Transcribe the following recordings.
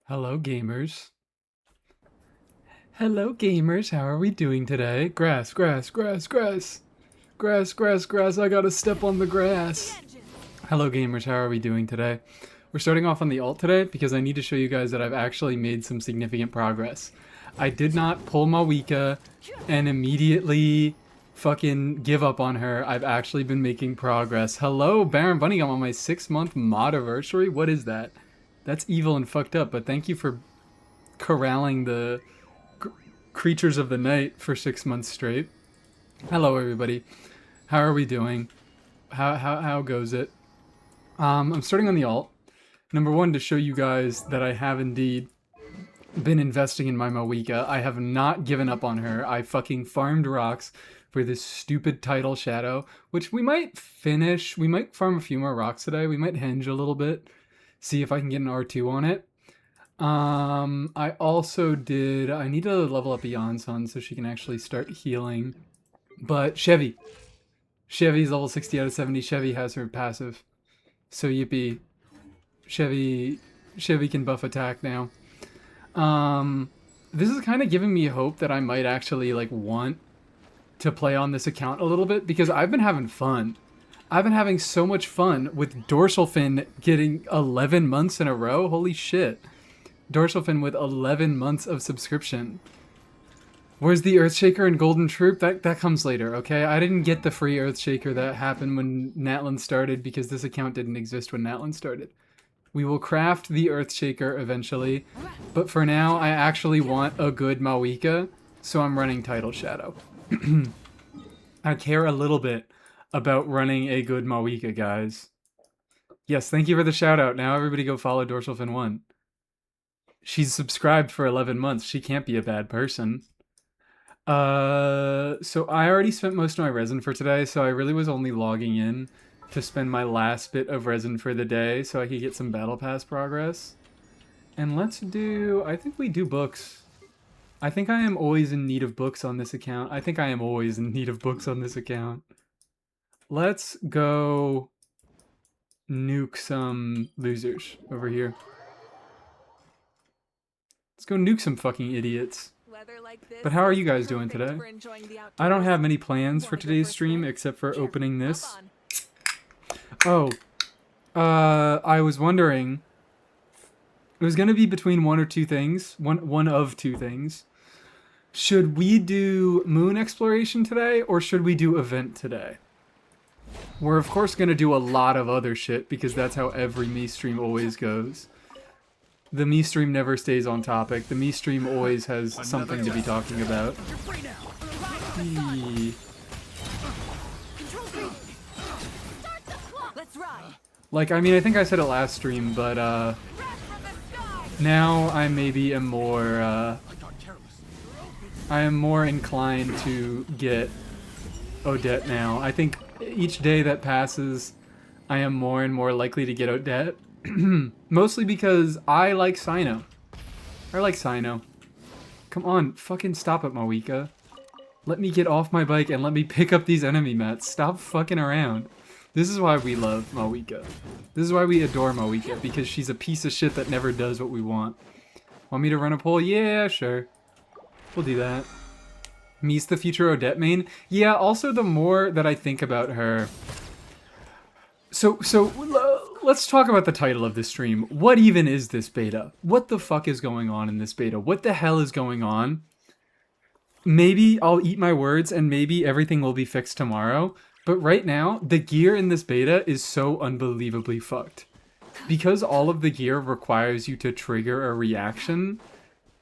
Hello, gamers. Hello, gamers. How are we doing today? Grass, grass, grass, grass. Grass, grass, grass. I gotta step on the grass. Hello, gamers. How are we doing today? We're starting off on the alt today because I need to show you guys that I've actually made some significant progress. I did not pull Mawika and immediately fucking give up on her. I've actually been making progress. Hello, Baron Bunny. I'm on my 6-month mod anniversary. What is that? That's evil and fucked up, but thank you for corralling the creatures of the night for 6 months straight. Hello, everybody. How are we doing? How goes it? I'm starting on the alt. Number one, to show you guys that I have indeed been investing in my Mawika. I have not given up on her. I fucking farmed rocks for this stupid title shadow, which we might finish. We might farm a few more rocks today. We might henge a little bit. See if I can get an R2 on it. I also did, I need to level up Beyond Sun so she can actually start healing. But Chevy's level 60 out of 70. Chevy has her passive. So yippee. Chevy can buff attack now. This is kind of giving me hope that I might actually like want to play on this account a little bit because I've been having fun. I've been having so much fun with Dorsal Fin getting 11 months in a row. Holy shit. Dorsal Fin with 11 months of subscription. Where's the Earthshaker and Golden Troop? That comes later, okay? I didn't get the free Earthshaker that happened when Natlan started because this account didn't exist when Natlan started. We will craft the Earthshaker eventually, but for now I actually want a good Mawika, so I'm running Title Shadow. I care a little bit about running a good Mawika, guys. Yes, thank you for the shout out. Now everybody go follow Dorsal Fin 1. She's subscribed for 11 months. She can't be a bad person. So I already spent most of my resin for today, so I really was only logging in to spend my last bit of resin for the day so I could get some Battle Pass progress. And let's do, I think we do books. I think I am always in need of books on this account. Let's go nuke some losers over here. Let's go nuke some fucking idiots. But how are you guys doing today? I don't have many plans for today's stream except for opening this. Oh, I was wondering. It was gonna be between one or two things. One of two things. Should we do moon exploration today or should we do event today? We're of course gonna do a lot of other shit because that's how every me stream always goes. The me stream never stays on topic. The me stream always has something to be talking about. Like, I mean, I think I said it last stream, but now I maybe am more I am more inclined to get Odette now. I think each day that passes, I am more and more likely to get Odette. Mostly because I like Cyno. Come on, fucking stop it, Mawika. Let me get off my bike and let me pick up these enemy mats. Stop fucking around. This is why we love Mawika. This is why we adore Mawika, because she's a piece of shit that never does what we want. Want me to run a poll? Yeah, sure. We'll do that. Me's the future Odette main? Yeah, also the more that I think about her... So let's talk about the title of this stream. What even is this beta? What the fuck is going on in this beta? What the hell is going on? Maybe I'll eat my words and maybe everything will be fixed tomorrow. But right now, the gear in this beta is so unbelievably fucked. Because all of the gear requires you to trigger a reaction,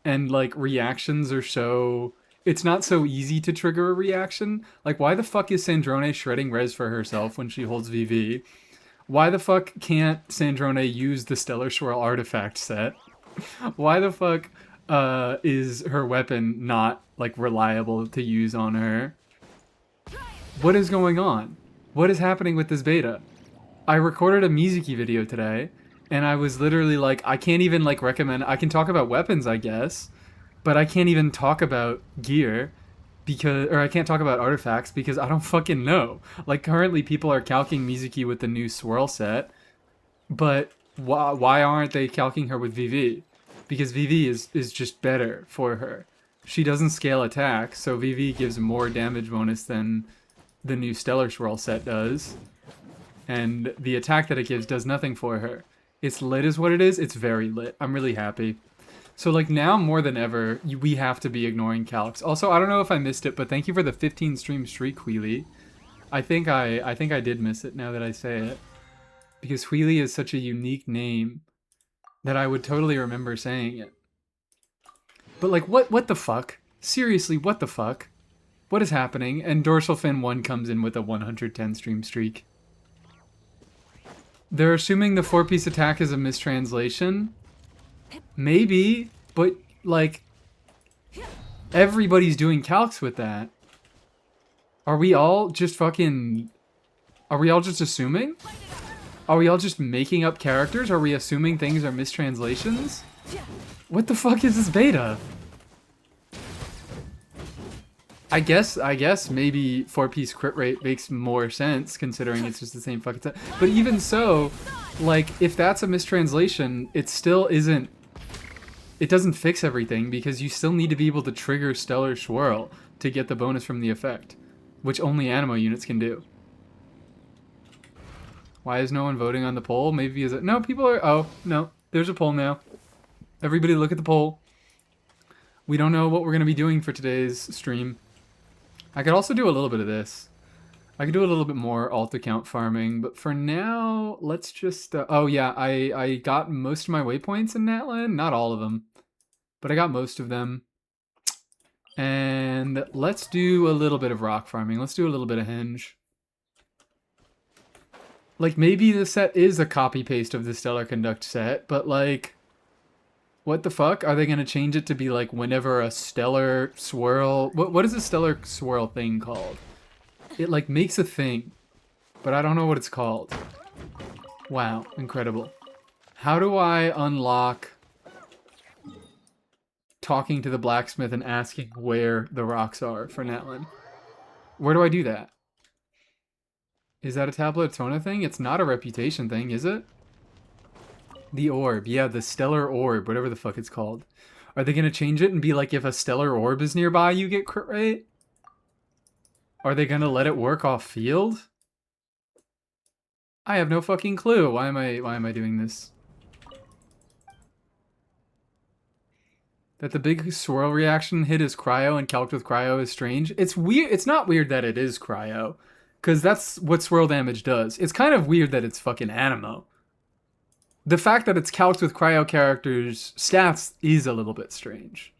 and like reactions are so... It's not so easy to trigger a reaction. Like, why the fuck is Sandrone shredding res for herself when she holds VV? Why the fuck can't Sandrone use the Stellar Swirl artifact set? Why the fuck is her weapon not, like, reliable to use on her? What is going on? What is happening with this beta? I recorded a Mizuki video today, and I was literally like, I can't even, like, recommend... I can talk about weapons, I guess, but I can't even talk about gear, because... Or I can't talk about artifacts, because I don't fucking know. Like, currently people are calcing Mizuki with the new Swirl set, but why aren't they calcing her with VV? because VV is just better for her. She doesn't scale attack, so VV gives more damage bonus than the new Stellar Swirl set does. And the attack that it gives does nothing for her. It's lit is what it is. It's very lit. I'm really happy. So like now more than ever, we have to be ignoring calcs. Also, I don't know if I missed it, but thank you for the 15 stream streak, Wheelie. I think I did miss it now that I say it. Because Wheelie is such a unique name that I would totally remember saying it. But like what the fuck? Seriously, what the fuck? What is happening? And Dorsal Fin 1 comes in with a 110 stream streak. They're assuming the 4-piece attack is a mistranslation. Maybe, but like everybody's doing calcs with that. Are we all just fucking... Are we all just assuming? Are we all just making up characters? Are we assuming things are mistranslations? What the fuck is this beta? I guess maybe 4-piece crit rate makes more sense considering it's just the same fucking stuff. But even so, like, if that's a mistranslation, it still isn't... It doesn't fix everything because you still need to be able to trigger Stellar Swirl to get the bonus from the effect, which only Animo units can do. Why is no one voting on the poll? Maybe is it... No, people are... Oh, no. There's a poll now. Everybody look at the poll. We don't know what we're going to be doing for today's stream. I could also do a little bit of this. I could do a little bit more alt account farming, but for now, let's just... oh yeah, I got most of my waypoints in Natlan. Not all of them, but I got most of them. And let's do a little bit of rock farming. Let's do a little bit of henge. Like, maybe the set is a copy-paste of the Stellar Conduct set, but like... What the fuck? Are they going to change it to be like whenever a Stellar Swirl... What is a Stellar Swirl thing called? It like makes a thing, but I don't know what it's called. Wow, incredible. How do I unlock talking to the blacksmith and asking where the rocks are for Natlan? Where do I do that? Is that a Tablet Tona thing? It's not a reputation thing, is it? The orb. Yeah, the stellar orb, whatever the fuck it's called. Are they going to change it and be like, if a stellar orb is nearby, you get crit rate? Are they going to let it work off field? I have no fucking clue. Why am I doing this? That the big swirl reaction hit is cryo and calced with cryo is strange. It's weird. It's not weird that it is cryo, because that's what swirl damage does. It's kind of weird that it's fucking Animo. The fact that it's calced with cryo characters' stats is a little bit strange.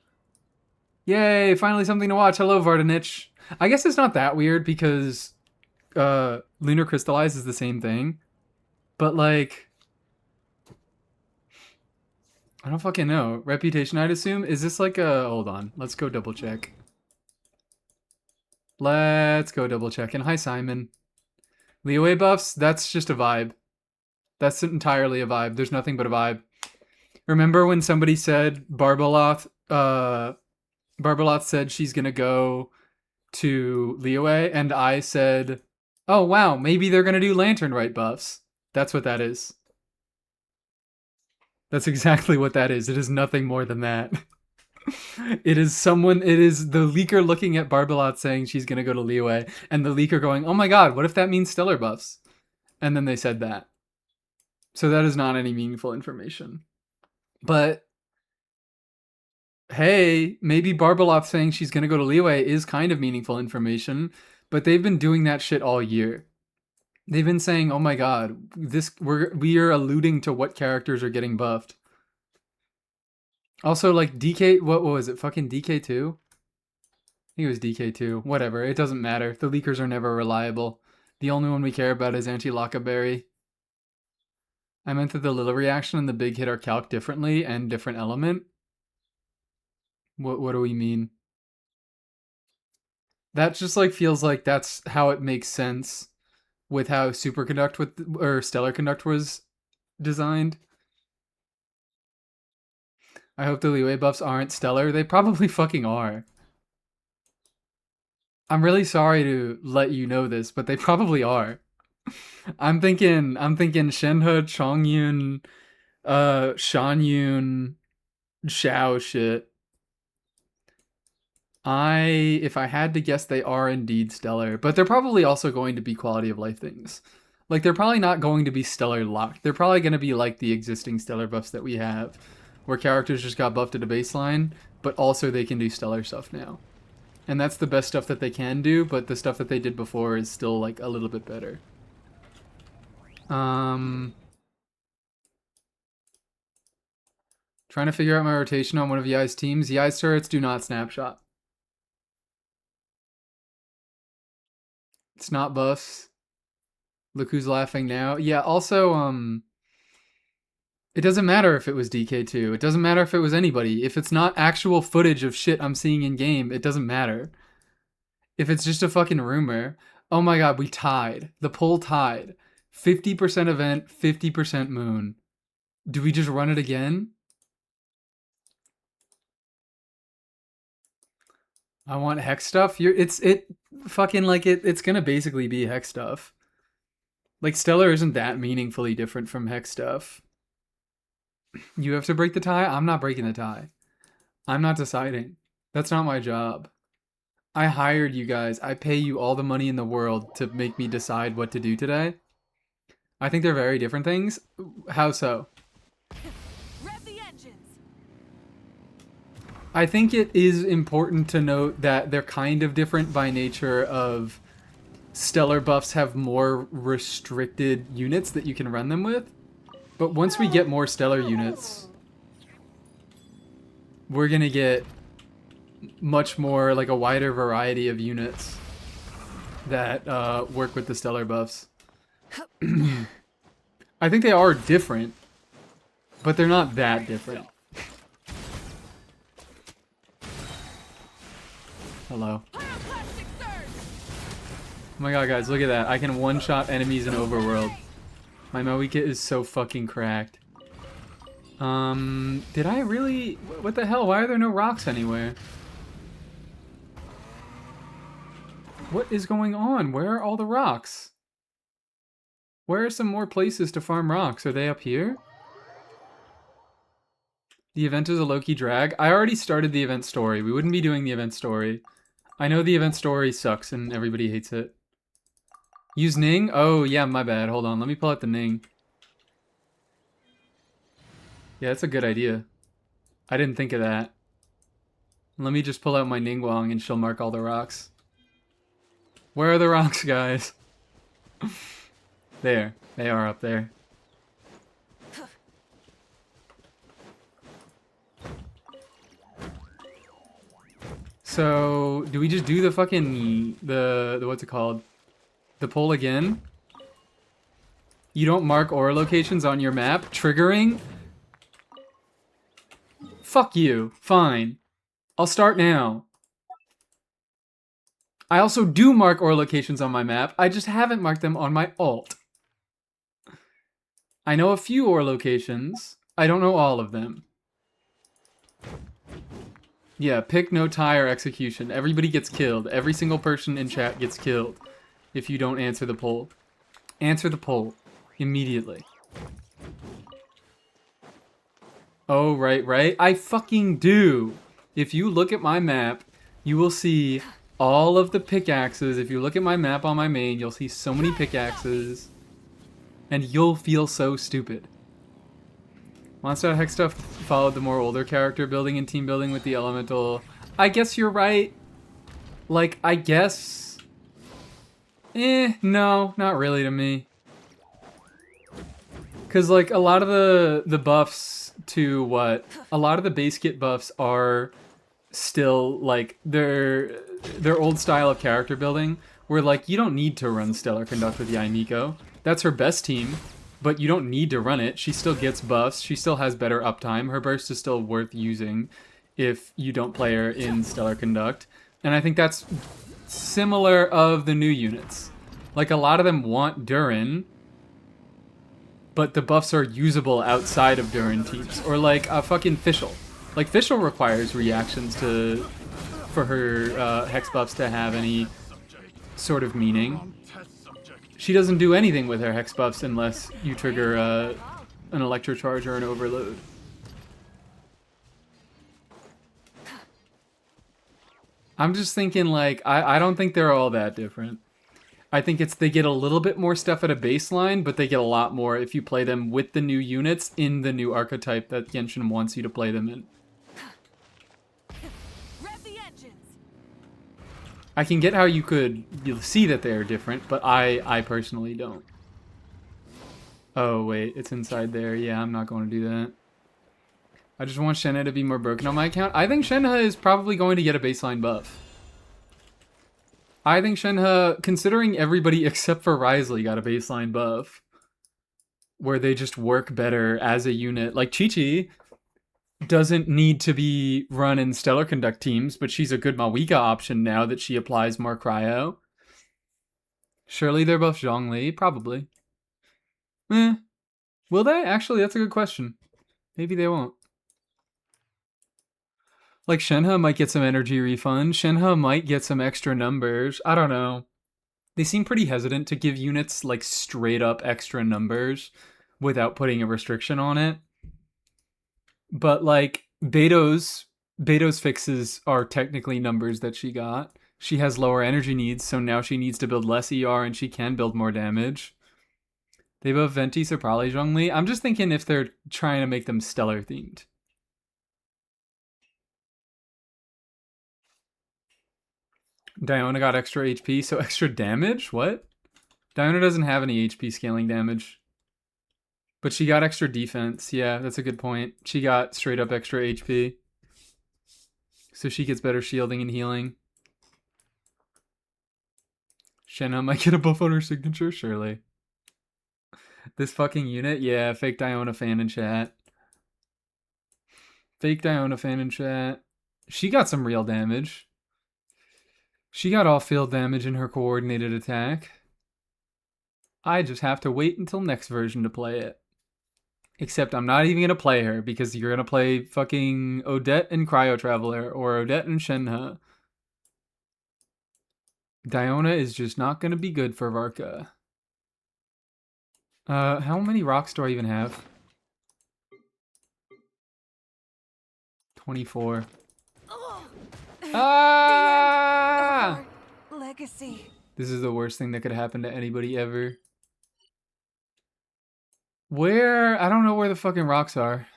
Yay, finally something to watch. Hello, Vardanich. I guess it's not that weird because Lunar Crystallize is the same thing. But, like... I don't fucking know. Reputation, I'd assume? Is this like a... Hold on. Let's go double check. Let's go double check. And hi, Simon. Leeway buffs? That's just a vibe. That's entirely a vibe. There's nothing but a vibe. Remember when somebody said Barbaloth said she's gonna go to Leeway, and I said, oh wow, maybe they're gonna do Lantern Rite buffs. That's what that is. That's exactly what that is. It is nothing more than that. It is the leaker looking at Barbaloth saying she's gonna go to Leeway, and the leaker going, oh my god, what if that means stellar buffs? And then they said that. So that is not any meaningful information. But, hey, maybe Barbaloth saying she's going to go to Leeway is kind of meaningful information, but they've been doing that shit all year. They've been saying, oh my god, we are alluding to what characters are getting buffed. Also, like, DK, what was it, fucking DK2? I think it was DK2. Whatever, it doesn't matter. The leakers are never reliable. The only one we care about is Anti-Lockaberry. I meant that the Lilla reaction and the big hit are calced differently and different element. What do we mean? That just like feels like that's how it makes sense with how Superconduct or Stellar Conduct was designed. I hope the Leeway buffs aren't stellar. They probably fucking are. I'm really sorry to let you know this, but they probably are. I'm thinking Shenhe, Chongyun, Shanyun, Shao shit. If I had to guess, they are indeed stellar, but they're probably also going to be quality of life things. Like, they're probably not going to be stellar locked. They're probably going to be like the existing stellar buffs that we have, where characters just got buffed at a baseline, but also they can do stellar stuff now. And that's the best stuff that they can do, but the stuff that they did before is still, like, a little bit better. Trying to figure out my rotation on one of Yai's teams. Yai's turrets do not snapshot. It's not buffs. Look who's laughing now. Yeah, also, it doesn't matter if it was DK2. It doesn't matter if it was anybody. If it's not actual footage of shit I'm seeing in game, it doesn't matter. If it's just a fucking rumor. Oh my god, we tied. The poll tied. 50% event, 50% moon. Do we just run it again? I want hex stuff. It's gonna basically be hex stuff. Like, stellar isn't that meaningfully different from hex stuff. You have to break the tie? I'm not breaking the tie. I'm not deciding. That's not my job. I hired you guys. I pay you all the money in the world to make me decide what to do today. I think they're very different things. How so? Rev the engines. I think it is important to note that they're kind of different by nature of stellar buffs have more restricted units that you can run them with. But once we get more stellar units, we're gonna get much more, like, a wider variety of units that work with the stellar buffs. I think they are different, but they're not that different. Hello. Oh my god, guys, look at that. I can one-shot enemies in Overworld. My Mawika is so fucking cracked. Did I really... What the hell? Why are there no rocks anywhere? What is going on? Where are all the rocks? Where are some more places to farm rocks? Are they up here? The event is a low-key drag. I already started the event story. We wouldn't be doing the event story. I know the event story sucks and everybody hates it. Use Ning? Oh, yeah, my bad. Hold on. Let me pull out the Ning. Yeah, that's a good idea. I didn't think of that. Let me just pull out my Ningguang and she'll mark all the rocks. Where are the rocks, guys? There. They are up there. So, do we just do the fucking... The what's it called? The poll again? You don't mark aura locations on your map? Triggering? Fuck you. Fine. I'll start now. I also do mark aura locations on my map. I just haven't marked them on my alt. I know a few aura locations. I don't know all of them. Yeah, pick, no tie, or execution. Everybody gets killed. Every single person in chat gets killed if you don't answer the poll. Answer the poll. Immediately. Oh, right. I fucking do. If you look at my map, you will see all of the pickaxes. If you look at my map on my main, you'll see so many pickaxes. And you'll feel so stupid. Monster Hex stuff followed the more older character building and team building with the elemental. I guess you're right. Like, I guess... no, not really to me. Because, like, a lot of the buffs to what? A lot of the base kit buffs are still, like, their old style of character building, where, like, you don't need to run Stellar Conduct with Yai Miko. That's her best team. But you don't need to run it. She still gets buffs. She still has better uptime. Her burst is still worth using if you don't play her in Stellar Conduct. And I think that's similar of the new units. Like, a lot of them want Durin, but the buffs are usable outside of Durin teams. Or like a fucking Fischl. Like, Fischl requires reactions for her Hex buffs to have any sort of meaning. She doesn't do anything with her Hex buffs unless you trigger an Electrocharge or an Overload. I'm just thinking, like, I don't think they're all that different. I think it's they get a little bit more stuff at a baseline, but they get a lot more if you play them with the new units in the new archetype that Genshin wants you to play them in. Rev the engines. I can get how you'll see that they are different, but I personally don't. Oh wait, it's inside there. Yeah, I'm not going to do that. I just want Shenhe to be more broken on my account. I think Shenhe is probably going to get a baseline buff. I think Shenhe, considering everybody except for Risley got a baseline buff, where they just work better as a unit. Like Chi-Chi doesn't need to be run in Stellar Conduct teams, but she's a good Mawika option now that she applies more cryo. Surely they're both Zhongli, probably. Will they? Actually, that's a good question. Maybe they won't. Like, Shenhe might get some energy refund. Shenhe might get some extra numbers. I don't know. They seem pretty hesitant to give units, like, straight up extra numbers without putting a restriction on it. But, like, Beto's fixes are technically numbers that she got. She has lower energy needs, so now she needs to build less ER and she can build more damage. They both Venti, so probably Zhongli. I'm just thinking if they're trying to make them stellar themed. Diona got extra HP, so extra damage? What? Diona doesn't have any HP scaling damage. But she got extra defense. Yeah, that's a good point. She got straight up extra HP. So she gets better shielding and healing. Shenhe might get a buff on her signature? Surely. This fucking unit? Yeah, fake Diona fan in chat. Fake Diona fan in chat. She got some real damage. She got off-field damage in her coordinated attack. I just have to wait until next version to play it. Except I'm not even going to play her because you're going to play fucking Odette and Cryo Traveler or Odette and Shenhe. Diona is just not going to be good for Varka. How many rocks do I even have? 24. Ah! Legacy. This is the worst thing that could happen to anybody ever. Where? I don't know where the fucking rocks are.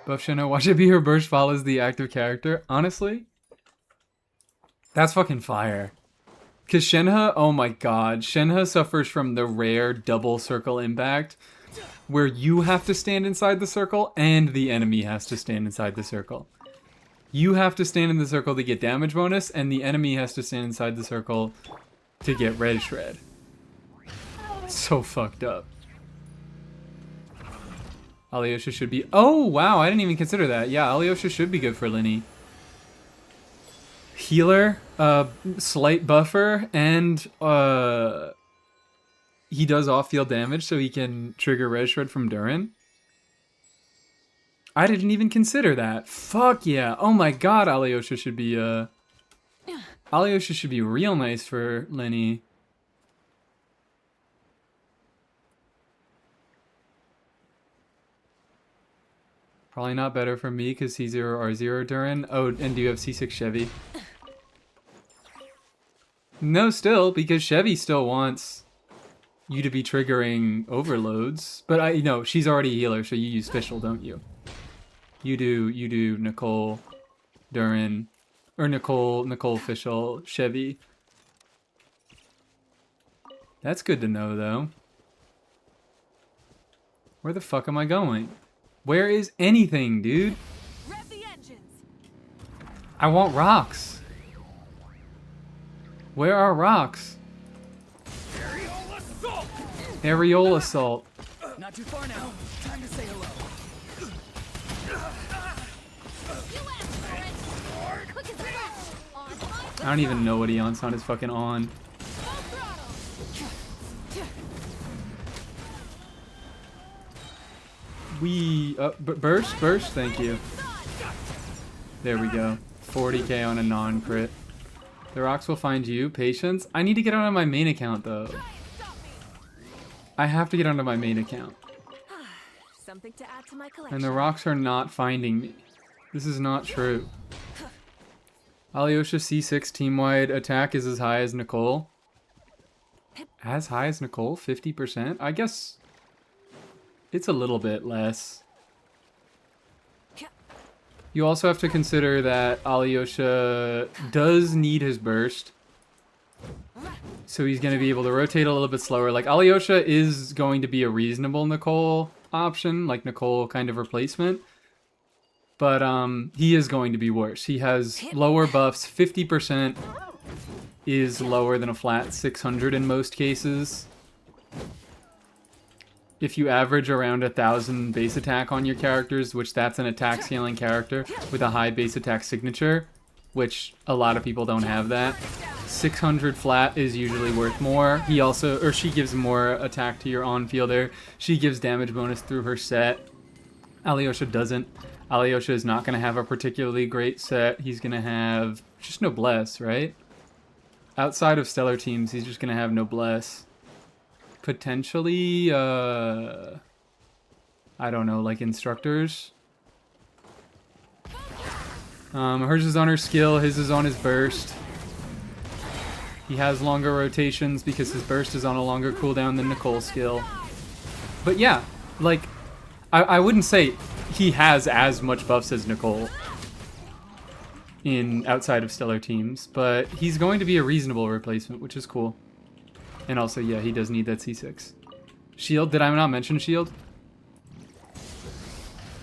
Buff Shenhe, watch it be her burst follows the active character. Honestly, that's fucking fire. Because Shenhe, oh my god, Shenhe suffers from the rare double circle impact where you have to stand inside the circle and the enemy has to stand inside the circle. You have to stand in the circle to get damage bonus, and the enemy has to stand inside the circle to get red shred. So fucked up. Alyosha should be... Oh, wow, I didn't even consider that. Yeah, Alyosha should be good for Linny. Healer, slight buffer, and he does off-field damage, so he can trigger red shred from Durin. I didn't even consider that. Fuck yeah. Oh my god, Alyosha should be, Alyosha should be real nice for Linny. Probably not better for me because C0R0 Durin. Oh, and do you have C6 Chevy? No, still, because Chevy still wants you to be triggering overloads. But no, she's already a healer, so you use Fischl, don't you? You do Nicole, Durin, or Nicole, Fischl, Chevy. That's good to know, though. Where the fuck am I going? Where is anything, dude? Rev the engines. I want rocks. Where are rocks? Aerial assault! Aerial assault. Not too far now. Time to say hello. You asked for it. Quick as a flash. On my I don't even know what Eonson is fucking on. full throttle. Burst, thank you. There we go. 40k on a non-crit. The rocks will find you. Patience. I need to get onto my main account, though. Stop me. I have to get onto my main account. Something to add to my collection. And the rocks are not finding me. This is not true. Alyosha C6 team-wide attack is as high as Nicole. As high as Nicole? 50%? I guess it's a little bit less. You also have to consider that Alyosha does need his burst. So he's going to be able to rotate a little bit slower. Like, Alyosha is going to be a reasonable Nicole option, like Nicole kind of replacement. But he is going to be worse. He has lower buffs. 50% is lower than a flat 600 in most cases. If you average around 1,000 base attack on your characters, which that's an attack scaling character with a high base attack signature, which a lot of people don't have that. 600 flat is usually worth more. He also, or she gives more attack to your on-fielder. She gives damage bonus through her set. Alyosha doesn't. Alyosha is not going to have a particularly great set. He's going to have just Noblesse, right? Outside of Stellar teams, he's just going to have Noblesse. Potentially, I don't know, like instructors. Hers is on her skill, his is on his burst. He has longer rotations because his burst is on a longer cooldown than Nicole's skill. But yeah, like, I wouldn't say he has as much buffs as Nicole in outside of Stellar teams, but he's going to be a reasonable replacement, which is cool. And also, yeah, he does need that C6. Shield, did I not mention Shield?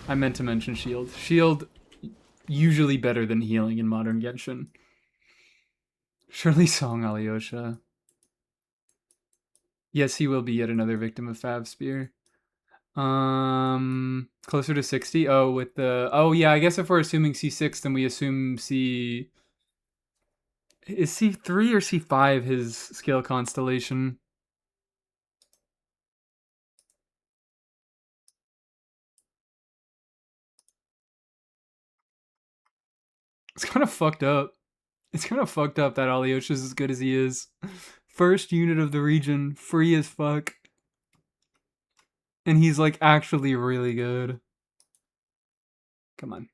I meant to mention Shield. Shield, usually better than healing in modern Genshin. Surely Song Alyosha. Yes, he will be yet another victim of Fab Spear. Closer to 60? Oh, with the... Oh, yeah, I guess if we're assuming C6, then we assume C... Is C3 or C5 his skill constellation? It's kind of fucked up. It's kind of fucked up that Alyosha's as good as he is. First unit of the region, free as fuck. And he's like actually really good. Come on.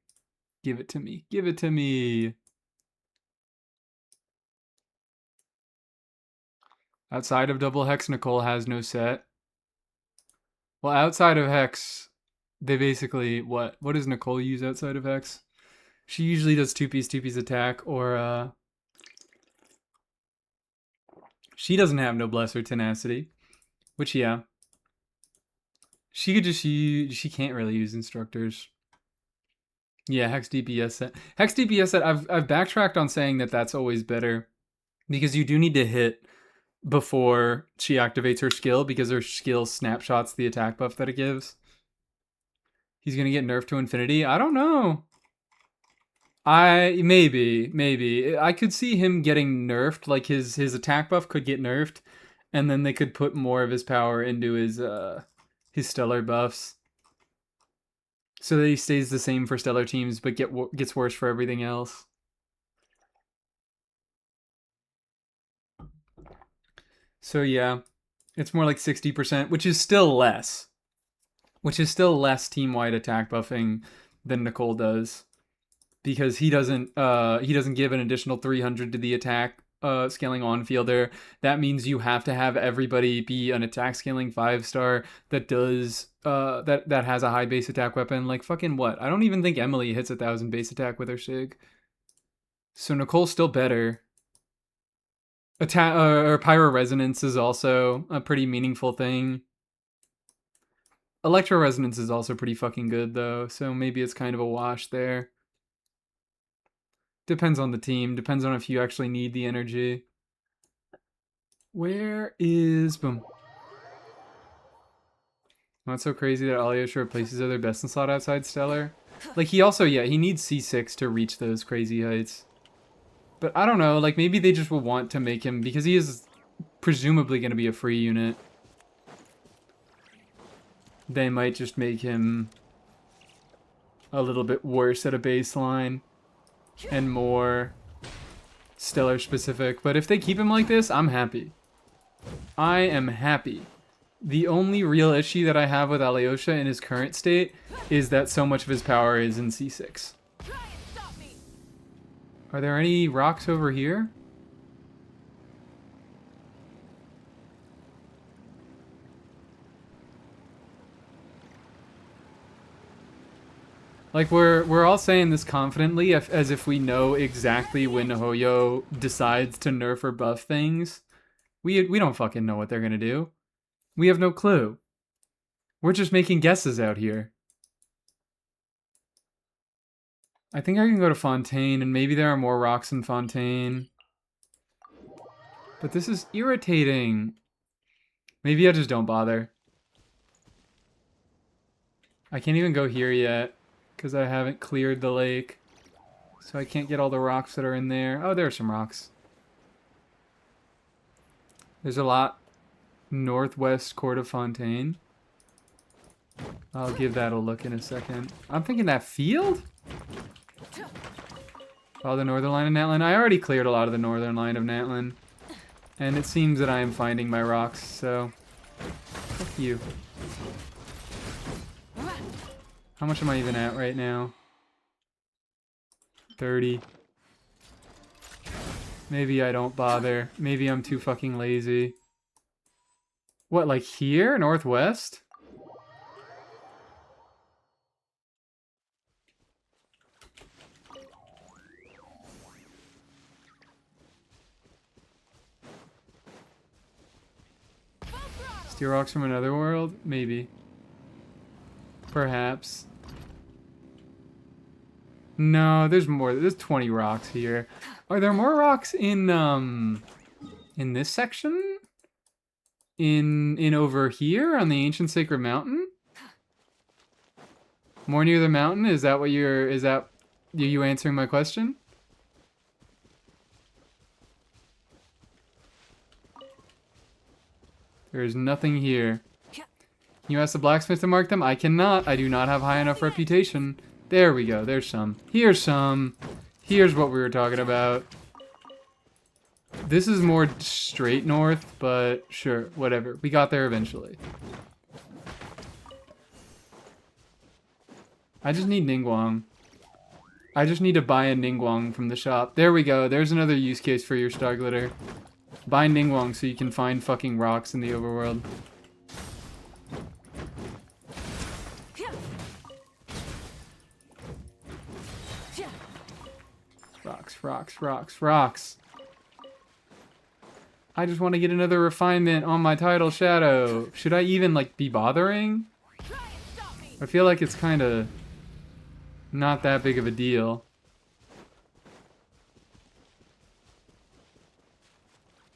Give it to me. Give it to me. Outside of double Hex, Nicole has no set. Well, outside of Hex, they basically... What does Nicole use outside of Hex? She usually does two-piece attack, or, she doesn't have Noblesse or Tenacity. Which, yeah. She could just use... She can't really use Instructors. Yeah, Hex DPS set. Hex DPS set, I've backtracked on saying that that's always better. Because you do need to hit before she activates her skill, because her skill snapshots the attack buff that it gives. He's gonna get nerfed to infinity? I don't know. Maybe. I could see him getting nerfed, like his attack buff could get nerfed, and then they could put more of his power into his stellar buffs. So that he stays the same for stellar teams, but gets worse for everything else. So yeah, it's more like 60%, which is still less. Which is still less team-wide attack buffing than Nicole does. Because he doesn't give an additional 300 to the attack scaling on-fielder. That means you have to have everybody be an attack scaling 5-star that does that has a high base attack weapon. Like fucking what? I don't even think Emily hits 1,000 base attack with her Sig. So Nicole's still better. Or Pyro Resonance is also a pretty meaningful thing. Electro Resonance is also pretty fucking good though, so maybe it's kind of a wash there. Depends on the team, depends on if you actually need the energy. Where is... Boom. Not so crazy that Alyosha replaces other best in slot outside Stellar. Like he also, yeah, he needs C6 to reach those crazy heights. But I don't know, like maybe they just will want to make him, because he is presumably going to be a free unit. They might just make him a little bit worse at a baseline and more Stellar specific. But if they keep him like this, I'm happy. I am happy. The only real issue that I have with Alyosha in his current state is that so much of his power is in C6. Are there any rocks over here? Like, we're all saying this confidently, as if we know exactly when Hoyo decides to nerf or buff things. We don't fucking know what they're gonna do. We have no clue. We're just making guesses out here. I think I can go to Fontaine, and maybe there are more rocks in Fontaine. But this is irritating. Maybe I just don't bother. I can't even go here yet, because I haven't cleared the lake. So I can't get all the rocks that are in there. Oh, there are some rocks. There's a lot northwest Court of Fontaine. I'll give that a look in a second. I'm thinking that field? Oh, the northern line of Natlin. I already cleared a lot of the northern line of Natlin. And it seems that I am finding my rocks, so... Fuck you. How much am I even at right now? 30. Maybe I don't bother. Maybe I'm too fucking lazy. What, like here? Northwest? Steal rocks from another world? Maybe. Perhaps. No, there's more. There's 20 rocks here. Are there more rocks in this section? In over here on the ancient sacred mountain? More near the mountain? Is that what you're, is that you answering my question? There is nothing here. Can you ask the blacksmith to mark them? I cannot. I do not have high enough reputation. There we go. There's some. Here's some. Here's what we were talking about. This is more straight north, but sure, whatever. We got there eventually. I just need Ningguang. I just need to buy a Ningguang from the shop. There we go. There's another use case for your star glitter. Buy Ningguang so you can find fucking rocks in the overworld. Rocks, rocks, rocks, rocks. I just want to get another refinement on my title shadow. Should I even, like, be bothering? I feel like it's kind of not that big of a deal.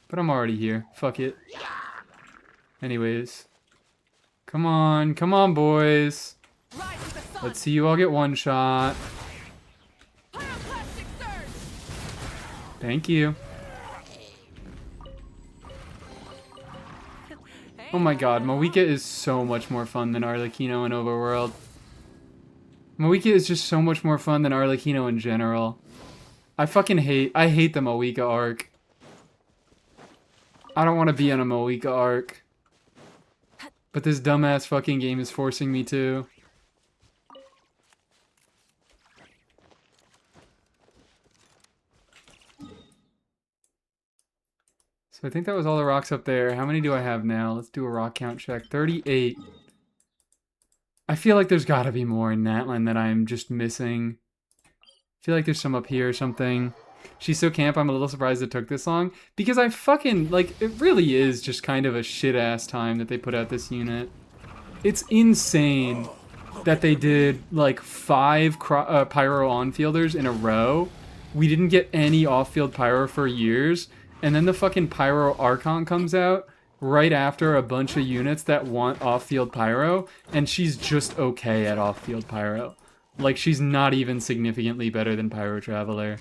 But I'm already here. Fuck it. Anyways. Come on, boys. Let's see you all get one shot. Thank you. Oh my god, Moika is so much more fun than Arlecchino in Overworld. Moika is just so much more fun than Arlecchino in general. I hate the Moika arc. I don't want to be on a Moika arc. But this dumbass fucking game is forcing me to. So I think that was all the rocks up there. How many do I have now? Let's do a rock count check. 38. I feel like there's gotta be more in Natlin that I'm just missing. I feel like there's some up here or something. She's so camp, I'm a little surprised it took this long. Because I fucking, like, it really is just kind of a shit-ass time that they put out this unit. It's insane that they did, like, 5 Pyro on-fielders in a row. We didn't get any off-field Pyro for years. And then the fucking Pyro Archon comes out right after a bunch of units that want off-field Pyro. And she's just okay at off-field Pyro. Like, she's not even significantly better than Pyro Traveler.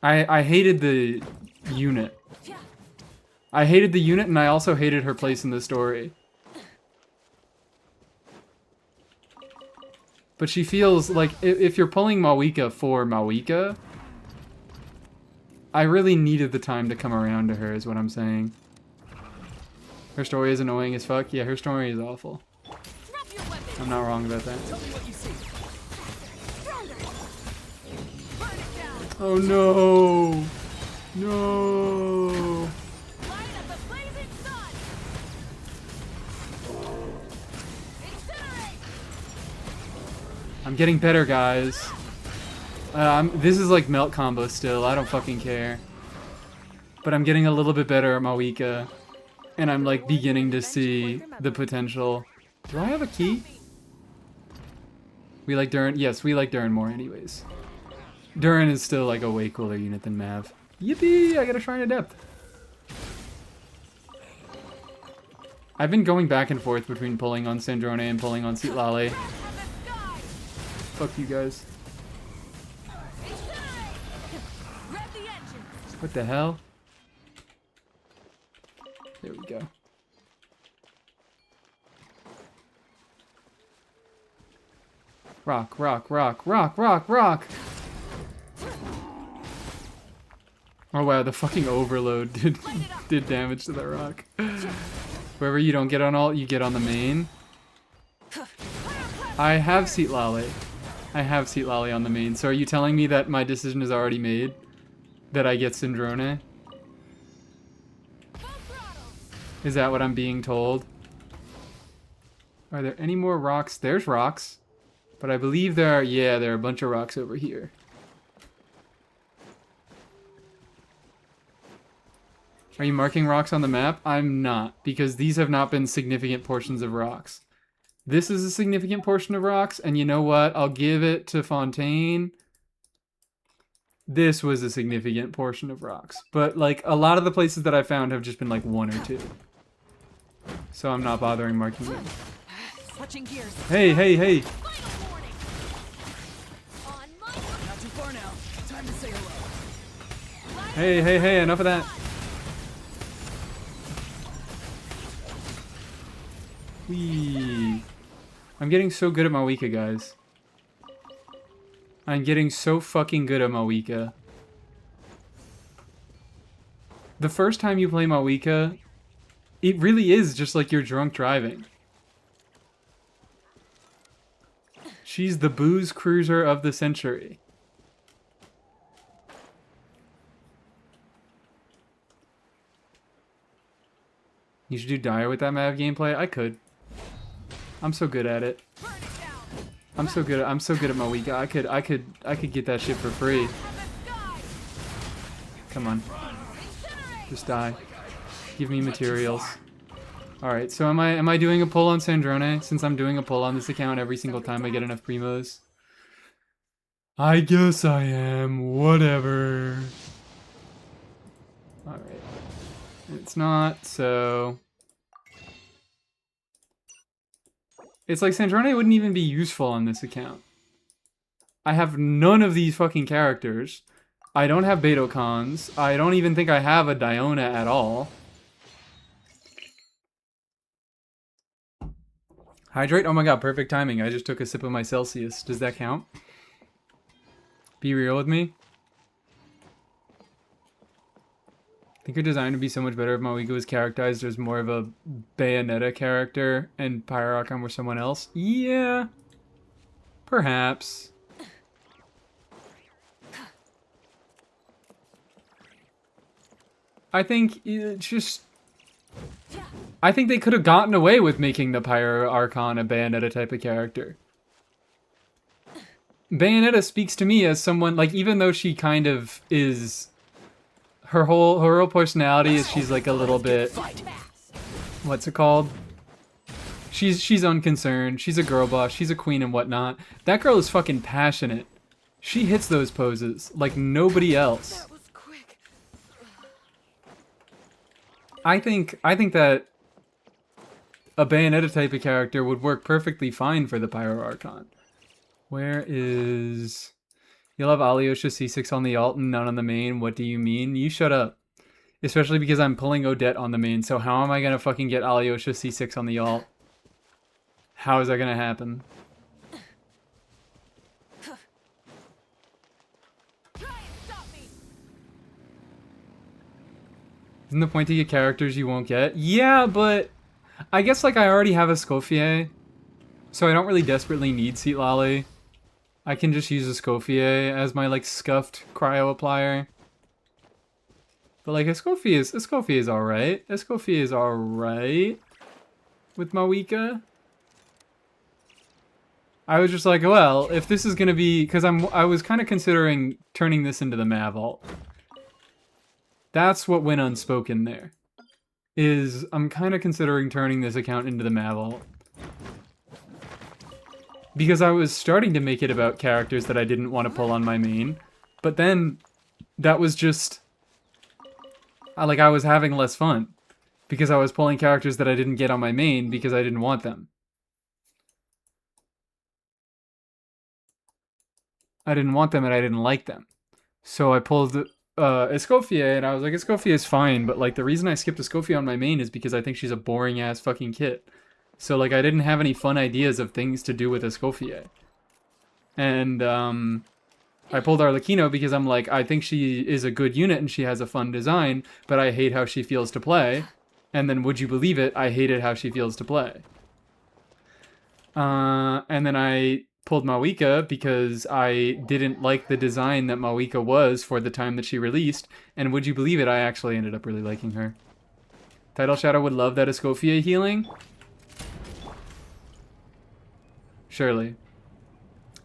I hated the unit. I hated the unit, and I also hated her place in the story. But she feels like, if you're pulling Mawika for Mawika, I really needed the time to come around to her, is what I'm saying. Her story is annoying as fuck. Yeah, her story is awful. I'm not wrong about that. Tell me what you see. Oh no! No! Light up the blazing sun. Incinerate. I'm getting better, guys. This is like melt combo still. I don't fucking care. But I'm getting a little bit better at Mawika. And I'm like beginning to see the potential. Do I have a key? We like Durin? Yes, we like Durin more anyways. Durin is still like a way cooler unit than Mav. Yippee! I got a Shrine of Depth. I've been going back and forth between pulling on Sandrone and pulling on Seatlale. Fuck you guys. What the hell? There we go. Rock, rock, rock, rock, rock, rock! Oh wow, the fucking overload did damage to that rock. Wherever you don't get on ult, you get on the main. I have Seatlale. I have Seatlale on the main. So are you telling me that my decision is already made? That I get Syndrone? Is that what I'm being told? Are there any more rocks? There's rocks. But I believe there are, yeah, there are a bunch of rocks over here. Are you marking rocks on the map? I'm not, because these have not been significant portions of rocks. This is a significant portion of rocks, and you know what? I'll give it to Fontaine. This was a significant portion of rocks. But, like, a lot of the places that I found have just been, like, 1 or 2. So I'm not bothering marking them. Switching gears. Hey, hey, hey! Final warning. On my Not too far now. Time to say hello. Hey, hey, hey, enough of that. Whee. I'm getting so good at Mawika, guys. I'm getting so fucking good at Mawika. The first time you play Mawika, it really is just like you're drunk driving. She's the booze cruiser of the century. You should do Dire with that Mav gameplay. I could. I'm so good at it. I'm so good at Mawika. I could get that shit for free. Come on. Just die. Give me materials. Alright, so am I doing a pull on Sandrone? Since I'm doing a pull on this account every single time I get enough primos. I guess I am. Whatever. Alright. It's not, so... It's like Sandrone wouldn't even be useful on this account. I have none of these fucking characters. I don't have Betocons. I don't even think I have a Diona at all. Hydrate? Oh my god, perfect timing. I just took a sip of my Celsius. Does that count? Be real with me. I think her design would be so much better if Mawika was characterized as more of a Bayonetta character and Pyro Archon were someone else. Yeah. Perhaps. I think it's just... I think they could have gotten away with making the Pyro Archon a Bayonetta type of character. Bayonetta speaks to me as someone, like, even though she kind of is... Her whole personality is she's like a little bit... What's it called? She's unconcerned. She's a girl boss. She's a queen and whatnot. That girl is fucking passionate. She hits those poses like nobody else. That was quick. I think that a Bayonetta type of character would work perfectly fine for the Pyro Archon. Where is... You'll have Alyosha C6 on the alt and none on the main. What do you mean? You shut up. Especially because I'm pulling Odette on the main, so how am I gonna fucking get Alyosha C6 on the alt? How is that gonna happen? Isn't the point to get characters you won't get? Yeah, but I guess like I already have a Scofier, so I don't really desperately need Seatlale. I can just use Escoffier as my like scuffed cryo applier. But like Escoffier is alright. Escoffier is alright with Mawika. I was just like, well, if this is gonna be, because I was kind of considering turning this into the Mavalt. That's what went unspoken there. Is I'm kind of considering turning this account into the Mavalt. Because I was starting to make it about characters that I didn't want to pull on my main, but then that was just like I was having less fun because I was pulling characters that I didn't get on my main because I didn't want them. I didn't want them and I didn't like them. So I pulled Escoffier and I was like, Escoffier is fine, but like the reason I skipped Escoffier on my main is because I think she's a boring ass fucking kit. So like I didn't have any fun ideas of things to do with Escoffier. And I pulled Arlecchino because I'm like, I think she is a good unit and she has a fun design, but I hate how she feels to play. And then would you believe it, I hated how she feels to play. And then I pulled Mawika because I didn't like the design that Mawika was for the time that she released, and would you believe it, I actually ended up really liking her. Tidal Shadow would love that Escoffier healing. Surely.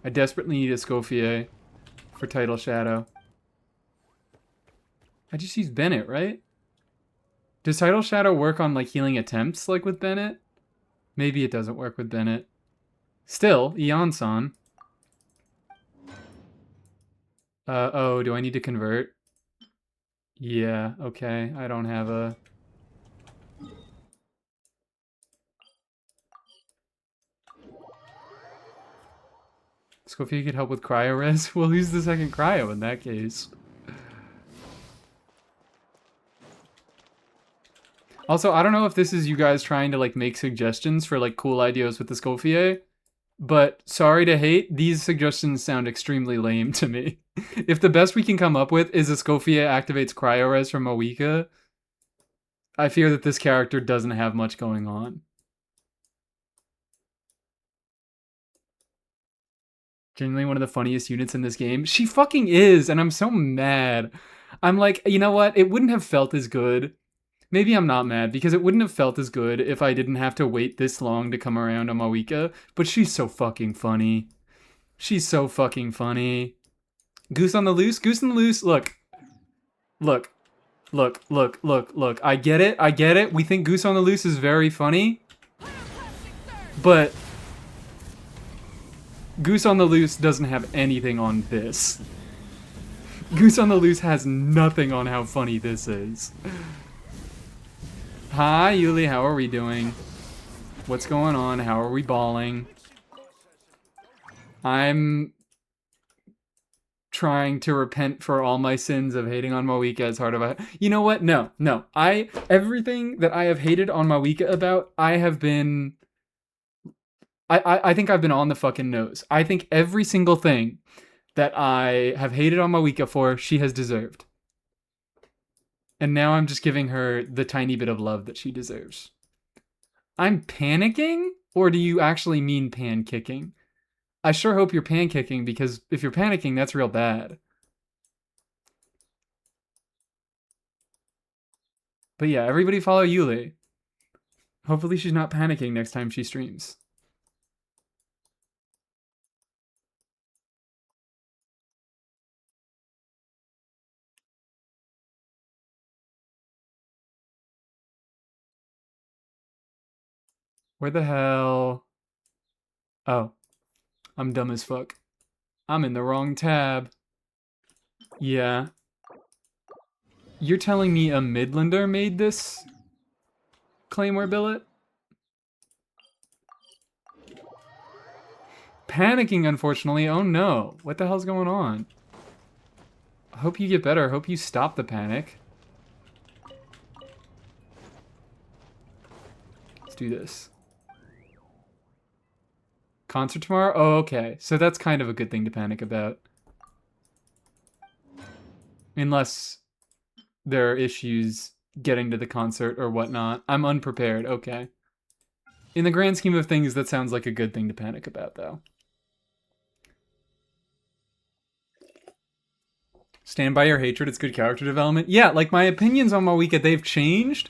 I desperately need Escoffier for Tidal Shadow. I just use Bennett, right? Does Tidal Shadow work on like healing attempts like with Bennett? Maybe it doesn't work with Bennett. Still, Eon-san. Oh, do I need to convert? Yeah, okay. I don't have a... Escoffier could help with cryo res? Well, who's the second cryo in that case? Also, I don't know if this is you guys trying to like make suggestions for like cool ideas with the Escoffier, but sorry to hate, these suggestions sound extremely lame to me. If the best we can come up with is Escoffier activates cryo res from Mawika, I fear that this character doesn't have much going on. Genuinely one of the funniest units in this game. She fucking is, and I'm so mad. I'm like, you know what? It wouldn't have felt as good. Maybe I'm not mad, because it wouldn't have felt as good if I didn't have to wait this long to come around on Mawika, but she's so fucking funny. She's so fucking funny. Goose on the loose? Goose on the loose? Look. Look. Look, look, look, look. I get it, I get it. We think Goose on the loose is very funny. But Goose on the Loose doesn't have anything on this. Goose on the Loose has nothing on how funny this is. Hi, Yuli, how are we doing? What's going on? How are we balling? I'm trying to repent for all my sins of hating on Mawika as hard as you know what? No. Everything that I have hated on Mawika about, I have been... I think I've been on the fucking nose. I think every single thing that I have hated on Mawika for, she has deserved. And now I'm just giving her the tiny bit of love that she deserves. I'm panicking? Or do you actually mean pan-kicking? I sure hope you're pan-kicking, because if you're panicking, that's real bad. But yeah, everybody follow Yuli. Hopefully she's not panicking next time she streams. Where the hell... Oh. I'm dumb as fuck. I'm in the wrong tab. Yeah. You're telling me a Midlander made this Claymore billet? Panicking, unfortunately. Oh no. What the hell's going on? I hope you get better. I hope you stop the panic. Let's do this. Concert tomorrow? Oh, okay. So that's kind of a good thing to panic about. Unless there are issues getting to the concert or whatnot. I'm unprepared. Okay. In the grand scheme of things, that sounds like a good thing to panic about, though. Stand by your hatred, it's good character development. Yeah, like my opinions on Moeka, they've changed.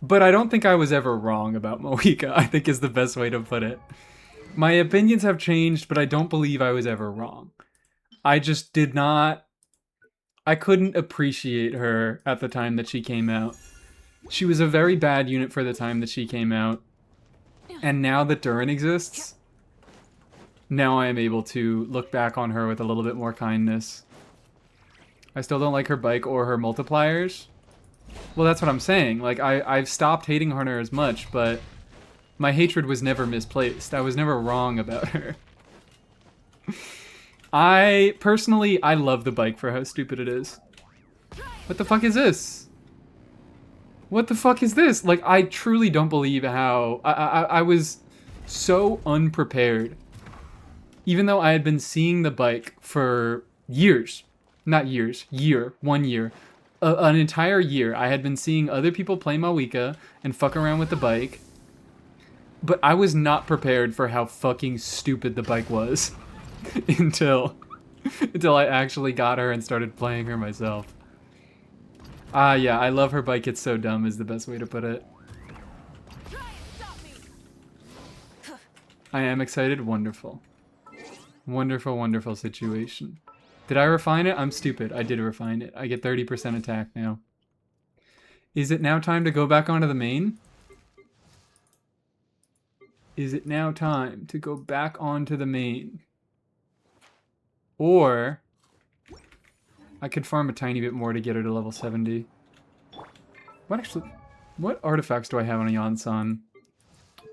But I don't think I was ever wrong about Moeka, I think is the best way to put it. My opinions have changed, but I don't believe I was ever wrong. I just did not... I couldn't appreciate her at the time that she came out. She was a very bad unit for the time that she came out. And now that Durin exists, now I am able to look back on her with a little bit more kindness. I still don't like her bike or her multipliers. Well, that's what I'm saying. Like, I've stopped hating on her as much, but my hatred was never misplaced. I was never wrong about her. I love the bike for how stupid it is. What the fuck is this? What the fuck is this? Like, I truly don't believe how... I was so unprepared. Even though I had been seeing the bike for years. Not years. 1 year. An entire year. I had been seeing other people play Moeka and fuck around with the bike. But I was not prepared for how fucking stupid the bike was. until I actually got her and started playing her myself. Yeah, I love her bike. It's so dumb is the best way to put it. I am excited. Wonderful. Wonderful, wonderful situation. Did I refine it? I'm stupid. I did refine it. I get 30% attack now. Is it now time to go back onto the main? Is it now time to go back onto the main? Or I could farm a tiny bit more to get her to level 70. What artifacts do I have on Yansan?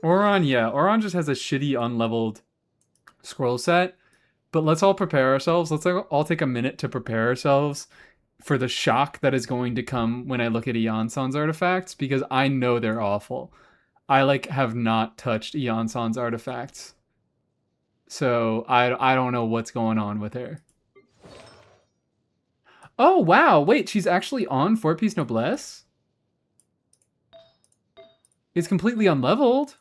Oron, yeah. Oron just has a shitty unleveled scroll set. But let's all prepare ourselves. Let's all take a minute to prepare ourselves for the shock that is going to come when I look at Yansan's artifacts, because I know they're awful. I, like, have not touched Yansan's artifacts. So, I don't know what's going on with her. Oh, wow. Wait, she's actually on 4-piece Noblesse? It's completely unleveled.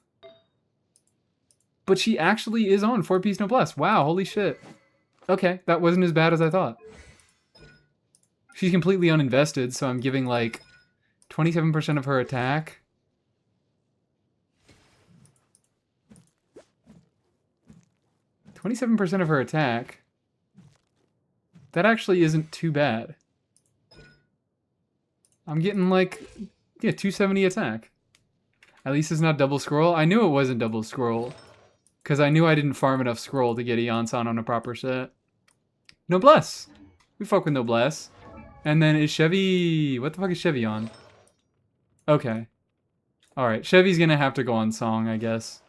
But she actually is on 4-piece Noblesse. Wow, holy shit. Okay, that wasn't as bad as I thought. She's completely uninvested, so I'm giving, like, 27% of her attack. 27% of her attack. That actually isn't too bad. I'm getting like, yeah, 270 attack. At least it's not double scroll. I knew it wasn't double scroll. Because I knew I didn't farm enough scroll to get Yansan on a proper set. Noblesse. We fuck with Noblesse. And then is Chevy... What the fuck is Chevy on? Okay. Alright, Chevy's gonna have to go on Song, I guess.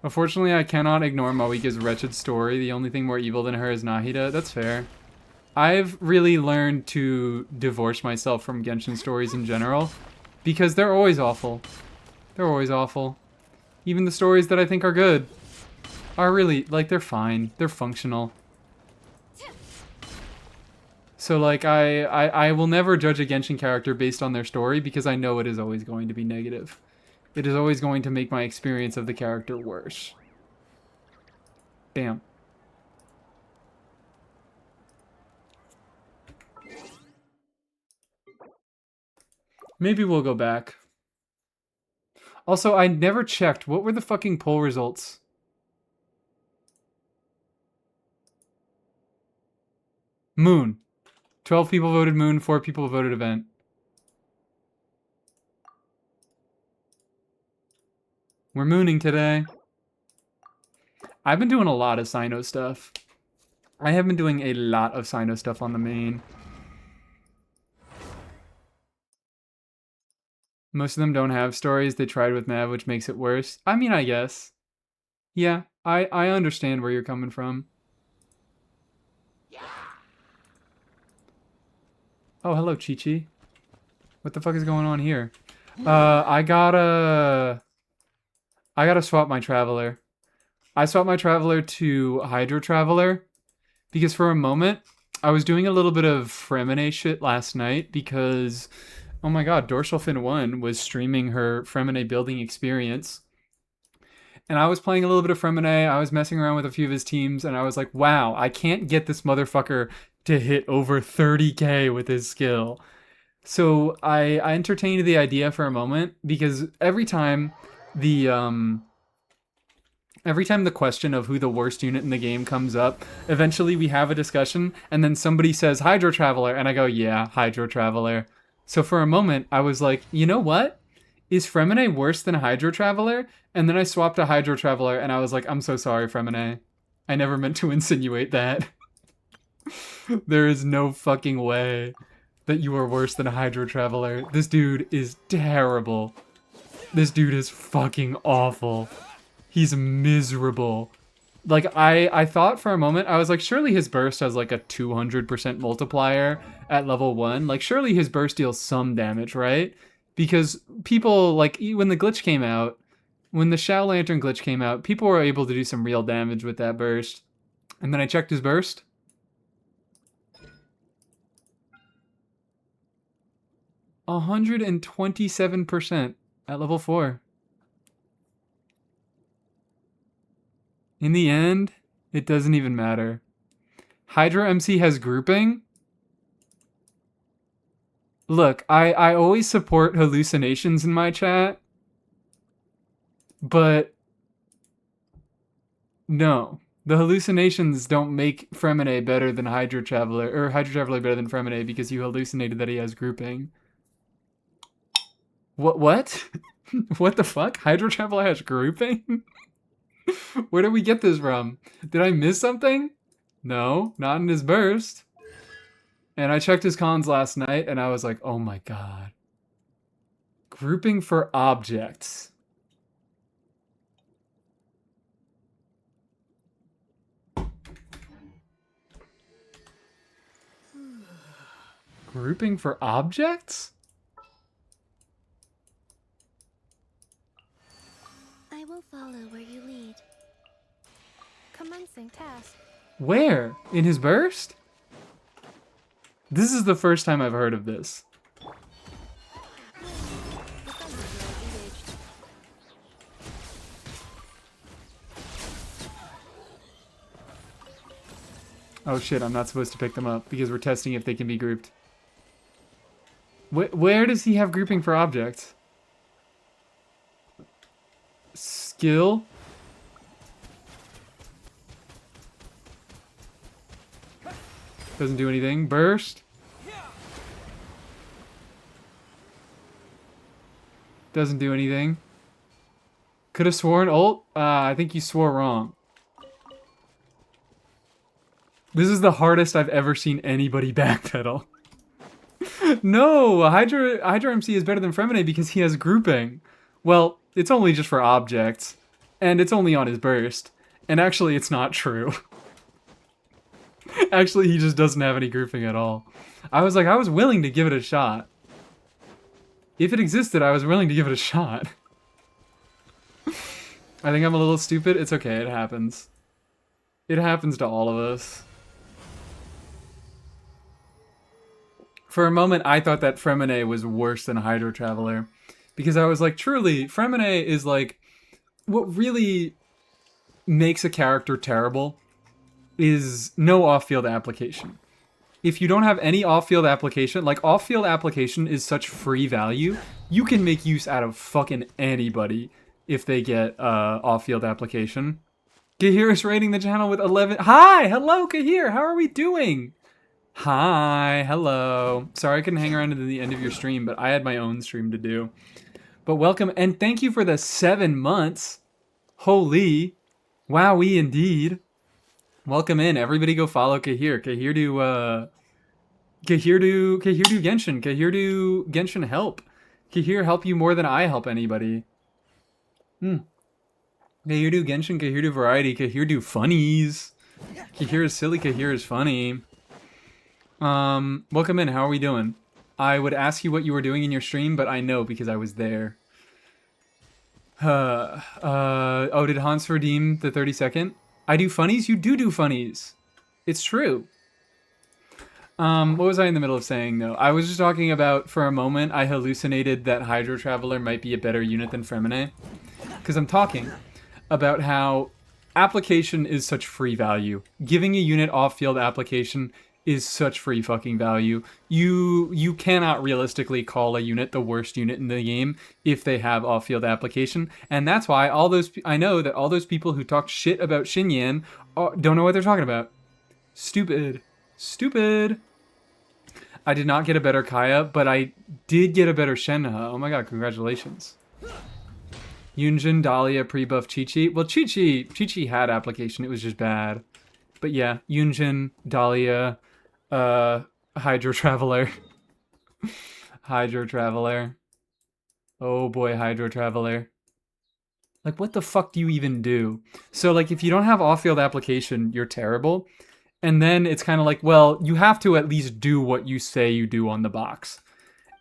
Unfortunately, I cannot ignore Moeka's wretched story. The only thing more evil than her is Nahida. That's fair. I've really learned to divorce myself from Genshin stories in general. Because they're always awful. They're always awful. Even the stories that I think are good are really, like, they're fine. They're functional. So, like, I will never judge a Genshin character based on their story because I know it is always going to be negative. It is always going to make my experience of the character worse. Bam. Maybe we'll go back. Also, I never checked. What were the fucking poll results? Moon. 12 people voted Moon, 4 people voted Event. We're mooning today. I've been doing a lot of Sino stuff. I have been doing a lot of Sino stuff on the main. Most of them don't have stories. They tried with Mav, which makes it worse. I mean, I guess. Yeah, I understand where you're coming from. Oh, hello, Chi-Chi. What the fuck is going on here? I gotta swap my Traveler. I swapped my Traveler to Hydro Traveler because for a moment, I was doing a little bit of Fremine shit last night because, oh my god, Dorsal Fin 1 was streaming her Fremine building experience. And I was playing a little bit of Fremine. I was messing around with a few of his teams, and I was like, wow, I can't get this motherfucker to hit over 30k with his skill. So I entertained the idea for a moment, because every time the question of who the worst unit in the game comes up, eventually we have a discussion, and then somebody says Hydro Traveler, and I go, yeah, Hydro Traveler. So for a moment, I was like, you know what? Is Fremine worse than Hydro Traveler? And then I swapped to Hydro Traveler, and I was like, I'm so sorry, Fremine. I never meant to insinuate that. There is no fucking way that you are worse than a Hydro Traveler. This dude is terrible. This dude is fucking awful. He's miserable. Like, I thought for a moment, I was like, surely his burst has like a 200% multiplier at level 1. Like, surely his burst deals some damage, right? Because people, like, when the glitch came out, when the Shao Lantern glitch came out, people were able to do some real damage with that burst. And then I checked his burst. 127% at level 4. In the end, it doesn't even matter. Hydra MC has grouping. Look, I always support hallucinations in my chat, but no. The hallucinations don't make Fremine better than Hydra Traveler, or Hydra Traveler better than Fremine because you hallucinated that he has grouping. What? What the fuck? Hydra Traveler has grouping? Where did we get this from? Did I miss something? No, not in his burst. And I checked his cons last night, and I was like, oh my god. Grouping for objects. Grouping for objects? I will follow where you lead. Commencing task. Where? In his burst? This is the first time I've heard of this. Oh shit, I'm not supposed to pick them up because we're testing if they can be grouped. Where does he have grouping for objects? Skill? Doesn't do anything. Burst? Doesn't do anything. Could have sworn ult? I think you swore wrong. This is the hardest I've ever seen anybody backpedal. No, Hydra MC is better than Fremine because he has grouping. Well, it's only just for objects, and it's only on his burst. And actually, it's not true. Actually, he just doesn't have any grouping at all. I was willing to give it a shot. If it existed, I was willing to give it a shot. I think I'm a little stupid. It's okay, it happens. It happens to all of us. For a moment, I thought that Fremine was worse than Hydro Traveler. Because I was like, truly, Fremine is like... What really makes a character terrible is no off-field application. If you don't have any off-field application, like, off-field application is such free value, you can make use out of fucking anybody if they get off-field application. Kahir is rating the channel with 11... Hi! Hello, Kahir! How are we doing? Hi, hello. Sorry I couldn't hang around to the end of your stream, but I had my own stream to do. But welcome, and thank you for the 7 months. Holy. Wowee indeed. Welcome in. Everybody go follow Kahir. Kahir do Genshin. Kahir do Genshin help. Kahir help you more than I help anybody. Kahir do Genshin, Kahir do variety, Kahir do funnies. Kahir is silly, Kahir is funny. Welcome in. How are we doing? I would ask you what you were doing in your stream, but I know because I was there. Oh, did Hans redeem the 30-second? I do funnies? You do funnies. It's true. What was I in the middle of saying, though? I was just talking about, for a moment, I hallucinated that Hydro Traveler might be a better unit than Fremine. Because I'm talking. about how application is such free value. Giving a unit off-field application is such free fucking value. You cannot realistically call a unit the worst unit in the game if they have off-field application, and that's why I know that all those people who talk shit about Xinyan don't know what they're talking about. Stupid. Stupid. I did not get a better Kaya, but I did get a better Shenhe. Oh my god, congratulations. Yunjin, Dahlia, pre-buff Chi-Chi. Well, Chi-Chi had application, it was just bad. But yeah, Yunjin, Dahlia, Hydro Traveler. Hydro Traveler. Oh boy, Hydro Traveler. Like, what the fuck do you even do? So, like, if you don't have off-field application, you're terrible. And then it's kind of like, well, you have to at least do what you say you do on the box.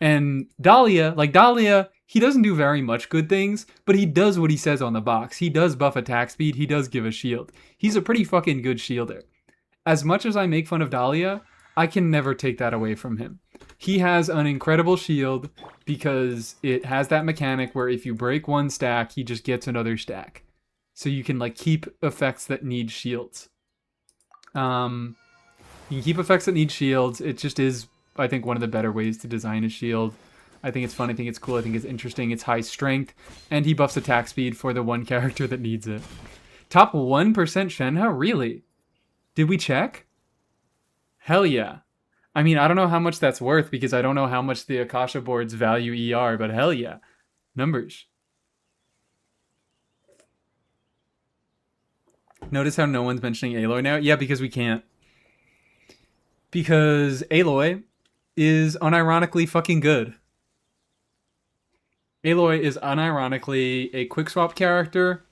And Dahlia, he doesn't do very much good things, but he does what he says on the box. He does buff attack speed, he does give a shield. He's a pretty fucking good shielder. As much as I make fun of Dahlia, I can never take that away from him. He has an incredible shield because it has that mechanic where if you break one stack, he just gets another stack. So you can like keep effects that need shields. You can keep effects that need shields. It just is, I think, one of the better ways to design a shield. I think it's fun, I think it's cool, I think it's interesting, it's high strength, and he buffs attack speed for the one character that needs it. Top 1% Shenhe? Really? Did we check? Hell yeah. I mean, I don't know how much that's worth because I don't know how much the Akasha boards value ER, but hell yeah. Numbers. Notice how no one's mentioning Aloy now? Yeah, because we can't. Because Aloy is unironically fucking good. Aloy is unironically a quick swap character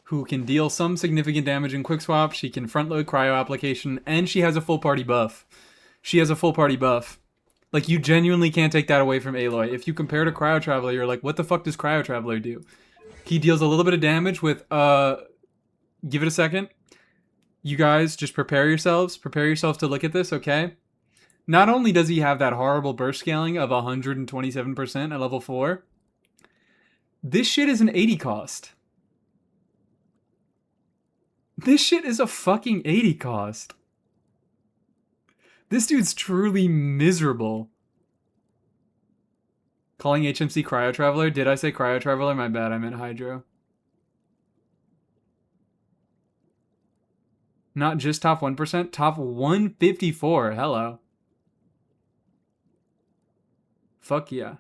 who can deal some significant damage in quick swap. She can front load cryo application, and she has a full party buff. She has a full party buff. Like, you genuinely can't take that away from Aloy. If you compare to Cryo Traveler, you're like, what the fuck does Cryo Traveler do? He deals a little bit of damage with, give it a second. You guys, just prepare yourselves. Prepare yourselves to look at this, okay? Not only does he have that horrible burst scaling of 127% at level 4, this shit is an 80 cost. This shit is a fucking 80 cost. This dude's truly miserable. Calling HMC Cryo Traveler? Did I say Cryo Traveler? My bad, I meant Hydro. Not just top 1%, top 154. Hello. Fuck yeah.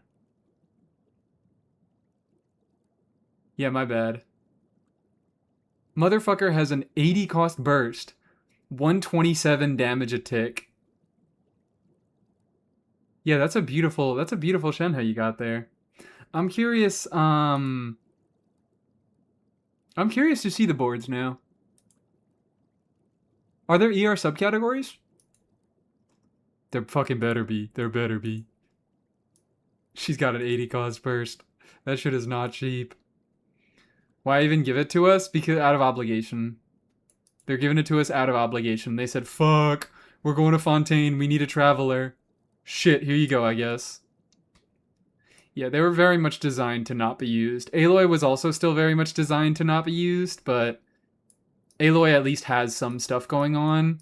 Yeah, my bad. Motherfucker has an 80 cost burst. 127 damage a tick. Yeah, that's a beautiful Shenhe you got there. I'm curious to see the boards now. Are there ER subcategories? There fucking better be. There better be. She's got an 80 cost burst. That shit is not cheap. Why even give it to us? Because out of obligation. They're giving it to us out of obligation. They said, fuck, we're going to Fontaine. We need a traveler. Shit, here you go, I guess. Yeah, they were very much designed to not be used. Aloy was also still very much designed to not be used, but Aloy at least has some stuff going on.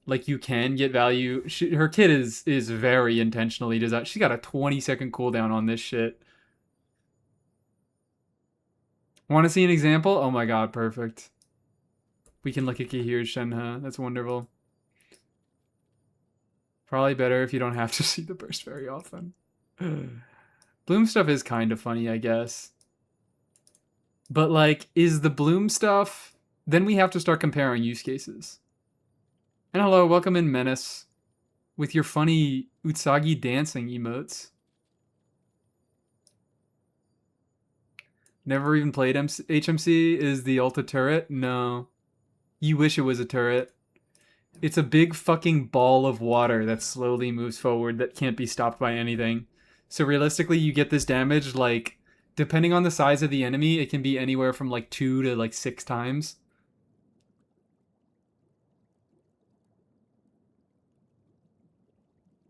Like, you can get value. Her kit is very intentionally designed. She's got a 20-second cooldown on this shit. Want to see an example? Oh my god, perfect. We can look at Kahir's Shenhe. That's wonderful. Probably better if you don't have to see the burst very often. Bloom stuff is kind of funny, I guess. But, like, is the Bloom stuff... Then we have to start comparing use cases. And hello, welcome in, Menace. With your funny Utsagi dancing emotes. Never even played HMC? Is the ult a turret? No. You wish it was a turret. It's a big fucking ball of water that slowly moves forward that can't be stopped by anything. So realistically, you get this damage, like, depending on the size of the enemy, it can be anywhere from, like, 2 to, like, 6 times.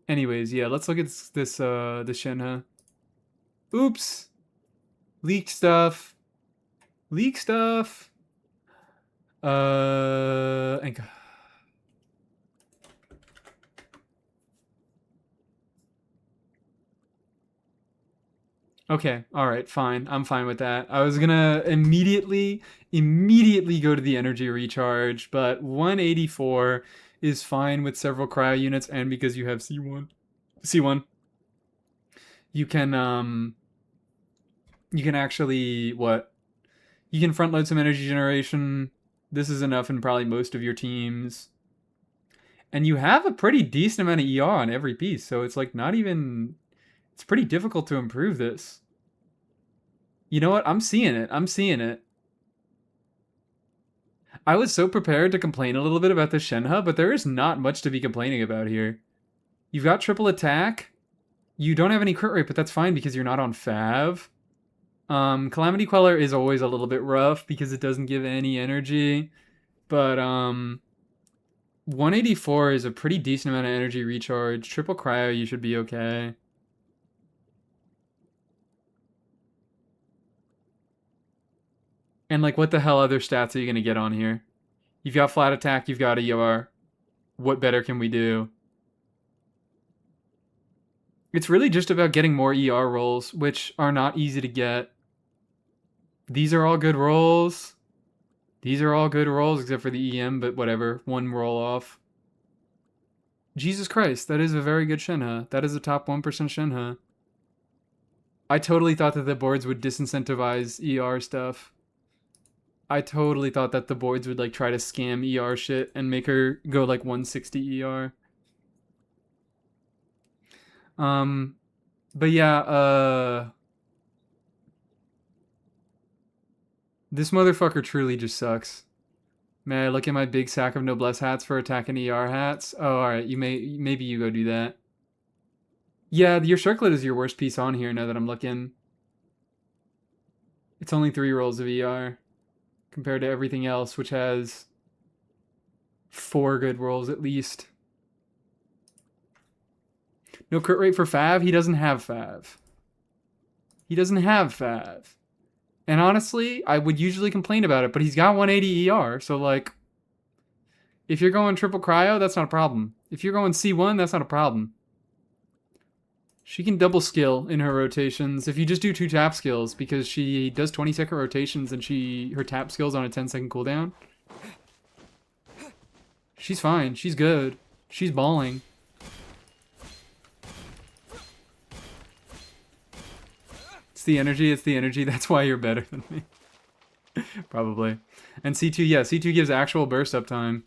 Anyways, yeah, let's look at the Shenhe. Oops! Leak stuff. Leak stuff! Enka. Okay, alright, fine. I'm fine with that. I was gonna immediately go to the energy recharge, but 184 is fine with several cryo units, and because you have C1, you can actually, what? You can front load some energy generation. This is enough in probably most of your teams. And you have a pretty decent amount of ER on every piece, so it's like not even... It's pretty difficult to improve this. You know what? I'm seeing it. I'm seeing it. I was so prepared to complain a little bit about the Shenhe, but there is not much to be complaining about here. You've got triple attack. You don't have any crit rate, but that's fine because you're not on Fav. Calamity Queller is always a little bit rough because it doesn't give any energy. But 184 is a pretty decent amount of energy recharge. Triple cryo, you should be okay. And like, what the hell other stats are you gonna get on here? You've got flat attack, you've got ER. What better can we do? It's really just about getting more ER rolls, which are not easy to get. These are all good rolls. These are all good rolls, except for the EM, but whatever. One roll off. Jesus Christ, that is a very good Shenhe. That is a top 1% Shenhe. I totally thought that the boards would disincentivize ER stuff. I totally thought that the boards would like try to scam ER shit and make her go like 160 ER. But yeah, this motherfucker truly just sucks. May I look at my big sack of noblesse hats for attacking ER hats? Oh, alright, maybe you go do that. Yeah, your circlet is your worst piece on here now that I'm looking. It's only 3 rolls of ER. Compared to everything else, which has 4 good rolls at least. No crit rate for Fav? He doesn't have Fav. He doesn't have Fav. And honestly, I would usually complain about it, but he's got 180 ER, so like... If you're going triple cryo, that's not a problem. If you're going C1, that's not a problem. She can double skill in her rotations if you just do 2 tap skills, because she does 20-second rotations and her tap skill's on a 10-second cooldown. She's fine. She's good. She's balling. It's the energy. It's the energy. That's why you're better than me. Probably. And C2, yeah, C2 gives actual burst up time.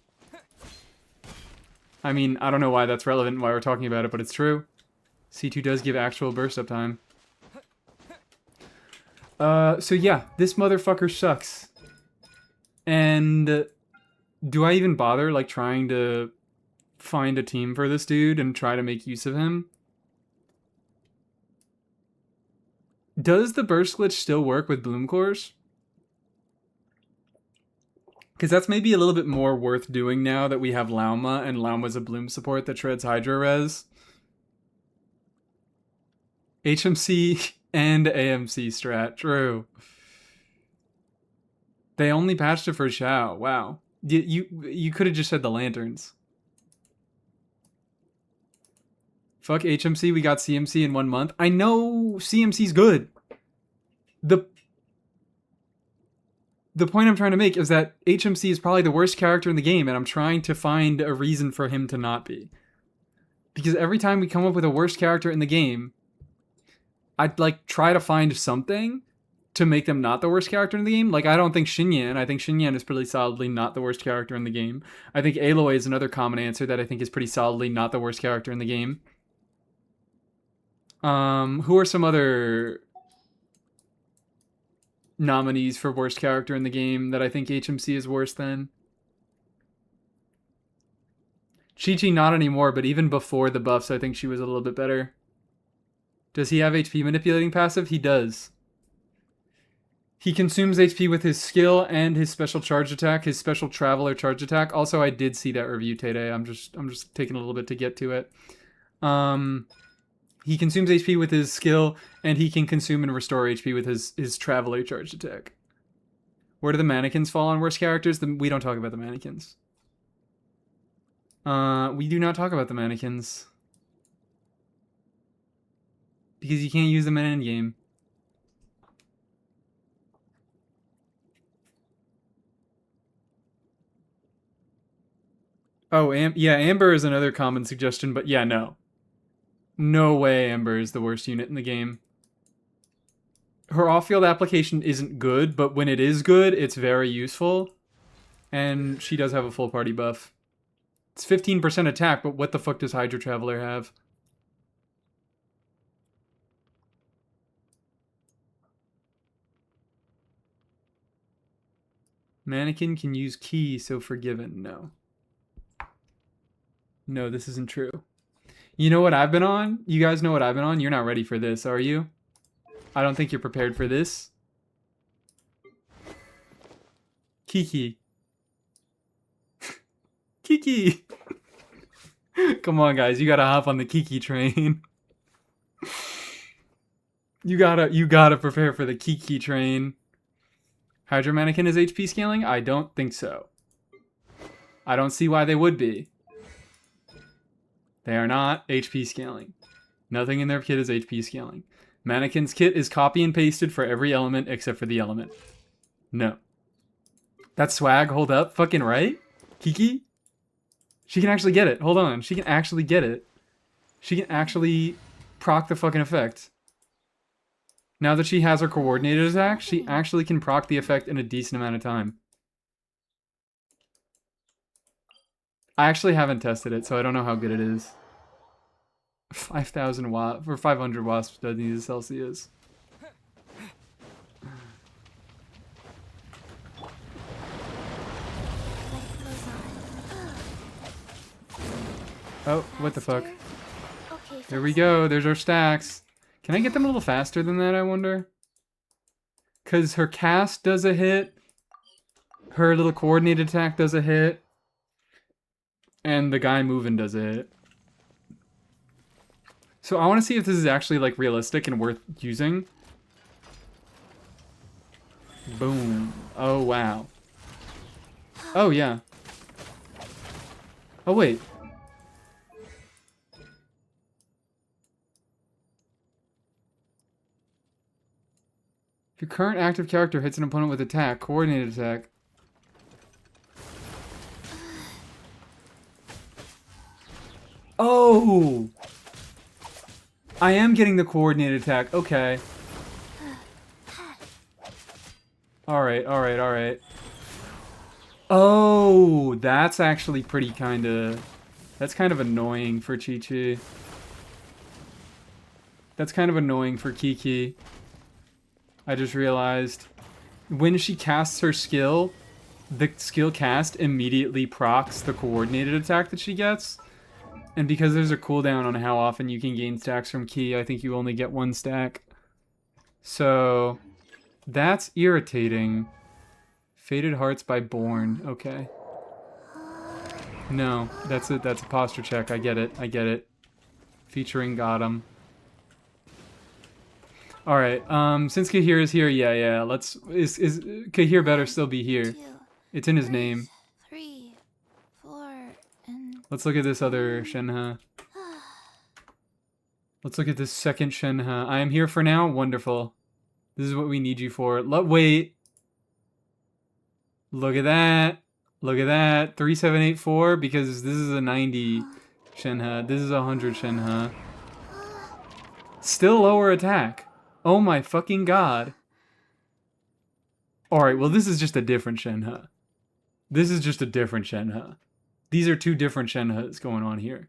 I mean, I don't know why that's relevant and why we're talking about it, but it's true. C2 does give actual burst up time. So yeah, this motherfucker sucks. And do I even bother, like, trying to find a team for this dude and try to make use of him? Does the burst glitch still work with Bloom Cores? Because that's maybe a little bit more worth doing now that we have Lauma, and Lauma's a Bloom support that shreds Hydro Res. HMC and AMC strat, true. They only patched it for Xiao. Wow. You could have just said the lanterns. Fuck HMC, we got CMC in 1 month. I know CMC's good. The point I'm trying to make is that HMC is probably the worst character in the game, and I'm trying to find a reason for him to not be. Because every time we come up with a worst character in the game, I'd like try to find something to make them not the worst character in the game. Like, I don't think Xinyan. I think Xinyan is pretty solidly not the worst character in the game. I think Aloy is another common answer that I think is pretty solidly not the worst character in the game. Who are some other nominees for worst character in the game that I think HMC is worse than? Chi-Chi not anymore, but even before the buffs, I think she was a little bit better. Does he have HP manipulating passive? He does. He consumes HP with his skill and his special charge attack, his special traveler charge attack. Also, I did see that review today. I'm just taking a little bit to get to it. He consumes HP with his skill, and he can consume and restore HP with his traveler charge attack. Where do the mannequins fall on worst characters? We don't talk about the mannequins. We do not talk about the mannequins. Because you can't use them in endgame. Oh, yeah, Amber is another common suggestion, but yeah, no. No way Amber is the worst unit in the game. Her off-field application isn't good, but when it is good, it's very useful. And she does have a full party buff. It's 15% attack, but what the fuck does Hydra Traveler have? Mannequin can use key, so forgiven. No. No, this isn't true. You know what I've been on? You guys know what I've been on? You're not ready for this, are you? I don't think you're prepared for this. Kiki. Kiki! Come on, guys. You gotta hop on the Kiki train. You gotta prepare for the Kiki train. Hydra Mannequin is HP scaling? I don't think so. I don't see why they would be. They are not HP scaling. Nothing in their kit is HP scaling. Mannequin's kit is copy and pasted for every element except for the element. No. That swag, hold up, fucking right? Kiki? She can actually get it. Hold on. She can actually get it. She can actually proc the fucking effect. Now that she has her coordinated attack, she actually can proc the effect in a decent amount of time. I actually haven't tested it, so I don't know how good it is. 5,000 watt for 500 wasps doesn't need a Celsius. Oh, what the fuck? Okay, There we go. There's our stacks. Can I get them a little faster than that, I wonder? Because her cast does a hit. Her little coordinated attack does a hit. And the guy moving does a hit. So I want to see if this is actually, like, realistic and worth using. Boom. Oh, wow. Oh, yeah. Oh, wait. If your current active character hits an opponent with attack, coordinated attack. Oh! I am getting the coordinated attack. Okay. Alright, alright, alright. Oh! That's actually pretty kinda... That's kind of annoying for Chi-Chi. That's kind of annoying for Kiki. I just realized. When she casts her skill, the skill cast immediately procs the coordinated attack that she gets. And because there's a cooldown on how often you can gain stacks from Ki, I think you only get 1 stack. So, that's irritating. Faded Hearts by Born. Okay. No, that's a posture check. I get it. I get it. Featuring Gotham. Alright, since Kahir is here, yeah, let's... Is Kahir better still be here? It's in his name. 3, 4, and... Let's look at this other Shenhe. Let's look at this second Shenhe. I am here for now? Wonderful. This is what we need you for. Wait! Look at that! Look at that! 3784, because this is a 90 Shenhe. This is a 100 Shenhe. Still lower attack. Oh my fucking god. Alright, well this is just a different Shenhe. This is just a different Shenhe. These are 2 different Shenhes going on here.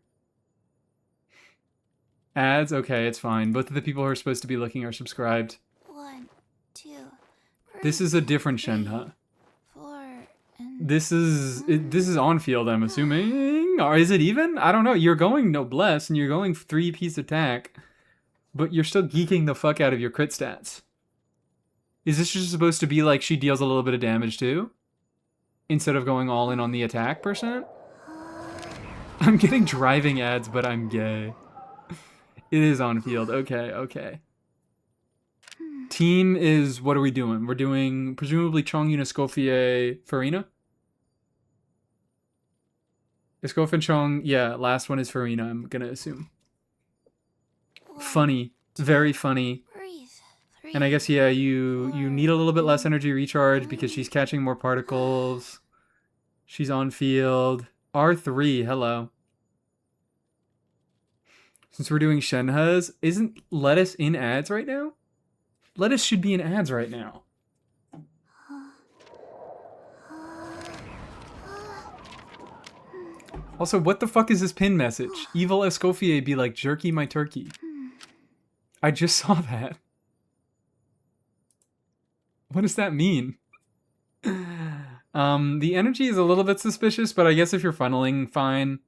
Ads? Okay, it's fine. Both of the people who are supposed to be looking are subscribed. 1, 2, 3, This is a different Shenhe. 4, and... This is on field, I'm assuming. Or is it even? I don't know. You're going noblesse and you're going 3-piece attack. But you're still geeking the fuck out of your crit stats. Is this just supposed to be like she deals a little bit of damage too? Instead of going all in on the attack percent? I'm getting driving ads, but I'm gay. It is on field. Okay, okay. Team is, what are we doing? We're doing presumably Chong, Escoffier, Farina. Escoff and Chong, yeah, last one is Farina, I'm gonna assume. Funny. Very funny. Breathe. And I guess, yeah, you need a little bit less energy recharge because she's catching more particles. She's on field. R3, hello. Since we're doing Shenhe's, isn't Lettuce in ads right now? Lettuce should be in ads right now. Also, what the fuck is this pin message? Evil Escoffier be like, jerky my turkey. I just saw that. What does that mean? The energy is a little bit suspicious, but I guess if you're funneling, fine.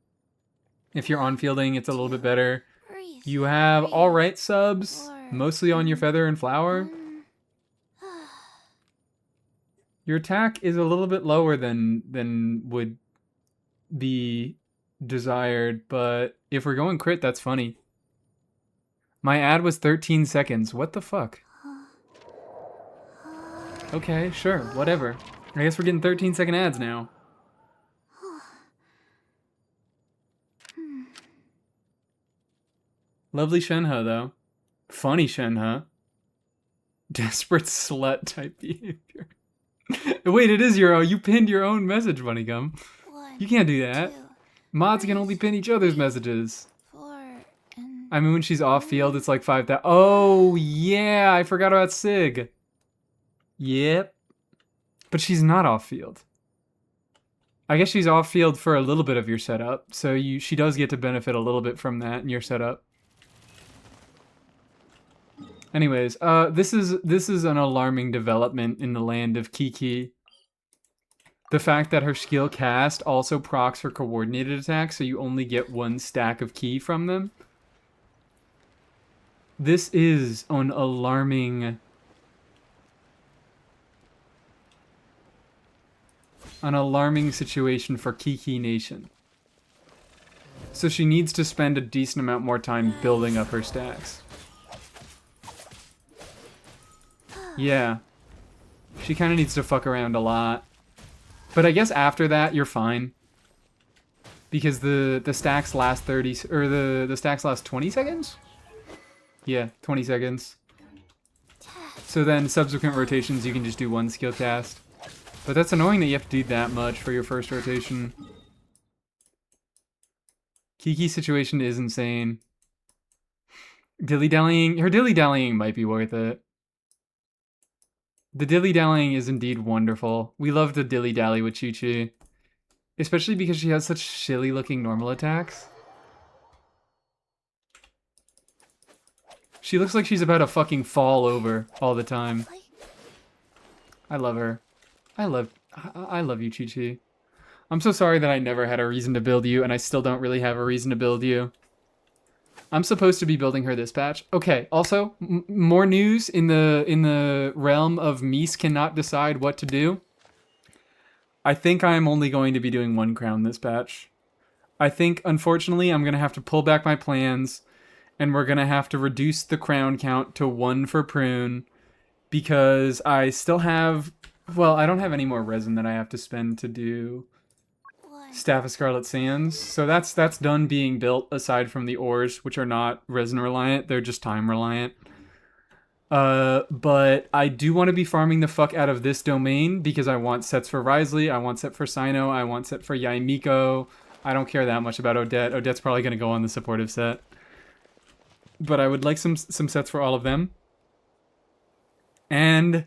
If you're on fielding, it's a little bit better. Breathe. You have alright subs, mostly on your feather and flower. Your attack is a little bit lower than would be desired, but if we're going crit, that's funny. My ad was 13 seconds. What the fuck? Okay, sure, whatever. I guess we're getting 13-second ads now. Lovely Shenhe, though. Funny Shenhe. Desperate slut type behavior. Wait, it is your own. You pinned your own message, Bunnygum. You can't do that. Mods can only pin each other's messages. 4 and I mean, when she's off field, it's like 5,000. Oh, yeah, I forgot about Sig. Yep. But she's not off field. I guess she's off field for a little bit of your setup, so she does get to benefit a little bit from that in your setup. Anyways, this is an alarming development in the land of Kiki. The fact that her skill cast also procs her coordinated attack, so you only get 1 stack of ki from them. This is an alarming situation for Kiki Nation. So she needs to spend a decent amount more time building up her stacks. Yeah. She kind of needs to fuck around a lot. But I guess after that, you're fine. Because the stacks last 30... Or the stacks last 20 seconds? Yeah, 20 seconds. So then subsequent rotations, you can just do 1 skill cast. But that's annoying that you have to do that much for your first rotation. Kiki's situation is insane. Dilly-dallying... Her dilly-dallying might be worth it. The dilly-dallying is indeed wonderful. We love to dilly-dally with Chi-Chi. Especially because she has such silly-looking normal attacks. She looks like she's about to fucking fall over all the time. I love her. I love you, Chi-Chi. I'm so sorry that I never had a reason to build you, and I still don't really have a reason to build you. I'm supposed to be building her this patch. Okay, also, more news in the realm of Mies cannot decide what to do. I think I'm only going to be doing 1 crown this patch. I think, unfortunately, I'm going to have to pull back my plans, and we're going to have to reduce the crown count to 1 for Prune, because I still have... Well, I don't have any more resin that I have to spend to do Staff of Scarlet Sands, so that's done being built, aside from the ores, which are not resin reliant, they're just time reliant. But I do want to be farming the fuck out of this domain, because I want sets for Risley, I want set for Sino, I want set for Yaimiko. I don't care that much about Odette. Odette's probably going to go on the supportive set. But I would like some sets for all of them. And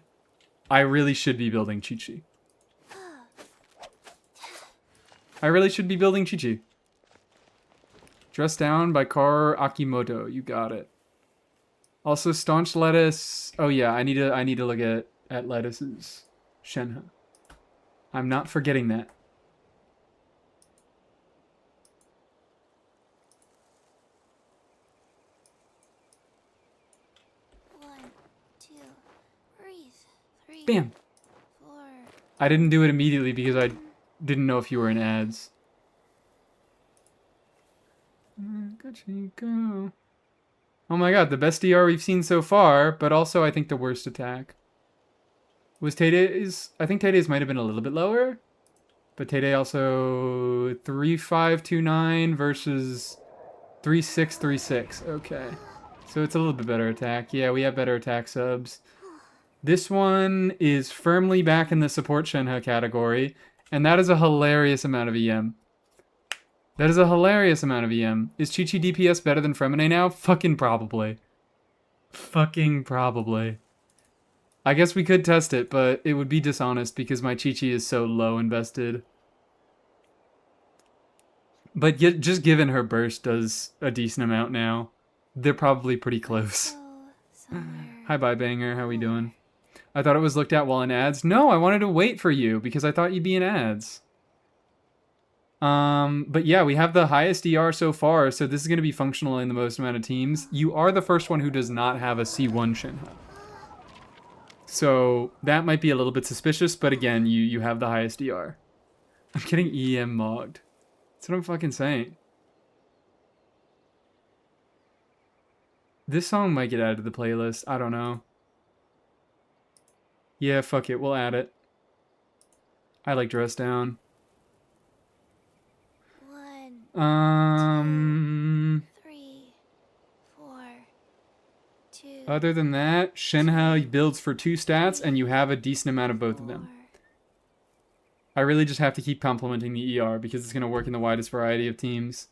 I really should be building Chi-Chi. I really should be building Chi-Chi. Dressed Down by Kar Akimoto. You got it. Also, Staunch Lettuce. Oh yeah, I need to look at Lettuce's Shenhe. I'm not forgetting that. Bam! 4. I didn't do it immediately because I didn't know if you were in ads. Go. Oh my god, the best DR we've seen so far, but also I think the worst attack. Was Taytay's... I think Taytay's might have been a little bit lower. But Taytay also 3529 versus 3636. Okay. So it's a little bit better attack. Yeah, we have better attack subs. This one is firmly back in the support Shenhe category. And that is a hilarious amount of EM. That is a hilarious amount of EM. Is Chi Chi DPS better than Fremine now? Fucking probably. Fucking probably. I guess we could test it, but it would be dishonest because my Chi Chi is so low invested. But just given her burst does a decent amount now, they're probably pretty close. Hi, bye banger. How we doing? I thought it was looked at while in ads. No, I wanted to wait for you because I thought you'd be in ads. But yeah, we have the highest ER so far, so this is going to be functional in the most amount of teams. You are the first one who does not have a C1 Shenhe. So that might be a little bit suspicious, but again, you have the highest ER. I'm getting EM mogged. That's what I'm fucking saying. This song might get added to the playlist. I don't know. Yeah, fuck it. We'll add it. I like Dress Down. 1, 2, 3, 4, 2. Other than that, Shenhe builds for 2 stats, and you have a decent amount of both of them. I really just have to keep complimenting the ER because it's going to work in the widest variety of teams.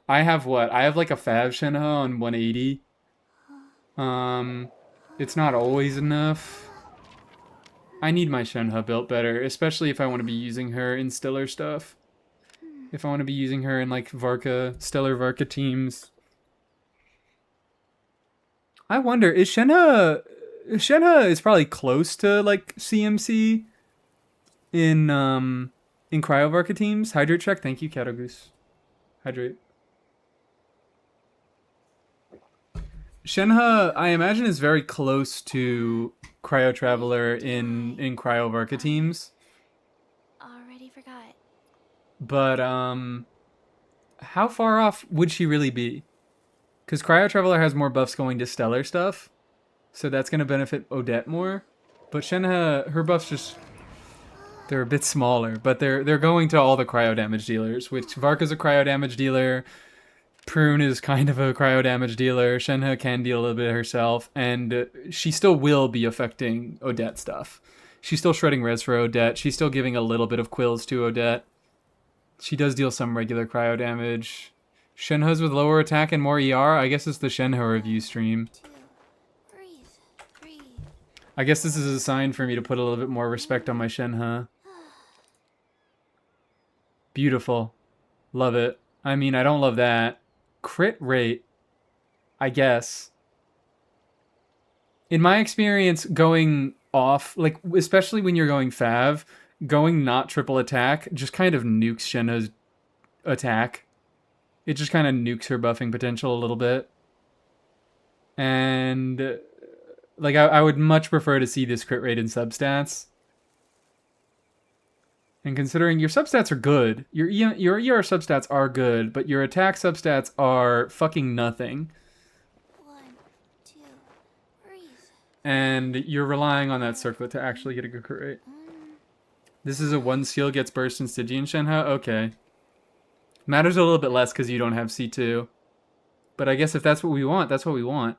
I have what? I have like a Fav Shenhe on 180. It's not always enough. I need my Shenhe built better, especially if I want to be using her in Stellar stuff. If I want to be using her in like Varka, Stellar Varka teams. I wonder, is Shenhe is probably close to like CMC in Cryo Varka teams. Hydrate check, thank you, Catagoose. Hydrate. Shenhe, I imagine, is very close to Cryo Traveler in Cryo Varka teams. Already forgot. But how far off would she really be? Because Cryo Traveler has more buffs going to Stellar stuff, so that's going to benefit Odette more. But Shenhe, her buffs just... they're a bit smaller, but they're going to all the cryo damage dealers, which Varka's a cryo damage dealer, Prune is kind of a cryo damage dealer, Shenhe can deal a little bit herself, and she still will be affecting Odette stuff. She's still shredding res for Odette, she's still giving a little bit of quills to Odette. She does deal some regular cryo damage. Shenhe's with lower attack and more ER, I guess it's the Shenhe review stream. Breathe. I guess this is a sign for me to put a little bit more respect on my Shenhe. Beautiful. Love it. I mean, I don't love that. Crit rate, I guess. In my experience, going off, like, especially when you're going Fav, going not triple attack just kind of nukes Shenhe's attack. It just kind of nukes her buffing potential a little bit. And, like, I would much prefer to see this crit rate in substats. And considering your substats are good, your ER substats are good, but your attack substats are fucking nothing. 1, 2, breathe. And you're relying on that circlet to actually get a good crit rate. This is a 1 skill gets burst in Stygian Shenhe? Okay. Matters a little bit less because you don't have C2. But I guess if that's what we want, that's what we want.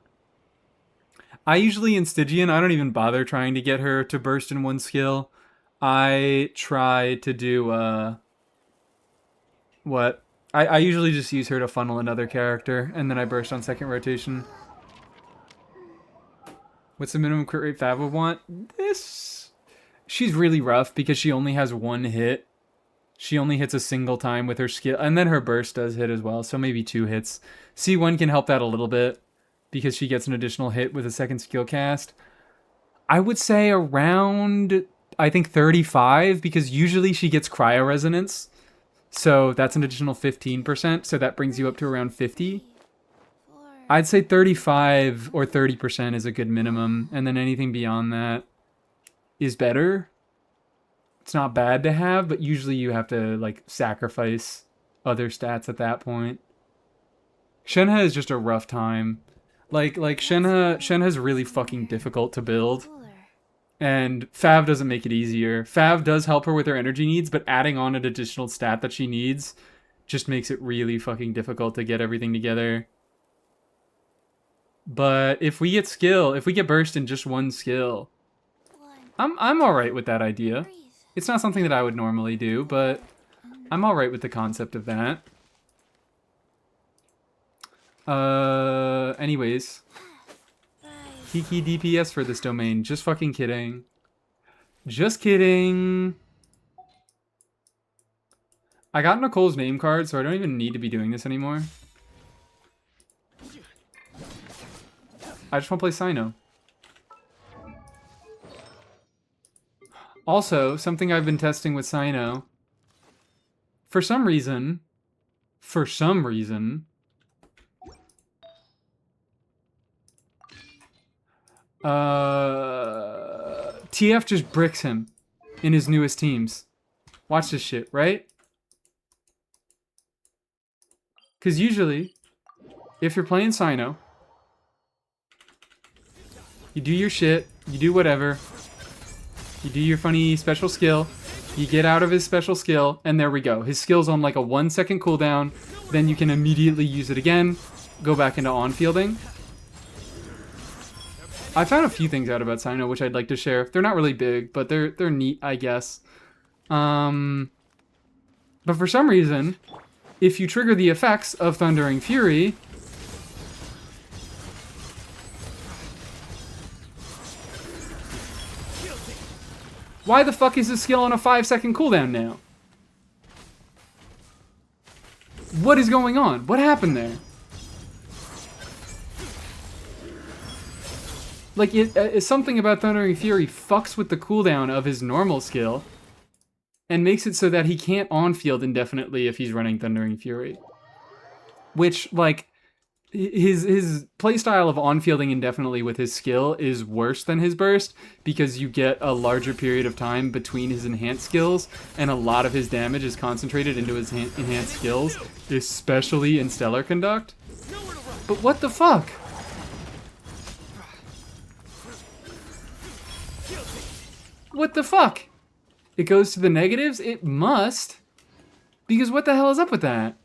I usually in Stygian, I don't even bother trying to get her to burst in 1 skill. I try to do, what? I usually just use her to funnel another character, and then I burst on second rotation. What's the minimum crit rate Fav would want? This... she's really rough because she only has 1 hit. She only hits a single time with her skill, and then her burst does hit as well, so maybe 2 hits. C1 can help that a little bit, because she gets an additional hit with a second skill cast. I would say around... I think 35, because usually she gets cryo resonance. So that's an additional 15%, so that brings you up to around 50. I'd say 35 or 30% is a good minimum, and then anything beyond that is better. It's not bad to have, but usually you have to, like, sacrifice other stats at that point. Shenhe is just a rough time. Like Shenhe's really fucking difficult to build. Cooler. And Fav doesn't make it easier. Fav does help her with her energy needs, but adding on an additional stat that she needs just makes it really fucking difficult to get everything together. But if we get burst in just one skill, I'm alright with that idea. Breathe. It's not something that I would normally do, but I'm alright with the concept of that. Anyways. Kiki DPS for this domain. Just fucking kidding. Just kidding. I got Nicole's name card, so I don't even need to be doing this anymore. I just want to play Cyno. Also, something I've been testing with Cyno. For some reason, TF just bricks him in his newest teams. Watch this shit, right? Because usually, if you're playing Cyno, you do your shit, you do whatever, you do your funny special skill, you get out of his special skill, and there we go. His skill's on like a 1 second cooldown, then you can immediately use it again, go back into on-fielding. I found a few things out about Cyno which I'd like to share. They're not really big, but they're neat, I guess. But for some reason, if you trigger the effects of Thundering Fury, why the fuck is this skill on a 5 second cooldown now? What is going on? What happened there? Like, something about Thundering Fury fucks with the cooldown of his normal skill and makes it so that he can't on-field indefinitely if he's running Thundering Fury. Which, like, his playstyle of on-fielding indefinitely with his skill is worse than his burst because you get a larger period of time between his enhanced skills and a lot of his damage is concentrated into his enhanced skills, especially in Stellar Conduct. But what the fuck? What the fuck? It goes to the negatives? It must. Because what the hell is up with that?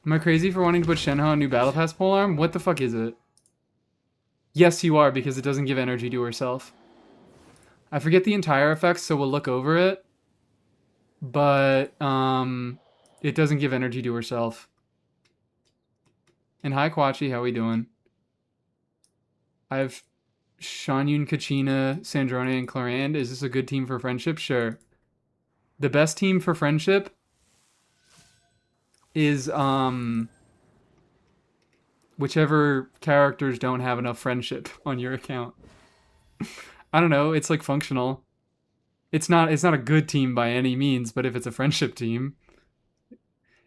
Am I crazy for wanting to put Shenhe on new Battle Pass polearm? What the fuck is it? Yes, you are, because it doesn't give energy to herself. I forget the entire effects, so we'll look over it. But, it doesn't give energy to herself. And hi, Quachi, how we doing? I have Shanyun, Kachina, Sandrone, and Clorand. Is this a good team for friendship? Sure. The best team for friendship is, whichever characters don't have enough friendship on your account. I don't know, it's like functional. It's not a good team by any means, but if it's a friendship team.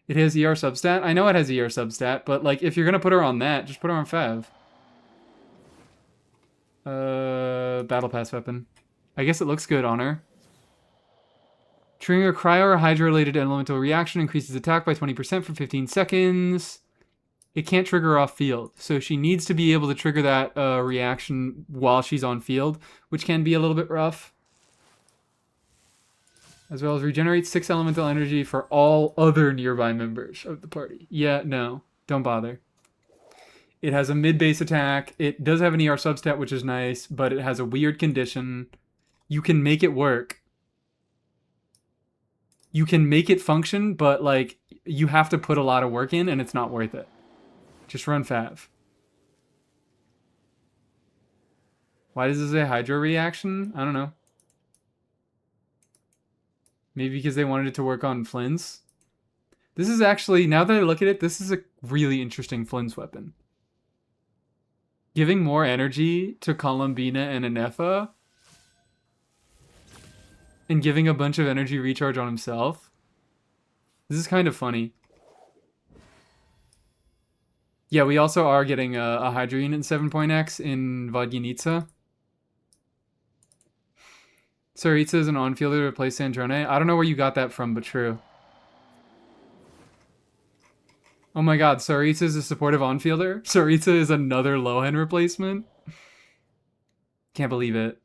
It has ER substat? I know it has ER substat, but like if you're gonna put her on that, just put her on Fav. Battle Pass weapon. I guess it looks good on her. Triggering a cryo or hydro-related elemental reaction increases attack by 20% for 15 seconds. It can't trigger off field, so she needs to be able to trigger that reaction while she's on field, which can be a little bit rough. As well as regenerate 6 elemental energy for all other nearby members of the party. Yeah, no, don't bother. It has a mid-base attack. It does have an ER substat, which is nice, but it has a weird condition. You can make it work. You can make it function, but like you have to put a lot of work in, and it's not worth it. Just run Fav. Why does this say hydro reaction? I don't know. Maybe because they wanted it to work on Flynn's. This is actually, now that I look at it, this is a really interesting Flynn's weapon. Giving more energy to Columbina and Anefa, and giving a bunch of energy recharge on himself. This is kind of funny. Yeah, we also are getting a Hydra unit in 7.x in Vodyanica. Saritsa is an on-fielder to replace Sandrone. I don't know where you got that from, but true. Oh my god, Saritsa is a supportive on-fielder? Saritsa is another low-end replacement? Can't believe it.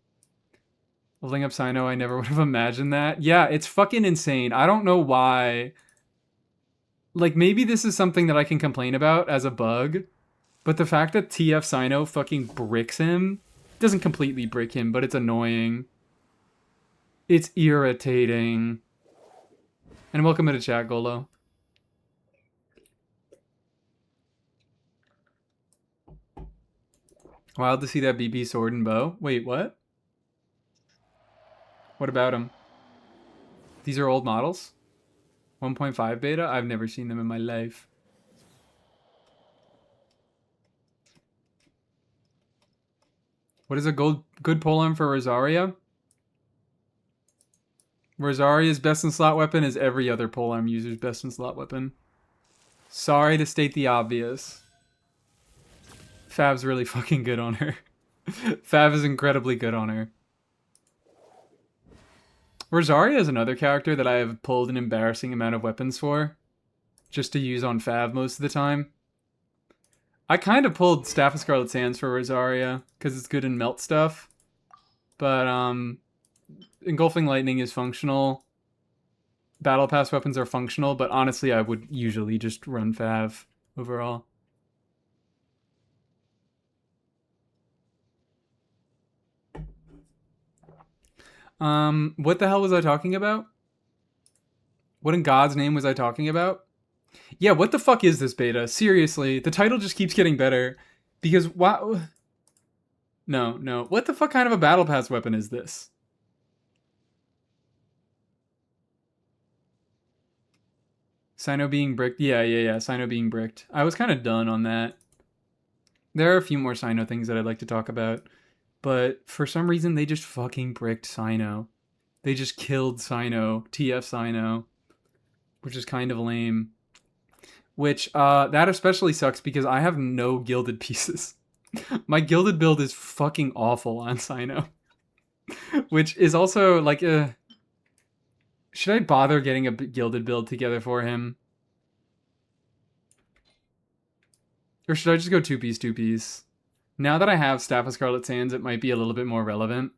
Holding up Sino, I never would have imagined that. Yeah, it's fucking insane. I don't know why. Like, maybe this is something that I can complain about as a bug, but the fact that TF Sino fucking bricks him, doesn't completely brick him, but it's annoying. It's irritating. And welcome to the chat, Golo. Wild to see that BB sword and bow. Wait, what? What about him? These are old models? 1.5 beta? I've never seen them in my life. What is a good polearm for Rosaria? Rosaria's best in slot weapon is every other polearm user's best in slot weapon. Sorry to state the obvious. Fav's really fucking good on her. Fav is incredibly good on her. Rosaria is another character that I have pulled an embarrassing amount of weapons for, just to use on Fav most of the time. I kind of pulled Staff of Scarlet Sands for Rosaria, because it's good in melt stuff. But, Engulfing Lightning is functional. Battle Pass weapons are functional, but honestly I would usually just run Fav overall. What the hell was I talking about? What in God's name was I talking about? Yeah, what the fuck is this beta? Seriously, the title just keeps getting better. Because, wow. No. What the fuck kind of a Battle Pass weapon is this? Sino being bricked? Yeah. Sino being bricked. I was kind of done on that. There are a few more Sino things that I'd like to talk about. But for some reason, they just fucking bricked Sino. They just killed Sino. TF Sino. Which is kind of lame. Which, that especially sucks because I have no gilded pieces. My gilded build is fucking awful on Sino. Which is also, like, should I bother getting a gilded build together for him? Or should I just go 2-piece? Now that I have Staff of Scarlet Sands, it might be a little bit more relevant.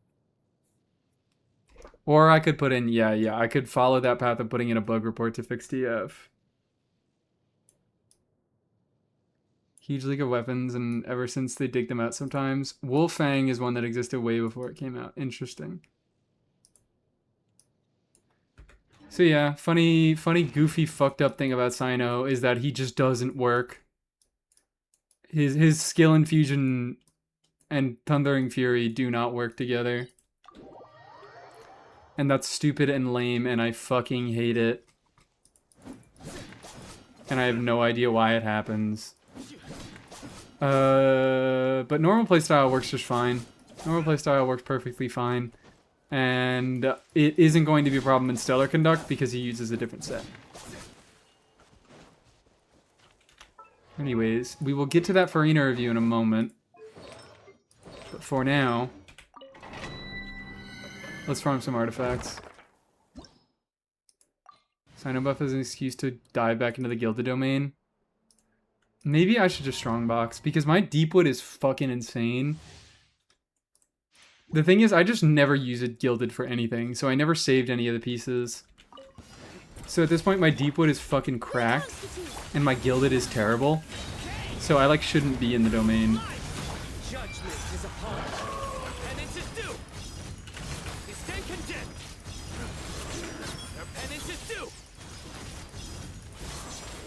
Or I could put in, yeah, I could follow that path of putting in a bug report to fix TF. Huge League of Weapons, and ever since they dig them out sometimes. Wolfang is one that existed way before it came out. Interesting. So yeah, funny, goofy, fucked up thing about Sino is that he just doesn't work. His skill infusion and Thundering Fury do not work together. And that's stupid and lame, and I fucking hate it. And I have no idea why it happens. But normal playstyle works just fine. Normal playstyle works perfectly fine. And it isn't going to be a problem in Stellar Conduct because he uses a different set. Anyways, we will get to that Farina review in a moment. But for now, let's farm some artifacts. Sino buff is an excuse to dive back into the Gilded Domain. Maybe I should just strongbox, because my Deepwood is fucking insane. The thing is, I just never use it Gilded for anything, so I never saved any of the pieces. So at this point, my Deepwood is fucking cracked, and my Gilded is terrible. So I, like, shouldn't be in the domain. Judgment is upon us. Penance is due. They stand condemned. Their penance is due.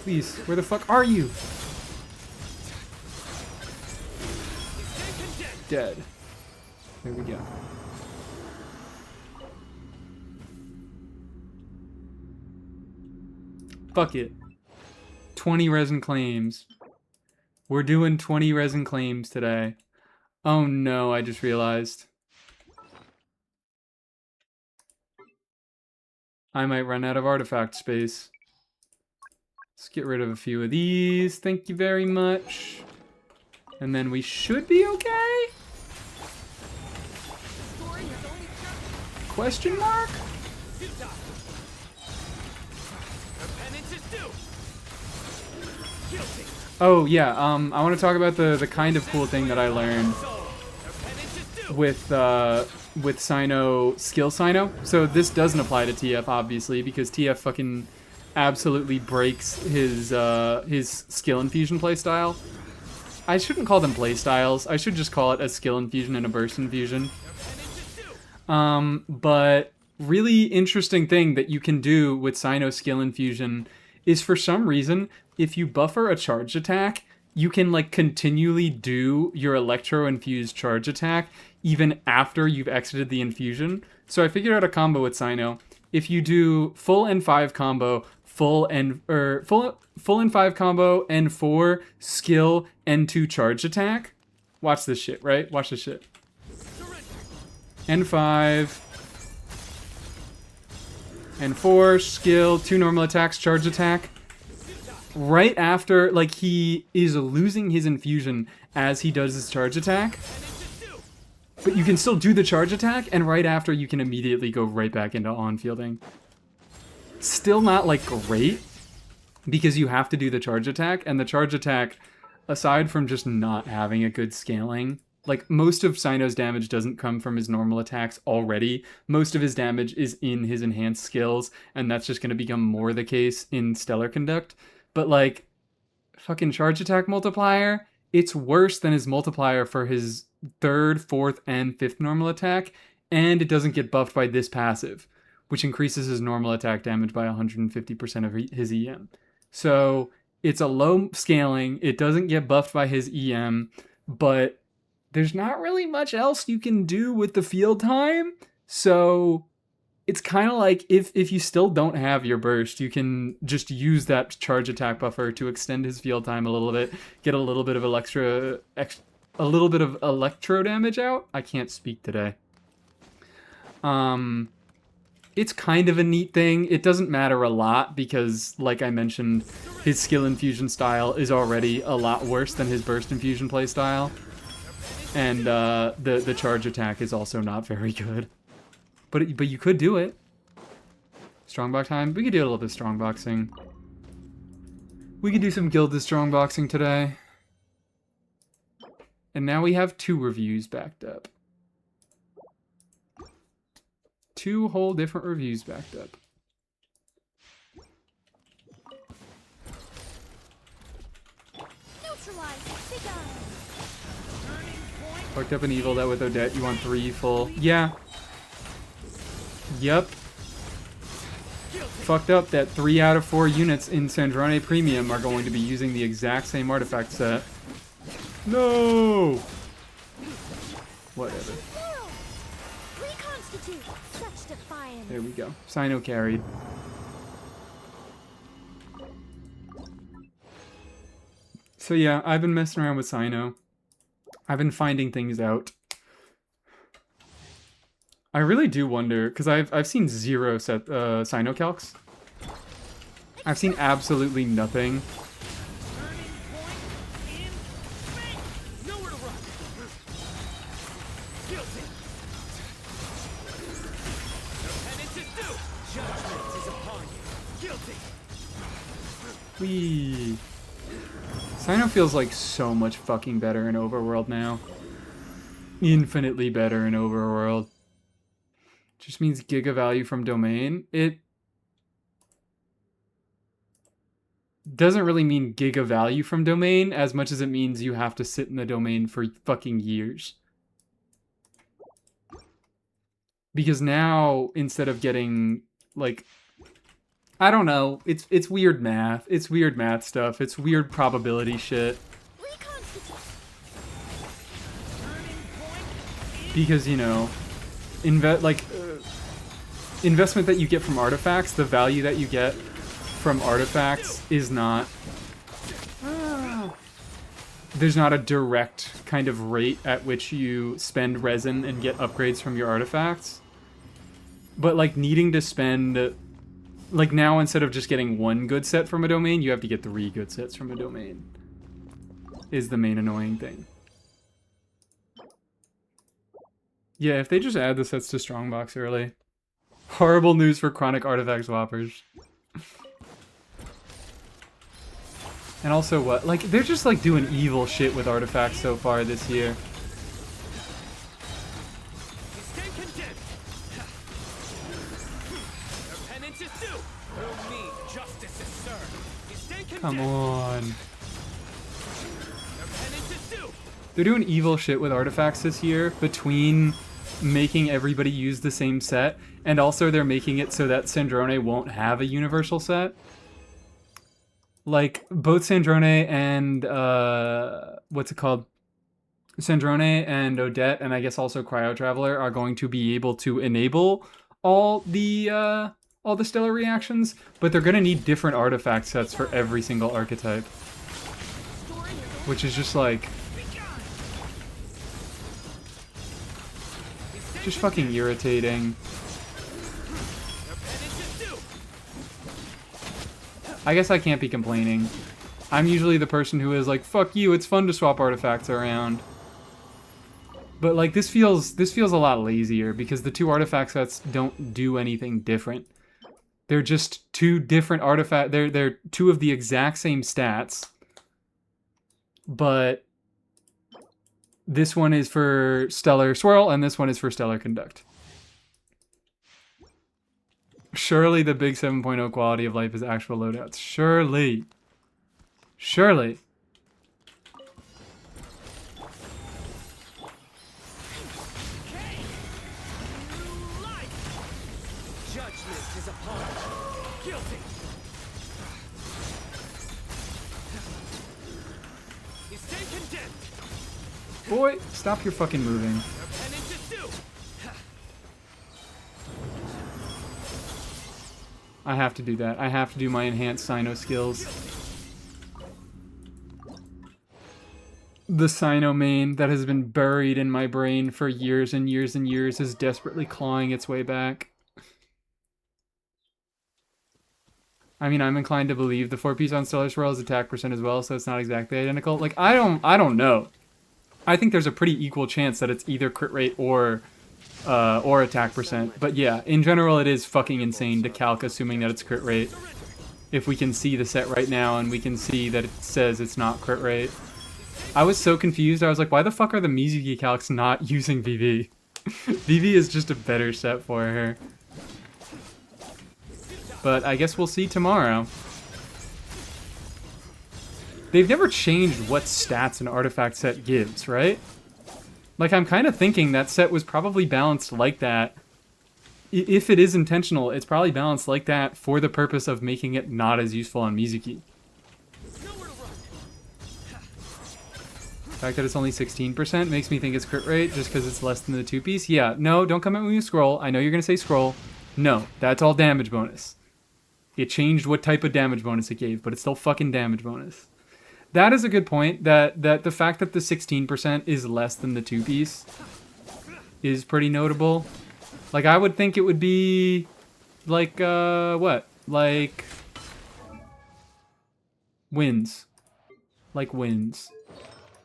Please, where the fuck are you? Dead. There we go. Fuck it. 20 resin claims. We're doing 20 resin claims today. Oh no, I just realized. I might run out of artifact space. Let's get rid of a few of these. Thank you very much. And then we should be okay? Question mark? Their penance is due. Oh yeah, I want to talk about the kind of cool thing that I learned with Sino skill Sino. So this doesn't apply to TF obviously because TF fucking absolutely breaks his skill infusion playstyle. I shouldn't call them playstyles. I should just call it a skill infusion and a burst infusion. But really interesting thing that you can do with Sino skill infusion is for some reason, if you buffer a charge attack, you can like continually do your electro infused charge attack even after you've exited the infusion. So I figured out a combo with Sino. If you do full N5 combo, full N5 combo, N4 skill N2 charge attack. Watch this shit, right? Watch this shit. N5 N4 skill 2 normal attacks charge attack. Right after, like, he is losing his infusion as he does his charge attack. But you can still do the charge attack, and right after you can immediately go right back into on-fielding. Still not, like, great, because you have to do the charge attack, and the charge attack, aside from just not having a good scaling, like, most of Sino's damage doesn't come from his normal attacks already. Most of his damage is in his enhanced skills, and that's just going to become more the case in Stellar Conduct. But, like, fucking charge attack multiplier, it's worse than his multiplier for his 3rd, 4th, and 5th normal attack, and it doesn't get buffed by this passive, which increases his normal attack damage by 150% of his EM. So, it's a low scaling, it doesn't get buffed by his EM, but there's not really much else you can do with the field time, so it's kind of like if you still don't have your burst, you can just use that charge attack buffer to extend his field time a little bit, get a little bit of electro damage out. I can't speak today. It's kind of a neat thing. It doesn't matter a lot because, like I mentioned, his skill infusion style is already a lot worse than his burst infusion playstyle. And the charge attack is also not very good. But you could do it. Strongbox time. We could do a little bit of strongboxing. We could do some Gilded strongboxing today. And now we have 2 reviews backed up. 2 whole different reviews backed up. Fucked up an evil that with Odette you want 3 full. Yeah. Yep. Fucked up that 3 out of 4 units in Sandrane Premium are going to be using the exact same artifact set. No! Whatever. There we go. Sino carried. So yeah, I've been messing around with Sino. I've been finding things out. I really do wonder, because I've seen 0 Sino calcs. I've seen absolutely nothing. Whee. Sino feels like so much fucking better in Overworld now. Infinitely better in Overworld. Just means giga value from domain. It doesn't really mean giga value from domain as much as it means you have to sit in the domain for fucking years. Because now, instead of getting, like, I don't know, it's weird math. It's weird math stuff. It's weird probability shit. Because, you know, investment that you get from artifacts, the value that you get from artifacts is not... There's not a direct kind of rate at which you spend resin and get upgrades from your artifacts. But, like, needing to spend... Like, now, instead of just getting 1 good set from a domain, you have to get 3 good sets from a domain. Is the main annoying thing. Yeah, if they just add the sets to Strongbox early. Horrible news for chronic artifact swappers. And also what? Like, they're just like doing evil shit with artifacts so far this year. You stand condemned. Your penance is due. Through me, justice is served. You stand condemned. Come on. Your penance is due. They're doing evil shit with artifacts this year between making everybody use the same set, and also they're making it so that Sandrone won't have a universal set. Like, both Sandrone and, what's it called? Sandrone and Odette, and I guess also Cryo Traveler, are going to be able to enable all the stellar reactions, but they're gonna need different artifact sets for every single archetype. Which is just like... just fucking irritating. I guess I can't be complaining. I'm usually the person who is like, fuck you, it's fun to swap artifacts around. But like, this feels a lot lazier because the two artifact sets don't do anything different. They're just two different artifact. They're two of the exact same stats, but this one is for Stellar Swirl and this one is for Stellar Conduct. Surely the big 7.0 quality of life is actual loadouts. Surely. Surely. Judgment is upon you. Guilty. You stand condemned. Boy, stop your fucking moving. Your penance is due. I have to do that. I have to do my enhanced Sino skills. The Sino main that has been buried in my brain for years and years and years is desperately clawing its way back. I mean, I'm inclined to believe the 4-piece on Stellar Swirl is attack percent as well, so it's not exactly identical. Like, I don't know. I think there's a pretty equal chance that it's either crit rate or attack percent. But yeah, in general, it is fucking insane to calc assuming that it's crit rate. If we can see the set right now and we can see that it says it's not crit rate. I was so confused. I was like, why the fuck are the Mizuki calcs not using VV? VV is just a better set for her. But I guess we'll see tomorrow. They've never changed what stats an artifact set gives, right? Like, I'm kind of thinking that set was probably balanced like that. If it is intentional, it's probably balanced like that for the purpose of making it not as useful on Mizuki. The fact that it's only 16% makes me think it's crit rate just because it's less than the 2-piece. Yeah, no, don't come at me with scroll. I know you're going to say scroll. No, that's all damage bonus. It changed what type of damage bonus it gave, but it's still fucking damage bonus. That is a good point, that the fact that the 16% is less than the 2-piece is pretty notable. Like, I would think it would be, like, what? Like, wins. Like, wins.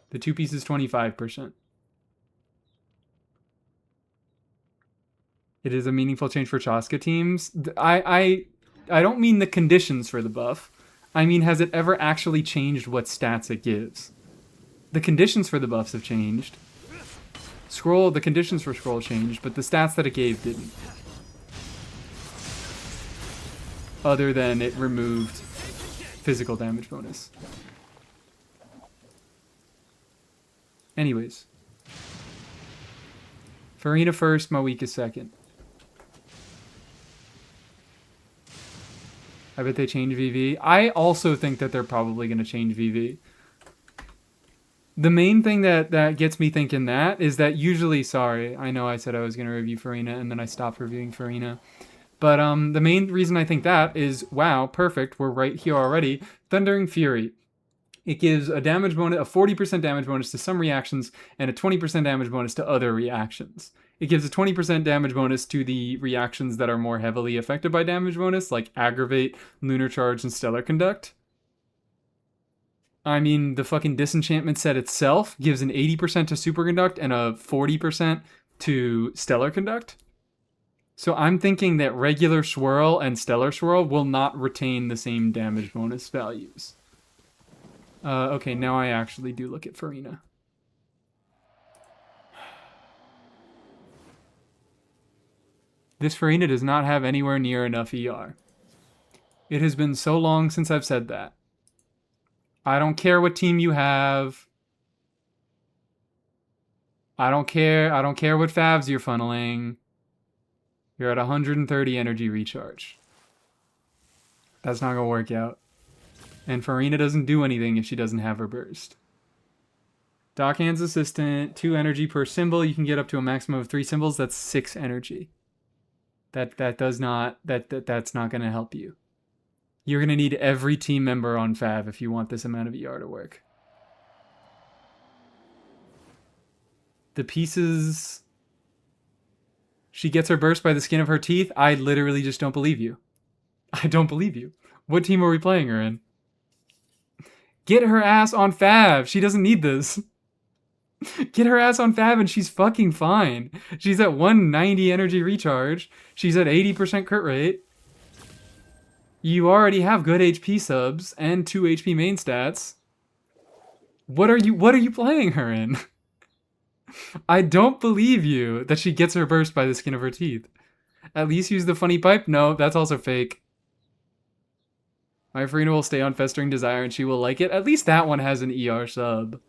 The 2-piece is 25%. It is a meaningful change for Chaska teams. I don't mean the conditions for the buff. I mean, has it ever actually changed what stats it gives? The conditions for the buffs have changed. The conditions for scroll changed, but the stats that it gave didn't. Other than it removed physical damage bonus. Anyways. Farina first, Mawika second. I bet they change VV. I also think that they're probably going to change VV. The main thing that gets me thinking that is that usually, sorry, I know I said I was going to review Farina and then I stopped reviewing Farina. But the main reason I think that is, wow, perfect, we're right here already. Thundering Fury. It gives a damage bonus, a 40% damage bonus to some reactions and a 20% damage bonus to other reactions. It gives a 20% damage bonus to the reactions that are more heavily affected by damage bonus, like Aggravate, Lunar Charge, and Stellar Conduct. I mean, the fucking Disenchantment set itself gives an 80% to Superconduct and a 40% to Stellar Conduct. So I'm thinking that regular Swirl and Stellar Swirl will not retain the same damage bonus values. Okay, now I actually do look at Farina. This Farina does not have anywhere near enough ER. It has been so long since I've said that. I don't care what team you have. I don't care. I don't care what favs you're funneling. You're at 130 energy recharge. That's not gonna work out. And Farina doesn't do anything if she doesn't have her burst. Dockhand's assistant, 2 energy per symbol. You can get up to a maximum of 3 symbols. That's 6 energy. That's not gonna help you. You're gonna need every team member on Fav if you want this amount of ER to work. The pieces... She gets her burst by the skin of her teeth. I literally just don't believe you. I don't believe you. What team are we playing her in? Get her ass on Fav. She doesn't need this. Get her ass on Fav and she's fucking fine. She's at 190 energy recharge. She's at 80% crit rate. You already have good HP subs and 2 HP main stats. What are you playing her in? I don't believe you that she gets her burst by the skin of her teeth. At least use the funny pipe? No, that's also fake. My Farina will stay on Festering Desire and she will like it. At least that one has an ER sub.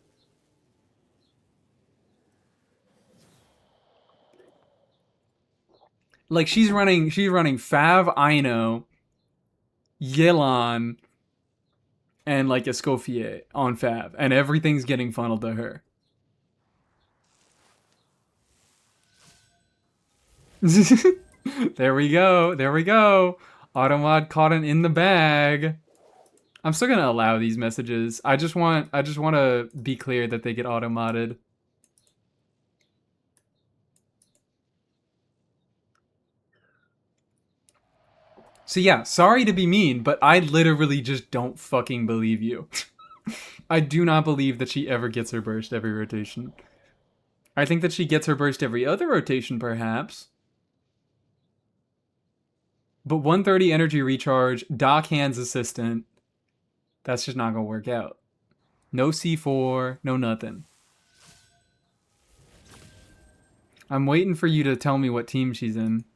Like she's running Fav, Ino, Yelan, and like Escoffier on Fav, and everything's getting funneled to her. There we go. There we go. Automod caught it in the bag. I'm still gonna allow these messages. I just want to be clear that they get auto-modded. So yeah, sorry to be mean, but I literally just don't fucking believe you. I do not believe that she ever gets her burst every rotation. I think that she gets her burst every other rotation, perhaps. But 130 energy recharge, Dockhand's assistant, that's just not gonna work out. No C4, no nothing. I'm waiting for you to tell me what team she's in.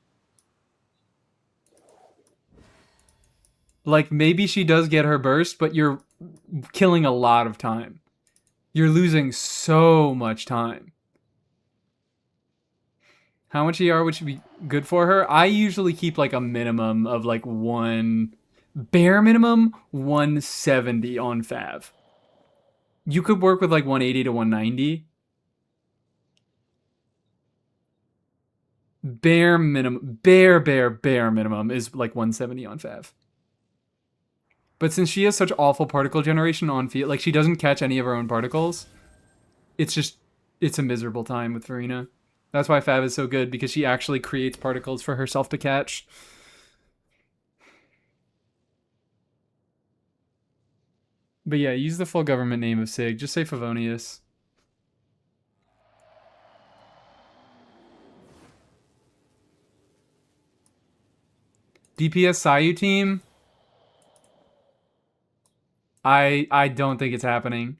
Like, maybe she does get her burst, but you're killing a lot of time. You're losing so much time. How much ER would be good for her? I usually keep like a minimum of like bare minimum 170 on Fav. You could work with like 180 to 190. Bare minimum is like 170 on Fav. But since she has such awful particle generation on field, like she doesn't catch any of her own particles, it's a miserable time with Farina. That's why Fav is so good, because she actually creates particles for herself to catch. But yeah, use the full government name of Sig. Just say Favonius. DPS Sayu team? I don't think it's happening.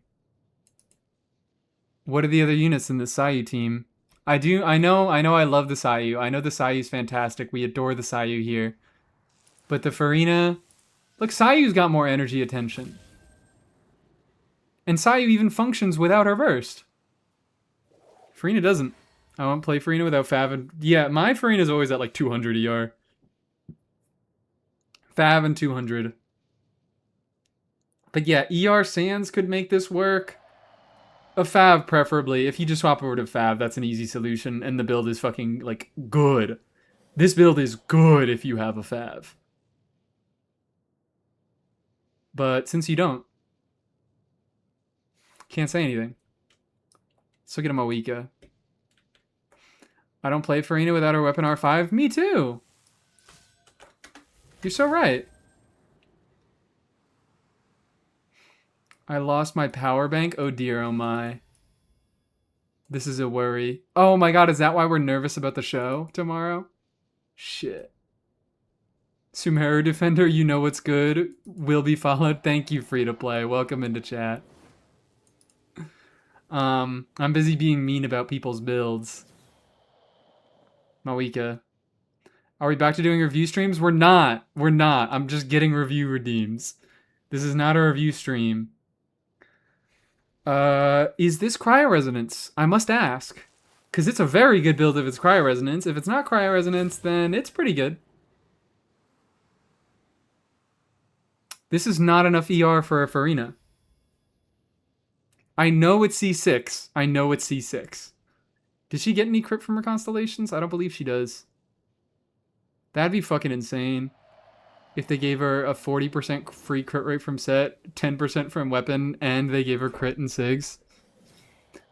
What are the other units in the Sayu team? I know I love the Sayu. I know the Sayu's fantastic. We adore the Sayu here. But the Farina... Look, Sayu's got more energy attention. And Sayu even functions without her burst. Farina doesn't. I won't play Farina without Fav. And, yeah, my Farina's always at like 200 ER. Fav and 200. But yeah, ER Sands could make this work. A Fav, preferably. If you just swap over to Fav, that's an easy solution. And the build is fucking, like, good. This build is good if you have a Fav. But since you don't, can't say anything. Let's look at a Moika. I don't play Farina without her weapon R5. Me too. You're so right. I lost my power bank. Oh dear, oh my. This is a worry. Oh my god, is that why we're nervous about the show tomorrow? Shit. Sumeru Defender, you know what's good. Will be followed. Thank you, free to play. Welcome into chat. I'm busy being mean about people's builds. Mawika. Are we back to doing review streams? We're not. We're not. I'm just getting review redeems. This is not a review stream. Is this Cryo Resonance? I must ask. Because it's a very good build if it's Cryo Resonance. If it's not Cryo Resonance, then it's pretty good. This is not enough ER for a Farina. I know it's C6. I know it's C6. Did she get any crit from her constellations? I don't believe she does. That'd be fucking insane. If they gave her a 40% free crit rate from set, 10% from weapon, and they gave her crit and SIGs.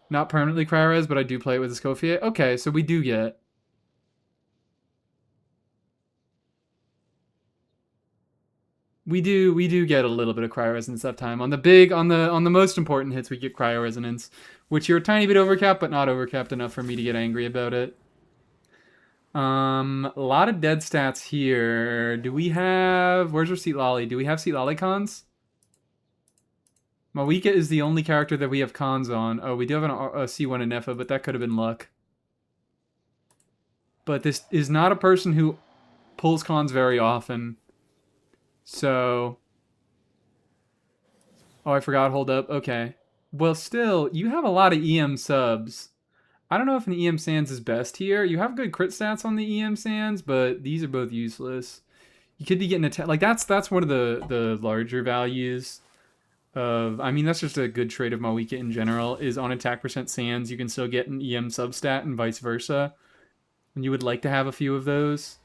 Not permanently cryo-res, but I do play it with Escoffier. Okay, so we do get... We do get a little bit of cryo resonance uptime. On the most important hits, we get cryo resonance, which you're a tiny bit overcapped, but not overcapped enough for me to get angry about it. A lot of dead stats here. Do we have... Where's our Seat Lolly? Do we have Seat Lolly cons? Mawika is the only character that we have cons on. Oh, we do have a C1 in Nefa, but that could have been luck. But this is not a person who pulls cons very often. So... Oh, I forgot. Hold up. Okay. Well, still, you have a lot of EM subs. I don't know if an EM Sands is best here. You have good crit stats on the EM Sands, but these are both useless. You could be getting attack. Like, that's one of the larger values of... I mean, that's just a good trait of Mawika in general, is on attack percent Sands, you can still get an EM substat and vice versa. And you would like to have a few of those.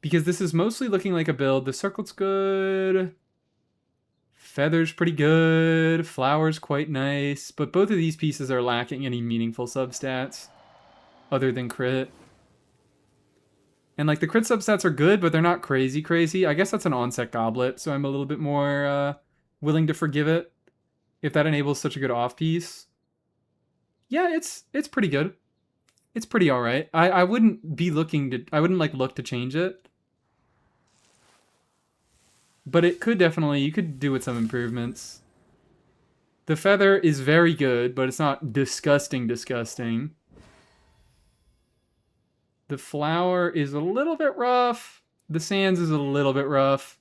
Because this is mostly looking like a build. The circlet's good. Feather's pretty good. Flower's quite nice. But both of these pieces are lacking any meaningful substats other than crit. And like the crit substats are good, but they're not crazy crazy. I guess that's an onset goblet, so I'm a little bit more willing to forgive it if that enables such a good off piece. Yeah, it's pretty good. It's pretty all right. I wouldn't be looking to... I wouldn't like look to change it. But it could definitely... You could do with some improvements. The feather is very good, but it's not disgusting. The flower is a little bit rough. The sands is a little bit rough.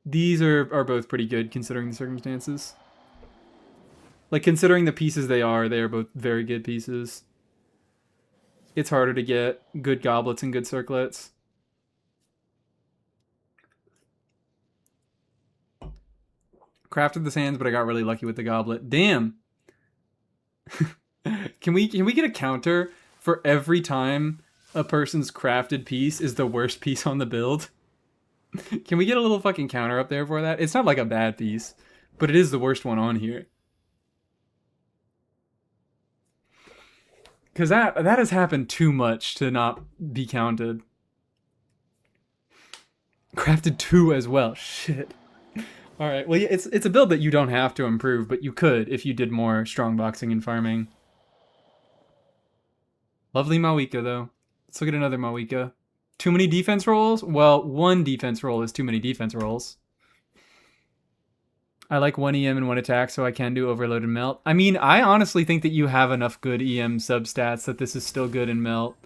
These are both pretty good considering the circumstances. Like, considering the pieces they are both very good pieces. It's harder to get good goblets and good circlets. Crafted the sands, but I got really lucky with the goblet. Damn! Can we get a counter for every time a person's crafted piece is the worst piece on the build? Can we get a little fucking counter up there for that? It's not like a bad piece, but it is the worst one on here. Because that has happened too much to not be counted. Crafted 2 as well. Shit. Alright, well, it's a build that you don't have to improve, but you could if you did more strong boxing and farming. Lovely Mawika, though. Let's look at another Mawika. Too many defense rolls? Well, one defense roll is too many defense rolls. I like 1 EM and 1 attack, so I can do Overload and Melt. I mean, I honestly think that you have enough good EM substats that this is still good in Melt.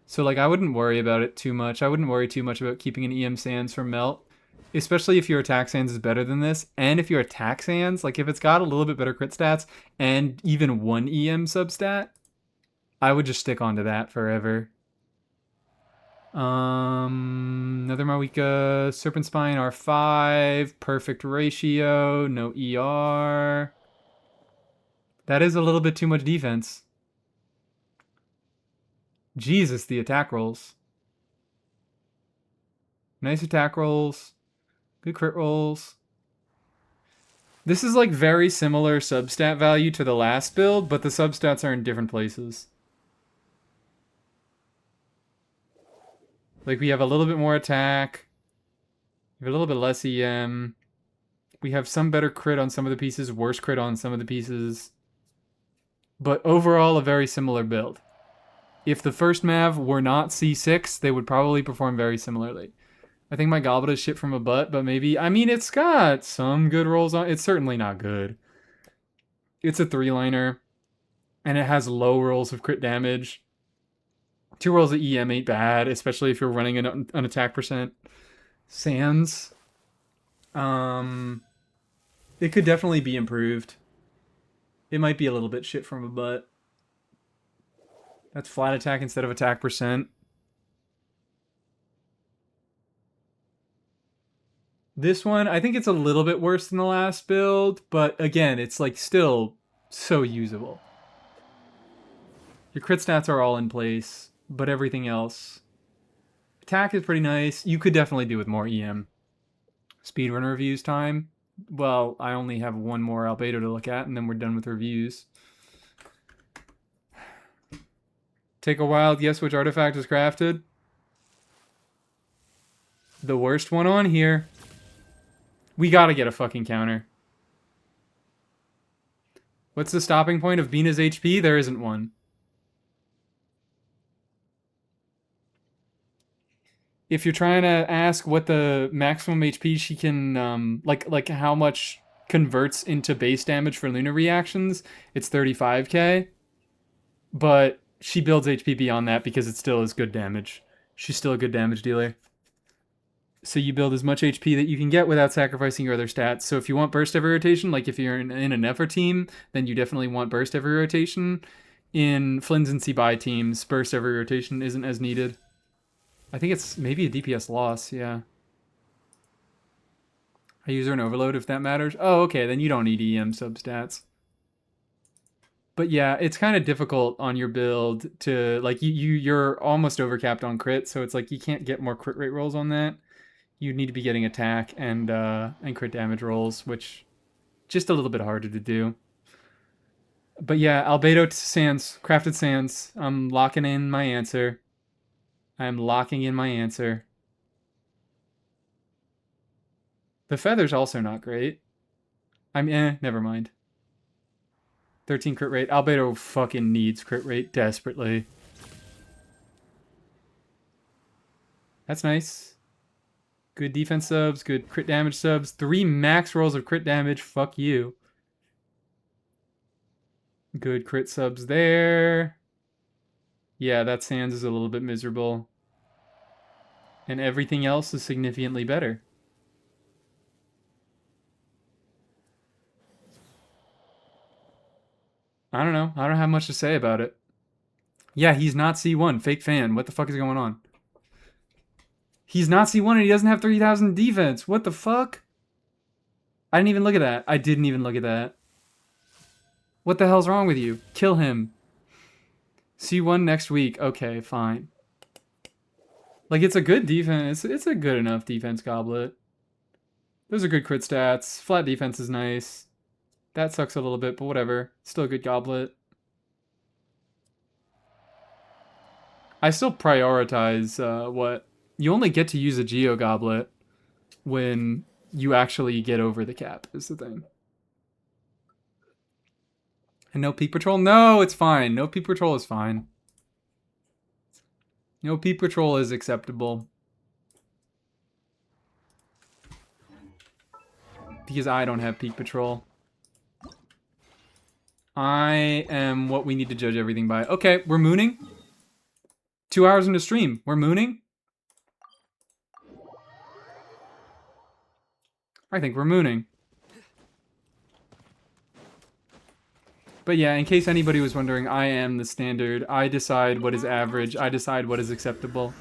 So, like, I wouldn't worry about it too much. I wouldn't worry too much about keeping an EM Sands from Melt. Especially if your attack Sands is better than this. And if your attack Sands, like, if it's got a little bit better crit stats and even 1 EM substat, I would just stick onto that forever. Another Mawika, Serpent Spine R5, perfect ratio, no ER. That is a little bit too much defense. Jesus, the attack rolls. Nice attack rolls. Good crit rolls. This is like very similar substat value to the last build, but the substats are in different places. Like, we have a little bit more attack. We have a little bit less EM. We have some better crit on some of the pieces, worse crit on some of the pieces. But overall, a very similar build. If the first Mav were not C6, they would probably perform very similarly. I think my Goblet is shit from a butt, but maybe... I mean, it's got some good rolls on... It's certainly not good. It's a 3-liner, and it has low rolls of crit damage. 2 rolls of EM ain't bad, especially if you're running an attack percent. Sands. It could definitely be improved. It might be a little bit shit from a butt. That's flat attack instead of attack percent. This one, I think it's a little bit worse than the last build, but again, it's like still so usable. Your crit stats are all in place, but everything else. Attack is pretty nice. You could definitely do with more EM. Speedrun reviews time. Well, I only have one more Albedo to look at, and then we're done with reviews. Take a wild guess which artifact is crafted. The worst one on here. We gotta get a fucking counter. What's the stopping point of Bina's HP? There isn't one. If you're trying to ask what the maximum HP she can, like how much converts into base damage for Luna reactions, it's 35k. But she builds HP beyond that because it still is good damage. She's still a good damage dealer. So you build as much HP that you can get without sacrificing your other stats. So if you want burst every rotation, like if you're in a Nefer team, then you definitely want burst every rotation. In Flynn's and Sebai teams, burst every rotation isn't as needed. I think it's maybe a DPS loss, yeah. I use her in Overload if that matters. Oh, okay, then you don't need EM substats. But yeah, it's kind of difficult on your build to, like, you're almost overcapped on crit, so it's like you can't get more crit rate rolls on that. You need to be getting attack and crit damage rolls, which just a little bit harder to do. But yeah, Albedo Sands, Crafted Sands. I'm locking in my answer. I'm locking in my answer. The feather's also not great. Never mind. 13 crit rate. Albedo fucking needs crit rate desperately. That's nice. Good defense subs, good crit damage subs. 3 max rolls of crit damage. Fuck you. Good crit subs there. Yeah, that Sands is a little bit miserable. And everything else is significantly better. I don't know. I don't have much to say about it. Yeah, he's not C1. Fake fan. What the fuck is going on? He's not C1 and he doesn't have 3,000 defense. What the fuck? I didn't even look at that. I didn't even look at that. What the hell's wrong with you? Kill him. C1 next week. Okay, fine. Like, it's a good defense. It's a good enough defense goblet. Those are good crit stats. Flat defense is nice. That sucks a little bit, but whatever. Still a good goblet. I still prioritize what... You only get to use a Geo Goblet when you actually get over the cap, is the thing. And no Peak Patrol? No, it's fine. No Peak Patrol is fine. No Peak Patrol is acceptable. Because I don't have Peak Patrol. I am what we need to judge everything by. Okay, we're mooning. 2 hours into stream. We're mooning. I think we're mooning. But yeah, in case anybody was wondering, I am the standard. I decide what is average. I decide what is acceptable.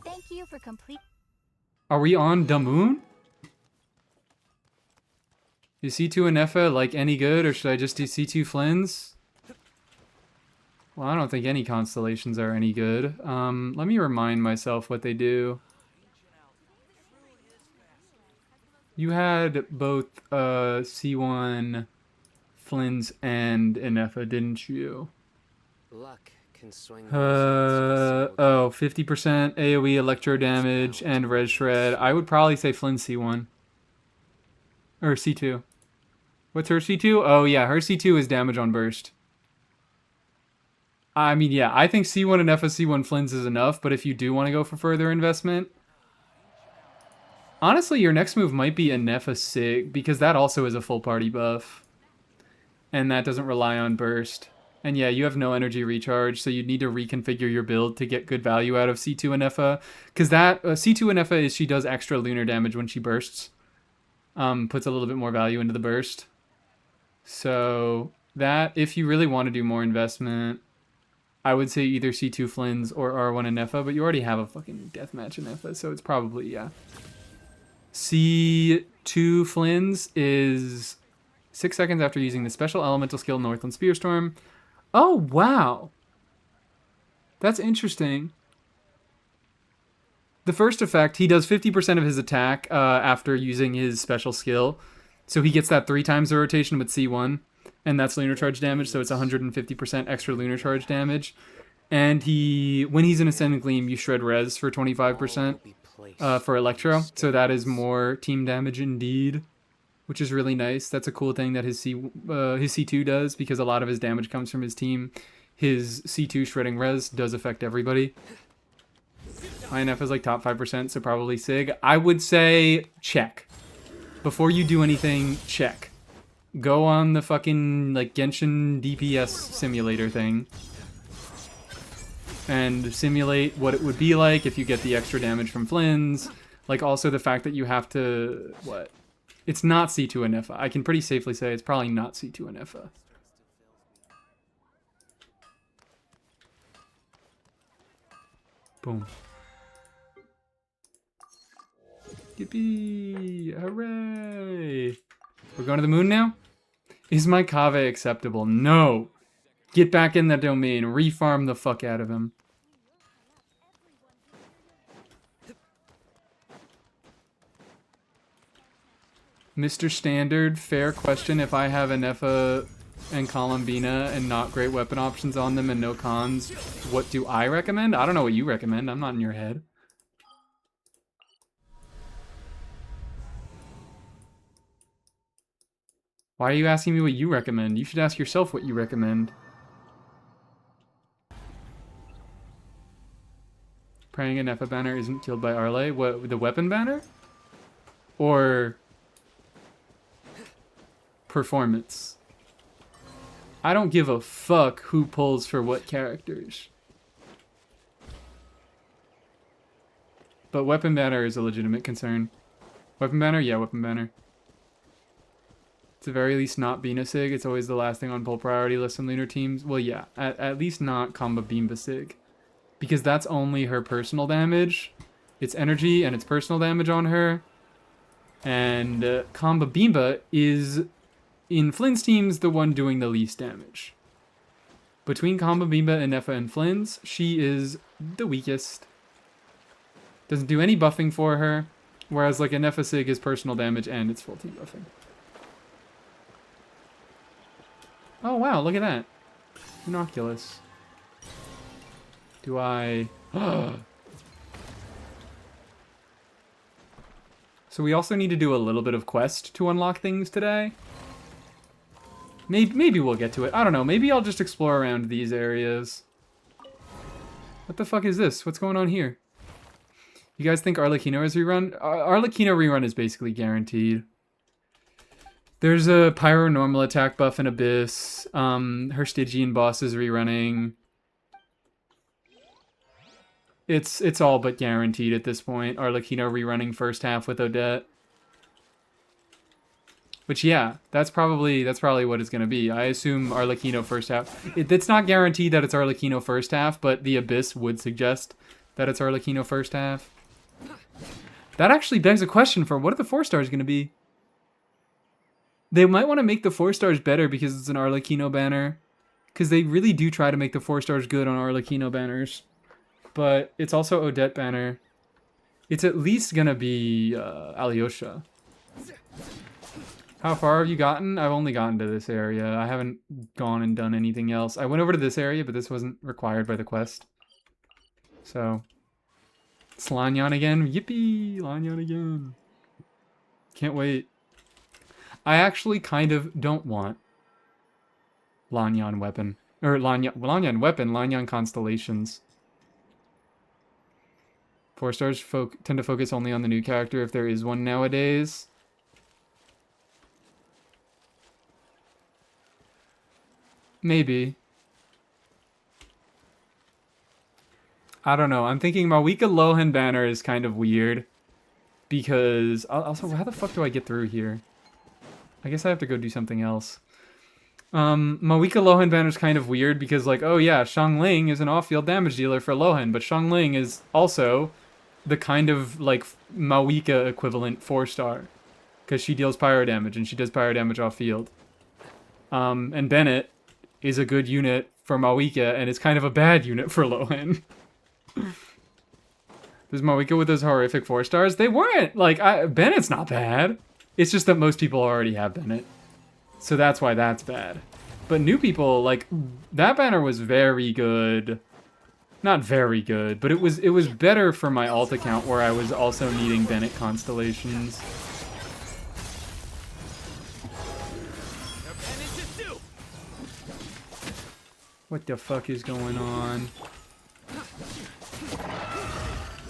Thank you for complete. Are we on the moon? Is C2 and Nefa like any good, or should I just do C2 Flynn's? Well, I don't think any constellations are any good. Let me remind myself what they do. You had both C1 Flynn's and Nefa, didn't you? Luck can swing. 50% AoE electro damage and res shred. I would probably say Flynn C1. Or C2. What's her C2? Oh yeah, her C2 is damage on burst. I mean, yeah, I think C1 and FSC1 Flins is enough, but if you do want to go for further investment, honestly, your next move might be a Nefa Sig, because that also is a full party buff. And that doesn't rely on burst. And yeah, you have no energy recharge, so you'd need to reconfigure your build to get good value out of C2 Anefa. Because that, C2 Anefa is she does extra lunar damage when she bursts. Puts a little bit more value into the burst. So that, if you really want to do more investment, I would say either C2 Flins or R1 Anefa, but you already have a fucking deathmatch Anefa, so it's probably, yeah. C2 Flins is 6 seconds after using the special elemental skill Northland Spearstorm. Oh, wow. That's interesting. The first effect, he does 50% of his attack after using his special skill. So he gets that 3 times the rotation with C1. And that's lunar charge damage, so it's 150% extra lunar charge damage. And when he's in Ascending Gleam, you shred res for 25% for Electro. So that is more team damage indeed, which is really nice. That's a cool thing that his C2 does, because a lot of his damage comes from his team. His C2 shredding res does affect everybody. INF is like top 5%, so probably Sig. I would say check. Before you do anything, check. Go on the fucking like Genshin DPS simulator thing and simulate what it would be like if you get the extra damage from Flins. Like also the fact that you have to, what? It's not C2 Anefa. I can pretty safely say it's probably not C2 Anefa. Boom. Yippee! Hooray! We're going to the moon now? Is my Kave acceptable? No! Get back in that domain. Refarm the fuck out of him. Mr. Standard, fair question. If I have Anefa and Columbina and not great weapon options on them and no cons, what do I recommend? I don't know what you recommend. I'm not in your head. Why are you asking me what you recommend? You should ask yourself what you recommend. Praying a Nefa banner isn't killed by Arle. What, the weapon banner? Or performance? I don't give a fuck who pulls for what characters. But weapon banner is a legitimate concern. Weapon banner? Yeah, weapon banner. It's at the very least not Bina Sig. It's always the last thing on pull priority list in lunar teams. Well, yeah, at least not Comba Bimba Sig. Because that's only her personal damage. It's energy and it's personal damage on her. And Comba Bimba is, in Flynn's teams, the one doing the least damage. Between Comba Bimba, Anefa, and Flynn's, she is the weakest. Doesn't do any buffing for her. Whereas like Anefa Sig is personal damage and it's full team buffing. Oh wow, look at that. Innocuous. Do I... So we also need to do a little bit of quest to unlock things today. Maybe we'll get to it. I don't know. Maybe I'll just explore around these areas. What the fuck is this? What's going on here? You guys think Arlecchino is rerun? Arlecchino rerun is basically guaranteed. There's a Pyro normal attack buff in Abyss. Her Stygian boss is rerunning. It's all but guaranteed at this point. Arlecchino rerunning first half with Odette. Which yeah, that's probably what it's gonna be. I assume Arlecchino first half. It's not guaranteed that it's Arlecchino first half, but the Abyss would suggest that it's Arlecchino first half. That actually begs a question for what are the 4 stars gonna be? They might want to make the 4 stars better because it's an Arlecchino banner. Because they really do try to make the 4 stars good on Arlecchino banners. But it's also Odette banner. It's at least going to be Alyosha. How far have you gotten? I've only gotten to this area. I haven't gone and done anything else. I went over to this area, but this wasn't required by the quest. So, it's Lanyan again. Yippee! Lanyan again. Can't wait. I actually kind of don't want Lanyan weapon. Or Lanyan weapon, Lanyan constellations. 4-stars tend to focus only on the new character if there is one nowadays. Maybe. I don't know. I'm thinking Mawika Lohan banner is kind of weird. Because... Also, how the fuck do I get through here? I guess I have to go do something else. Mawika Lohan banner is kind of weird because, like, oh yeah, Xiangling is an off-field damage dealer for Lohan, but Xiangling is also the kind of, like, Mawika equivalent 4-star. Because she deals pyro damage, and she does pyro damage off-field. And Bennett is a good unit for Mawika, and it's kind of a bad unit for Lohan. There's Mawika with those horrific 4-stars. They weren't, like, Bennett's not bad. It's just that most people already have Bennett. So that's why that's bad. But new people, like, that banner was very good. Not very good, but it was better for my alt account where I was also needing Bennett constellations. What the fuck is going on?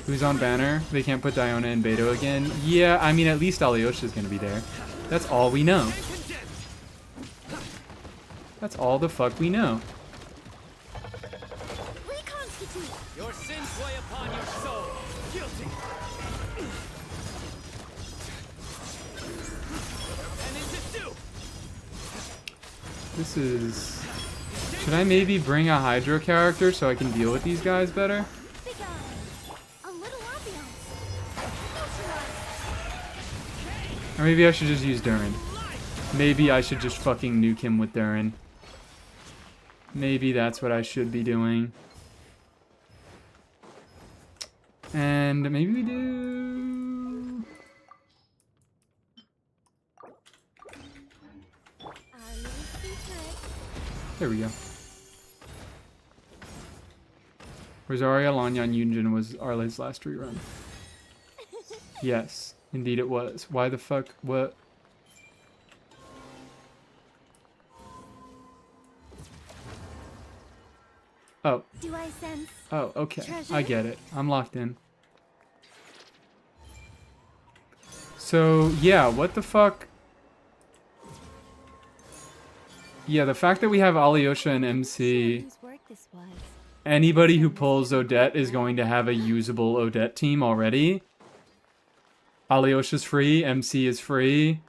Who's on banner? They can't put Diona and Beto again? Yeah, I mean, at least Alyosha's gonna be there. That's all we know. That's all the fuck we know. Reconstitute. Your sins weigh upon your soul. Guilty. Penance is due. This is... Should I maybe bring a Hydro character so I can deal with these guys better? Big eye. A little ambiance. Neutralize. Or maybe I should just use Durin. Maybe I should just fucking nuke him with Durin. Maybe that's what I should be doing. And maybe we do... Our little secret. There we go. Rosaria Lanyan Yunjin was Arle's last rerun. Yes, indeed it was. Why the fuck? What? Oh. Do I sense? Oh, okay. Treasure? I get it. I'm locked in. So, yeah, what the fuck? Yeah, the fact that we have Alyosha and MC, Whose work this was. anybody who pulls Odette is going to have a usable Odette team already. Alyosha's free, MC is free.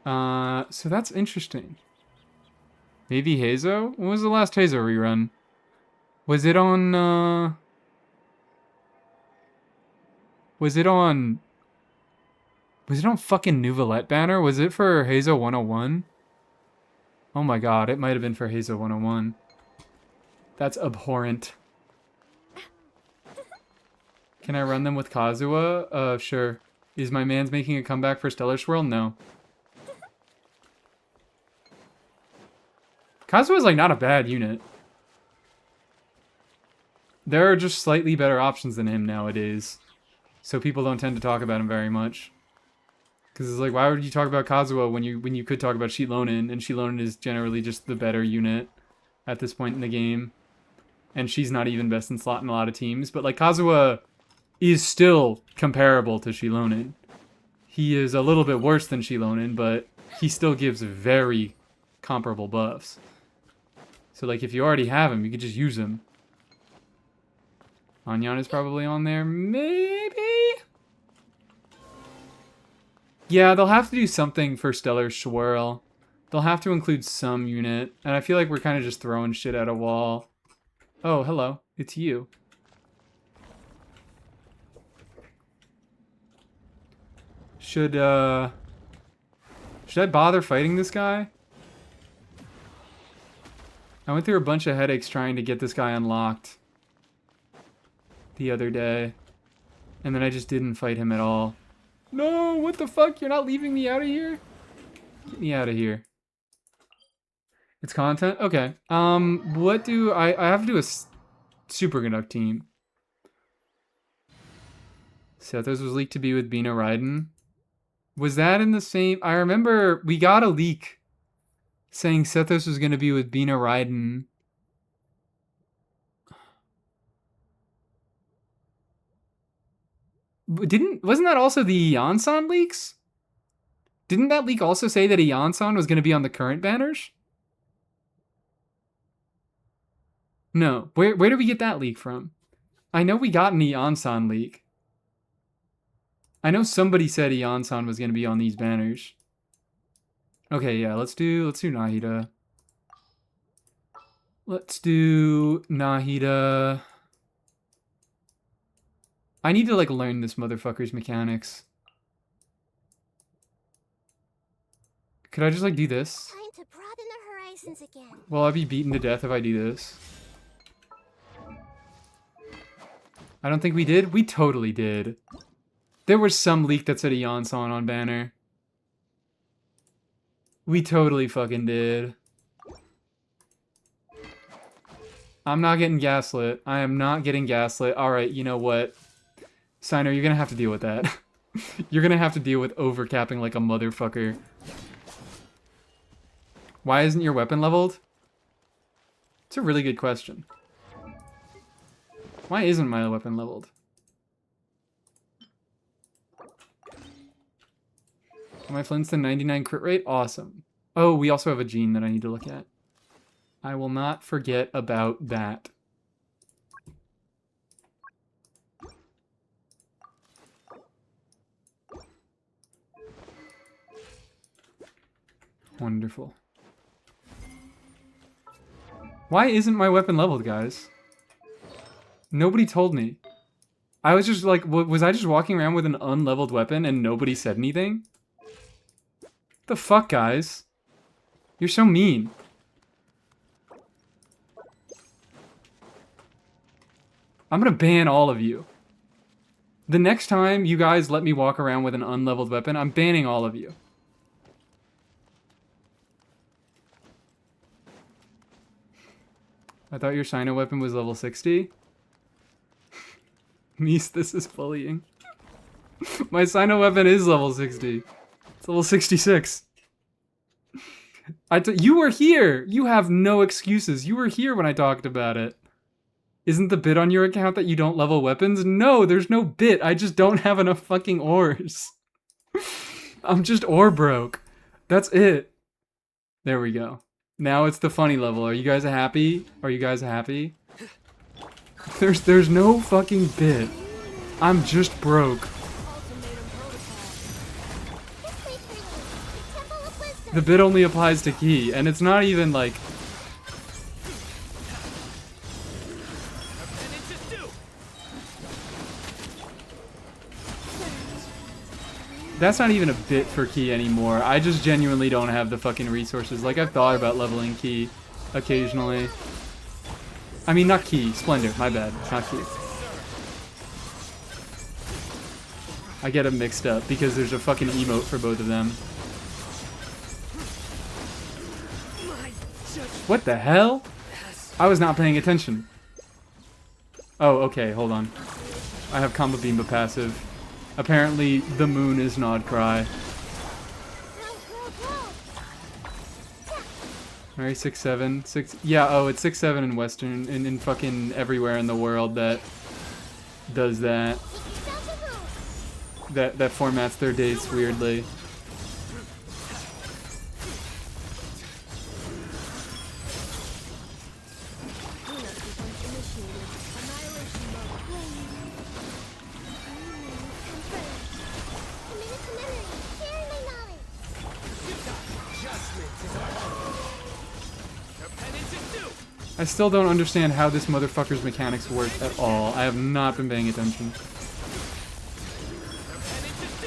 So that's interesting. Maybe Hazo? When was the last Hazo rerun? Was it on, Was it on fucking Nouvellette banner? Was it for Hazo 101? Oh my god, it might have been for Hazo 101. That's abhorrent. Can I run them with Kazuha? Sure. Is my man's making a comeback for Stellar Swirl? No. Kazuha's like not a bad unit. There are just slightly better options than him nowadays. So people don't tend to talk about him very much. Because it's like, why would you talk about Kazuha when you could talk about Shilonen? And Shilonen is generally just the better unit at this point in the game. And she's not even best in slot in a lot of teams. But like, Kazuha is still comparable to Shilonen. He is a little bit worse than Shilonen, but he still gives very comparable buffs. So like, if you already have him, you could just use him. Anyan is probably on there, maybe? Yeah, they'll have to do something for Stellar Swirl. They'll have to include some unit. And I feel like we're kind of just throwing shit at a wall. Oh, hello. It's you. Should I bother fighting this guy? I went through a bunch of headaches trying to get this guy unlocked the other day. And then I just didn't fight him at all. No, what the fuck? You're not leaving me out of here? Get me out of here. It's content? Okay. What do I have to do a Superconduct team. Sethos was leaked to be with Bina Raiden. Was that in the same... I remember we got a leak Saying Sethos was gonna be with Bina Raiden. Wasn't that also the Eonson leaks? Didn't that leak also say that Eonson was gonna be on the current banners? No. Where did we get that leak from? I know we got an Eonson leak. I know somebody said Eonson was gonna be on these banners. Okay, yeah, let's do Nahida. Let's do Nahida. I need to like learn this motherfucker's mechanics. Could I just like do this? Time to broaden the horizons again. Will I be beaten to death if I do this? I don't think we did. We totally did. There was some leak that said Eonson on banner. We totally fucking did. I'm not getting gaslit. I am not getting gaslit. Alright, you know what? Sino, you're gonna have to deal with that. You're gonna have to deal with overcapping like a motherfucker. Why isn't your weapon leveled? It's a really good question. Why isn't my weapon leveled? My Flintstone 99 crit rate? Awesome. Oh, we also have a gene that I need to look at. I will not forget about that. Wonderful. Why isn't my weapon leveled, guys? Nobody told me. I was just like, was I just walking around with an unleveled weapon and nobody said anything? The fuck, guys? You're so mean. I'm gonna ban all of you. The next time you guys let me walk around with an unleveled weapon, I'm banning all of you. I thought your Sino weapon was level 60. Mies, this is bullying. My Sino weapon is level 60. It's level 66. You were here! You have no excuses. You were here when I talked about it. Isn't the bit on your account that you don't level weapons? No, there's no bit. I just don't have enough fucking ores. I'm just ore broke. That's it. There we go. Now it's the funny level. Are you guys happy? Are you guys happy? There's no fucking bit. I'm just broke. The bit only applies to key, and it's not even like... That's not even a bit for key anymore. I just genuinely don't have the fucking resources. Like, I've thought about leveling key occasionally. I mean, not key. Splendor. My bad. Not key. I get them mixed up because there's a fucking emote for both of them. What the hell? I was not paying attention. Oh, okay. Hold on. I have Combo Beamba passive. Apparently, the moon is Nod Cry. Alright, 6-7. 6. Yeah, oh, it's 6-7 in Western, in fucking everywhere in the world that does that. That formats their dates weirdly. I still don't understand how this motherfucker's mechanics work at all. I have not been paying attention.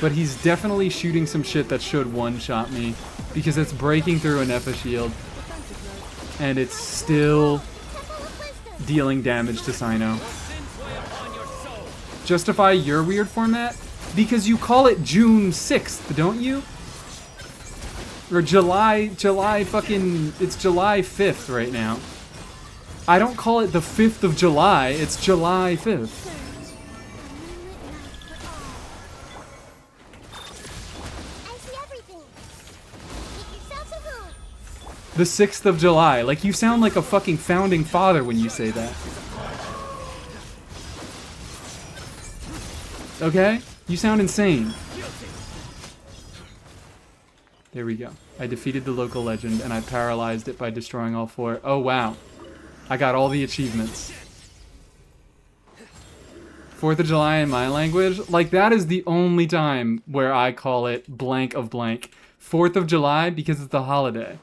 But he's definitely shooting some shit that should one-shot me, because it's breaking through a Nepha shield, and it's still dealing damage to Sino. Justify your weird format? Because you call it June 6th, don't you? Or July fucking... It's July 5th right now. I don't call it the 5th of July, it's July 5th. The 6th of July. Like, you sound like a fucking founding father when you say that. Okay? You sound insane. There we go. I defeated the local legend, and I paralyzed it by destroying all 4. Oh, wow. I got all the achievements. 4th of July in my language? Like, that is the only time where I call it blank of blank. 4th of July because it's the holiday.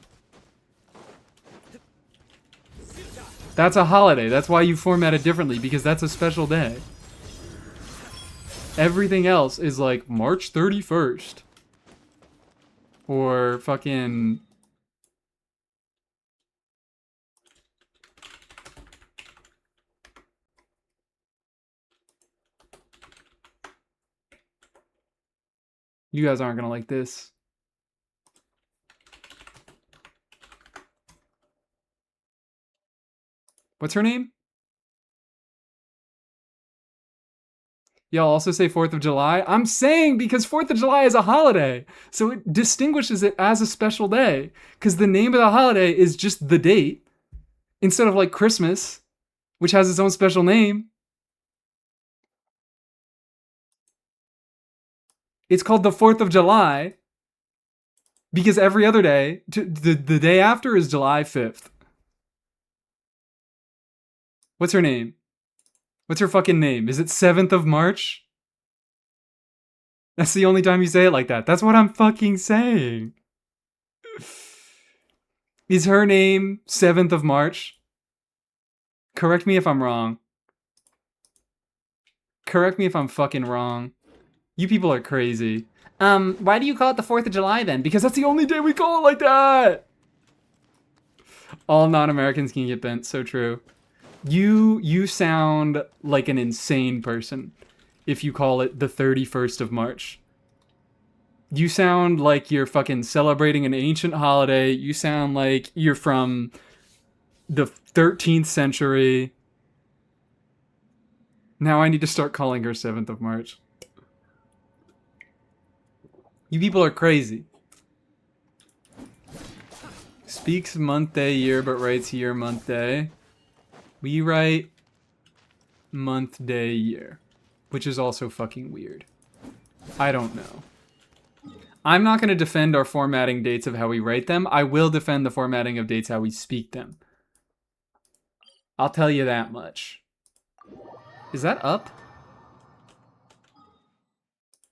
That's a holiday. That's why you format it differently, because that's a special day. Everything else is like March 31st. Or fucking... You guys aren't gonna like this. What's her name? Y'all also say 4th of July? I'm saying because 4th of July is a holiday. So it distinguishes it as a special day. Because the name of the holiday is just the date. Instead of like Christmas, which has its own special name. It's called the 4th of July. Because every other day, the day after is July 5th. What's her name? What's her fucking name? Is it 7th of March? That's the only time you say it like that. That's what I'm fucking saying. Is her name 7th of March? Correct me if I'm wrong. Correct me if I'm fucking wrong. You people are crazy. Why do you call it the 4th of July then? Because that's the only day we call it like that! All non-Americans can get bent. So true. You sound like an insane person if you call it the 31st of March. You sound like you're fucking celebrating an ancient holiday. You sound like you're from the 13th century. Now I need to start calling her 7th of March. You people are crazy. Speaks month, day, year, but writes year, month, day. We write month, day, year, which is also fucking weird. I don't know. I'm not going to defend our formatting dates of how we write them. I will defend the formatting of dates how we speak them. I'll tell you that much. Is that up?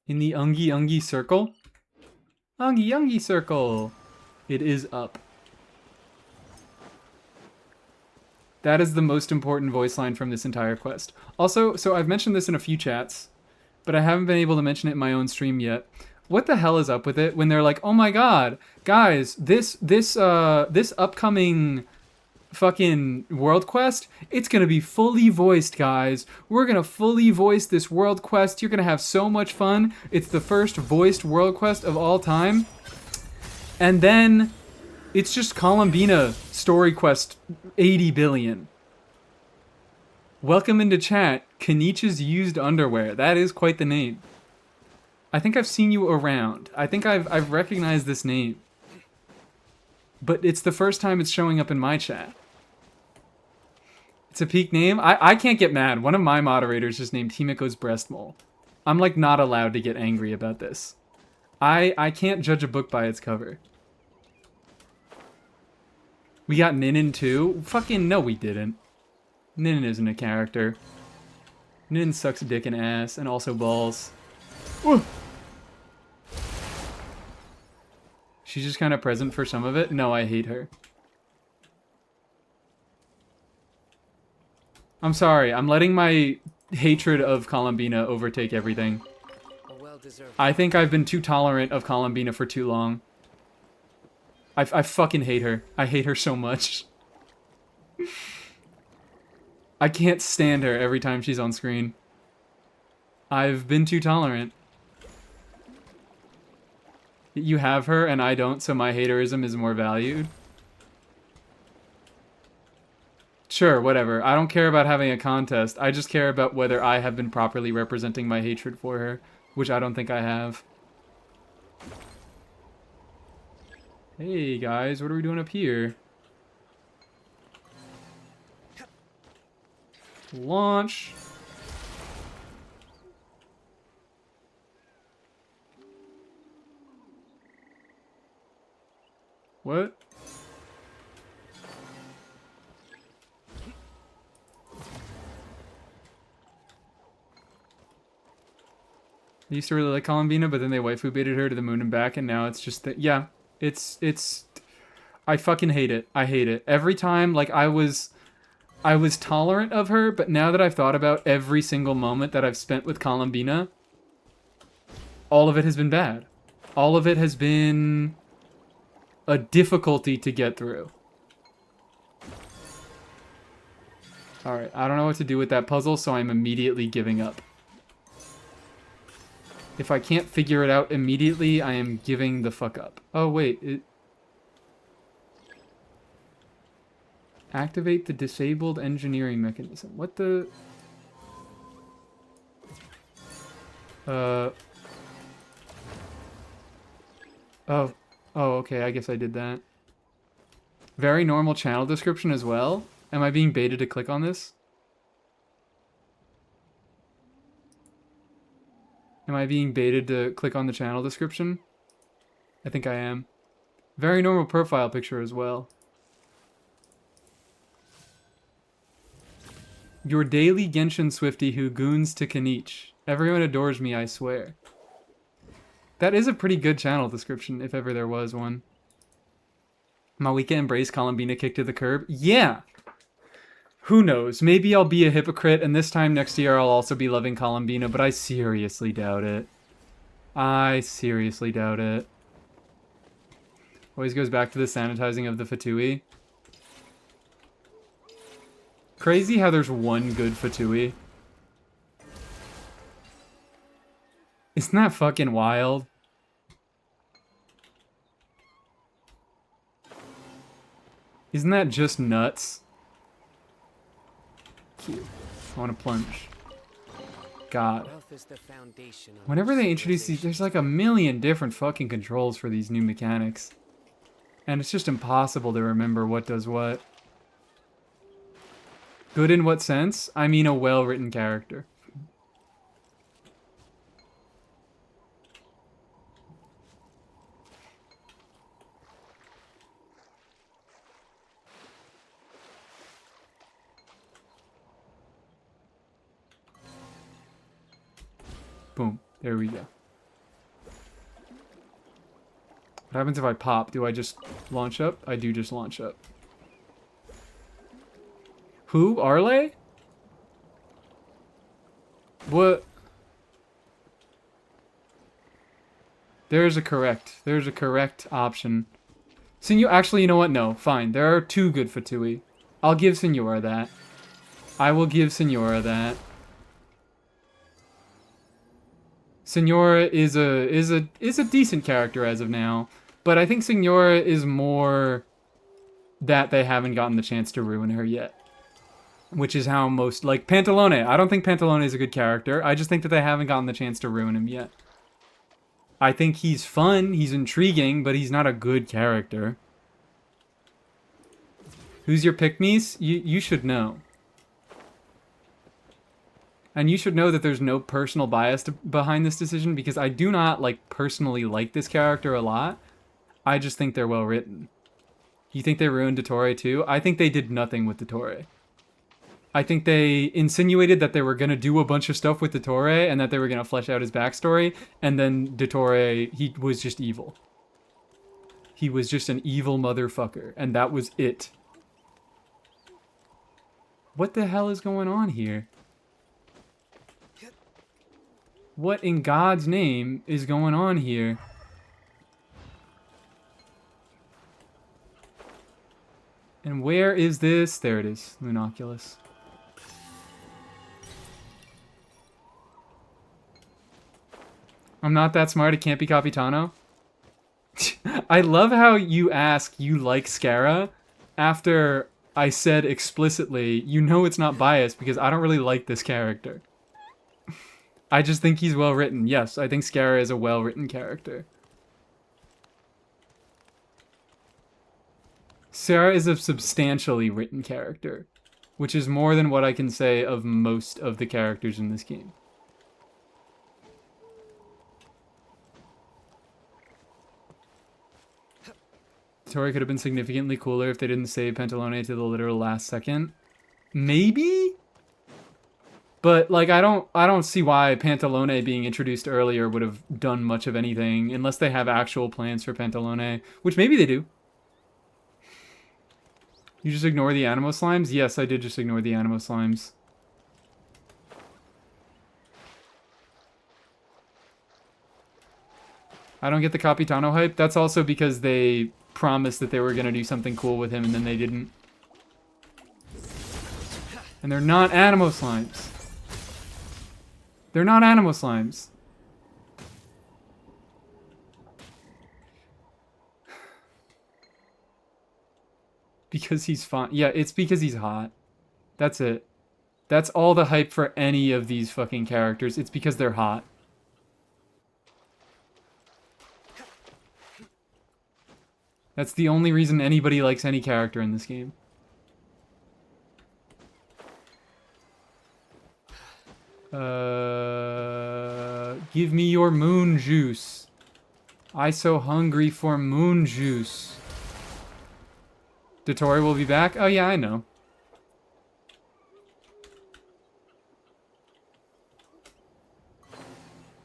In the Ungi Ungi circle? Ungi Ungi circle. It is up. That is the most important voice line from this entire quest. Also, so I've mentioned this in a few chats, but I haven't been able to mention it in my own stream yet. What the hell is up with it when they're like, oh my god, guys, this upcoming fucking world quest, it's gonna be fully voiced, guys. We're gonna fully voice this world quest. You're gonna have so much fun. It's the first voiced world quest of all time. And then it's just Columbina story quest 80 billion. Welcome into chat, Kanich's Used Underwear. That is quite the name. I think I've seen you around. I think I've recognized this name. But it's the first time it's showing up in my chat. It's a peak name. I can't get mad. One of my moderators just named Himiko's breast mole. I'm like not allowed to get angry about this. I can't judge a book by its cover. We got Ninin too? Fucking no we didn't. Ninin isn't a character. Ninin sucks dick and ass and also balls. Woo! She's just kind of present for some of it. No, I hate her. I'm sorry. I'm letting my hatred of Columbina overtake everything. I think I've been too tolerant of Columbina for too long. I fucking hate her. I hate her so much. I can't stand her every time she's on screen. I've been too tolerant. You have her and I don't, so my haterism is more valued. Sure, whatever. I don't care about having a contest. I just care about whether I have been properly representing my hatred for her, which I don't think I have. Hey guys, what are we doing up here? Launch. What? I used to really like Columbina, but then they waifu baited her to the moon and back, and now it's just that, yeah, it's, I fucking hate it. I hate it. Every time, like, I was tolerant of her, but now that I've thought about every single moment that I've spent with Columbina, all of it has been bad. All of it has been a difficulty to get through. Alright, I don't know what to do with that puzzle, so I'm immediately giving up. If I can't figure it out immediately, I am giving the fuck up. Oh, wait. Activate the disabled engineering mechanism. What the... Oh. Oh, okay, I guess I did that. Very normal channel description as well. Am I being baited to click on this? Am I being baited to click on the channel description? I think I am. Very normal profile picture as well. Your daily Genshin Swiftie who goons to Kanich. Everyone adores me, I swear. That is a pretty good channel description, if ever there was one. Mawika embrace Columbina kick to the curb? Yeah! Who knows? Maybe I'll be a hypocrite, and this time next year I'll also be loving Columbina, but I seriously doubt it. I seriously doubt it. Always goes back to the sanitizing of the Fatui. Crazy how there's one good Fatui. Isn't that fucking wild? Isn't that just nuts? Cute. I want to plunge. God. Whenever they introduce these, there's like a million different fucking controls for these new mechanics. And it's just impossible to remember what does what. Good in what sense? I mean a well-written character. Boom. There we go. What happens if I pop? Do I just launch up? I do just launch up. Who? Arle? What? There's a correct option. Actually, you know what? No, fine. There are two good Fatui. I'll give Senora that. I will give Senora that. Senora is a decent character as of now, but I think Senora is more that they haven't gotten the chance to ruin her yet. Which is how most, like, Pantalone. I don't think Pantalone is a good character. I just think that they haven't gotten the chance to ruin him yet. I think he's fun, he's intriguing, but he's not a good character. Who's your pick-me's? You should know. And you should know that there's no personal bias behind this decision, because I do not, like, personally like this character a lot. I just think they're well written. You think they ruined Dottore too? I think they did nothing with Dottore. I think they insinuated that they were going to do a bunch of stuff with Dottore and that they were going to flesh out his backstory, and then Dottore, he was just evil. He was just an evil motherfucker, and that was it. What the hell is going on here? What in God's name is going on here? And where is this? There it is, Lunoculus. I'm not that smart, it can't be Capitano. I love how you ask you like Scara after I said explicitly, you know it's not biased because I don't really like this character. I just think he's well written. Yes, I think Scara is a well written character. Sarah is a substantially written character, which is more than what I can say of most of the characters in this game. Tori could have been significantly cooler if they didn't save Pantalone to the literal last second. Maybe? But like I don't see why Pantalone being introduced earlier would have done much of anything unless they have actual plans for Pantalone, which maybe they do. You just ignore the Animo Slimes? Yes, I did just ignore the Animo Slimes. I don't get the Capitano hype. That's also because they promised that they were going to do something cool with him and then they didn't. And they're not Animo Slimes. They're not Animo Slimes. Because he's fine. Yeah, it's because he's hot. That's it. That's all the hype for any of these fucking characters. It's because they're hot. That's the only reason anybody likes any character in this game. Give me your moon juice. I so hungry for moon juice. Dottore will be back? Oh yeah, I know.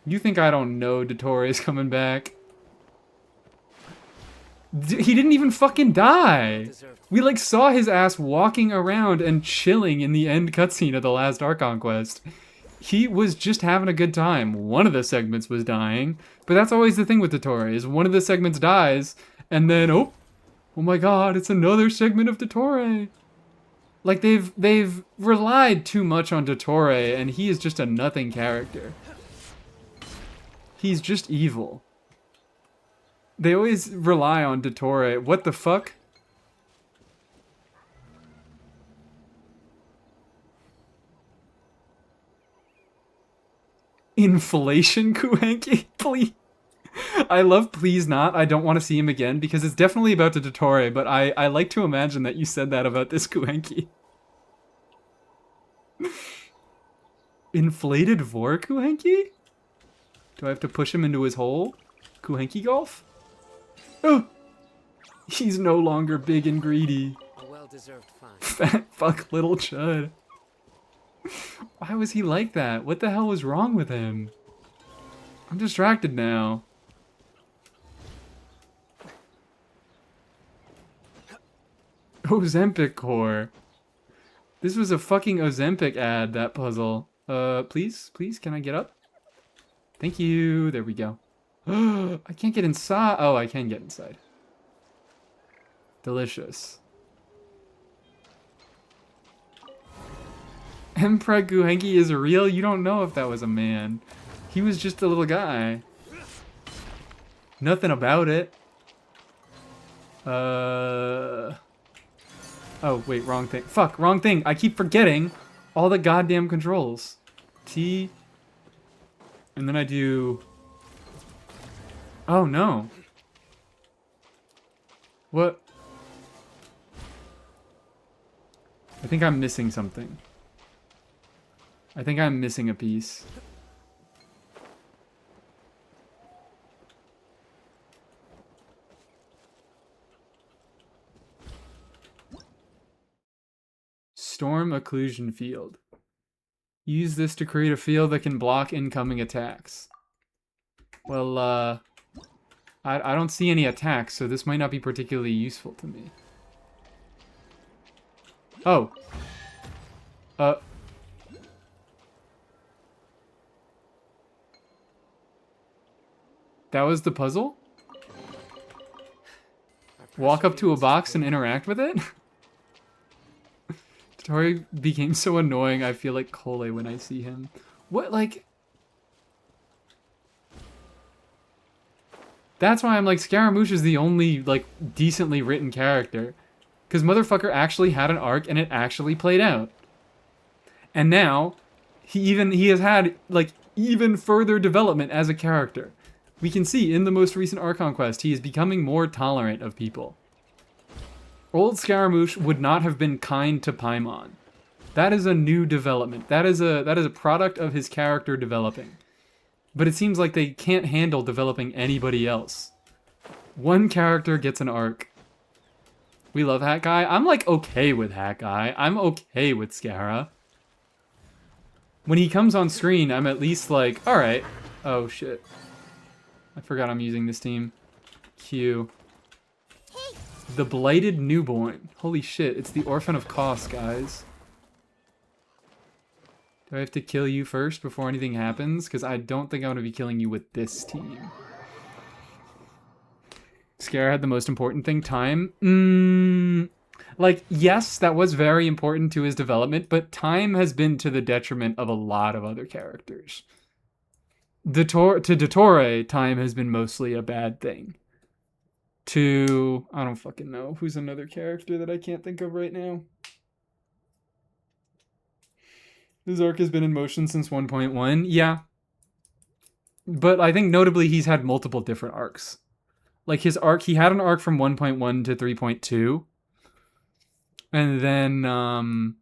You think I don't know Dottore is coming back? He didn't even fucking die. We like saw his ass walking around and chilling in the end cutscene of the last Archon quest. He was just having a good time. One of the segments was dying, but that's always the thing with Dottore, is one of the segments dies, and then oh my god, it's another segment of Dottore. Like they've relied too much on Dottore, and he is just a nothing character. He's just evil. They always rely on Dottore. What the fuck? Inflation Kuhenki? Please. I love please not. I don't want to see him again because it's definitely about the Dottore, but I like to imagine that you said that about this Kuhenki. Inflated Vor Kuhenki? Do I have to push him into his hole? Kuhenki golf? Oh! He's no longer big and greedy. A well-deserved fine. Fat fuck little chud. Why was he like that? What the hell was wrong with him? I'm distracted now. Ozempic core. This was a fucking Ozempic ad, that puzzle. Please, can I get up? Thank you. There we go. I can't get inside. Oh, I can get inside. Delicious. Emperor Kuhenki is real? You don't know if that was a man. He was just a little guy. Nothing about it. Oh, wait, wrong thing. Fuck, wrong thing. I keep forgetting all the goddamn controls. T. And then I do... Oh, no. What? I think I'm missing something. I think I'm missing a piece. Storm Occlusion Field. Use this to create a field that can block incoming attacks. Well, I don't see any attacks, so this might not be particularly useful to me. Oh. That was the puzzle? Walk up to a box and interact with it? Tori became so annoying, I feel like Cole when I see him. What, like... That's why I'm like, Scaramouche is the only, like, decently written character. Because motherfucker actually had an arc and it actually played out. And now, he has had, like, even further development as a character. We can see in the most recent Archon quest, he is becoming more tolerant of people. Old Scaramouche would not have been kind to Paimon. That is a new development. That is a product of his character developing. But it seems like they can't handle developing anybody else. One character gets an arc. We love Hat Guy. I'm like okay with Hat Guy. I'm okay with Scara. When he comes on screen, I'm at least like, alright. Oh shit. I forgot I'm using this team. Q. The Blighted Newborn. Holy shit, it's the Orphan of Kos, guys. Do I have to kill you first before anything happens? Because I don't think I'm going to be killing you with this team. Scara had the most important thing, time. Like, yes, that was very important to his development, but time has been to the detriment of a lot of other characters. To Dottore, time has been mostly a bad thing. To, I don't fucking know. Who's another character that I can't think of right now? His arc has been in motion since 1.1. Yeah. But I think notably he's had multiple different arcs. Like his arc, he had an arc from 1.1 to 3.2. And then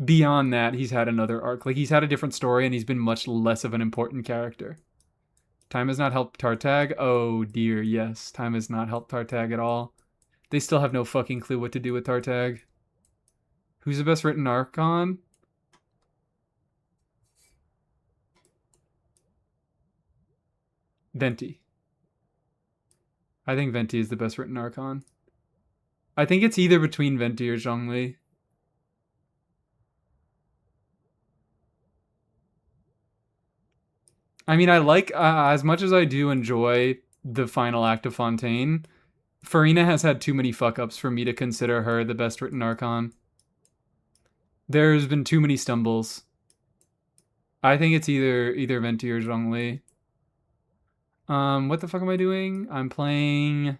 beyond that, he's had another arc. Like he's had a different story and he's been much less of an important character. Time has not helped Tartag. Oh dear, yes. Time has not helped Tartag at all. They still have no fucking clue what to do with Tartag. Who's the best written Archon? Venti. I think Venti is the best written Archon. I think it's either between Venti or Zhongli. I mean, I like, as much as I do enjoy the final act of Fontaine, Farina has had too many fuck-ups for me to consider her the best written Archon. There's been too many stumbles. I think it's either Venti or Zhongli. What the fuck am I doing? I'm playing...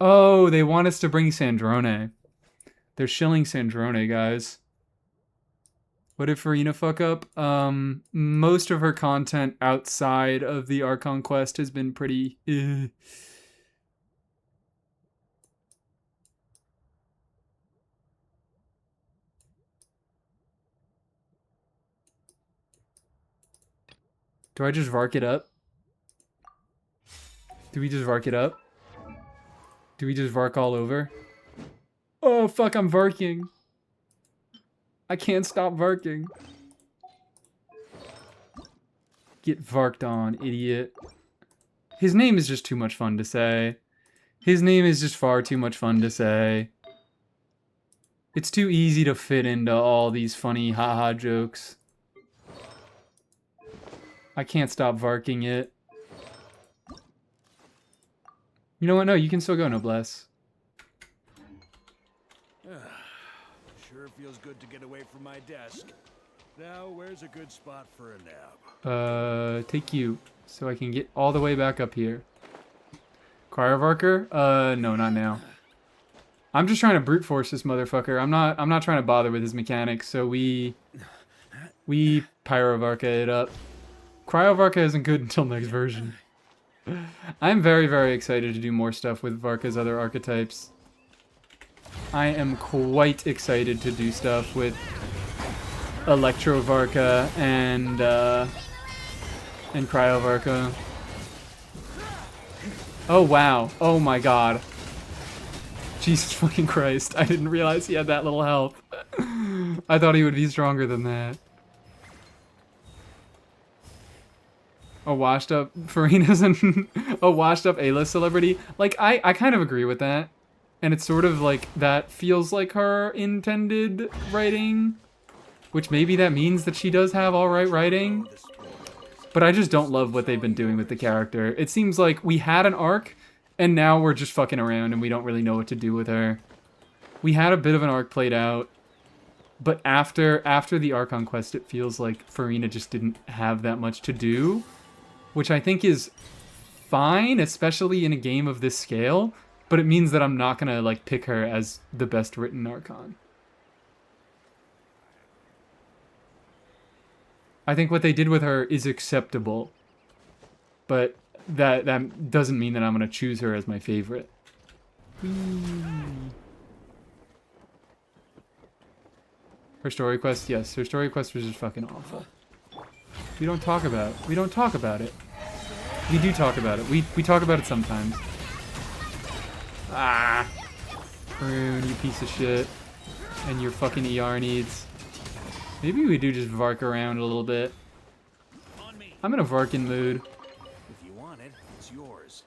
Oh, they want us to bring Sandrone. They're shilling Sandrone, guys. What did Farina fuck up? Most of her content outside of the Archon quest has been pretty... Do I just Vark it up? Do we just Vark it up? Do we just Vark all over? Oh, fuck, I'm Varking. I can't stop Varking. Get Varked on, idiot. His name is just too much fun to say. His name is just far too much fun to say. It's too easy to fit into all these funny haha jokes. I can't stop Varking it. You know what? No, you can still go, Noblesse. Sure feels good to get away from my desk. Now, where's a good spot for a nap? Take you, so I can get all the way back up here. Cryovarker? No, not now. I'm just trying to brute force this motherfucker. I'm not trying to bother with his mechanics, so we Pyrovarka it up. Cryovarka isn't good until next version. I'm very, very excited to do more stuff with Varka's other archetypes. I am quite excited to do stuff with Electrovarka and Cryovarka. Oh wow. Oh my god. Jesus fucking Christ. I didn't realize he had that little health. I thought he would be stronger than that. A washed up Farina's and a washed up A-list celebrity. Like, I kind of agree with that. And it's sort of like, that feels like her intended writing. Which maybe that means that she does have alright writing. But I just don't love what they've been doing with the character. It seems like we had an arc, and now we're just fucking around and we don't really know what to do with her. We had a bit of an arc played out. But after the Archon quest, it feels like Farina just didn't have that much to do. Which I think is fine, especially in a game of this scale, but it means that I'm not gonna like pick her as the best written Archon. I think what they did with her is acceptable, but that doesn't mean that I'm gonna choose her as my favorite. Her story quest, yes, her story quest was just fucking awful. We don't talk about it. We don't talk about it. We do talk about it. We talk about it sometimes. Ah, Prune, you piece of shit, and your fucking ER needs. Maybe we do just Vark around a little bit. I'm in a Varking mood. If you want it, it's yours.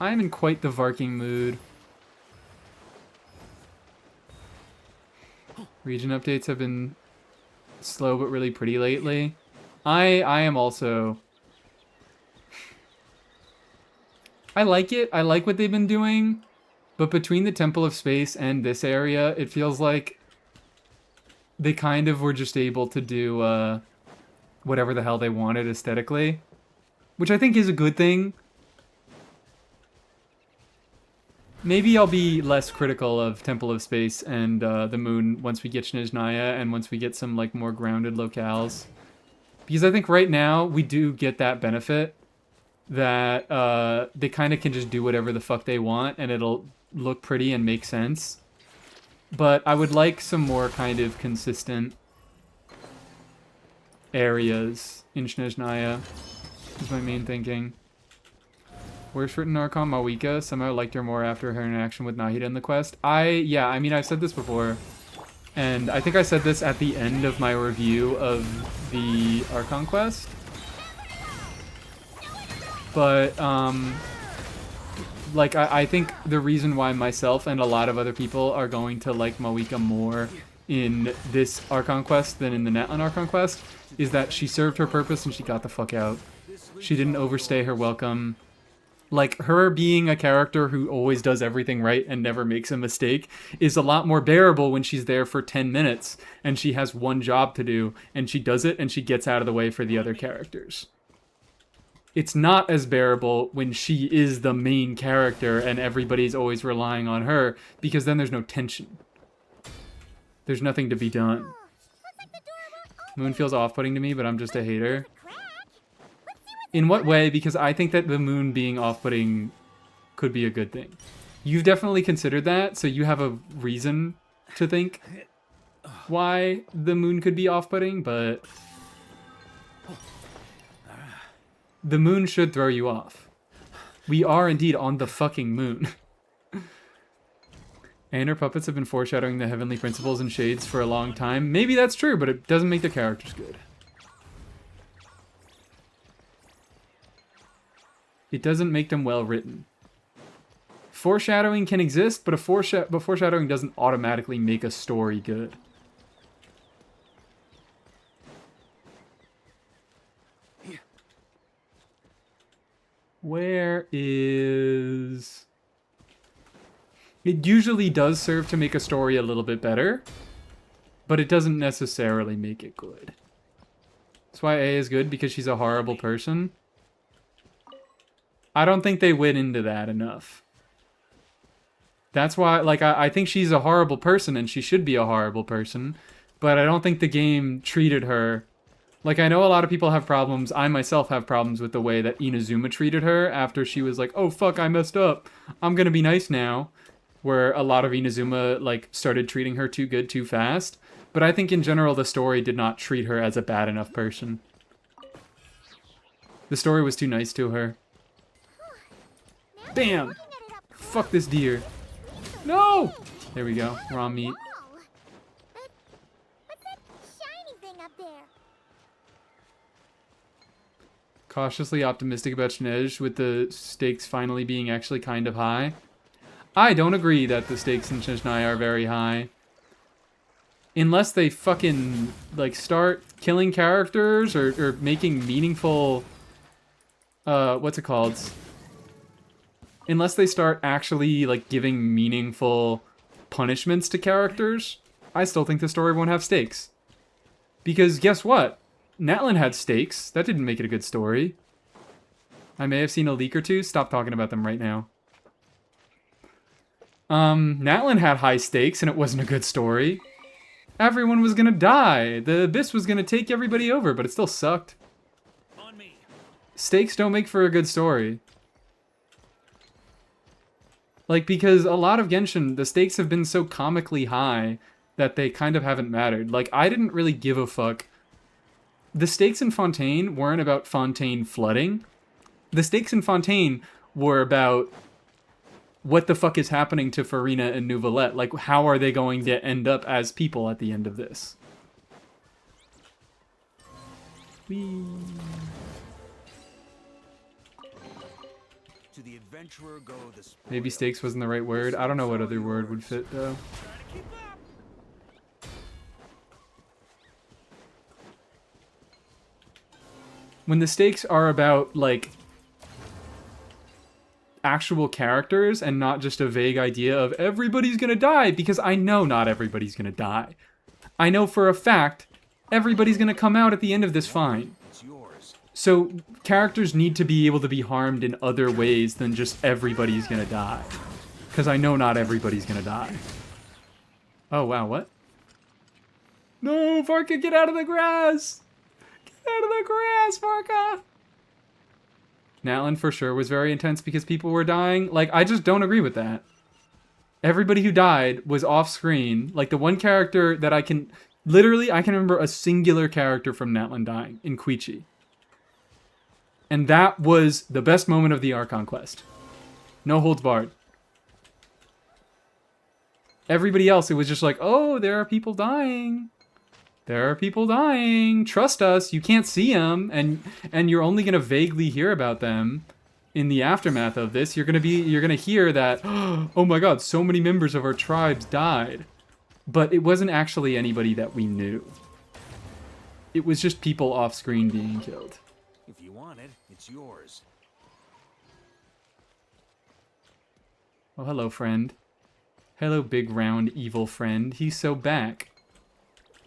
I am in quite the Varking mood. Region updates have been slow but really pretty lately. I am also... I like it. I like what they've been doing. But between the Temple of Space and this area, it feels like they kind of were just able to do whatever the hell they wanted aesthetically. Which I think is a good thing. Maybe I'll be less critical of Temple of Space and the Moon once we get Snezhnaya and once we get some like more grounded locales. Because I think right now we do get that benefit that they kind of can just do whatever the fuck they want and it'll look pretty and make sense. But I would like some more kind of consistent areas in Snezhnaya, is my main thinking. Worst written Archon, Mawika. Somehow liked her more after her interaction with Nahida in the quest. Yeah, I mean, I've said this before. And I think I said this at the end of my review of the Archon quest. But, like, I think the reason why myself and a lot of other people are going to like Mawika more in this Archon quest than in the Natlan Archon quest is that she served her purpose and she got the fuck out. She didn't overstay her welcome. Like, her being a character who always does everything right and never makes a mistake is a lot more bearable when she's there for 10 minutes and she has one job to do and she does it and she gets out of the way for the other characters. It's not as bearable when she is the main character and everybody's always relying on her because then there's no tension. There's nothing to be done. Moon feels off-putting to me, but I'm just a hater. In what way? Because I think that the Moon being off-putting could be a good thing. You've definitely considered that, so you have a reason to think why the Moon could be off-putting, but the Moon should throw you off. We are indeed on the fucking Moon. And her puppets have been foreshadowing the heavenly principles and shades for a long time. Maybe that's true, but it doesn't make the characters good. It doesn't make them well written. Foreshadowing can exist, but foreshadowing doesn't automatically make a story good. Where is... It usually does serve to make a story a little bit better, but it doesn't necessarily make it good. That's why A is good, because she's a horrible person. I don't think they went into that enough. That's why, like, I think she's a horrible person, and she should be a horrible person, but I don't think the game treated her... Like, I know a lot of people have problems, I myself have problems with the way that Inazuma treated her after she was like, oh fuck, I messed up, I'm gonna be nice now. Where a lot of Inazuma, like, started treating her too good too fast. But I think in general the story did not treat her as a bad enough person. The story was too nice to her. Bam! Fuck this deer. No! There we go. Raw meat. What's that shiny thing up there? Cautiously optimistic about Snezh with the stakes finally being actually kind of high. I don't agree that the stakes in Snezhnaya are very high. Unless they fucking, like, start killing characters or making meaningful... what's it called? Unless they start actually, like, giving meaningful punishments to characters, I still think the story won't have stakes. Because guess what? Natlan had stakes. That didn't make it a good story. I may have seen a leak or two. Stop talking about them right now. Natlan had high stakes and it wasn't a good story. Everyone was gonna die. The Abyss was gonna take everybody over, but it still sucked. Stakes don't make for a good story. Like, because a lot of Genshin, the stakes have been so comically high that they kind of haven't mattered. Like, I didn't really give a fuck. The stakes in Fontaine weren't about Fontaine flooding. The stakes in Fontaine were about what the fuck is happening to Farina and Neuvillette. Like, how are they going to end up as people at the end of this? Whee. To the adventurer go the spoils. Maybe stakes wasn't the right word. I don't know what other word would fit, though. When the stakes are about, like, actual characters and not just a vague idea of everybody's gonna die, because I know not everybody's gonna die. I know for a fact everybody's gonna come out at the end of this fine. It's yours. So characters need to be able to be harmed in other ways than just everybody's gonna die. Because I know not everybody's gonna die. Oh, wow, what? No, Varka, get out of the grass! Get out of the grass, Varka! Natlan for sure was very intense because people were dying. Like, I just don't agree with that. Everybody who died was off screen. Like, the one character that I can... Literally, I can remember a singular character from Natlan dying in Quichi. And that was the best moment of the Archon quest. No holds barred. Everybody else, it was just like, oh, there are people dying. There are people dying. Trust us. You can't see them, and you're only gonna vaguely hear about them in the aftermath of this. You're gonna hear that, oh my god, so many members of our tribes died. But it wasn't actually anybody that we knew. It was just people off screen being killed. If you want it, it's yours. Oh, hello, friend. Hello, big round evil friend. He's so back.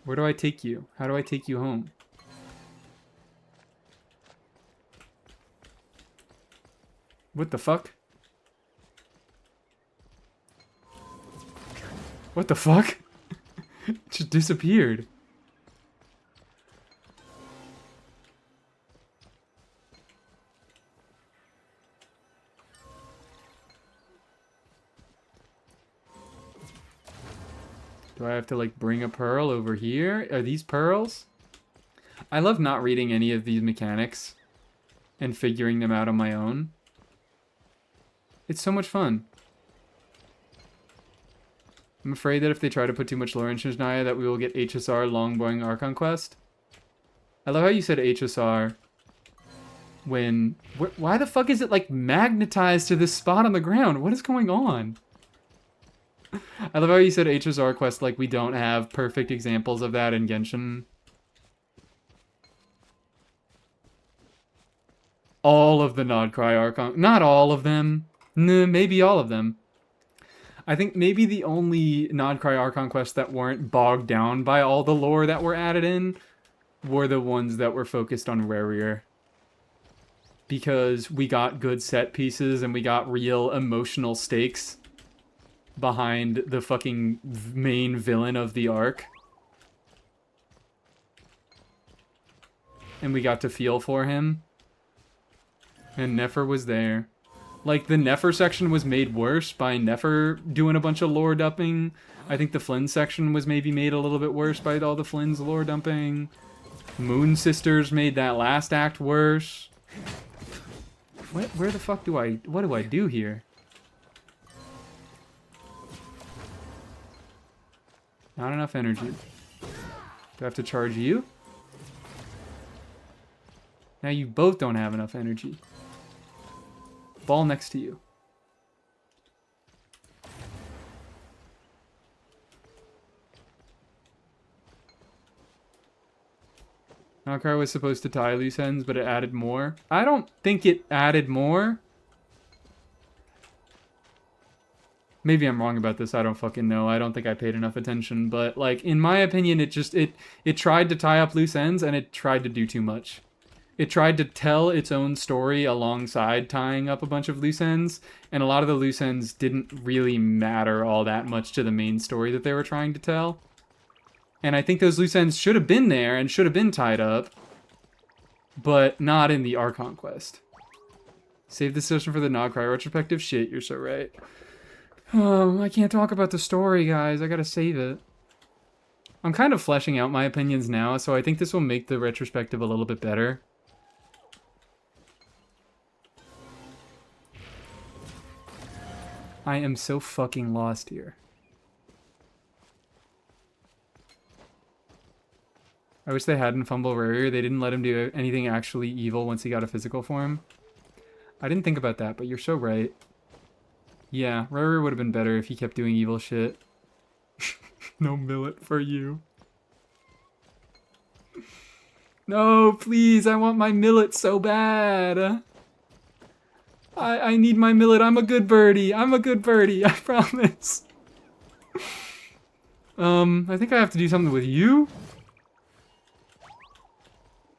Where do I take you? How do I take you home? What the fuck? What the fuck? It just disappeared. Do I have to, like, bring a pearl over here? Are these pearls? I love not reading any of these mechanics and figuring them out on my own. It's so much fun. I'm afraid that if they try to put too much lore in Shinjnaya that we will get HSR Longboying Archon Quest. I love how you said HSR when... Why the fuck is it, like, magnetized to this spot on the ground? What is going on? I love how you said HSR quest like we don't have perfect examples of that in Genshin. All of the Nodcry Archon... Not all of them. Maybe all of them. I think maybe the only Nodcry Archon quests that weren't bogged down by all the lore that were added in were the ones that were focused on Rarier. Because we got good set pieces and we got real emotional stakes behind the fucking main villain of the arc. And we got to feel for him. And Nefer was there. Like, the Nefer section was made worse by Nefer doing a bunch of lore dumping. I think the Flynn section was maybe made a little bit worse by all the Flynn's lore dumping. Moon Sisters made that last act worse. Where the fuck do I... What do I do here? Not enough energy. Do I have to charge you? Now you both don't have enough energy. Ball next to you. Nodcry was supposed to tie loose ends, but it added more. I don't think it added more. Maybe I'm wrong about this, I don't fucking know. I don't think I paid enough attention, but, like, in my opinion, it tried to tie up loose ends, and it tried to do too much. It tried to tell its own story alongside tying up a bunch of loose ends, and a lot of the loose ends didn't really matter all that much to the main story that they were trying to tell. And I think those loose ends should have been there and should have been tied up, but not in the Archon quest. Save this session for the Nodcry retrospective? Shit, you're so right. I can't talk about the story, guys. I gotta save it. I'm kind of fleshing out my opinions now, so I think this will make the retrospective a little bit better. I am so fucking lost here. I wish they hadn't fumbled Rarier. They didn't let him do anything actually evil once he got a physical form. I didn't think about that, but you're so right. Yeah, Rarier would have been better if he kept doing evil shit. No millet for you. No, please, I want my millet so bad. I need my millet. I'm a good birdie. I'm a good birdie, I promise. I think I have to do something with you.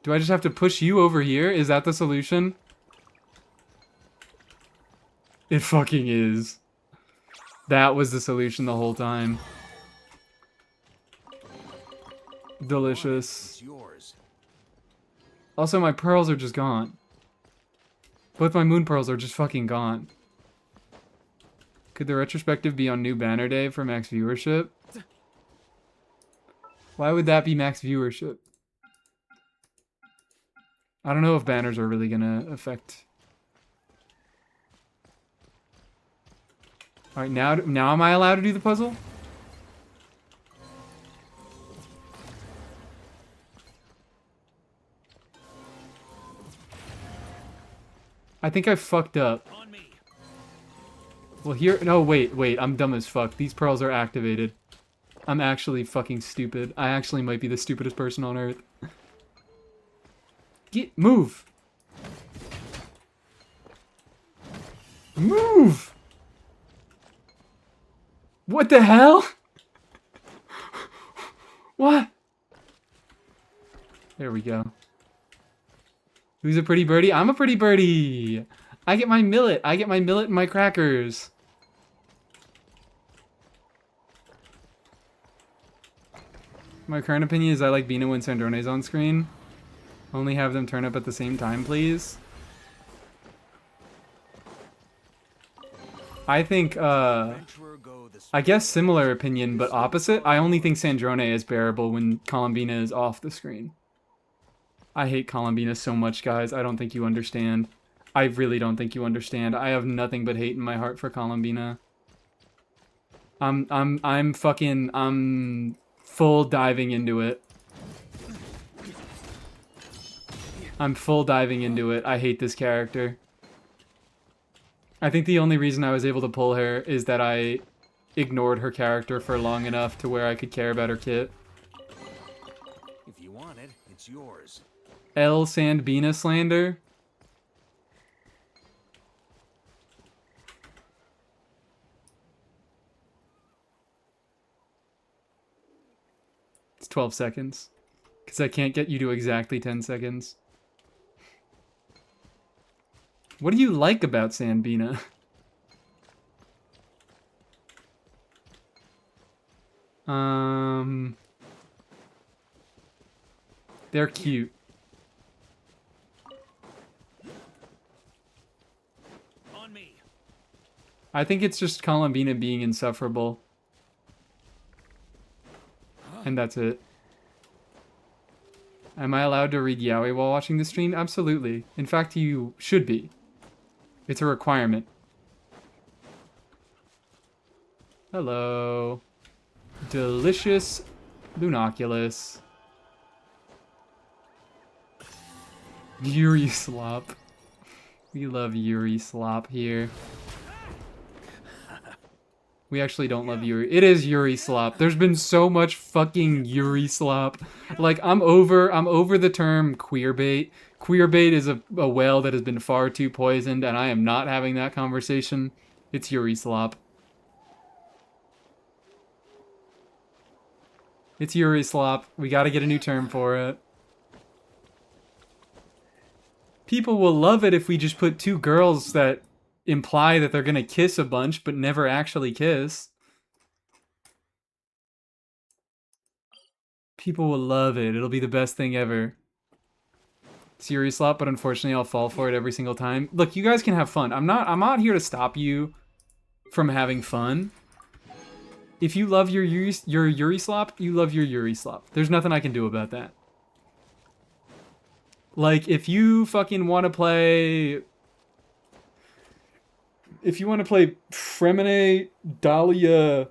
Do I just have to push you over here? Is that the solution? It fucking is. That was the solution the whole time. Delicious. It's yours. Also, my pearls are just gone. Both my moon pearls are just fucking gone. Could the retrospective be on new banner day for max viewership? Why would that be max viewership? I don't know if banners are really gonna affect. Alright, now am I allowed to do the puzzle? I think I fucked up. On me. Well, here... No, wait. I'm dumb as fuck. These pearls are activated. I'm actually fucking stupid. I actually might be the stupidest person on Earth. Move! Move! What the hell? What? There we go. Who's a pretty birdie? I'm a pretty birdie! I get my millet. I get my millet and my crackers. My current opinion is I like Bina when Sandrone's on screen. Only have them turn up at the same time, please. I think, I guess similar opinion, but opposite. I only think Sandrone is bearable when Columbina is off the screen. I hate Columbina so much, guys. I don't think you understand. I really don't think you understand. I have nothing but hate in my heart for Columbina. I'm full diving into it. I'm full diving into it. I hate this character. I think the only reason I was able to pull her is that I ignored her character for long enough to where I could care about her kit. If you want it, it's yours. L. Sandbina slander? It's 12 seconds. Because I can't get you to exactly 10 seconds. What do you like about Sandbina? They're cute. On me. I think it's just Columbina being insufferable. And that's it. Am I allowed to read yaoi while watching the stream? Absolutely. In fact, you should be. It's a requirement. Hello. Delicious Lunoculus. Yuri Slop. We love Yuri Slop here. We actually don't love Yuri. It is Yuri Slop. There's been so much fucking Yuri Slop. Like, I'm over the term queerbait. Queerbait is a whale that has been far too poisoned, and I am not having that conversation. It's Yuri Slop. It's Yuri Slop. We gotta get a new term for it. People will love it if we just put two girls that imply that they're gonna kiss a bunch, but never actually kiss. People will love it. It'll be the best thing ever. It's Yuri Slop, but unfortunately I'll fall for it every single time. Look, you guys can have fun. I'm not here to stop you from having fun. If you love your Yuri slop, you love your Yuri slop. There's nothing I can do about that. Like, if you fucking want to play... If you want to play Fremine, Dahlia,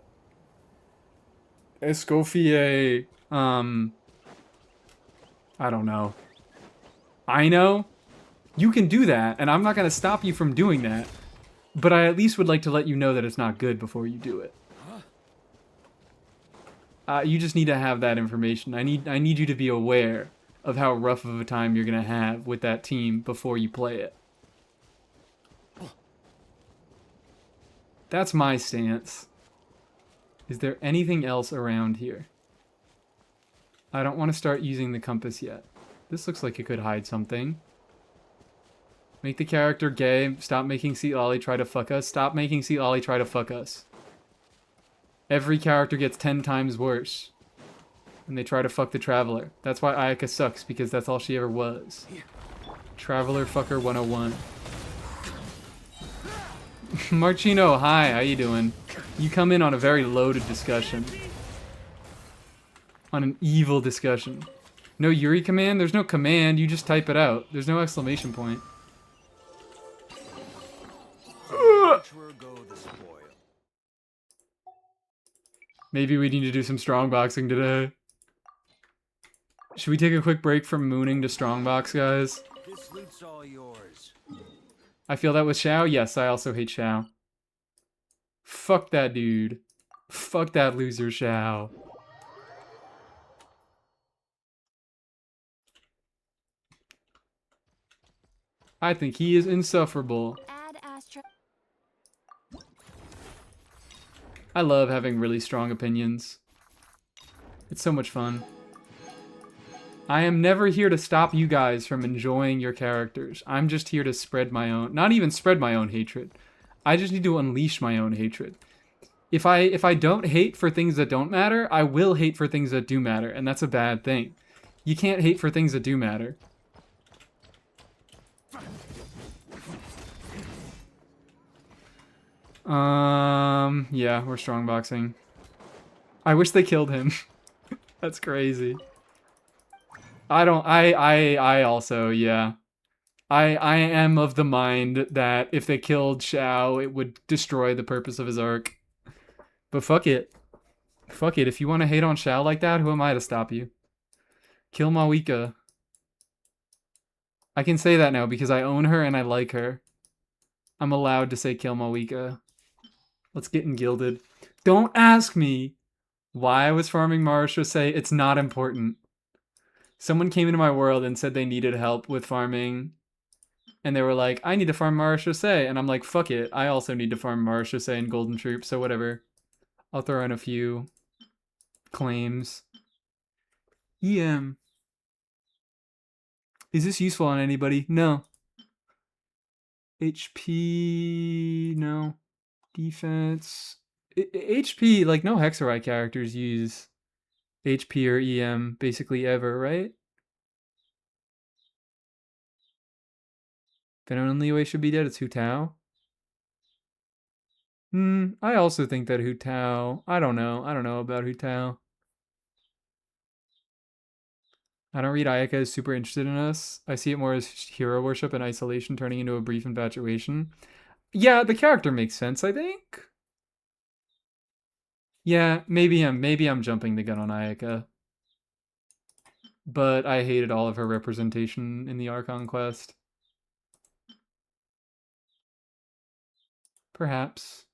Escoffier, I don't know. I know. You can do that, and I'm not going to stop you from doing that. But I at least would like to let you know that it's not good before you do it. You just need to have that information. I need you to be aware of how rough of a time you're going to have with that team before you play it. That's my stance. Is there anything else around here? I don't want to start using the compass yet. This looks like it could hide something. Make the character gay. Stop making Seat Lolly try to fuck us. Stop making Seat Lolly try to fuck us. Every character gets 10 times worse when they try to fuck the Traveler. That's why Ayaka sucks, because that's all she ever was. Traveler fucker 101. Marchino, hi, how you doing? You come in on a very loaded discussion. On an evil discussion. No Yuri command? There's no command, you just type it out. There's no exclamation point. Maybe we need to do some strongboxing today. Should we take a quick break from mooning to strongbox, guys? This loot's all yours. I feel that with Xiao. Yes, I also hate Xiao. Fuck that dude. Fuck that loser Xiao. I think he is insufferable. Add Astra. I love having really strong opinions. It's so much fun. I am never here to stop you guys from enjoying your characters. I'm just here to spread my own, not even spread my own hatred. I just need to unleash my own hatred. If I don't hate for things that don't matter, I will hate for things that do matter, and that's a bad thing. You can't hate for things that do matter. Yeah, we're strongboxing. I wish they killed him. That's crazy. I also, yeah. I am of the mind that if they killed Xiao, it would destroy the purpose of his arc. But fuck it. Fuck it. If you want to hate on Xiao like that, who am I to stop you? Kill Mawika. I can say that now because I own her and I like her. I'm allowed to say kill Mawika. Let's get in gilded. Don't ask me why I was farming Marashose. It's not important. Someone came into my world and said they needed help with farming. And they were like, I need to farm Marashose. And I'm like, fuck it. I also need to farm Marashose and Golden Troop, so whatever. I'll throw in a few claims. EM. Is this useful on anybody? No. HP, no. Defense. HP, like no Hexarai characters use HP or EM basically ever, right? Venom and Liyue should be dead. It's Hu Tao. I also think that Hu Tao. I don't know. I don't know about Hu Tao. I don't read Ayaka as super interested in us. I see it more as hero worship and isolation turning into a brief infatuation. Yeah, the character makes sense, I think. Yeah, maybe I'm jumping the gun on Ayaka. But I hated all of her representation in the Archon quest. Perhaps.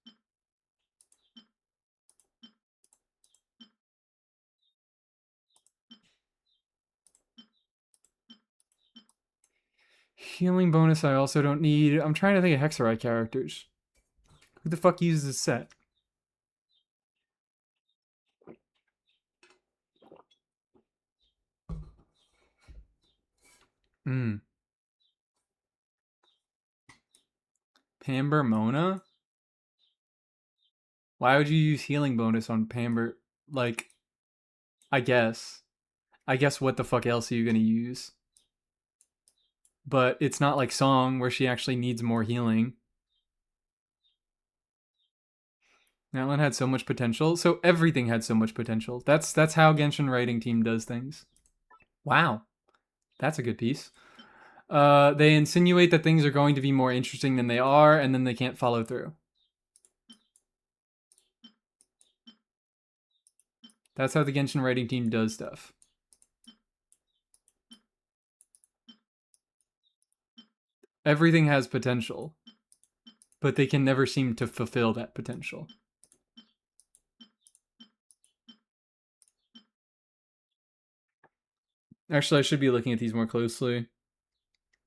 Healing bonus I also don't need. I'm trying to think of Hexarai characters. Who the fuck uses this set? Pamber Mona? Why would you use healing bonus on Pamber? Like, I guess. I guess what the fuck else are you gonna use? But it's not like Song, where she actually needs more healing. Outland had so much potential. So everything had so much potential. That's how Genshin writing team does things. Wow. That's a good piece. They insinuate that things are going to be more interesting than they are, and then they can't follow through. That's how the Genshin writing team does stuff. Everything has potential, but they can never seem to fulfill that potential. Actually, I should be looking at these more closely.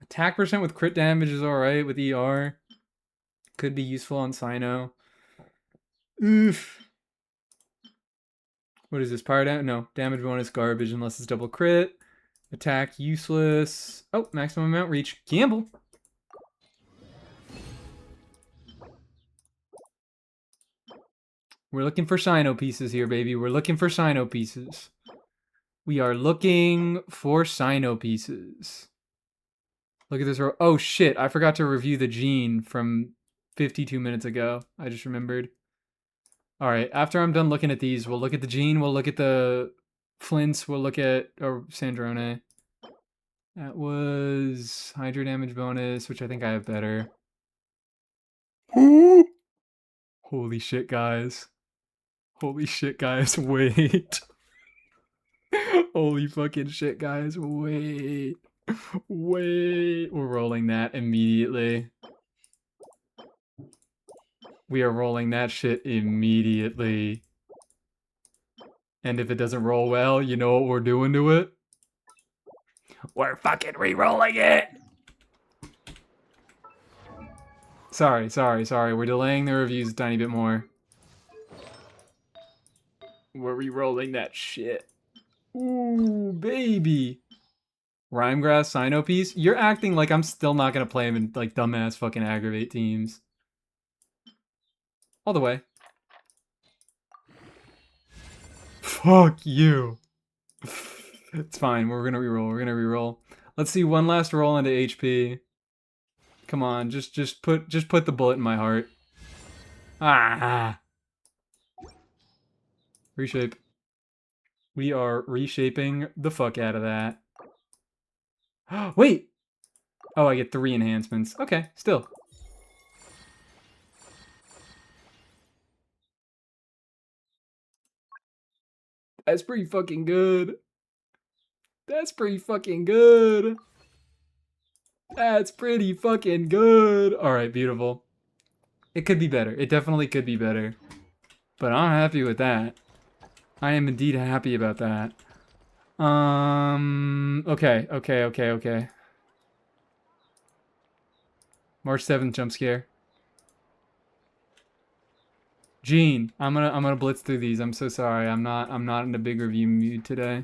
Attack percent with crit damage is alright with ER. Could be useful on Sino. Oof. What is this? Power down? No. Damage bonus garbage unless it's double crit. Attack useless. Oh, maximum amount reach. Gamble. We're looking for Sino pieces here, baby. We're looking for Sino pieces. We are looking for Sino pieces. Look at this. Oh, shit. I forgot to review the gene from 52 minutes ago. I just remembered. All right. After I'm done looking at these, we'll look at the gene. We'll look at the flints. We'll look at Sandrone. That was Hydra damage bonus, which I think I have better. Holy shit, guys. Holy shit, guys. Wait. Holy fucking shit, guys. Wait. Wait. We're rolling that immediately. We are rolling that shit immediately. And if it doesn't roll well, you know what we're doing to it? We're fucking re-rolling it! Sorry. We're delaying the reviews a tiny bit more. We're re-rolling that shit. Ooh, baby. Rhymegrass, Sino piece? You're acting like I'm still not gonna play him in, like, dumbass fucking aggravate teams. All the way. Fuck you. It's fine. We're gonna reroll. Let's see one last roll into HP. Come on, just put the bullet in my heart. Ah. Reshape. We are reshaping the fuck out of that. Wait. Oh, I get 3 enhancements. Okay, still. That's pretty fucking good. That's pretty fucking good. That's pretty fucking good. All right, beautiful. It could be better. It definitely could be better. But I'm happy with that. I am indeed happy about that. Okay. March 7th jump scare. Gene, I'm gonna blitz through these. I'm so sorry. I'm not in a big review mood today.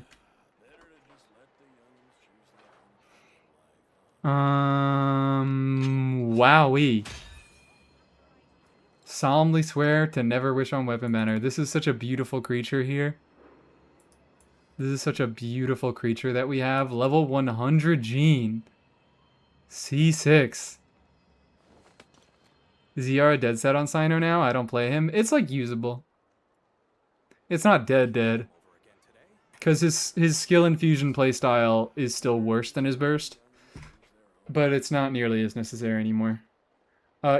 Wowee. Solemnly swear to never wish on weapon banner. This is such a beautiful creature here. This is such a beautiful creature that we have. Level 100 Gene. C6. Is Yara dead set on Sino now? I don't play him. It's like usable. It's not dead. Because his skill infusion playstyle is still worse than his burst. But it's not nearly as necessary anymore.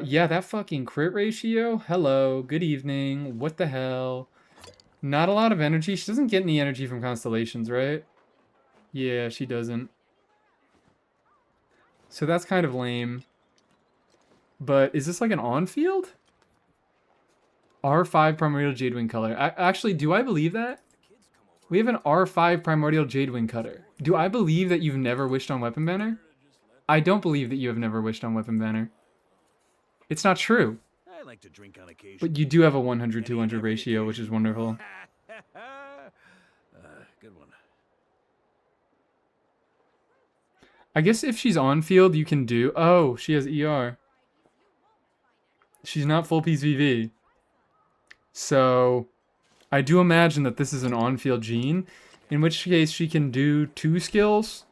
Yeah, that fucking crit ratio. Hello, good evening. What the hell? Not a lot of energy. She doesn't get any energy from constellations, right? Yeah, she doesn't. So that's kind of lame. But is this like an on-field? R5 Primordial Jadewing Color. Actually, do I believe that? We have an R5 Primordial Jadewing Cutter. Do I believe that you've never wished on Weapon Banner? I don't believe that you have never wished on Weapon Banner. It's not true. I like to drink on occasion. But you do have a 100-200 ratio, which is wonderful. Good one. I guess if she's on field, you can do... Oh, she has ER. She's not full PVV. So, I do imagine that this is an on-field Gene, in which case she can do 2 skills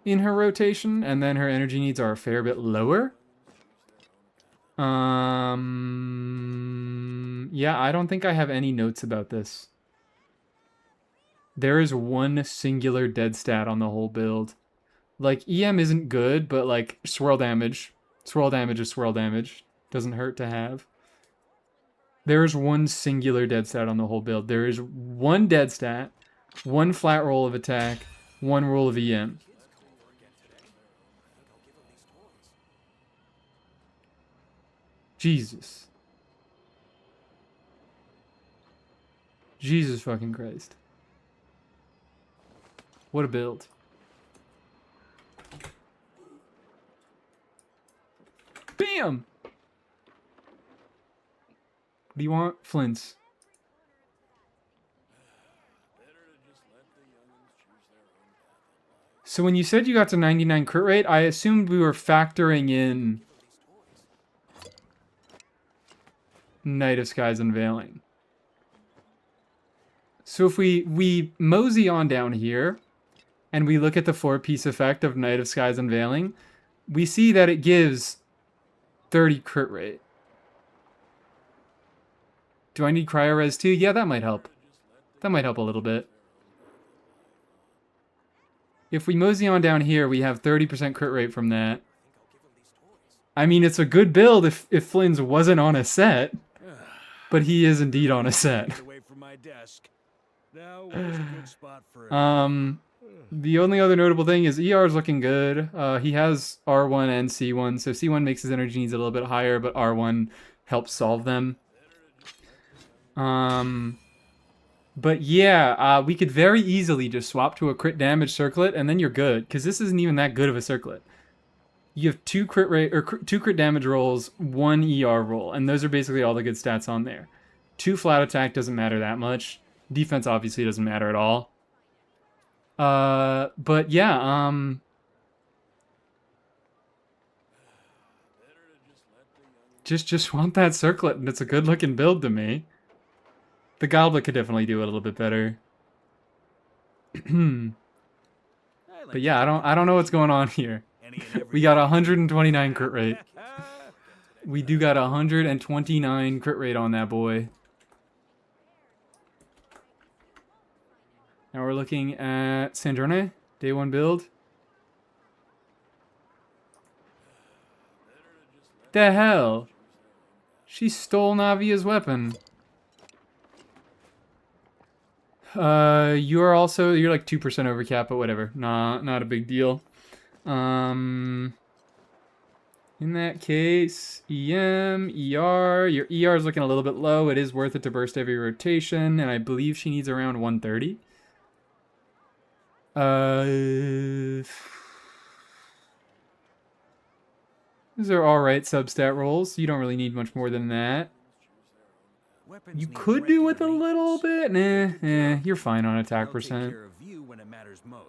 in her rotation, and then her energy needs are a fair bit lower. Yeah, I don't think I have any notes about this. There is one singular dead stat on the whole build. Like, EM isn't good, but like, swirl damage. Swirl damage is swirl damage. Doesn't hurt to have. There is one singular dead stat on the whole build. There is one dead stat, one flat roll of attack, one roll of EM. Jesus. Jesus fucking Christ. What a build. Bam! What do you want? Flints. So when you said you got to 99 crit rate, I assumed we were factoring in Night of Sky's Unveiling. So if we mosey on down here, and we look at the 4-piece effect of Night of Sky's Unveiling, we see that it gives 30 crit rate. Do I need Cryo Res too? Yeah, that might help. That might help a little bit. If we mosey on down here, we have 30% crit rate from that. I mean, it's a good build if Flynn's wasn't on a set. But he is indeed on a set. Away from my desk. Now, where's a good spot for a The only other notable thing is ER is looking good. He has R1 and C1, so C1 makes his energy needs a little bit higher, but R1 helps solve them. But yeah, we could very easily just swap to a crit damage circlet, and then you're good, because this isn't even that good of a circlet. You have 2 crit rate or 2 crit damage rolls, 1 ER roll, and those are basically all the good stats on there. 2 flat attack doesn't matter that much. Defense obviously doesn't matter at all. But yeah, just want that circlet, and it's a good looking build to me. The goblet could definitely do it a little bit better. But yeah, I don't know what's going on here. We got 129 crit rate. We do got 129 crit rate on that boy. Now we're looking at Sandrone, day 1 build. The hell? She stole Navia's weapon. You're like 2% over cap, but whatever. Not a big deal. In that case, EM, ER. Your ER is looking a little bit low. It is worth it to burst every rotation, and I believe she needs around 130. These are alright substat rolls. You don't really need much more than that. You could do with a little bit. Nah, you're fine on attack percent.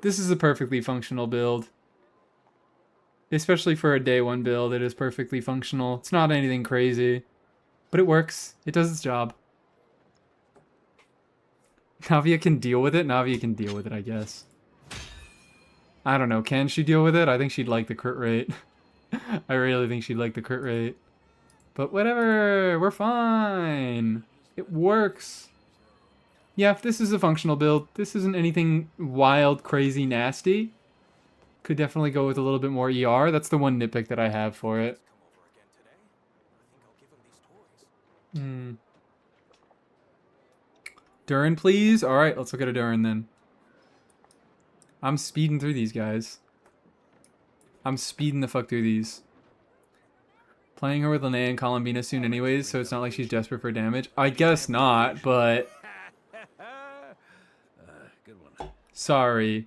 This is a perfectly functional build. Especially for a day 1 build, it is perfectly functional. It's not anything crazy, but it works. It does its job. Navia can deal with it. Navia can deal with it, I guess. I don't know. Can she deal with it? I think she'd like the crit rate. I really think she'd like the crit rate. But whatever. We're fine. It works. Yeah, if this is a functional build, this isn't anything wild, crazy, nasty. Could definitely go with a little bit more ER. That's the one nitpick that I have for it. Durin, please? Alright, let's look at a Durin then. I'm speeding through these guys. I'm speeding the fuck through these. Playing her with Linnea and Columbina soon anyways, so it's not like she's desperate for damage. I guess not, but... Good one. Sorry.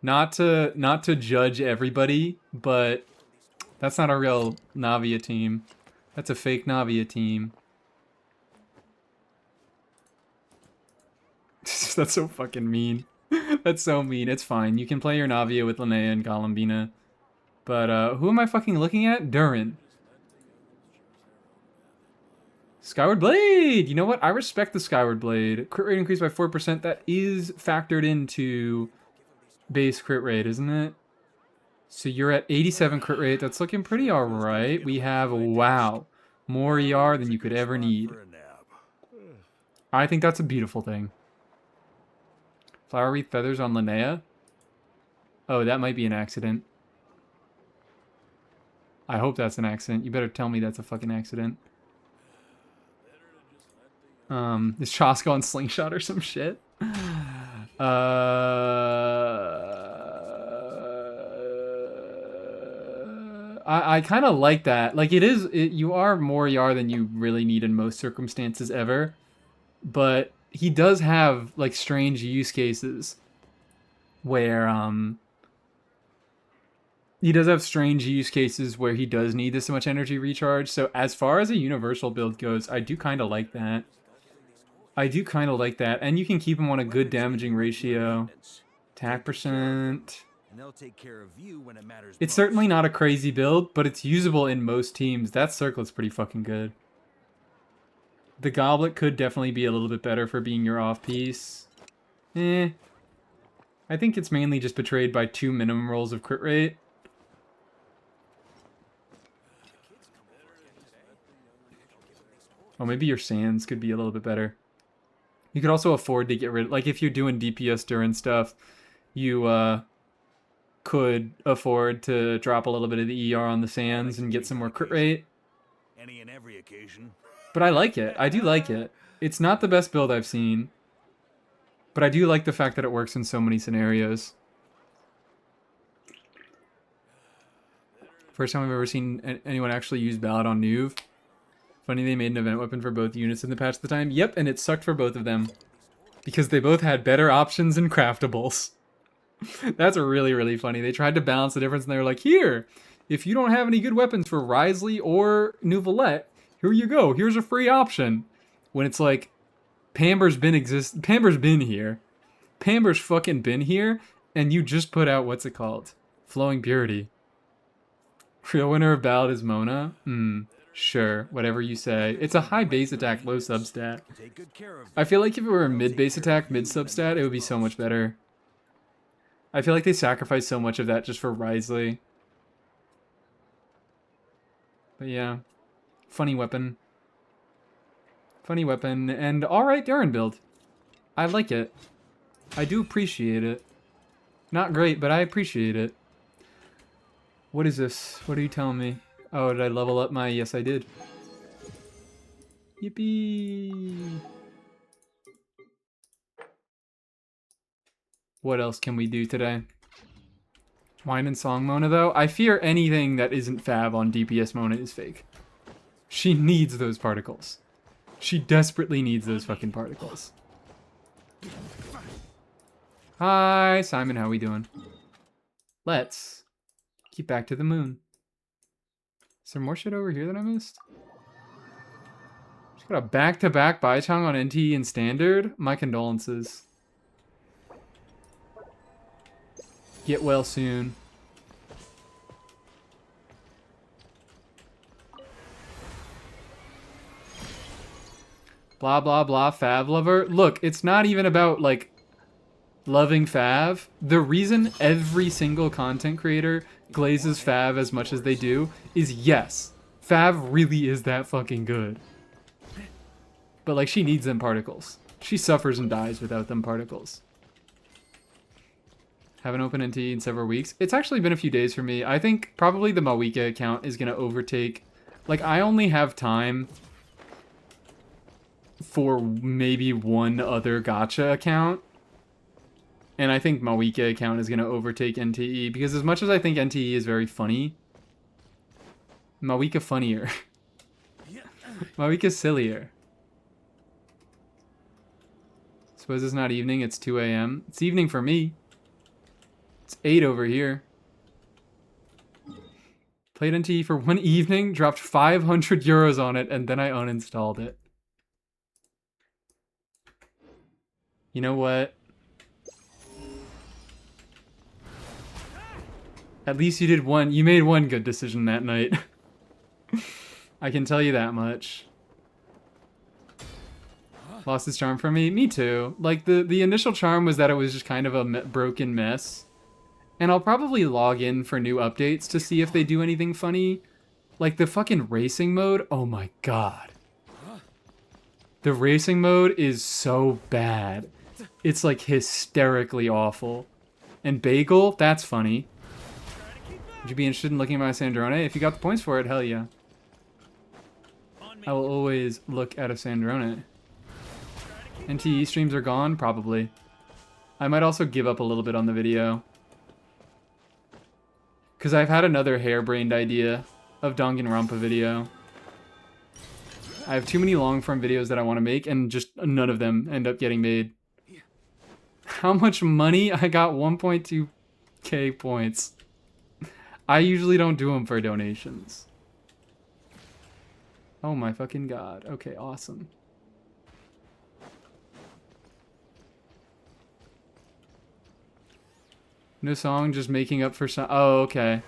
Not to judge everybody, but that's not a real Navia team. That's a fake Navia team. That's so fucking mean. That's so mean. It's fine. You can play your Navia with Linnea and Columbina. But, who am I fucking looking at? Durin. Skyward Blade! You know what? I respect the Skyward Blade. Crit rate increased by 4%. That is factored into base crit rate, isn't it? So you're at 87 crit rate. That's looking pretty alright. We have, wow, more ER than you could ever need. I think that's a beautiful thing. Flower wreath feathers on Linnea? Oh, that might be an accident. I hope that's an accident. You better tell me that's a fucking accident. Is Chaska on Slingshot or some shit? I kind of like that. Like, you are more ER than you really need in most circumstances ever. But he does have, like, strange use cases where, he does have strange use cases where he does need this much energy recharge. So as far as a universal build goes, I do kind of like that. I do kind of like that. And you can keep him on a good damaging ratio. Attack percent. It's certainly not a crazy build, but it's usable in most teams. That circlet's pretty fucking good. The goblet could definitely be a little bit better for being your off-piece. I think it's mainly just betrayed by 2 minimum rolls of crit rate. Oh, maybe your sands could be a little bit better. You could also afford to get rid of, like, if you're doing DPS during stuff, you could afford to drop a little bit of the ER on the sands and get some more crit rate. Any and every occasion. But I like it. I do like it. It's not the best build I've seen, but I do like the fact that it works in so many scenarios. First time I've ever seen anyone actually use Ballad on Nuve. Funny they made an event weapon for both units in the patch at the time. Yep, and it sucked for both of them. Because they both had better options and craftables. That's really, really funny. They tried to balance the difference and they were like, here, if you don't have any good weapons for Risley or Nouvelette, here you go. Here's a free option. When it's like, Pamber's been here. Pamber's fucking been here, and you just put out, what's it called? Flowing Purity. Real winner of Ballad is Mona? Sure, whatever you say. It's a high base attack, low substat. I feel like if it were a mid base attack, mid substat, it would be so much better. I feel like they sacrificed so much of that just for Risley. But yeah. Funny weapon. Funny weapon, and alright Darren build. I like it. I do appreciate it. Not great, but I appreciate it. What is this? What are you telling me? Oh, did I level up my... Yes, I did. Yippee! What else can we do today? Wine and Song Mona, though? I fear anything that isn't fab on DPS Mona is fake. She needs those particles. She desperately needs those fucking particles. Hi, Simon, how we doing? Let's keep back to the moon. Is there more shit over here that I missed? Just got a back-to-back Baichang on NT and Standard. My condolences. Get well soon. Blah, blah, blah, Fav lover. Look, it's not even about, like, loving Fav. The reason every single content creator glazes Fav as much as they do is, yes, Fav really is that fucking good. But, like, she needs them particles. She suffers and dies without them particles. Haven't opened NT in several weeks. It's actually been a few days for me. I think probably the Mawika account is going to overtake... Like, I only have time for maybe one other gacha account. And I think Mawika account is going to overtake NTE. Because as much as I think NTE is very funny, Mawika funnier. Mawika's sillier. Suppose it's not evening, it's 2 a.m. It's evening for me. It's 8 over here. Played NTE for one evening, dropped 500 euros on it, and then I uninstalled it. You know what? At least you did one. You made one good decision that night. I can tell you that much. Lost its charm for me? Me too. Like, the initial charm was that it was just kind of a broken mess. And I'll probably log in for new updates to see if they do anything funny. Like the fucking racing mode, oh my god. The racing mode is so bad. It's like hysterically awful. And Bagel, that's funny. Would you be interested in looking at my Sandrone? If you got the points for it, hell yeah. I will always look at a Sandrone. NTE streams are gone? Probably. I might also give up a little bit on the video. Because I've had another harebrained idea of Danganronpa video. I have too many long-form videos that I want to make, and just none of them end up getting made. How much money? I got 1.2k points. I usually don't do them for donations. Oh my fucking god. Okay, awesome. No song, just making up for some. Oh, okay.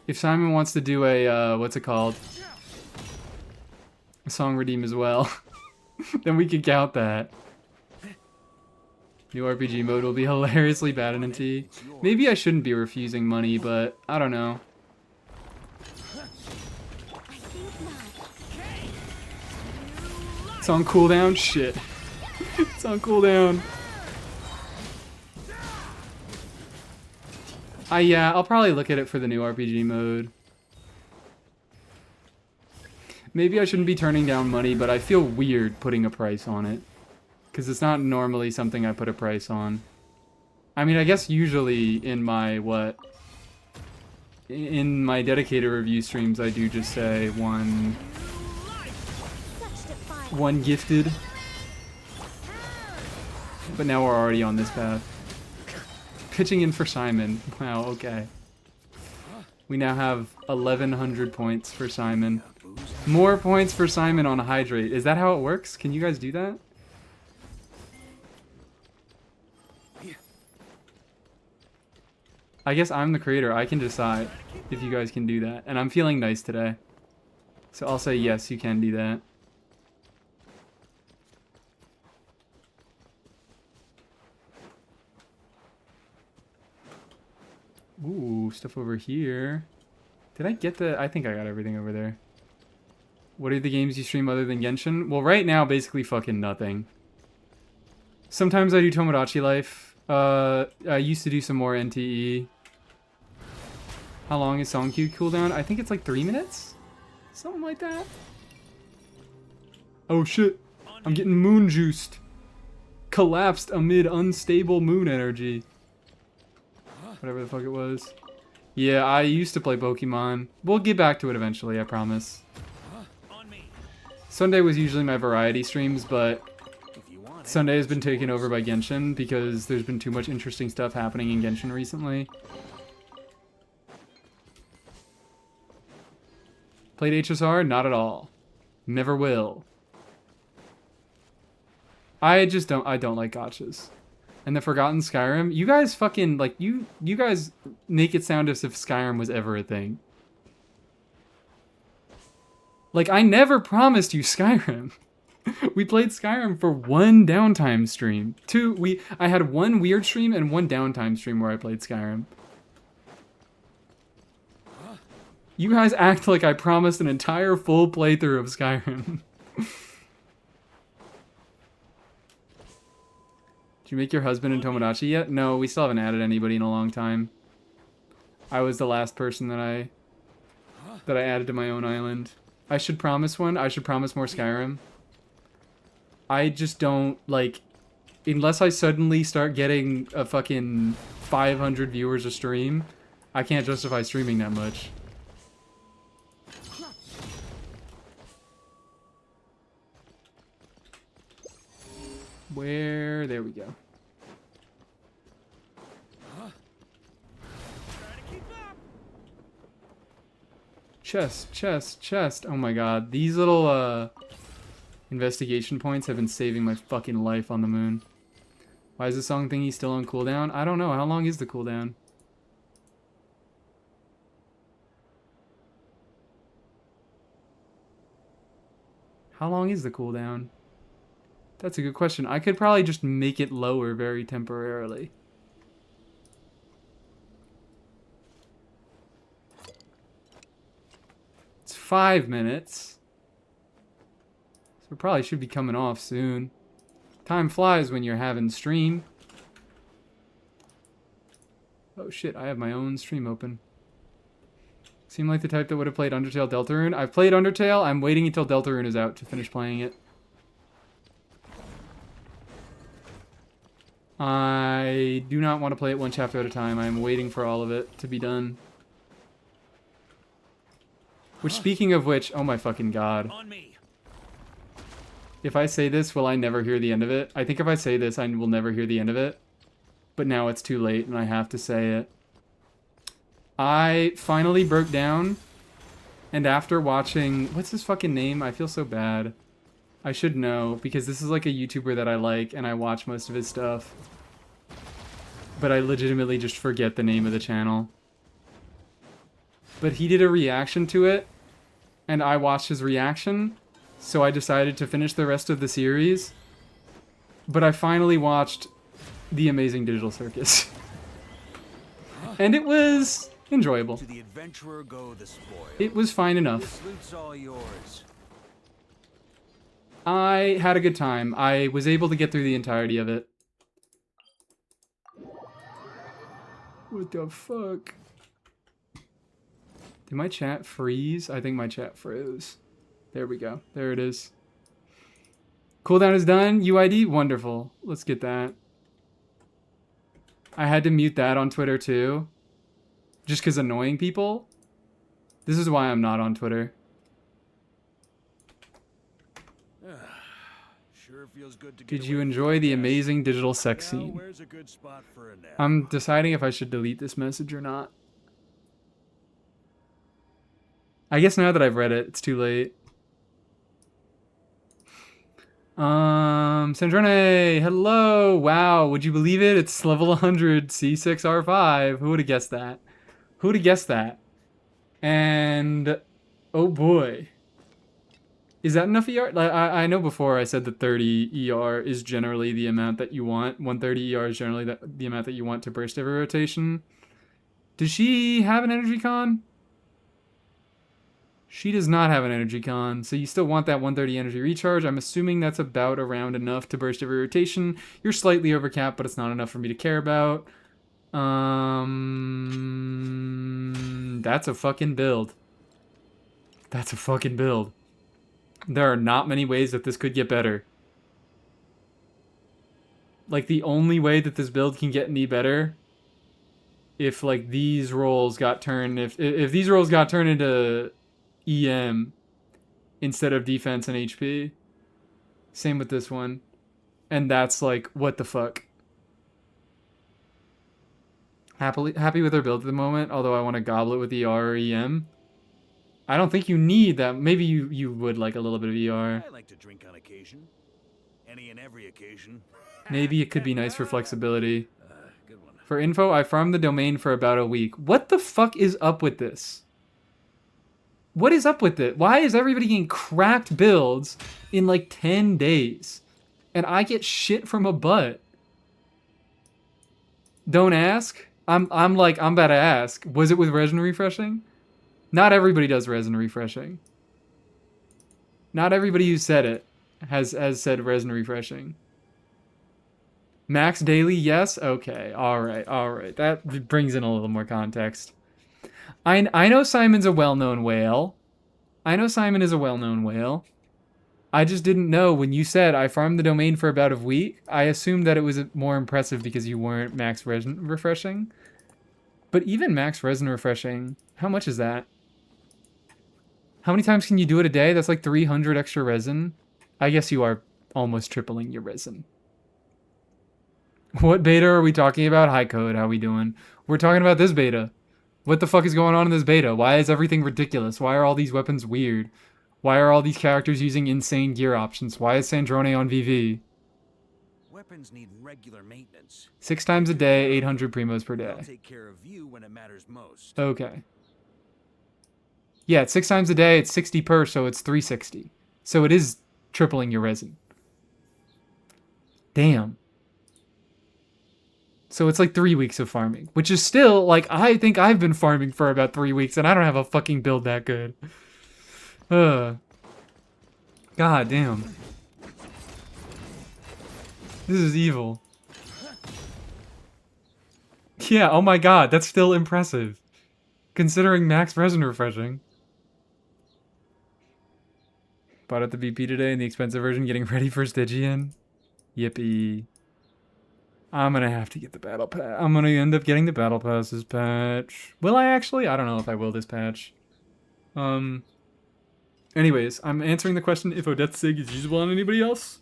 If Simon wants to do a, what's it called? A song redeem as well, then we could count that. New RPG mode will be hilariously bad in NT. Maybe I shouldn't be refusing money, but I don't know. It's on cooldown? Shit. It's on cooldown. Yeah, I'll probably look at it for the new RPG mode. Maybe I shouldn't be turning down money, but I feel weird putting a price on it. Because it's not normally something I put a price on. I mean, I guess usually in my, in my dedicated review streams, I do just say one gifted. But now we're already on this path. Pitching in for Simon. Wow, okay. We now have 1,100 points for Simon. More points for Simon on Hydrate. Is that how it works? Can you guys do that? I guess I'm the creator. I can decide if you guys can do that. And I'm feeling nice today. So I'll say yes, you can do that. Ooh, stuff over here. Did I get the... I think I got everything over there. What are the games you stream other than Genshin? Well, right now, basically fucking nothing. Sometimes I do Tomodachi Life. I used to do some more NTE. How long is Song Queue cooldown? I think it's like 3 minutes? Something like that. Oh shit. I'm getting moon juiced. Collapsed amid unstable moon energy. Whatever the fuck it was. Yeah, I used to play Pokemon. We'll get back to it eventually, I promise. Sunday was usually my variety streams, but Sunday has been taken over by Genshin because there's been too much interesting stuff happening in Genshin recently. Played HSR? Not at all. Never will. I don't like gotchas. And the Forgotten Skyrim, you guys fucking, like, you guys make it sound as if Skyrim was ever a thing. Like, I never promised you Skyrim. We played Skyrim for 1 downtime stream. I had 1 weird stream and 1 downtime stream where I played Skyrim. You guys act like I promised an entire full playthrough of Skyrim. Did you make your husband in Tomodachi yet? No, we still haven't added anybody in a long time. I was the last person that I added to my own island. I should promise one. I should promise more Skyrim. I just don't, like, unless I suddenly start getting a fucking 500 viewers a stream, I can't justify streaming that much. Where? There we go. Chest, chest, chest. Oh my god. These little, investigation points have been saving my fucking life on the moon. Why is the song thingy still on cooldown? I don't know. How long is the cooldown? How long is the cooldown? That's a good question. I could probably just make it lower very temporarily. It's 5 minutes. So it probably should be coming off soon. Time flies when you're having stream. Oh shit, I have my own stream open. Seem like the type that would have played Undertale Deltarune. I've played Undertale. I'm waiting until Deltarune is out to finish playing it. I do not want to play it one chapter at a time. I am waiting for all of it to be done. Which, speaking of which, oh my fucking god. On me. If I say this, will I never hear the end of it? I think if I say this, I will never hear the end of it. But now it's too late and I have to say it. I finally broke down, and after watching... What's his fucking name? I feel so bad. I should know, because this is like a YouTuber that I like, and I watch most of his stuff. But I legitimately just forget the name of the channel. But he did a reaction to it, and I watched his reaction, so I decided to finish the rest of the series. But I finally watched The Amazing Digital Circus. And it was enjoyable. To the adventurer go the spoil. It was fine enough. This loot's all yours. I had a good time. I was able to get through the entirety of it. What the fuck? Did my chat freeze? I think my chat froze. There we go. There it is. Cooldown is done. UID? Wonderful. Let's get that. I had to mute that on Twitter too. Just because annoying people. This is why I'm not on Twitter. Sure feels good to get Did you away from enjoy my the desk. amazing digital sex Now, scene? where's a good spot for a nap? I'm deciding if I should delete this message or not. I guess now that I've read it, it's too late. Sandrone, hello. Wow, would you believe it? It's level 100 C6R5. Who would have guessed that? Who would have guessed that? And oh boy. Is that enough ER? Like, I know before I said that 30 ER is generally the amount that you want. 130 ER is generally the amount that you want to burst every rotation. Does she have an energy con? She does not have an energy con, so you still want that 130 energy recharge. I'm assuming that's about around enough to burst every rotation. You're slightly overcapped, but it's not enough for me to care about. That's a fucking build. That's a fucking build. There are not many ways that this could get better. Like, the only way that this build can get any better, if, like, these roles got turned... If these roles got turned into EM instead of defense and HP. Same with this one. And that's, like, what the fuck? Happy with her build at the moment, although I want to goblet with ER or EM. I don't think you need that. Maybe you would like a little bit of ER. I like to drink on occasion. Any and every occasion. Maybe it could be nice for flexibility. Good one. For info, I farmed the domain for about a week. What the fuck is up with this? What is up with it? Why is everybody getting cracked builds in like 10 days? And I get shit from a butt. Don't ask. I'm about to ask. Was it with resin refreshing? Not everybody does resin refreshing. Not everybody who said it has said resin refreshing. Max daily, yes? Okay, alright. That brings in a little more context. I know Simon's a well-known whale. I know Simon is a well-known whale. I just didn't know when you said I farmed the domain for about a week. I assumed that it was more impressive because you weren't max resin refreshing. But even max resin refreshing, how much is that? How many times can you do it a day? That's like 300 extra resin. I guess you are almost tripling your resin. What beta are we talking about? Hi Code, how we doing? We're talking about this beta. What the fuck is going on in this beta? Why is everything ridiculous? Why are all these weapons weird? Why are all these characters using insane gear options? Why is Sandrone on VV? Weapons need regular maintenance. 6 times a day, 800 primos per I'll day. take care of you when it matters most. Okay. Yeah, it's 6 times a day, it's 60 per, so it's 360. So it is tripling your resin. Damn. So it's like 3 weeks of farming, which is still, like, I think I've been farming for about 3 weeks and I don't have a fucking build that good. God damn. This is evil. Yeah, oh my god, that's still impressive. Considering max resin refreshing. Bought at the BP today in the expensive version, getting ready for Stygian. Yippee. I'm gonna have to get the battle pass. I'm gonna end up getting the battle passes patch. Will I actually? I don't know if I will this patch. Anyways, I'm answering the question if Odette's Sig is usable on anybody else.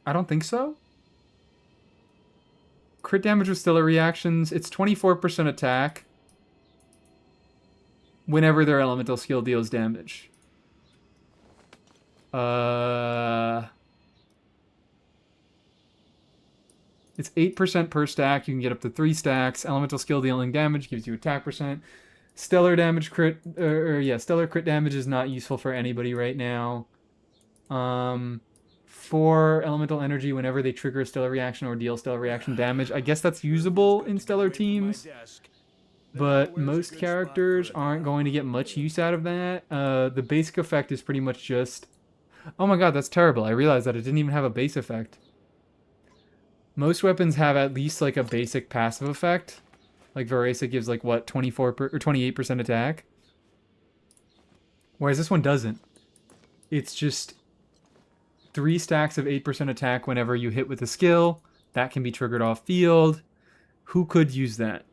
I don't think so. Crit damage with stellar reactions. It's 24% attack whenever their elemental skill deals damage. It's 8% per stack. You can get up to 3 stacks. Elemental skill dealing damage gives you attack percent. Stellar damage crit, stellar crit damage is not useful for anybody right now. 4 elemental energy whenever they trigger a stellar reaction or deal stellar reaction damage. I guess that's usable in stellar teams, but most characters aren't going to get much use out of that. The basic effect is pretty much just... Oh my god, that's terrible. I realized that it didn't even have a base effect. Most weapons have at least like a basic passive effect. Like Veresa gives like what, 24 or 28% attack? Whereas this one doesn't. It's just 3 stacks of 8% attack whenever you hit with a skill. That can be triggered off field. Who could use that?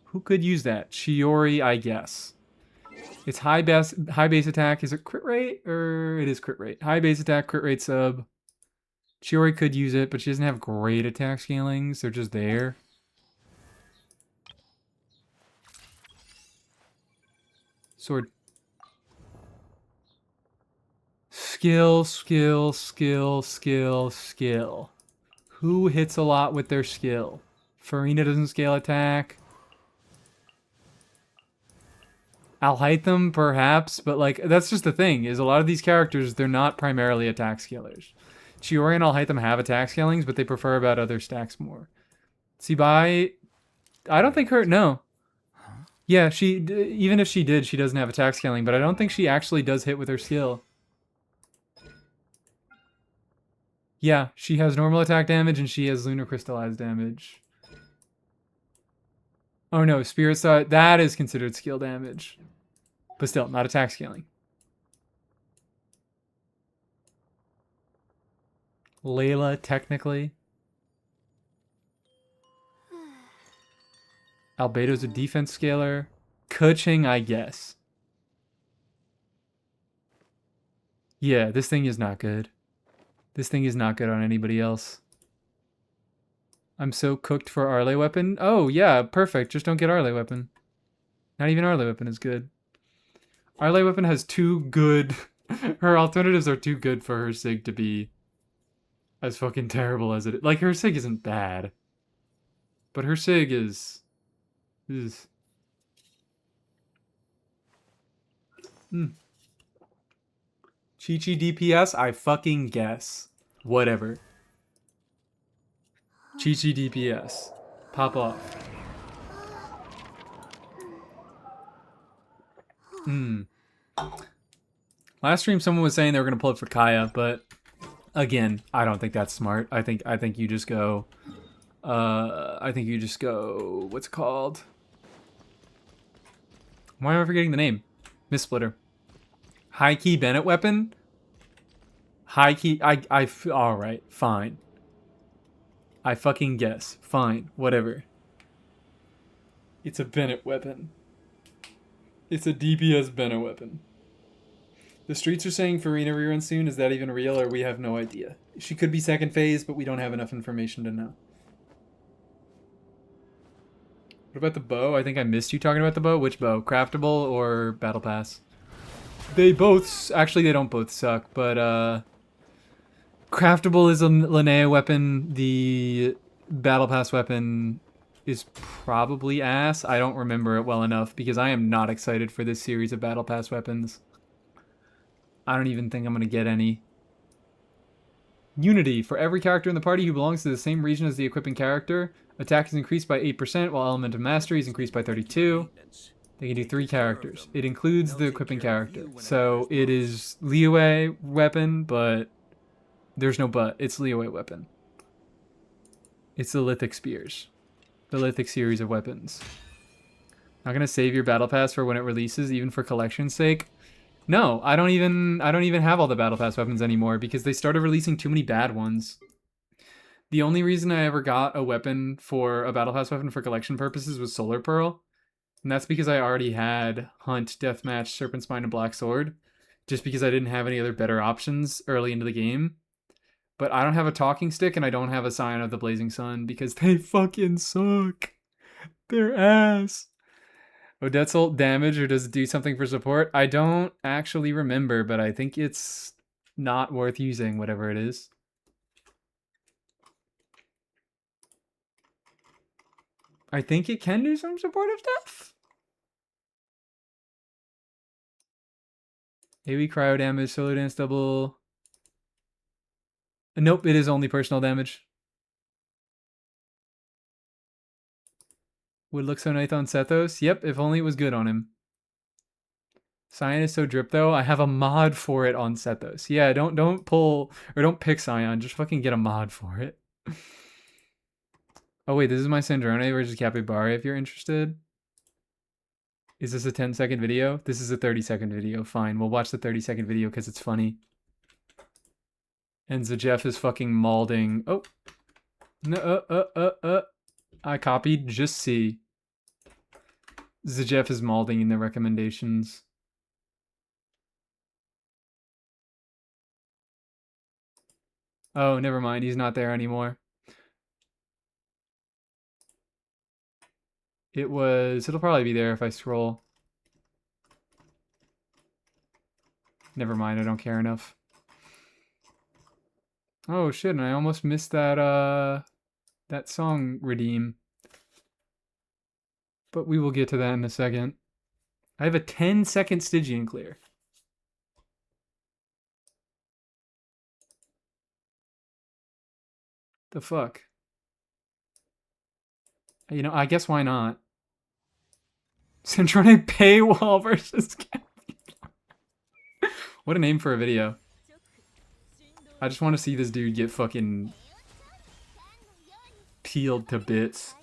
Who could use that? Chiori, I guess. It's high base attack. Is it crit rate? Or it is crit rate. High base attack, crit rate sub. Chiori could use it, but she doesn't have great attack scalings. They're just there. Sword. Skill, skill, skill, skill, skill. Who hits a lot with their skill? Farina doesn't scale attack. Alhaitham, perhaps, but like that's just the thing, is a lot of these characters, they're not primarily attack scalers. Chiori and Alhaitham have attack scalings, but they prefer about other stacks more. Sibai, I don't think her, no. Yeah, even if she did, she doesn't have attack scaling, but I don't think she actually does hit with her skill. Yeah, she has normal attack damage and she has lunar crystallized damage. Oh no, Spirit Side, that is considered skill damage. But still, not attack scaling. Layla, technically. Albedo's a defense scaler. Keqing, I guess. Yeah, this thing is not good. This thing is not good on anybody else. I'm so cooked for Arle weapon. Oh, yeah, perfect. Just don't get Arle weapon. Not even Arle weapon is good. Arle weapon has too good... her alternatives are too good for her sig to be as fucking terrible as it is. Like, her sig isn't bad. But her sig is... Chi-Chi DPS? I fucking guess. Whatever. Chi-Chi DPS. Pop off. Last stream someone was saying they were going to pull it for Kaya, but again, I don't think that's smart. I think you just go what's it called? Why am I forgetting the name? Miss Splitter. High key Bennett weapon? High key alright, fine. I fucking guess. Fine, whatever. It's a Bennett weapon. It's a DPS Bennett weapon. The streets are saying Farina rerun soon. Is that even real, or we have no idea? She could be second phase, but we don't have enough information to know. What about the bow? I think I missed you talking about the bow. Which bow? Craftable or Battle Pass? They both... Actually, they don't both suck, but... Craftable is a Linnea weapon. The Battle Pass weapon is probably ass. I don't remember it well enough because I am not excited for this series of Battle Pass weapons. I don't even think I'm going to get any. Unity. For every character in the party who belongs to the same region as the equipping character, attack is increased by 8%, while element of mastery is increased by 32. They can do 3 characters. It includes the equipping character. So it is Liyue weapon, but there's no but. It's Liyue weapon. It's the Lithic Spears. The Lithic series of weapons. Not gonna save your battle pass for when it releases, even for collection's sake. No, I don't even have all the battle pass weapons anymore because they started releasing too many bad ones. The only reason I ever got a weapon for a battle pass weapon for collection purposes was Solar Pearl. And that's because I already had Hunt, Deathmatch, Serpent Spine, and Black Sword. Just because I didn't have any other better options early into the game. But I don't have a talking stick and I don't have a Scion of the Blazing Sun because they fucking suck. They're ass. Odette's ult damage or does it do something for support? I don't actually remember, but I think it's not worth using, whatever it is. I think it can do some supportive stuff. AoE cryo damage, solo dance double. Nope, it is only personal damage. Would look so nice on Sethos. Yep, if only it was good on him. Scion is so drip though. I have a mod for it on Sethos. Yeah, don't pull or don't pick Scion. Just fucking get a mod for it. Oh wait, this is my Sandrone versus Capybara if you're interested. Is this a 10-second video? This is a 30-second video. Fine, we'll watch the 30-second video because it's funny. And Zajef is fucking malding. Oh. No, I copied. Just see. Zajef is malding in the recommendations. Oh, never mind. He's not there anymore. It'll probably be there if I scroll. Never mind, I don't care enough. Oh shit, and I almost missed that song redeem. But we will get to that in a second. I have a 10-second Stygian clear. The fuck? You know, I guess why not? Centrone paywall versus What a name for a video. I just want to see this dude get fucking peeled to bits.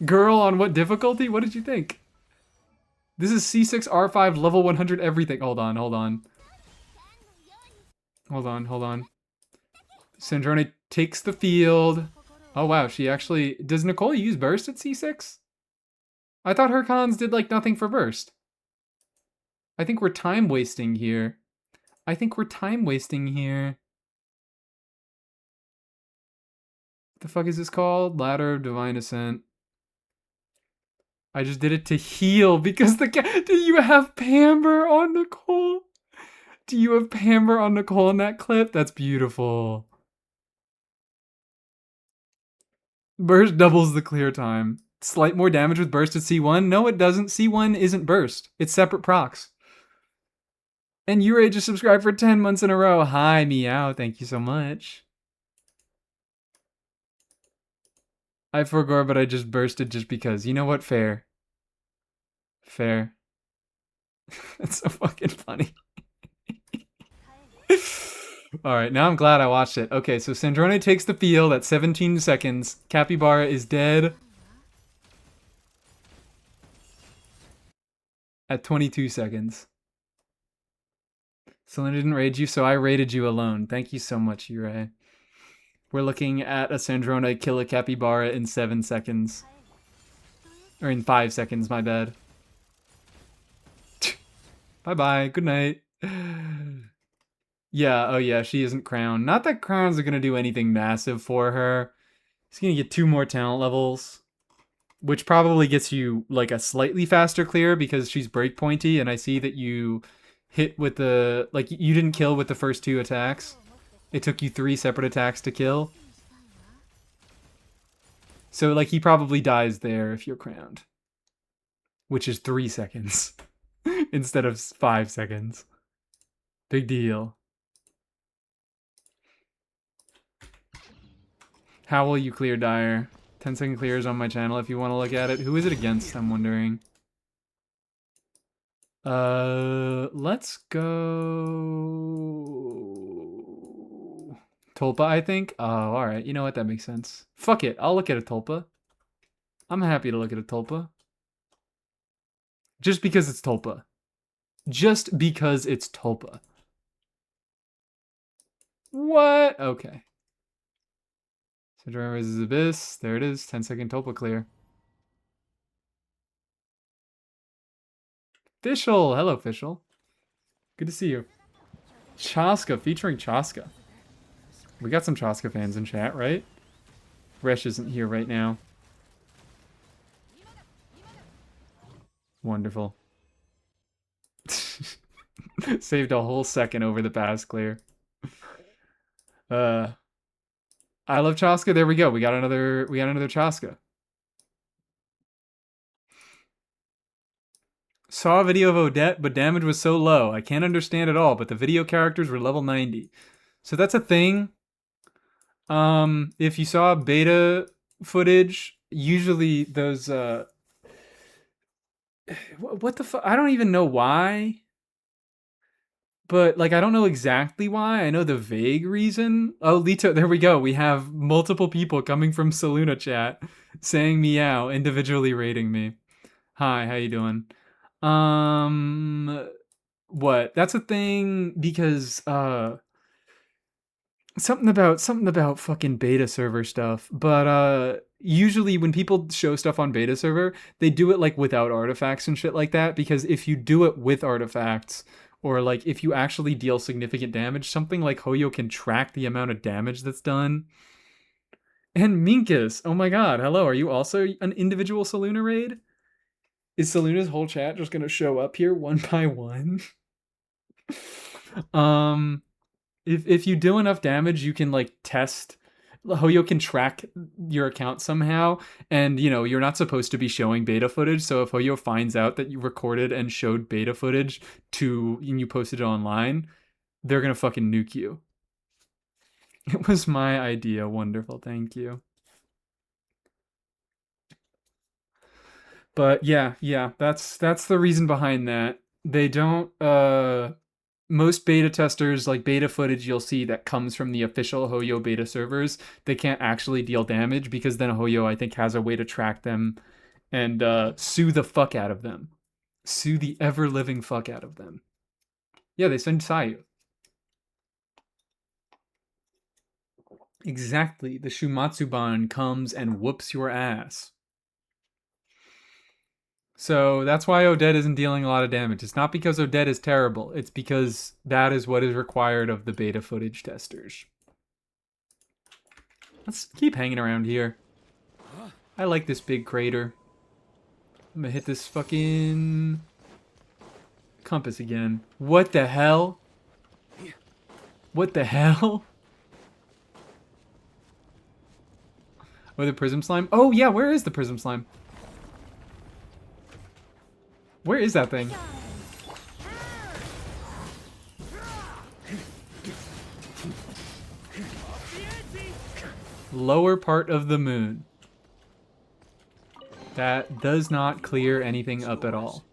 Girl, on what difficulty? What did you think? This is C6 R5 level 100 everything. Hold on. Sandrone takes the field. Oh wow, she actually... Does Nicole use burst at C6? I thought her cons did like nothing for burst. I think we're time wasting here. What the fuck is this called? Ladder of Divine Ascent. I just did it to heal because do you have Pamber on Nicole? Do you have Pamber on Nicole in that clip? That's beautiful. Burst doubles the clear time. Slight more damage with burst at C1? No, it doesn't. C1 isn't burst. It's separate procs. And Ure just subscribed for 10 months in a row. Hi, meow. Thank you so much. I forgot, but I just bursted just because. You know what? Fair. That's so fucking funny. Alright, now I'm glad I watched it. Okay, so Sandrone takes the field at 17 seconds. Capybara is dead at 22 seconds. Selena didn't raid you, so I raided you alone. Thank you so much, Ure. We're looking at a Sandrone kill a Capybara in 7 seconds. Or in 5 seconds, my bad. Bye-bye, good night. Yeah, oh yeah, she isn't crowned. Not that crowns are gonna do anything massive for her. She's gonna get 2 more talent levels. Which probably gets you, like, a slightly faster clear because she's breakpointy, and I see that you hit with the... Like, you didn't kill with the first 2 attacks. It took you 3 separate attacks to kill. So, like, he probably dies there if you're crowned. Which is 3 seconds. instead of 5 seconds. Big deal. How will you clear Dire? 10-second clears on my channel if you want to look at it. Who is it against, I'm wondering. Let's go... Tulpa, I think? Oh, alright. You know what? That makes sense. Fuck it. I'll look at a Tulpa. I'm happy to look at a Tulpa. Just because it's Tulpa. Just because it's Tulpa. What? Okay. Syndrome versus Abyss. There it is. 10-second Tulpa clear. Fischl. Hello, Fischl. Good to see you. Chaska, featuring Chaska. We got some Chaska fans in chat, right? Resh isn't here right now. Wonderful. Saved a whole second over the pass clear. I love Chaska. There we go. We got another Chaska. Saw a video of Odette, but damage was so low. I can't understand at all, but the video characters were level 90. So that's a thing. If you saw beta footage, usually those, what the fuck? I don't even know why. But, like, I don't know exactly why. I know the vague reason. Oh, Lito, there we go. We have multiple people coming from Saluna chat saying meow, individually rating me. Hi, how you doing? What? That's a thing because, something about fucking beta server stuff. But, usually when people show stuff on beta server, they do it, like, without artifacts and shit like that. Because if you do it with artifacts, or, like, if you actually deal significant damage, something like Hoyo can track the amount of damage that's done. And Minkus, oh my god, hello, are you also an individual Saluna raid? Is Saluna's whole chat just gonna show up here one by one? If you do enough damage, you can, like, test... Hoyo can track your account somehow, and, you know, you're not supposed to be showing beta footage, so if Hoyo finds out that you recorded and showed beta footage and you posted it online, they're gonna fucking nuke you. It was my idea. Wonderful, thank you. But yeah, that's the reason behind that. They don't, most beta testers, like beta footage you'll see that comes from the official Hoyo beta servers, they can't actually deal damage because then Hoyo, I think, has a way to track them and sue the fuck out of them. Sue the ever-living fuck out of them. Yeah, they send Sayu. Exactly. The Shumatsuban comes and whoops your ass. So that's why Odette isn't dealing a lot of damage. It's not because Odette is terrible. It's because that is what is required of the beta footage testers. Let's keep hanging around here. I like this big crater. I'm gonna hit this fucking compass again. What the hell? What the hell? Oh, the prism slime? Oh yeah, where is the prism slime? Where is that thing? Lower part of the moon. That does not clear anything up at all.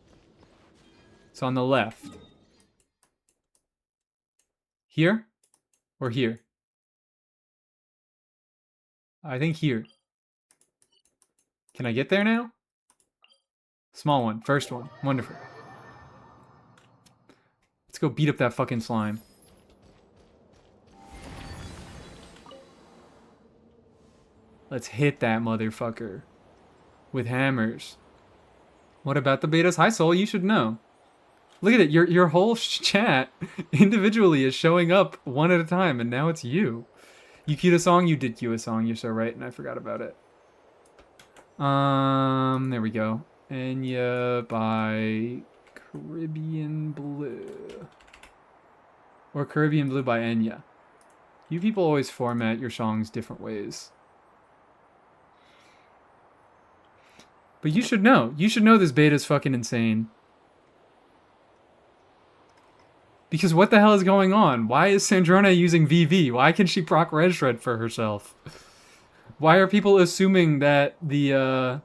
It's on the left. Here? Or here? I think here. Can I get there now? Small one. First one. Wonderful. Let's go beat up that fucking slime. Let's hit that motherfucker. With hammers. What about the betas? Hi, Soul. You should know. Look at it. Your whole chat individually is showing up one at a time, and now it's you. You queued a song? You did queue a song. You're so right, and I forgot about it. There we go. Enya by Caribbean Blue. Or Caribbean Blue by Enya. You people always format your songs different ways. But you should know. You should know this beta's fucking insane. Because what the hell is going on? Why is Sandrona using VV? Why can she proc Red Shred for herself? Why are people assuming that the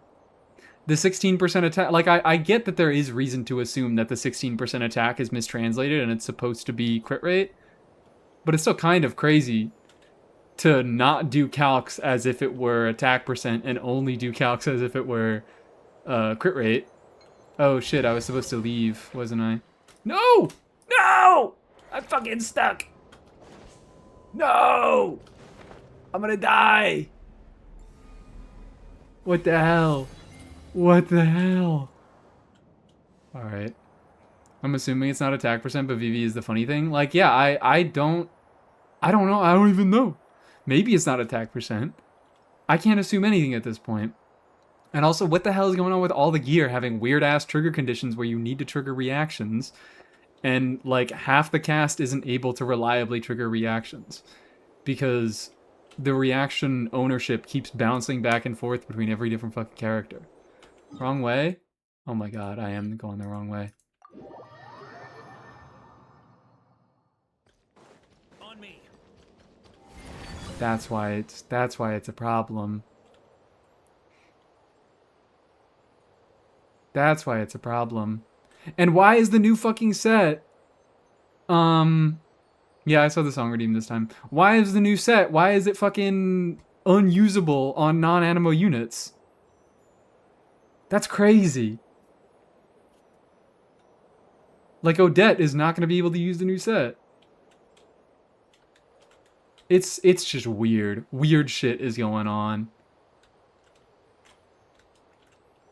16% attack... Like, I get that there is reason to assume that the 16% attack is mistranslated and it's supposed to be crit rate. But it's still kind of crazy to not do calcs as if it were attack percent and only do calcs as if it were crit rate. Oh shit, I was supposed to leave, wasn't I? No! No! I'm fucking stuck! No! I'm gonna die! What the hell? What the hell? Alright. I'm assuming it's not attack percent, but VV is the funny thing. Like, yeah, I don't know. I don't even know. Maybe it's not attack percent. I can't assume anything at this point. And also, what the hell is going on with all the gear having weird-ass trigger conditions where you need to trigger reactions, and, like, half the cast isn't able to reliably trigger reactions because the reaction ownership keeps bouncing back and forth between every different fucking character. Wrong way? Oh my god, I am going the wrong way. On me. That's why it's a problem. That's why it's a problem. And why is the new fucking set? Yeah, I saw the song redeem this time. Why is the new set? Why is it fucking unusable on non-animo units? That's crazy. Like, Odette is not going to be able to use the new set. It's just weird. Weird shit is going on.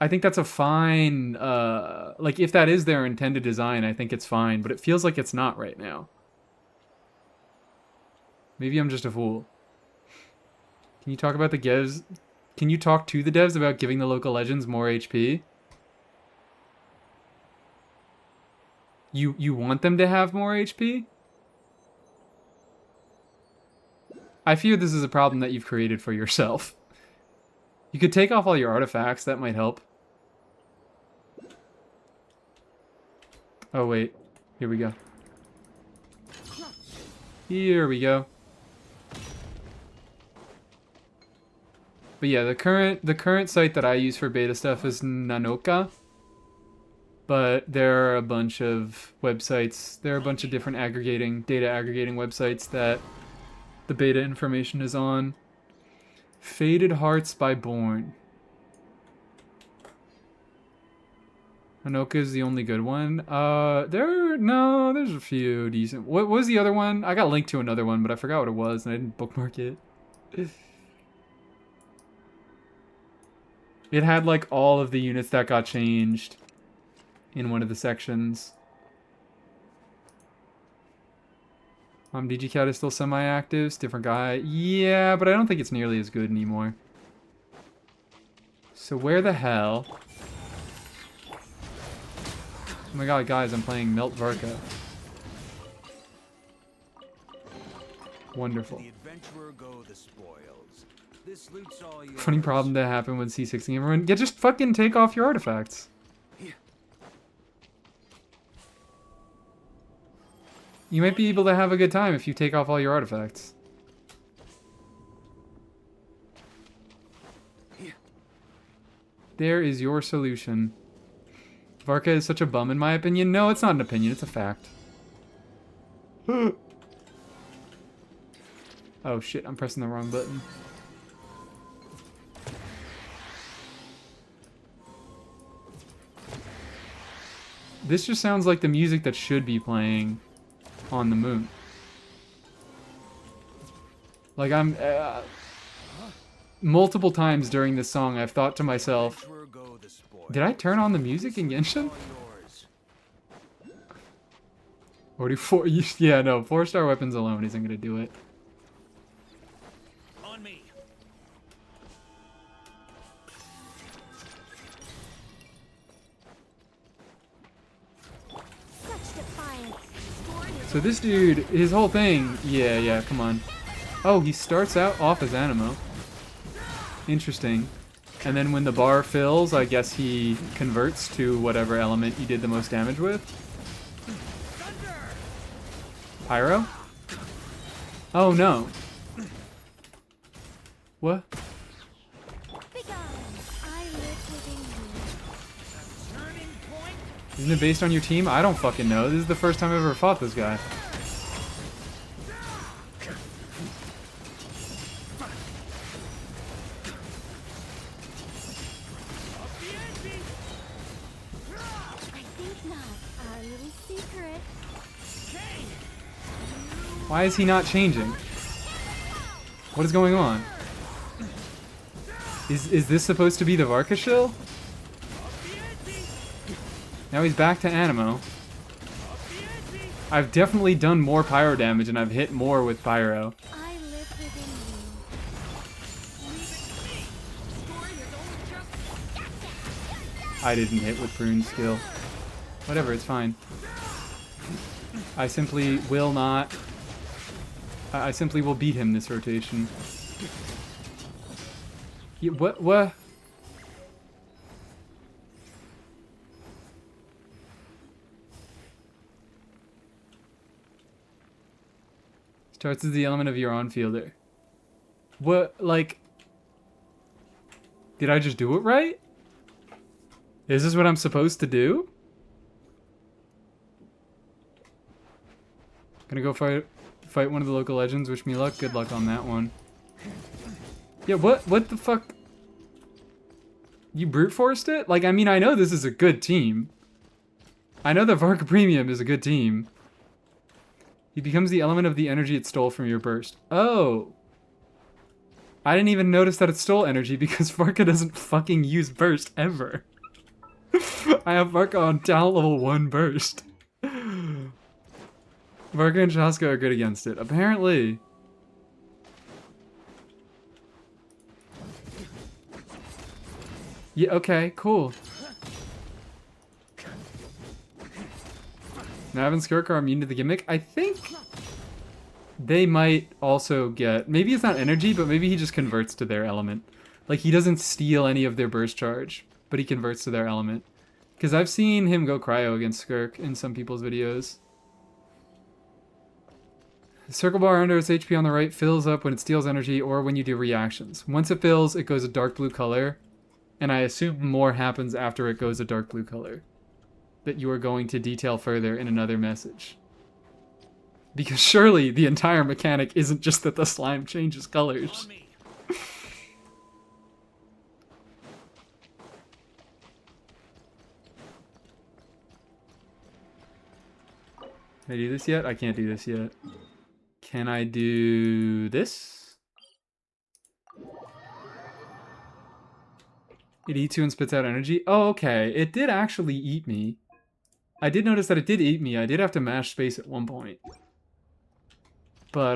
I think that's a fine, like, if that is their intended design, I think it's fine, but it feels like it's not right now. Maybe I'm just a fool. Can you talk about the devs? Can you talk to the devs about giving the local legends more HP? You want them to have more HP? I fear this is a problem that you've created for yourself. You could take off all your artifacts, that might help. Oh wait, here we go. Here we go. But yeah, the current site that I use for beta stuff is Nanoka. But there are a bunch of websites, there are a bunch of different data aggregating websites that the beta information is on. Faded Hearts by Born. Anoka is the only good one. There's a few decent. What was the other one? I got linked to another one, but I forgot what it was and I didn't bookmark it. It had like all of the units that got changed in one of the sections. DGCat is still semi-active, different guy. Yeah, but I don't think it's nearly as good anymore. So where the hell? Oh my god, guys, I'm playing Melt Varka. Wonderful. Funny problem to happen when C6ing everyone. Yeah, just fucking take off your artifacts. You might be able to have a good time if you take off all your artifacts. There is your solution. Varka is such a bum in my opinion. No, it's not an opinion, it's a fact. Oh shit, I'm pressing the wrong button. This just sounds like the music that should be playing on the moon. Like I'm multiple times during this song I've thought to myself, did I turn on the music in Genshin? 44, yeah, no, 4-star weapons alone isn't gonna do it. On me. So this dude, his whole thing, yeah, come on. Oh, he starts out off as Animo. Interesting. And then when the bar fills, I guess he converts to whatever element he did the most damage with. Pyro? Oh no. What? Begone. I live within you. Turning point. Isn't it based on your team? I don't fucking know. This is the first time I've ever fought this guy. I think not. Our little secret. Why is he not changing? What is going on? Is this supposed to be the Varka shill? Now he's back to Animo. I've definitely done more pyro damage and I've hit more with pyro. I live within you. I didn't hit with Prune's skill. Whatever, it's fine. I simply will not... I simply will beat him this rotation. Yeah, what? Starts as the element of your on-fielder. What, like... Did I just do it right? Is this what I'm supposed to do? Gonna go fight one of the local legends. Wish me luck. Good luck on that one. Yeah, what the fuck? You brute forced it? Like, I mean, I know this is a good team. I know that Varka Premium is a good team. He becomes the element of the energy it stole from your burst. Oh. I didn't even notice that it stole energy because Varka doesn't fucking use burst ever. I have Varka on talent level 1 burst. Varka and Shaska are good against it. Apparently. Yeah, okay, cool. Nav and Skirk are immune to the gimmick. I think they might also get... Maybe it's not energy, but maybe he just converts to their element. Like, he doesn't steal any of their burst charge, but he converts to their element. Because I've seen him go cryo against Skirk in some people's videos. The circle bar under its HP on the right fills up when it steals energy or when you do reactions. Once it fills, it goes a dark blue color. And I assume more happens after it goes a dark blue color. That you are going to detail further in another message. Because surely the entire mechanic isn't just that the slime changes colors. Can I do this yet? I can't do this yet. Can I do this? It eats you and spits out energy? Oh, okay. It did actually eat me. I did notice that it did eat me. I did have to mash space at one point. But,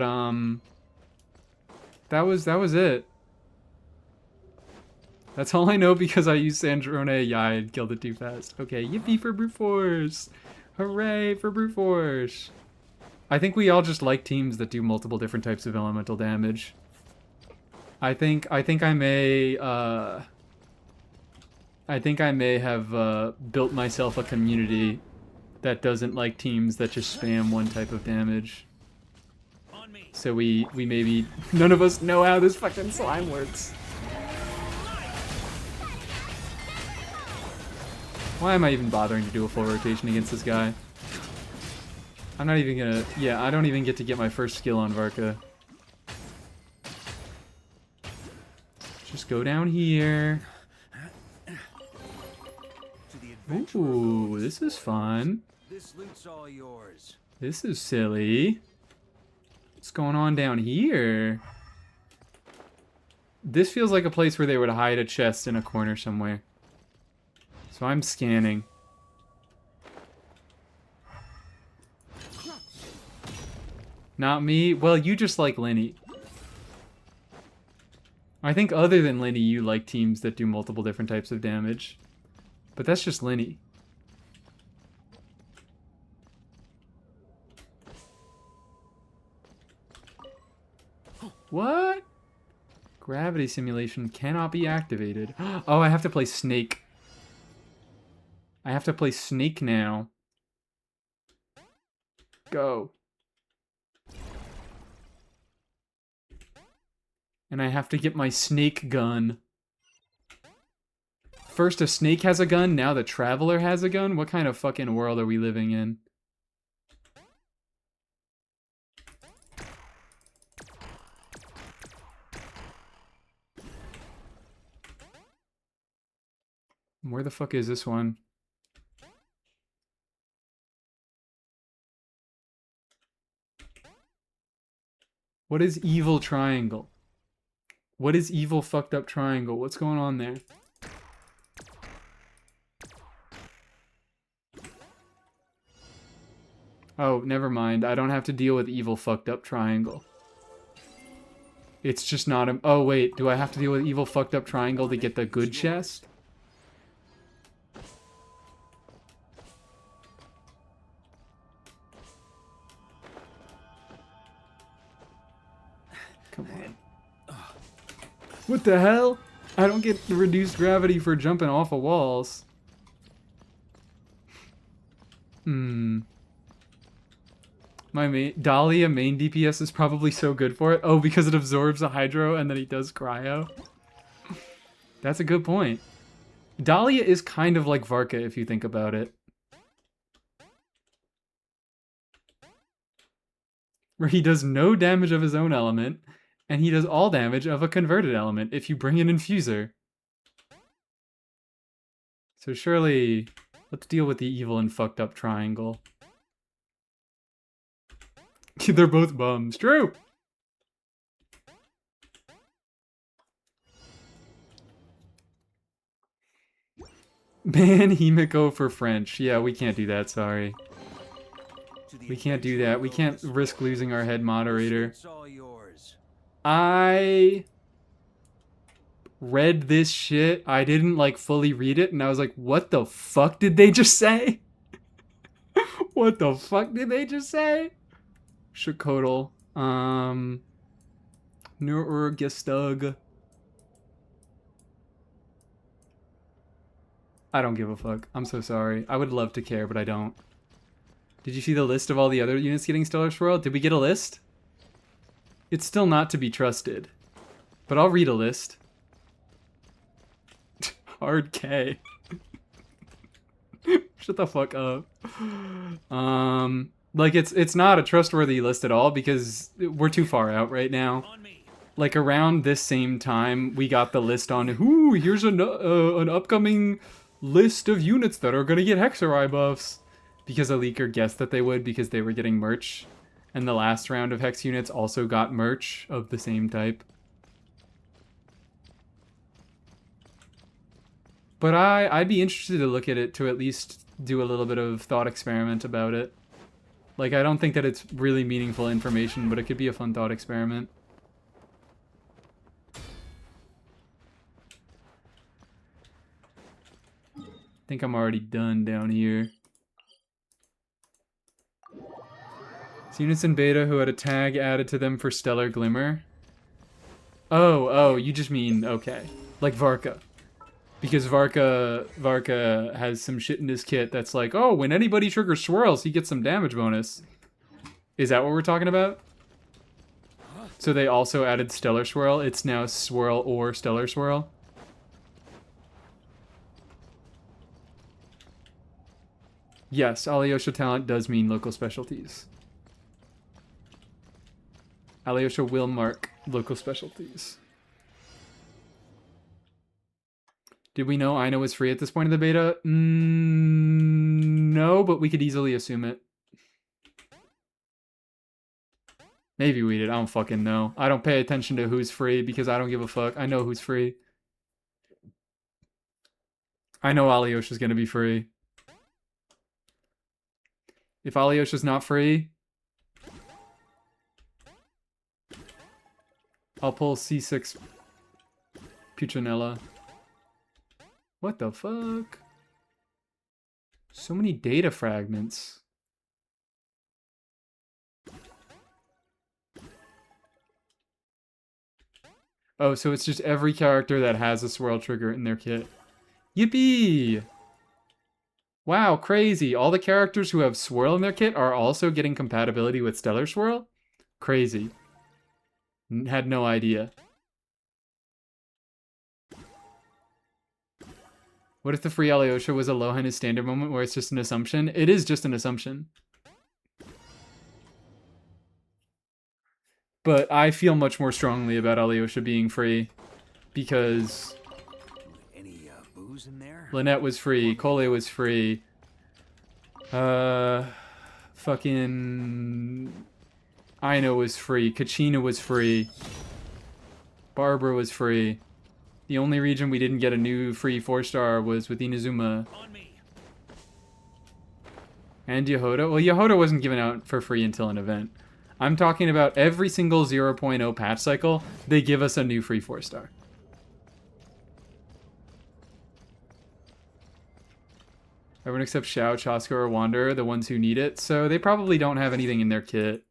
that was it. That's all I know because I used Sandrone Yai and killed it too fast. Okay, yippee for brute force! Hooray for brute force! I think we all just like teams that do multiple different types of elemental damage. I think I may have built myself a community that doesn't like teams that just spam one type of damage. So we maybe... None of us know how this fucking slime works. Why am I even bothering to do a full rotation against this guy? I'm not even gonna... Yeah, I don't even get to get my first skill on Varka. Just go down here. Ooh, this is fun. This loot's all yours. This is silly. What's going on down here? This feels like a place where they would hide a chest in a corner somewhere. So I'm scanning. Not me? Well, you just like Lenny. I think other than Lenny, you like teams that do multiple different types of damage. But that's just Lenny. What? Gravity simulation cannot be activated. Oh, I have to play Snake. I have to play Snake now. Go. And I have to get my snake gun. First a snake has a gun, now the traveler has a gun? What kind of fucking world are we living in? Where the fuck is this one? What is evil triangle? What is evil fucked up triangle? What's going on there? Oh, never mind. I don't have to deal with evil fucked up triangle. It's just not a... Oh, wait. Do I have to deal with evil fucked up triangle to get the good chest? Come on. What the hell? I don't get the reduced gravity for jumping off of walls. My Dahlia main DPS is probably so good for it. Oh, because it absorbs a hydro and then he does cryo. That's a good point. Dahlia is kind of like Varka if you think about it. Where he does no damage of his own element, and he does all damage of a converted element if you bring an infuser. So surely, let's deal with the evil and fucked up triangle. They're both bums. True! Ban Himiko for French. Yeah, we can't do that, sorry. We can't do that. We can't risk losing our head moderator. I read this shit. I didn't, like, fully read it, and I was like, what the fuck did they just say? What the fuck did they just say? Shakotl. Nurgestug. I don't give a fuck. I'm so sorry. I would love to care, but I don't. Did you see the list of all the other units getting Stellar Swirl? Did we get a list? It's still not to be trusted. But I'll read a list. Hard K. Shut the fuck up. Like, it's not a trustworthy list at all because we're too far out right now. Like, around this same time, we got the list on, ooh, here's an upcoming list of units that are gonna get Hexarai buffs. Because a leaker guessed that they would because they were getting merch. And the last round of Hex units also got merch of the same type. But I'd be interested to look at it to at least do a little bit of thought experiment about it. Like, I don't think that it's really meaningful information, but it could be a fun thought experiment. I think I'm already done down here. So units in beta who had a tag added to them for Stellar Glimmer. Oh, you just mean, okay. Like Varka. Because Varka has some shit in his kit that's like, oh, when anybody triggers swirls, he gets some damage bonus. Is that what we're talking about? So they also added Stellar Swirl. It's now Swirl or Stellar Swirl. Yes, Alyosha talent does mean local specialties. Alyosha will mark local specialties. Did we know Aina was free at this point in the beta? No, but we could easily assume it. Maybe we did. I don't fucking know. I don't pay attention to who's free because I don't give a fuck. I know who's free. I know Alyosha's gonna be free. If Alyosha's not free, I'll pull C6 Puccinella. What the fuck? So many data fragments. Oh, so it's just every character that has a swirl trigger in their kit. Yippee! Wow, crazy. All the characters who have swirl in their kit are also getting compatibility with Stellar Swirl? Crazy. Had no idea. What if the free Alyosha was a Lohan is standard moment where it's just an assumption? It is just an assumption. But I feel much more strongly about Alyosha being free because Any booze in there? Lynette was free, Cole was free, fucking Aino was free, Kachina was free, Barbara was free. The only region we didn't get a new free 4-star was with Inazuma. On me. And Yehoda? Well, Yehoda wasn't given out for free until an event. I'm talking about every single 0.0 patch cycle, they give us a new free 4-star. Everyone except Xiao, Chasko, or Wanderer, the ones who need it. So they probably don't have anything in their kit.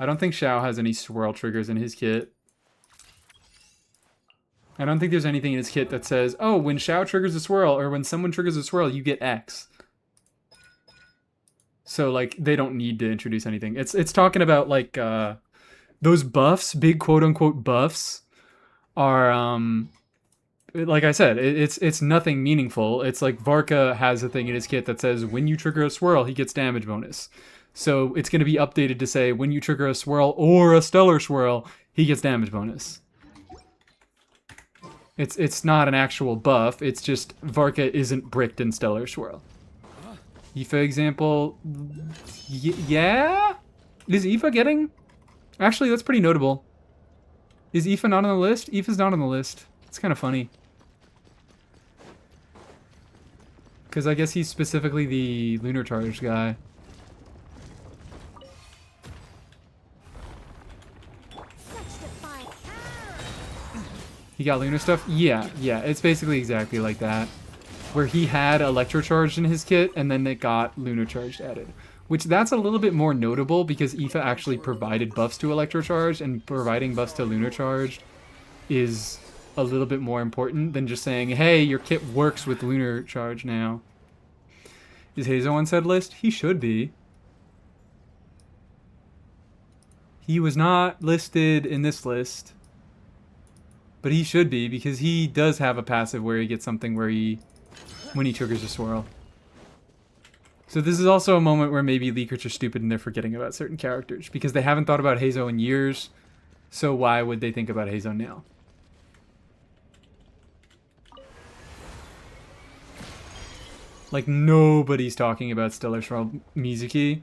I don't think Xiao has any swirl triggers in his kit. I don't think there's anything in his kit that says, oh, when Xiao triggers a swirl, or when someone triggers a swirl, you get X. So, like, they don't need to introduce anything. It's talking about, like, those buffs, big quote-unquote buffs, are, like I said, it's nothing meaningful. It's like Varka has a thing in his kit that says, when you trigger a swirl, he gets damage bonus. So it's going to be updated to say, when you trigger a swirl or a stellar swirl, he gets damage bonus. It's not an actual buff, it's just Varka isn't bricked in stellar swirl. Aoife example, yeah? Is Aoife getting? Actually, that's pretty notable. Is Aoife not on the list? Aoife's not on the list. It's kind of funny. Because I guess he's specifically the Lunar Charge guy. He got Lunar stuff? Yeah, it's basically exactly like that. Where he had Electro Charged in his kit, and then it got Lunar Charged added. Which, that's a little bit more notable, because Aoife actually provided buffs to Electro Charged, and providing buffs to Lunar Charged is a little bit more important than just saying, hey, your kit works with Lunar Charge now. Is Hazo on said list? He should be. He was not listed in this list. But he should be, because he does have a passive where he gets something where when he triggers a swirl. So this is also a moment where maybe leakers are stupid and they're forgetting about certain characters, because they haven't thought about Hazo in years, so why would they think about Hazo now? Like, nobody's talking about Stellar Swirl Mizuki.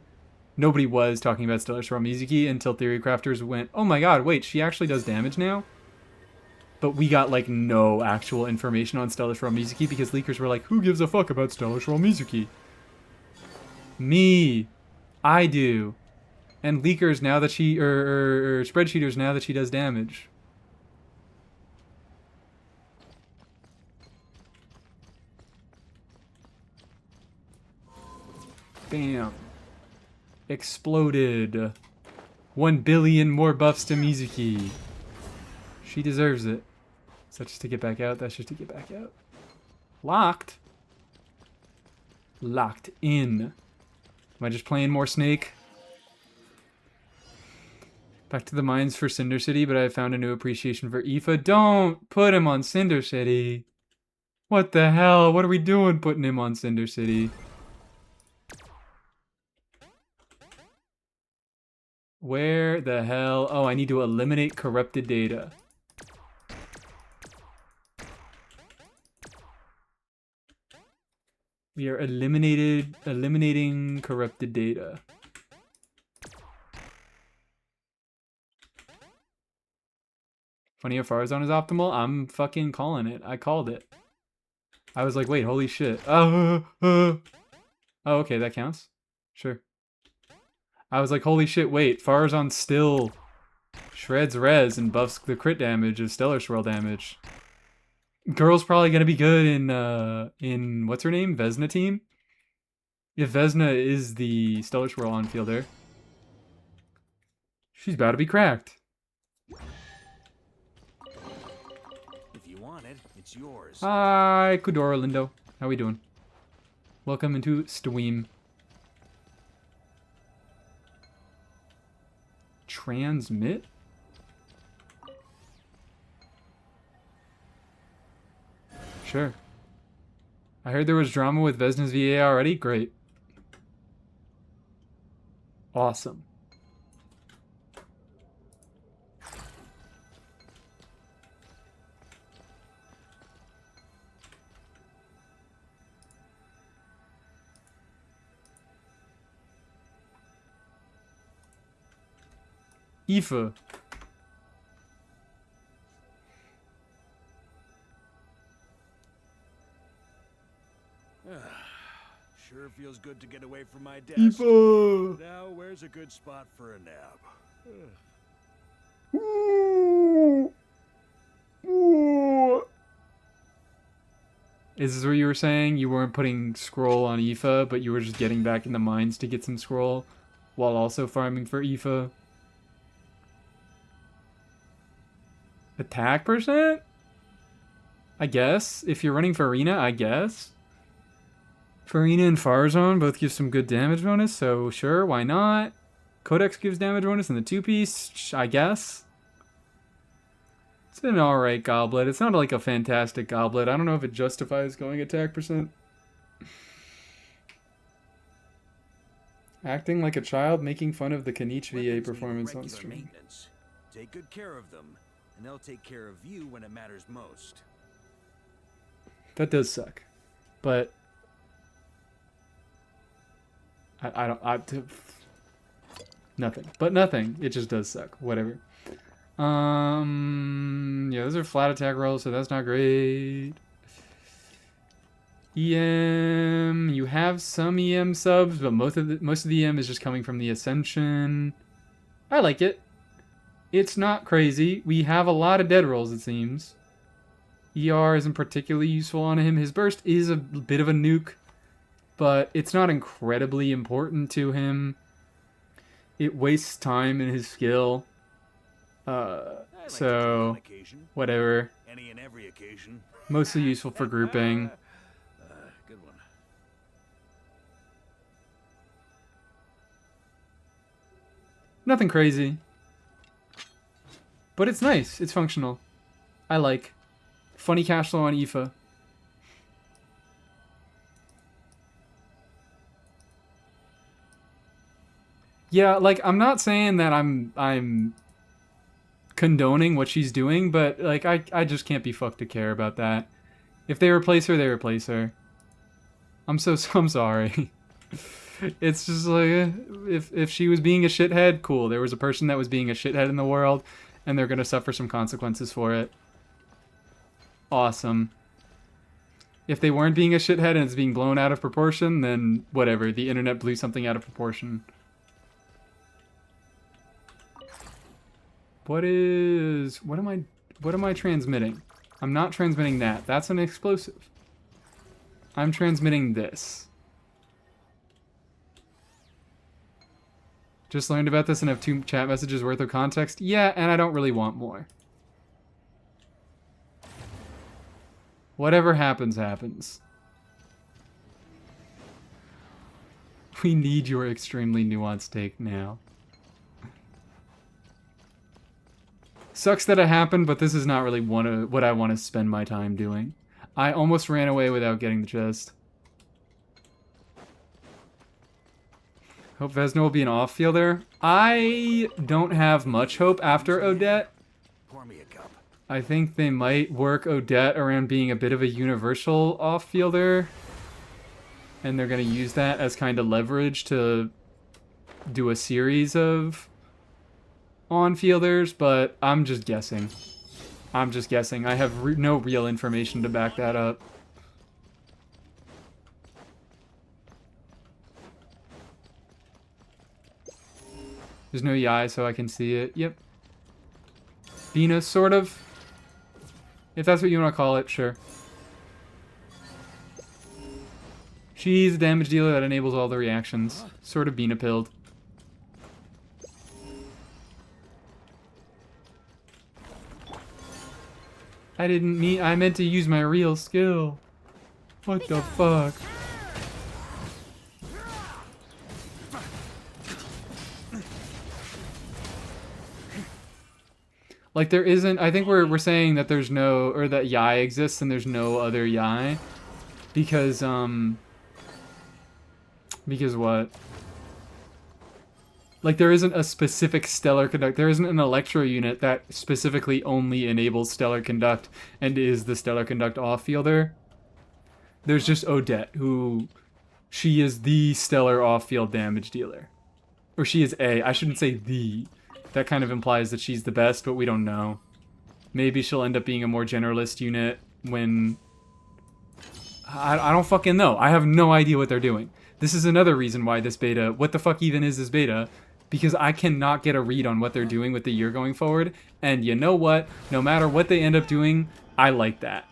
Nobody was talking about Stellar Swirl Mizuki until Theory Crafters went, oh my god, wait, she actually does damage now? But we got, like, no actual information on Stellar Swirl Mizuki because leakers were like, who gives a fuck about Stellar Swirl Mizuki? Me. I do. And leakers now that she, or spreadsheeters now that she does damage. Bam. Exploded. 1 billion more buffs to Mizuki. She deserves it. Is that just to get back out? That's just to get back out. Locked. Locked in. Am I just playing more Snake? Back to the mines for Cinder City, but I found a new appreciation for Aoife. Don't put him on Cinder City. What the hell? What are we doing putting him on Cinder City? Where the hell? Oh, I need to eliminate corrupted data. We are eliminating corrupted data. Funny how Farazan is optimal? I'm fucking calling it. I called it. I was like, wait, holy shit. Oh, okay, that counts. Sure. I was like, holy shit, wait, Farazan still shreds res and buffs the crit damage of Stellar Swirl damage. Girl's probably gonna be good in what's her name? Vesna team? If Vesna is the Stellar Swirl on fielder, she's about to be cracked. If you want it, it's yours. Hi, Kudora Lindo. How we doing? Welcome into Steam. Transmit? Sure. I heard there was drama with Vesna's VA already. Great. Awesome. Aoife. Sure feels good to get away from my desk. Aoife. Now, where's a good spot for a nap? Ooh. Ooh. Is this what you were saying? You weren't putting scroll on Aoife, but you were just getting back in the mines to get some scroll while also farming for Aoife? Attack percent? I guess. If you're running Farina, I guess. Farina and Farzone both give some good damage bonus, so sure, why not? Codex gives damage bonus in the 2-piece, I guess. It's an alright goblet. It's not like a fantastic goblet. I don't know if it justifies going attack percent. Acting like a child making fun of the Kanich VA Weapons need performance on regular stream. maintenance. Take good care of them, and they'll take care of you when it matters most. That does suck. But nothing. But nothing. It just does suck. Whatever. Yeah, those are flat attack rolls, so that's not great. EM, you have some EM subs, but most of the EM is just coming from the Ascension. I like it. It's not crazy. We have a lot of dead rolls, it seems. ER isn't particularly useful on him. His burst is a bit of a nuke, but it's not incredibly important to him. It wastes time in his skill. So whatever. Any and every occasion. Mostly useful for grouping. Good one. Nothing crazy. But it's nice. It's functional. I like. Funny cash flow on Aoife. Yeah, like, I'm not saying that I'm condoning what she's doing, but, like, I just can't be fucked to care about that. If they replace her, they replace her. I'm sorry. It's just like, if she was being a shithead, cool. There was a person that was being a shithead in the world, and they're gonna suffer some consequences for it. Awesome. If they weren't being a shithead and it's being blown out of proportion, then whatever. The internet blew something out of proportion. What am I transmitting? I'm not transmitting that. That's an explosive. I'm transmitting this. Just learned about this and have 2 chat messages worth of context. Yeah, and I don't really want more. Whatever happens, happens. We need your extremely nuanced take now. Sucks that it happened, but this is not really what I want to spend my time doing. I almost ran away without getting the chest. Hope Vesna will be an off-fielder. I don't have much hope after Odette. Pour me a cup. I think they might work Odette around being a bit of a universal off-fielder. And they're going to use that as kind of leverage to do a series of on-fielders, but I'm just guessing. I'm just guessing. I have no real information to back that up. There's no Yai, so I can see it. Yep. Venus, sort of. If that's what you want to call it, sure. She's a damage dealer that enables all the reactions. Sort of Bina-pilled. I meant to use my real skill. What the fuck? Like, there isn't, I think we're saying that there's no, or that Yai exists and there's no other Yai. Because what? Like, there isn't a specific stellar conduct. There isn't an electro unit that specifically only enables stellar conduct and is the stellar conduct off-fielder. There's just Odette, who... She is the stellar off-field damage dealer. Or she is I shouldn't say the. That kind of implies that she's the best, but we don't know. Maybe she'll end up being a more generalist unit when... I don't fucking know. I have no idea what they're doing. This is another reason why this beta... What the fuck even is this beta? Because I cannot get a read on what they're doing with the year going forward. And you know what? No matter what they end up doing, I like that.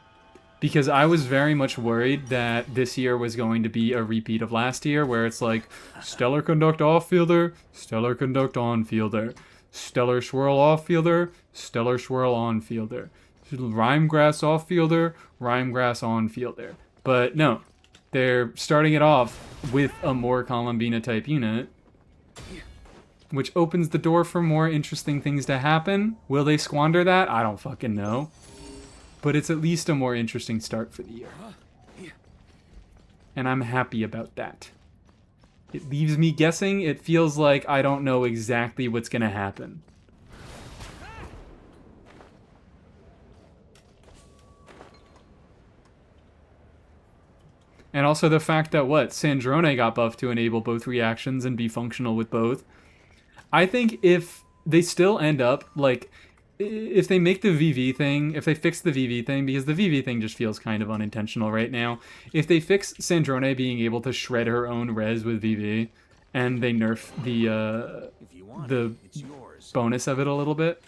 Because I was very much worried that this year was going to be a repeat of last year, where it's like, Stellar Conduct off-fielder, Stellar Conduct on-fielder, Stellar Swirl off-fielder, Stellar Swirl on-fielder, Rhymegrass off-fielder, Rhymegrass on-fielder. But no, they're starting it off with a more Columbina-type unit, which opens the door for more interesting things to happen. Will they squander that? I don't fucking know. But it's at least a more interesting start for the year. And I'm happy about that. It leaves me guessing. It feels like I don't know exactly what's going to happen. And also the fact that, Sandrone got buffed to enable both reactions and be functional with both. I think if they still end up, like, if they make the VV thing, if they fix the VV thing, because the VV thing just feels kind of unintentional right now. If they fix Sandrone being able to shred her own res with VV, and they nerf the bonus of it a little bit,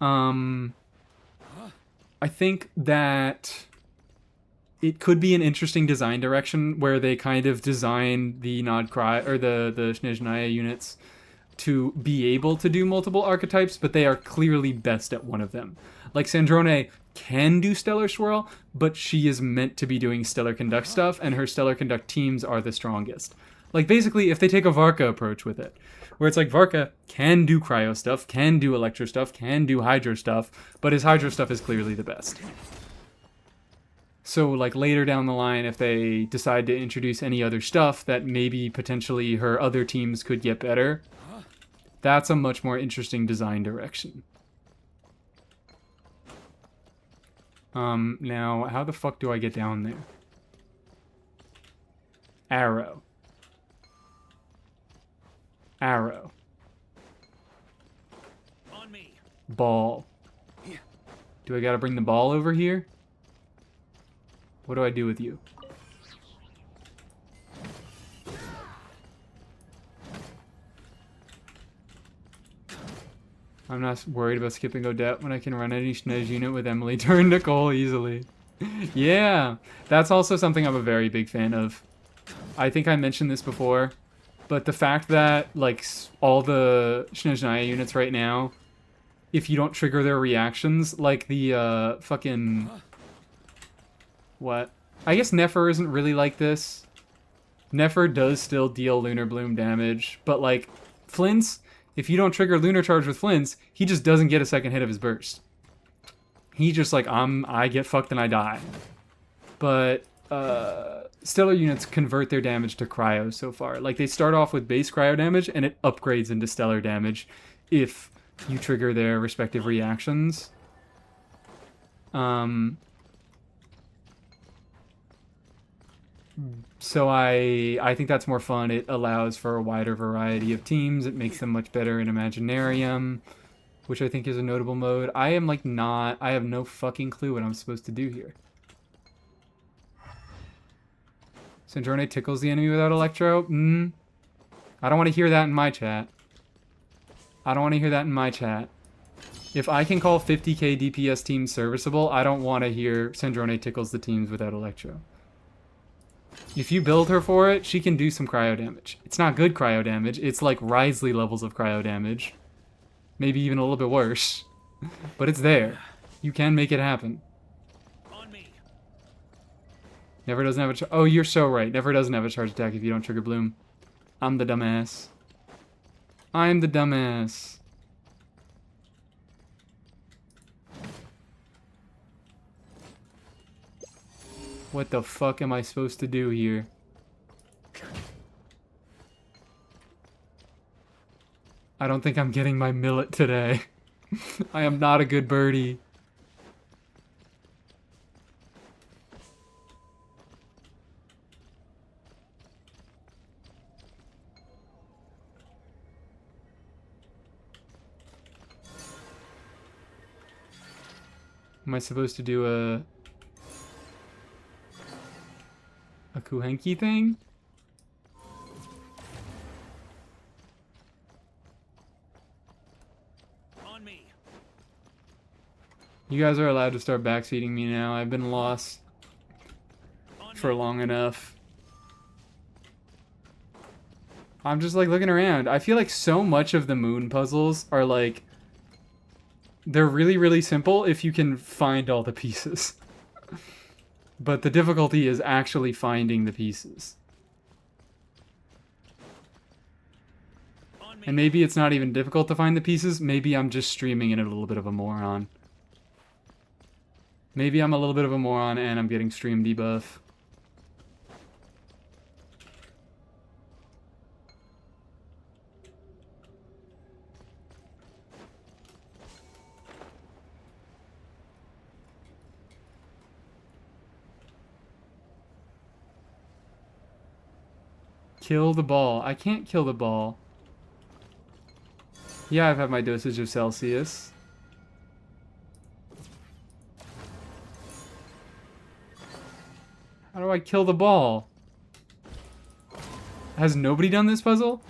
I think that it could be an interesting design direction where they kind of design the Nodcry or the Snezhnaya units to be able to do multiple archetypes, but they are clearly best at one of them. Like, Sandrone can do Stellar Swirl, but she is meant to be doing Stellar Conduct stuff, and her Stellar Conduct teams are the strongest. Like, basically, if they take a Varka approach with it, where it's like, Varka can do Cryo stuff, can do Electro stuff, can do Hydro stuff, but his Hydro stuff is clearly the best. So, like, later down the line, if they decide to introduce any other stuff that maybe potentially her other teams could get better, that's a much more interesting design direction. Now, how the fuck do I get down there? Arrow. Arrow. On me. Ball. Do I gotta bring the ball over here? What do I do with you? I'm not worried about skipping Odette when I can run any Snez unit with Emily turn Nicole easily. Yeah, that's also something I'm a very big fan of. I think I mentioned this before, but the fact that, like, all the Snezhnaya units right now, if you don't trigger their reactions, like the, fucking... What? I guess Nefer isn't really like this. Nefer does still deal Lunar Bloom damage, but, like, Flints... If you don't trigger Lunar Charge with Flints, he just doesn't get a second hit of his burst. He just like, I get fucked and I die. But Stellar units convert their damage to Cryo so far. Like, they start off with base Cryo damage, and it upgrades into Stellar damage if you trigger their respective reactions. So I think that's more fun. It allows for a wider variety of teams. It makes them much better in Imaginarium, which I think is a notable mode. I am like not... I have no fucking clue what I'm supposed to do here. Sandrone tickles the enemy without Electro? I don't want to hear that in my chat. I don't want to hear that in my chat. If I can call 50k DPS teams serviceable, I don't want to hear Sandrone tickles the teams without Electro. If you build her for it, she can do some cryo damage. It's not good cryo damage. It's like Wriothesley levels of cryo damage. Maybe even a little bit worse. But it's there. You can make it happen. On me. Never doesn't have a... Oh, you're so right. Never doesn't have a charge attack if you don't trigger Bloom. I'm the dumbass. I'm the dumbass. What the fuck am I supposed to do here? I don't think I'm getting my millet today. I am not a good birdie. Am I supposed to do a Kuhenki thing? On me. You guys are allowed to start backseating me now. I've been lost On for me. long enough. I'm just like looking around. I feel like so much of the moon puzzles are like, they're really, really simple if you can find all the pieces. But the difficulty is actually finding the pieces. On me. And maybe it's not even difficult to find the pieces. Maybe I'm just streaming and a little bit of a moron. Maybe I'm a little bit of a moron and I'm getting stream debuff. Kill the ball. I can't kill the ball. Yeah, I've had my dosage of Celsius. How do I kill the ball? Has nobody done this puzzle?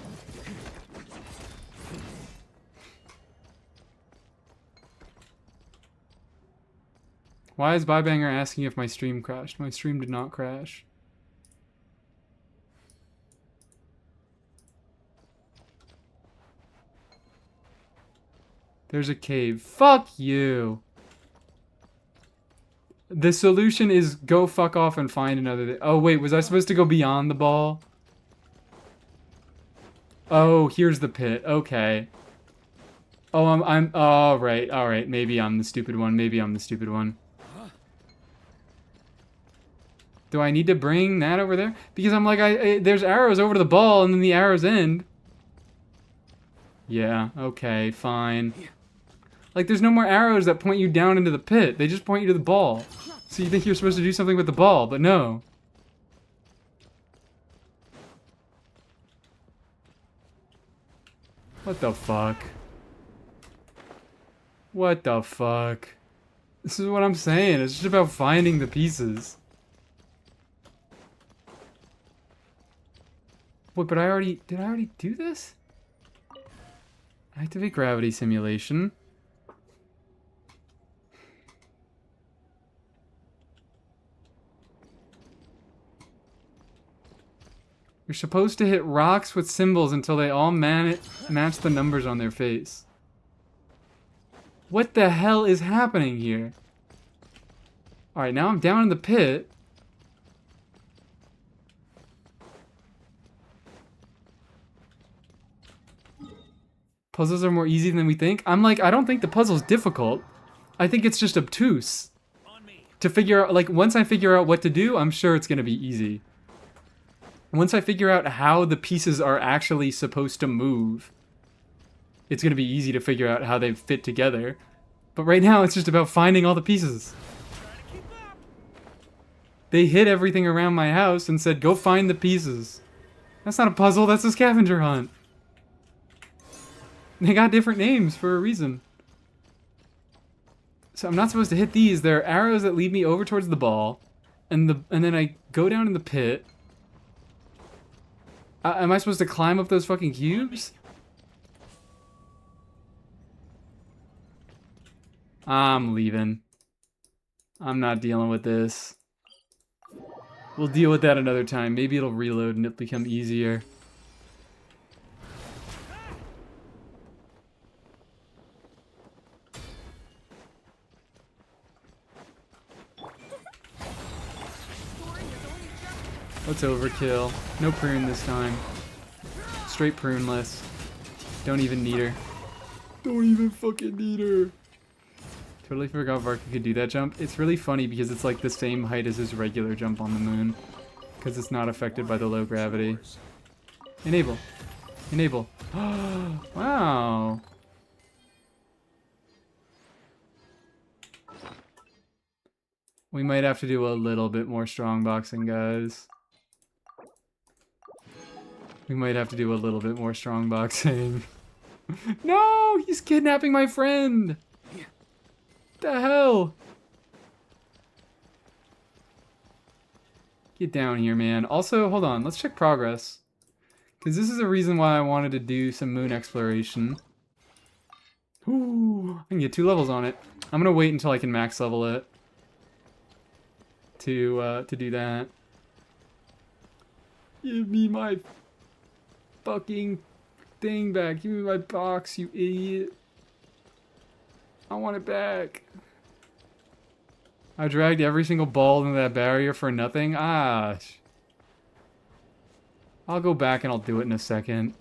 Why is Bybanger asking if my stream crashed? My stream did not crash. There's a cave. Fuck you. The solution is go fuck off and find another. Oh wait, was I supposed to go beyond the ball? Oh, here's the pit. Okay. Oh, all right. Maybe I'm the stupid one. Maybe I'm the stupid one. Do I need to bring that over there? Because I'm like, there's arrows over to the ball and then the arrows end. Yeah, okay, fine. Like, there's no more arrows that point you down into the pit. They just point you to the ball. So you think you're supposed to do something with the ball, but no. What the fuck? What the fuck? This is what I'm saying. It's just about finding the pieces. Wait, but did I already do this? Activate gravity simulation. You're supposed to hit rocks with symbols until they all match the numbers on their face. What the hell is happening here? Alright, now I'm down in the pit. Puzzles are more easy than we think. I'm like, I don't think the puzzle's difficult. I think it's just obtuse. To figure out, like, once I figure out what to do, I'm sure it's gonna be easy. Once I figure out how the pieces are actually supposed to move, it's gonna be easy to figure out how they fit together. But right now, it's just about finding all the pieces. They hid everything around my house and said, go find the pieces. That's not a puzzle, that's a scavenger hunt. They got different names for a reason. So I'm not supposed to hit these. There are arrows that lead me over towards the ball. And then I go down in the pit. Am I supposed to climb up those fucking cubes? I'm leaving. I'm not dealing with this. We'll deal with that another time. Maybe it'll reload and it'll become easier. Let's overkill. No prune this time. Straight pruneless. Don't even need her. Don't even fucking need her. Totally forgot Varka could do that jump. It's really funny because it's like the same height as his regular jump on the moon. Because it's not affected by the low gravity. Enable. Enable. Wow. We might have to do a little bit more strong boxing, guys. We might have to do a little bit more strong boxing. No! He's kidnapping my friend! The hell? Get down here, man. Also, hold on. Let's check progress. Because this is a reason why I wanted to do some moon exploration. Ooh, I can get 2 levels on it. I'm going to wait until I can max level it. To do that. Give me my fucking thing back. Give me my box, you idiot. I want it back. I dragged every single ball into that barrier for nothing. Ah. I'll go back and I'll do it in a second.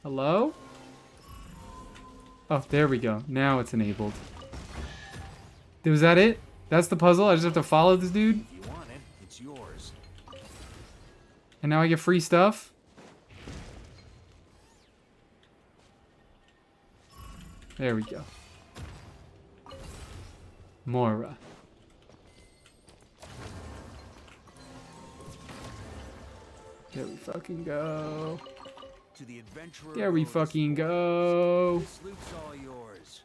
Hello? Oh, there we go. Now it's enabled. Was that it? That's the puzzle? I just have to follow this dude? If you want it, it's yours. And now I get free stuff? There we go. Mora. There we fucking go. To the adventurer. There we fucking go. This loot's all yours.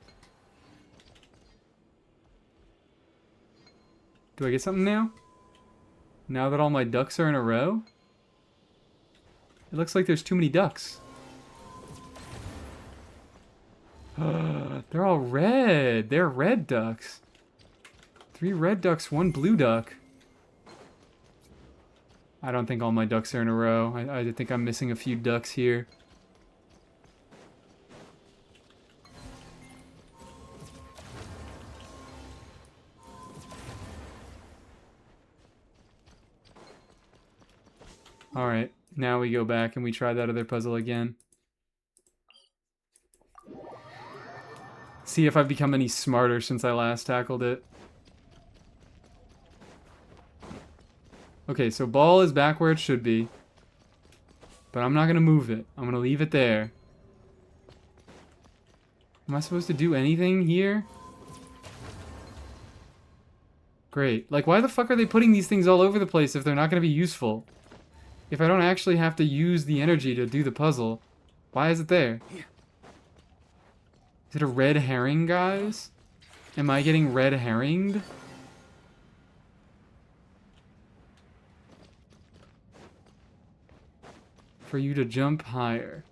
Do I get something now? Now that all my ducks are in a row? It looks like there's too many ducks. They're all red. They're red ducks. 3 red ducks, 1 blue duck. I don't think all my ducks are in a row. I think I'm missing a few ducks here. Alright, now we go back and we try that other puzzle again. See if I've become any smarter since I last tackled it. Okay, so ball is back where it should be. But I'm not going to move it. I'm going to leave it there. Am I supposed to do anything here? Great. Like, why the fuck are they putting these things all over the place if they're not going to be useful? If I don't actually have to use the energy to do the puzzle, why is it there? Is it a red herring, guys? Am I getting red herringed? For you to jump higher.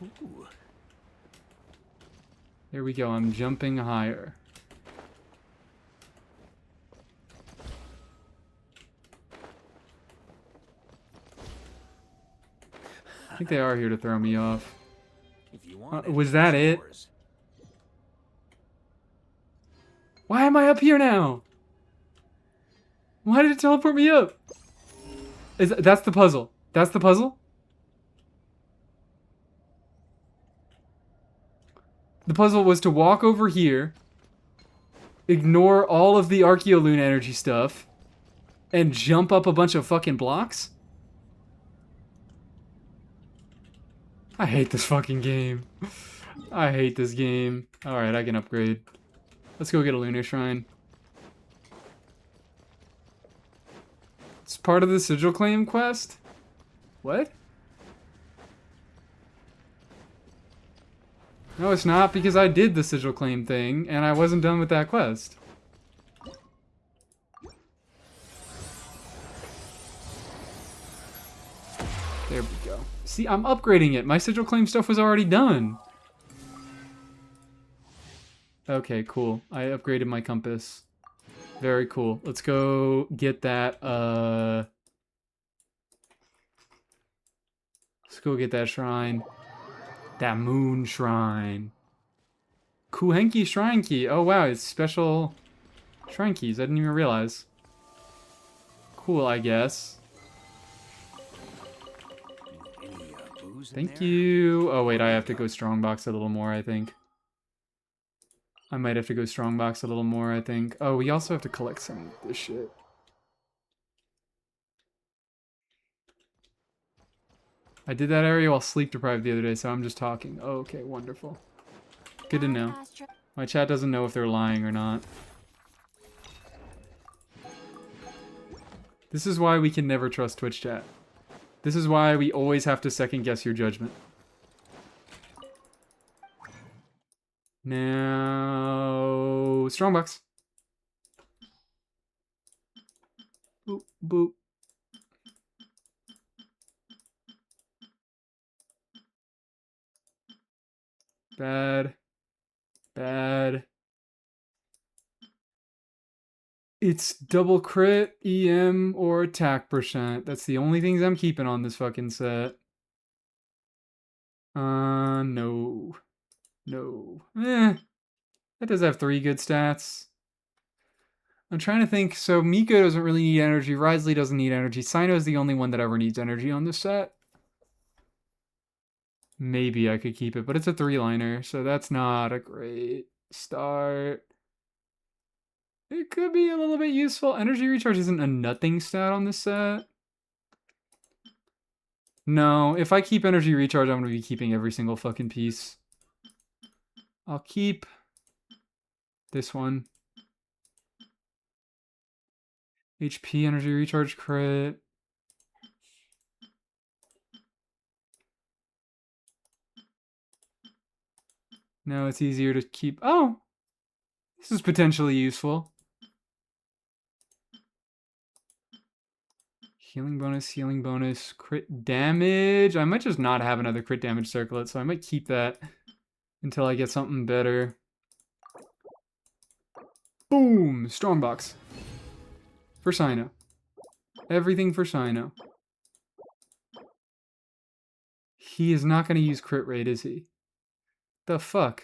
Ooh. Here we go, I'm jumping higher. I think they are here to throw me off. If you want it, Was that it's it? yours. Why am I up here now? Why did it teleport me up? That's the puzzle. That's the puzzle? The puzzle was to walk over here, ignore all of the Archeoloon energy stuff, and jump up a bunch of fucking blocks? I hate this fucking game. I hate this game. Alright, I can upgrade. Let's go get a lunar shrine. It's part of the sigil claim quest? What? No, it's not, because I did the sigil claim thing, and I wasn't done with that quest. There we go. See, I'm upgrading it. My sigil claim stuff was already done. Okay, cool. I upgraded my compass. Very cool. Let's go get that, let's go get that shrine. That moon shrine. Kuhenki shrine key. Oh wow, it's special shrine keys. I didn't even realize. Cool, I guess. clues in Thank there? you. Oh, wait, I have to go strongbox a little more, I think. I might have to go strongbox a little more, I think. Oh, we also have to collect some of this shit. I did that area while sleep deprived the other day, so I'm just talking. Oh, okay, wonderful. Good to know. My chat doesn't know if they're lying or not. This is why we can never trust Twitch chat. This is why we always have to second guess your judgment. Now, strongbox. Boop, boop. Bad. Bad. It's double crit, EM, or attack percent. That's the only things I'm keeping on this fucking set. No. No. That does have 3 good stats. I'm trying to think. So Miko doesn't really need energy. Risley doesn't need energy. Sino's the only one that ever needs energy on this set. Maybe I could keep it, but it's a 3-liner, so that's not a great start. It could be a little bit useful. Energy recharge isn't a nothing stat on this set. No, if I keep energy recharge, I'm going to be keeping every single fucking piece. I'll keep this one. HP energy recharge crit. Now it's easier to keep. Oh, this is potentially useful. Healing bonus, crit damage. I might just not have another crit damage circlet, so I might keep that until I get something better. Boom! Strongbox. For Sino. Everything for Sino. He is not going to use crit rate, is he? The fuck?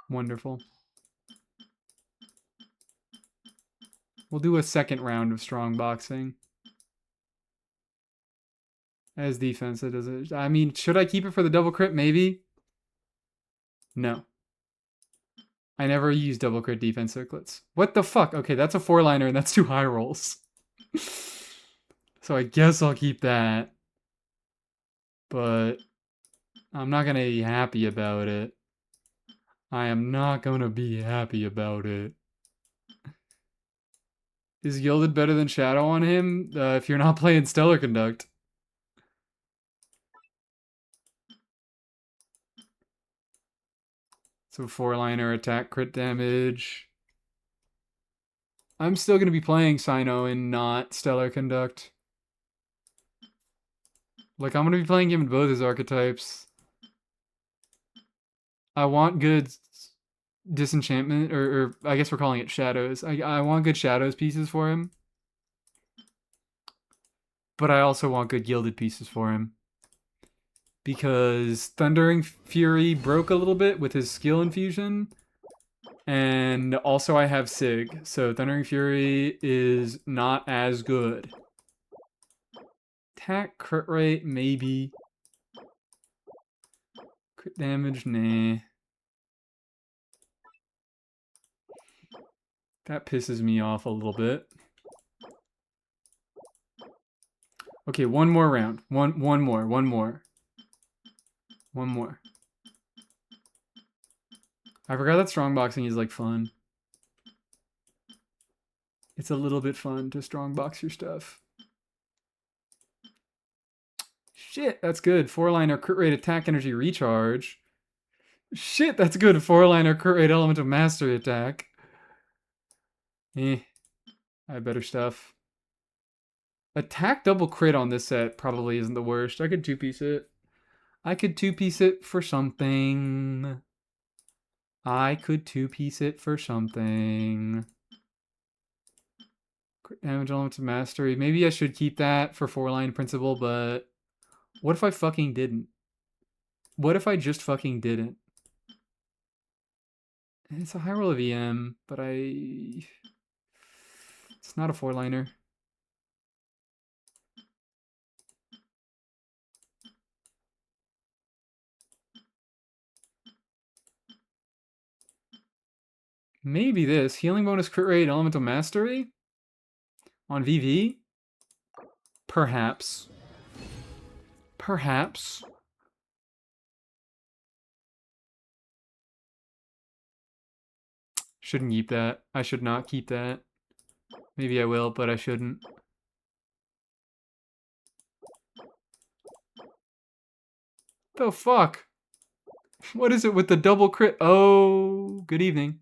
Wonderful. We'll do a second round of strong boxing. As defense, it doesn't. I mean, should I keep it for the double crit? Maybe. No. I never use double crit defense circlets. What the fuck? Okay, that's a 4-liner and that's 2 high rolls. So I guess I'll keep that. But I'm not gonna be happy about it. I am not gonna be happy about it. Is Gilded better than Shadow on him? If you're not playing Stellar Conduct. So 4-liner attack crit damage. I'm still going to be playing Sino and not Stellar Conduct. Like, I'm going to be playing him in both his archetypes. I want good disenchantment, or I guess we're calling it shadows. I want good shadows pieces for him. But I also want good gilded pieces for him. Because Thundering Fury broke a little bit with his skill infusion. And also I have Sig. So Thundering Fury is not as good. Attack, crit rate, maybe. Crit damage, nah. That pisses me off a little bit. Okay, one more round. One more. I forgot that strongboxing is like fun. It's a little bit fun to strongbox your stuff. Shit, that's good. 4-liner crit rate attack energy recharge. Shit, that's good. 4-liner crit rate element of mastery attack. I have better stuff. Attack double crit on this set probably isn't the worst. I could 2-piece it. I could 2-piece it for something. Crit damage element of mastery. Maybe I should keep that for 4-line principle, but what if I fucking didn't? What if I just fucking didn't? It's a high roll of EM, but it's not a 4-liner. Maybe this. Healing bonus, crit rate, elemental mastery? On VV? Perhaps. Perhaps. Shouldn't keep that. I should not keep that. Maybe I will, but I shouldn't. The fuck? What is it with the double crit? Oh, good evening.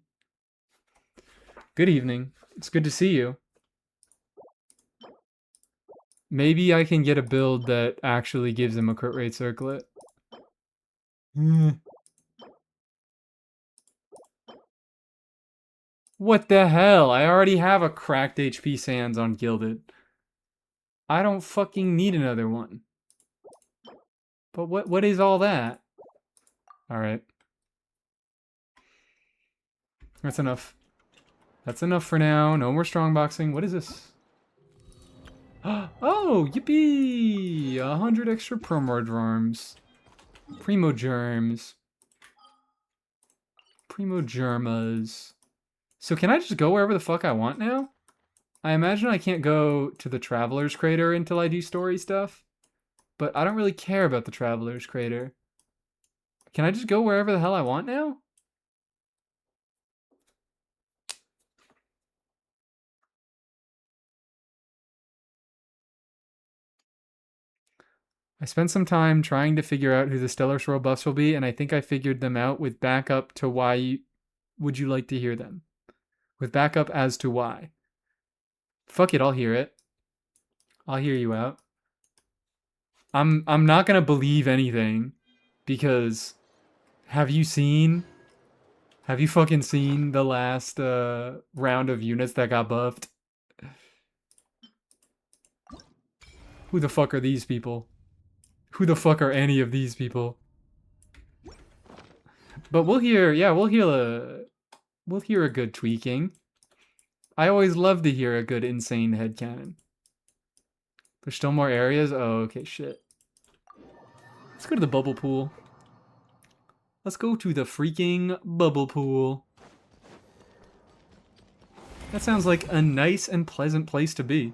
Good evening. It's good to see you. Maybe I can get a build that actually gives him a crit rate circlet. What the hell? I already have a cracked HP Sands on Gilded. I don't fucking need another one. But what is all that? Alright. That's enough. That's enough for now. No more strongboxing. What is this? Oh, yippee! 100 extra Primogerms. Primogerms. Primogermas. So can I just go wherever the fuck I want now? I imagine I can't go to the Traveler's Crater until I do story stuff. But I don't really care about the Traveler's Crater. Can I just go wherever the hell I want now? I spent some time trying to figure out who the Stellar Swirl buffs will be, and I think I figured them out with backup to why would you like to hear them. With backup as to why. Fuck it, I'll hear it. I'll hear you out. I'm not gonna believe anything, because have you fucking seen the last round of units that got buffed? Who the fuck are these people? Who the fuck are any of these people? But we'll hear a good tweaking. I always love to hear a good insane headcanon. There's still more areas? Oh, okay, shit. Let's go to the bubble pool. Let's go to the freaking bubble pool. That sounds like a nice and pleasant place to be.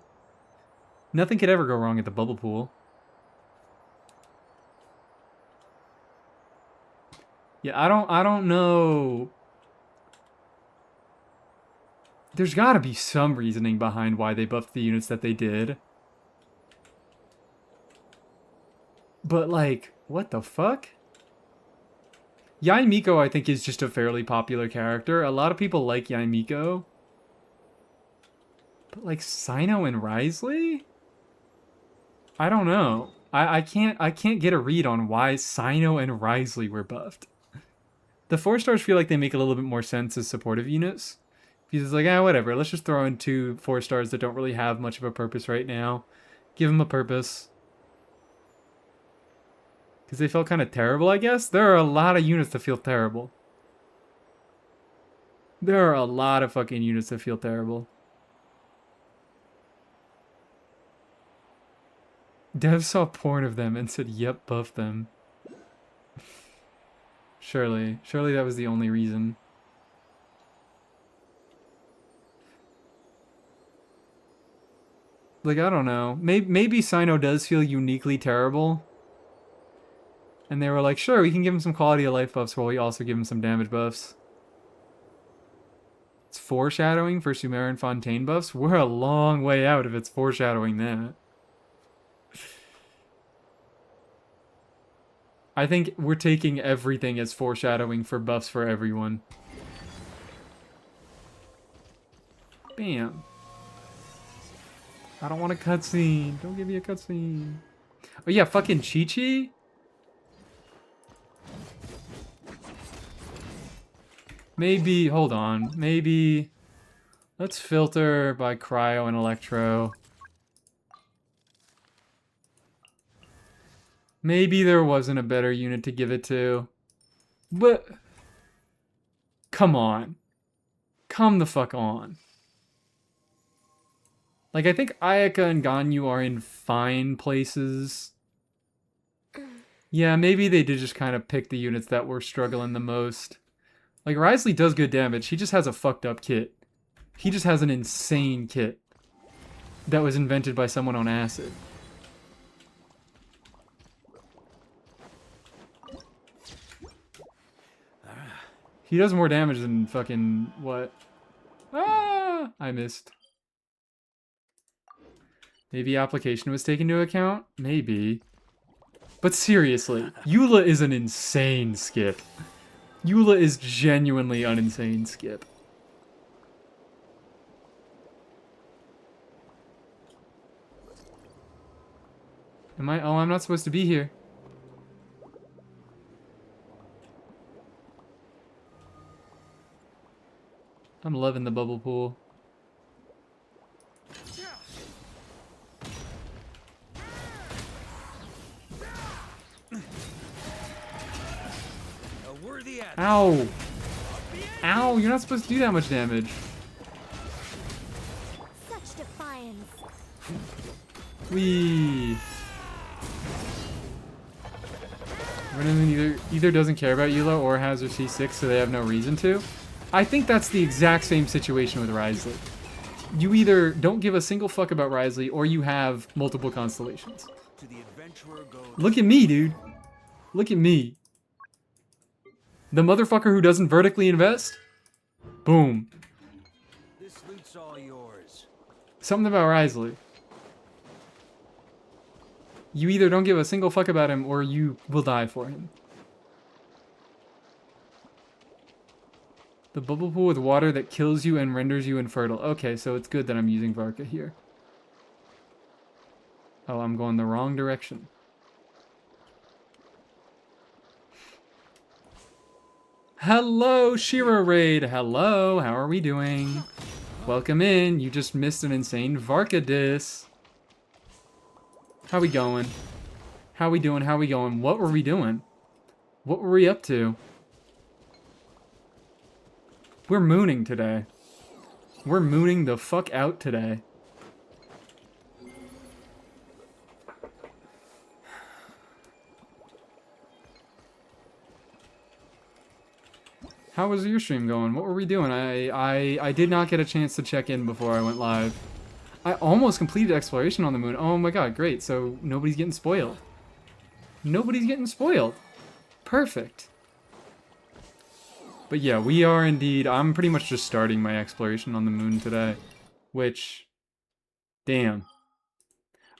Nothing could ever go wrong at the bubble pool. Yeah, I don't know. There's gotta be some reasoning behind why they buffed the units that they did. But like, what the fuck? Yai Miko, I think, is just a fairly popular character. A lot of people like Yai Miko. But like Sino and Risley? I don't know. I can't get a read on why Sino and Risley were buffed. The 4-stars feel like they make a little bit more sense as supportive units. Because it's like, whatever, let's just throw in 2 4-stars that don't really have much of a purpose right now. Give them a purpose. Because they felt kind of terrible, I guess? There are a lot of units that feel terrible. There are a lot of fucking units that feel terrible. Dev saw porn of them and said, yep, buff them. Surely that was the only reason. Like, I don't know. Maybe Sino does feel uniquely terrible. And they were like, sure, we can give him some quality of life buffs while we also give him some damage buffs. It's foreshadowing for Sumerian Fontaine buffs? We're a long way out if it's foreshadowing that. I think we're taking everything as foreshadowing for buffs for everyone. Bam. I don't want a cutscene. Don't give me a cutscene. Oh yeah, fucking Chi-Chi? Maybe, hold on. Maybe, let's filter by cryo and electro. Maybe there wasn't a better unit to give it to. But... Come on. Come the fuck on. Like, I think Ayaka and Ganyu are in fine places. Yeah, maybe they did just kind of pick the units that were struggling the most. Like, Risley does good damage. He just has a fucked up kit. He just has an insane kit that was invented by someone on acid. He does more damage than fucking what? Ah, I missed. Maybe application was taken into account? Maybe. But seriously, Eula is an insane skip. Eula is genuinely an insane skip. Am I? Oh, I'm not supposed to be here. I'm loving the bubble pool. Ow! Ow, you're not supposed to do that much damage. Such defiance. Whee! Renan either doesn't care about Eula or has her C6, so they have no reason to. I think that's the exact same situation with Risley. You either don't give a single fuck about Risley, or you have multiple constellations. Look at me, dude. Look at me. The motherfucker who doesn't vertically invest? Boom. This loot's all yours. Something about Risley. You either don't give a single fuck about him, or you will die for him. The bubble pool with water that kills you and renders you infertile. Okay, so it's good that I'm using Varka here. Oh, I'm going the wrong direction. Hello, Shira Raid. Hello, how are we doing? Welcome in. You just missed an insane Varka diss. How we going? How we doing? How we going? What were we doing? What were we up to? We're mooning today. We're mooning the fuck out today. How was your stream going? What were we doing? I did not get a chance to check in before I went live. I almost completed exploration on the moon. Oh my god, great. So nobody's getting spoiled. Nobody's getting spoiled. Perfect. But yeah, we are indeed... I'm pretty much just starting my exploration on the moon today. Which... Damn.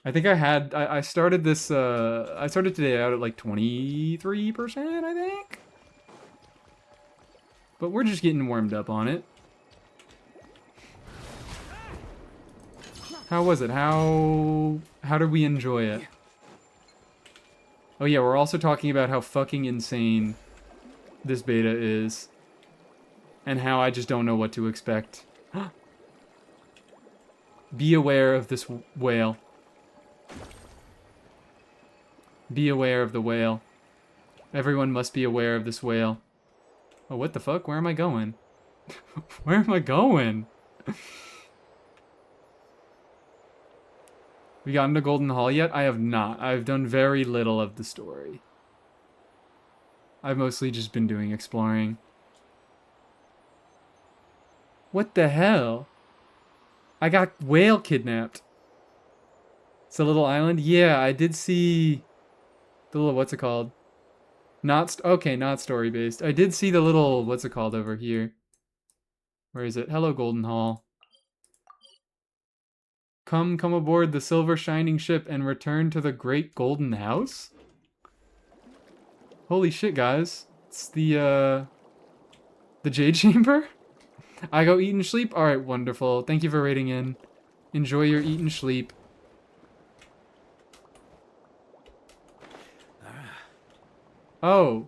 I think I started this... I started today out at like 23%, I think? But we're just getting warmed up on it. How was it? How did we enjoy it? Oh yeah, we're also talking about how fucking insane this beta is. And how I just don't know what to expect. Be aware of this whale. Be aware of the whale. Everyone must be aware of this whale. Oh, what the fuck? Where am I going? Where am I going? We gotten to Golden Hall yet? I have not. I've done very little of the story. I've mostly just been doing exploring. What the hell? I got whale kidnapped. It's a little island? Yeah, I did see the little, what's it called? Okay, not story-based. I did see the little, what's it called over here? Where is it? Hello, Golden Hall. Come aboard the silver shining ship and return to the Great Golden House? Holy shit, guys. It's the Jade Chamber? I go eat and sleep? Alright, wonderful. Thank you for raiding in. Enjoy your eat and sleep. Oh.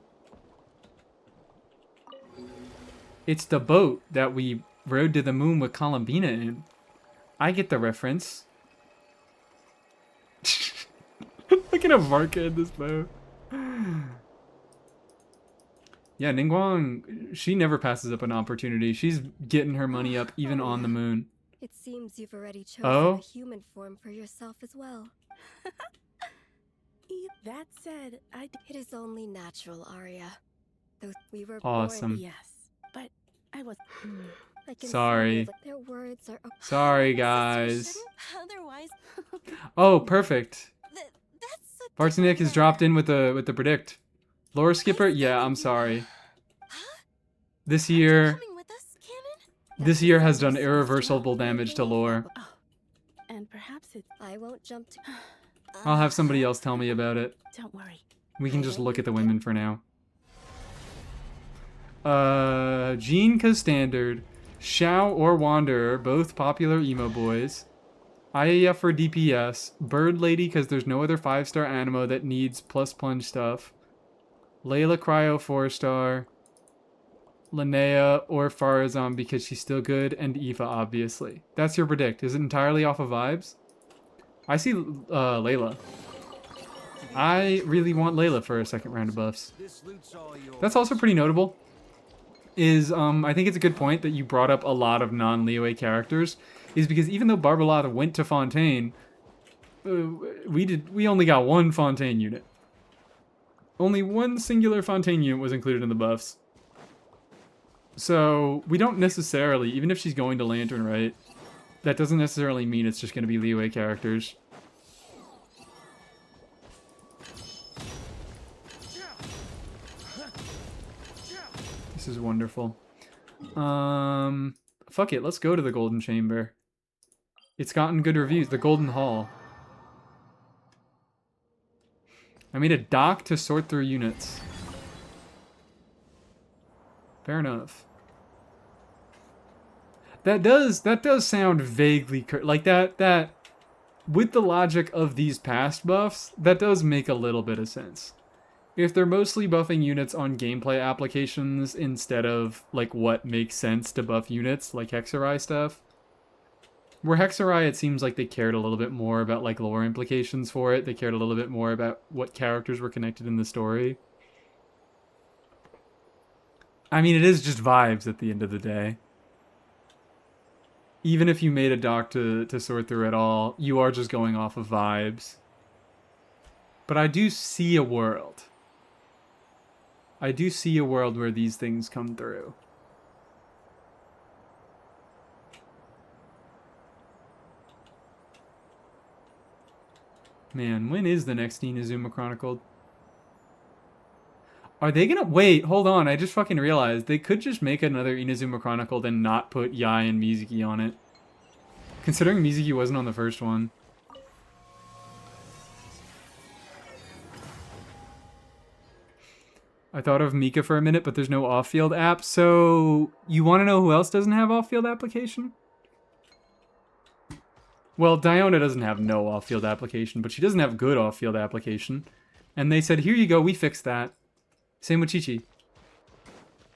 It's the boat that we rode to the moon with Columbina in. I get the reference. Look fucking a Varka in this bow. Yeah, Ningguang, she never passes up an opportunity. She's getting her money up even on the moon. It seems you've already chosen Oh? a human form for yourself as well. That said, It is only natural, Arya. Though we were Awesome. born, yes, but I was. I can Sorry. see their words are. Sorry, My guys. sister shouldn't, otherwise, Oh, perfect. that's a Bartonic different is dropped matter. in with the predict. Lore skipper? Yeah, I'm sorry. This year, Coming with us, Canon? this year has done irreversible damage to lore. Oh, and perhaps it's. I won't jump to. I'll have somebody else tell me about it. Don't worry. We can just look at the women for now. Jean Standard, Xiao or Wanderer, both popular emo boys. Aya for DPS, Bird Lady because there's no other 5-star animo that needs plus plunge stuff. Layla Cryo 4-star. Linnea or Farazan because she's still good, and Eva obviously. That's your predict. Is it entirely off of vibes? I see Layla. I really want Layla for a second round of buffs. This loot's all yours. That's also pretty notable. Is I think it's a good point that you brought up a lot of non-Liyue characters, is because even though Barbalata went to Fontaine, we only got one Fontaine unit. Only one singular Fontaine unit was included in the buffs. So we don't necessarily, even if she's going to Lantern, right? That doesn't necessarily mean it's just going to be Liyue characters. This is wonderful. Fuck it, let's go to the Golden Chamber. It's gotten good reviews. The Golden Hall. I made a dock to sort through units. Fair enough. That does sound vaguely like that with the logic of these past buffs, that does make a little bit of sense. If they're mostly buffing units on gameplay applications instead of like what makes sense to buff units like Hexarai stuff. Where Hexarai, it seems like they cared a little bit more about like lore implications for it. They cared a little bit more about what characters were connected in the story. I mean, it is just vibes at the end of the day. Even if you made a dock to sort through it all, you are just going off of vibes. But I do see a world. I do see a world where these things come through. Man, when is the next Inazuma Chronicled? Are they gonna... Wait, hold on. I just fucking realized. They could just make another Inazuma Chronicled and not put Yai and Mizuki on it. Considering Mizuki wasn't on the first one. I thought of Mika for a minute, but there's no off-field app. So, you want to know who else doesn't have off-field application? Well, Diona doesn't have no off-field application, but she doesn't have good off-field application. And they said, here you go, we fixed that. Same with Chi-Chi.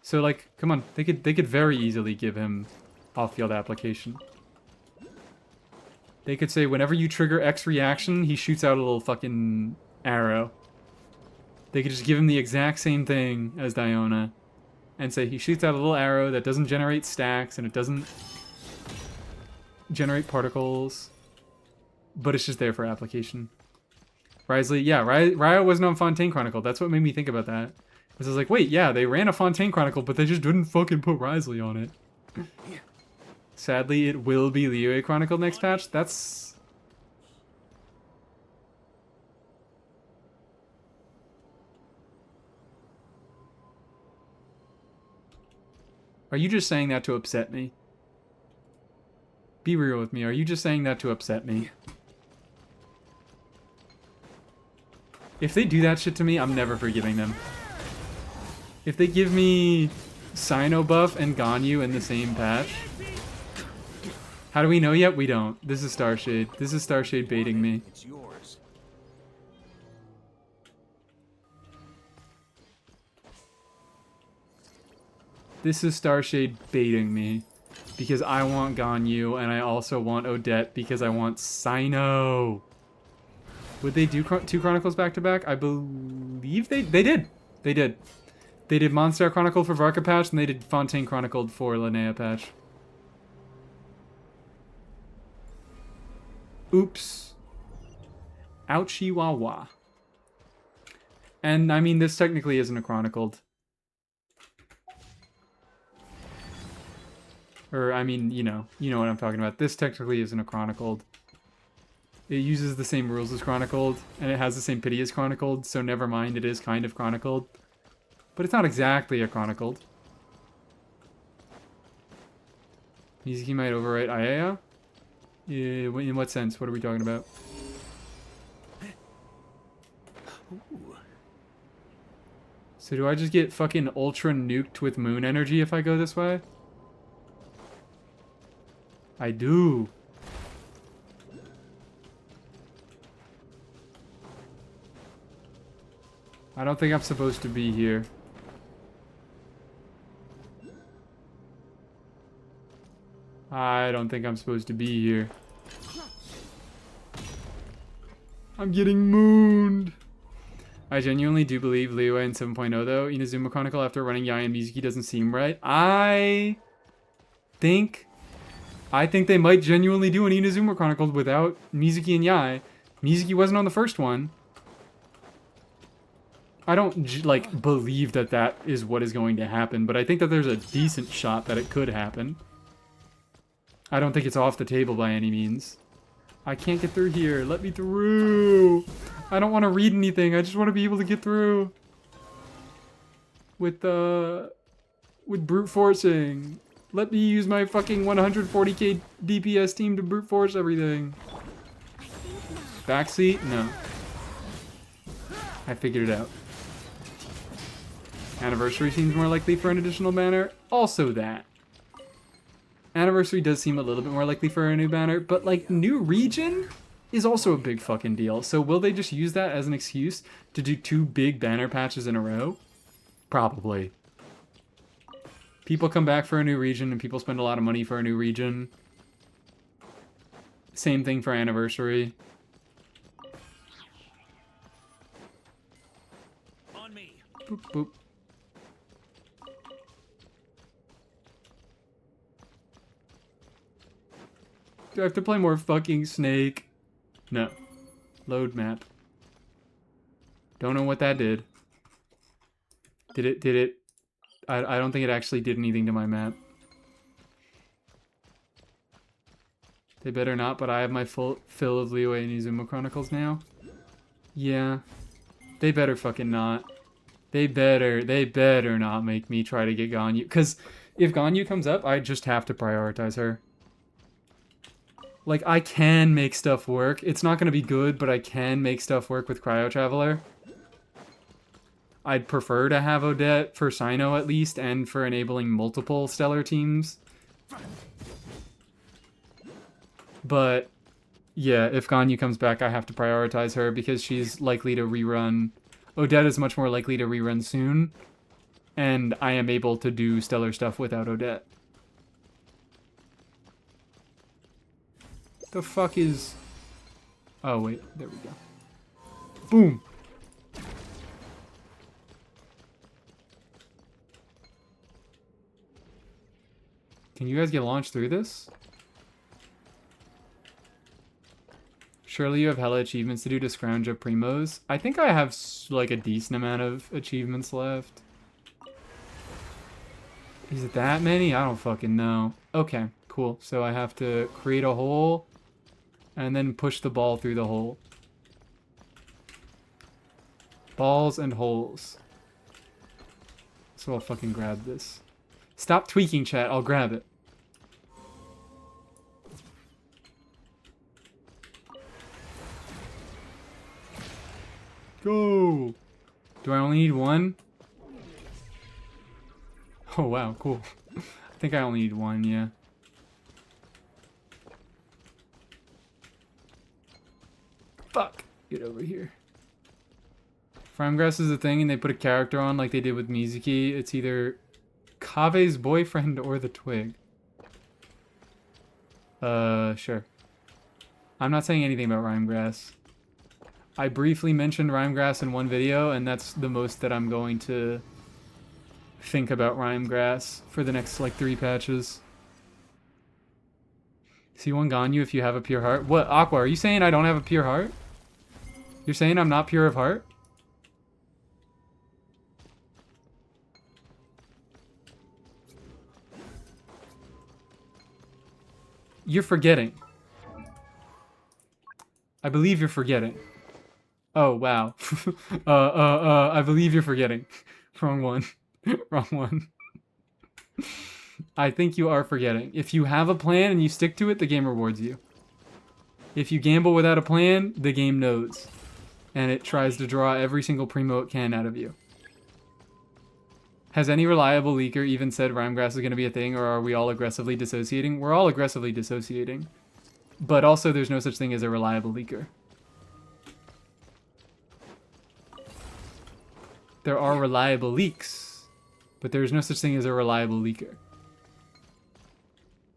So, like, come on, they could very easily give him off-field application. They could say, whenever you trigger X reaction, he shoots out a little fucking arrow. They could just give him the exact same thing as Diona. And say, he shoots out a little arrow that doesn't generate stacks, and it doesn't generate particles. But it's just there for application. Risley, yeah, Ryo wasn't on Fontaine Chronicle. That's what made me think about that. Because I was like, wait, yeah, they ran a Fontaine Chronicle, but they just didn't fucking put Risley on it. Sadly, it will be Liyue Chronicle next patch. That's... Are you just saying that to upset me? Be real with me. Are you just saying that to upset me? If they do that shit to me, I'm never forgiving them. If they give me Sino buff and Ganyu in the same patch... How do we know yet? We don't. This is Starshade. This is Starshade baiting me. It's yours. This is Starshade baiting me. Because I want Ganyu, and I also want Odette because I want Sino. Would they do two Chronicles back to back? I believe they did. They did. They did Monster Chronicle for Varka patch, and they did Fontaine Chronicled for Linnea patch. Oops. Ouchie wah wah. And I mean, this technically isn't a Chronicled. Or, I mean, you know what I'm talking about. This technically isn't a Chronicled. It uses the same rules as Chronicled, and it has the same pity as Chronicled, so never mind, it is kind of Chronicled. But it's not exactly a Chronicled. Mizuki might overwrite Ayaya? In what sense? What are we talking about? So do I just get fucking ultra nuked with moon energy if I go this way? I do. I don't think I'm supposed to be here. I don't think I'm supposed to be here. I'm getting mooned. I genuinely do believe Liyue in 7.0 though. Inazuma Chronicle after running Yai and Mizuki doesn't seem right. I think they might genuinely do an Inazuma Chronicle without Mizuki and Yai. Mizuki wasn't on the first one. I don't, like, believe that that is what is going to happen, but I think that there's a decent shot that it could happen. I don't think it's off the table by any means. I can't get through here. Let me through. I don't want to read anything. I just want to be able to get through. With brute forcing. Let me use my fucking 140k DPS team to brute force everything. Backseat? No. I figured it out. Anniversary seems more likely for an additional banner. Also that. Anniversary does seem a little bit more likely for a new banner, but like new region is also a big fucking deal. So will they just use that as an excuse to do 2 big banner patches in a row? Probably. People come back for a new region and people spend a lot of money for a new region. Same thing for anniversary. On me. Boop, boop. Do I have to play more fucking Snake? No. Load map. Don't know what that did. Did it? I don't think it actually did anything to my map. They better not, but I have my full fill of Liyue and Inazuma Chronicles now. Yeah. They better fucking not. They better not make me try to get Ganyu. Because if Ganyu comes up, I just have to prioritize her. Like, I can make stuff work. It's not going to be good, but I can make stuff work with Cryo Traveler. I'd prefer to have Odette for Sino at least, and for enabling multiple stellar teams. But, yeah, if Ganyu comes back, I have to prioritize her because she's likely to rerun. Odette is much more likely to rerun soon, and I am able to do stellar stuff without Odette. The fuck is... Oh, wait. There we go. Boom! Can you guys get launched through this? Surely you have hella achievements to do to scrounge up primos. I think I have, like, a decent amount of achievements left. Is it that many? I don't fucking know. Okay, cool. So I have to create a hole... and then push the ball through the hole. Balls and holes. So I'll fucking grab this. Stop tweaking, chat. I'll grab it. Go! Do I only need one? Oh, wow. Cool. I think I only need one, yeah. Fuck! Get over here. Framegrass is a thing and they put a character on like they did with Mizuki. It's either Kave's boyfriend or the twig. Sure. I'm not saying anything about Rhymegrass. I briefly mentioned Rhymegrass in one video, and that's the most that I'm going to think about Rhymegrass for the next, like, 3 patches. C1 Ganyu if you have a pure heart. What, Aqua, are you saying I don't have a pure heart? You're saying I'm not pure of heart? You're forgetting. I believe you're forgetting. Oh, wow. I believe you're forgetting. Wrong one. Wrong one. I think you are forgetting. If you have a plan and you stick to it, the game rewards you. If you gamble without a plan, the game knows. And it tries to draw every single primo it can out of you. Has any reliable leaker even said Rhymegrass is going to be a thing, or are we all aggressively dissociating? We're all aggressively dissociating. But also, there's no such thing as a reliable leaker. There are reliable leaks, but there's no such thing as a reliable leaker.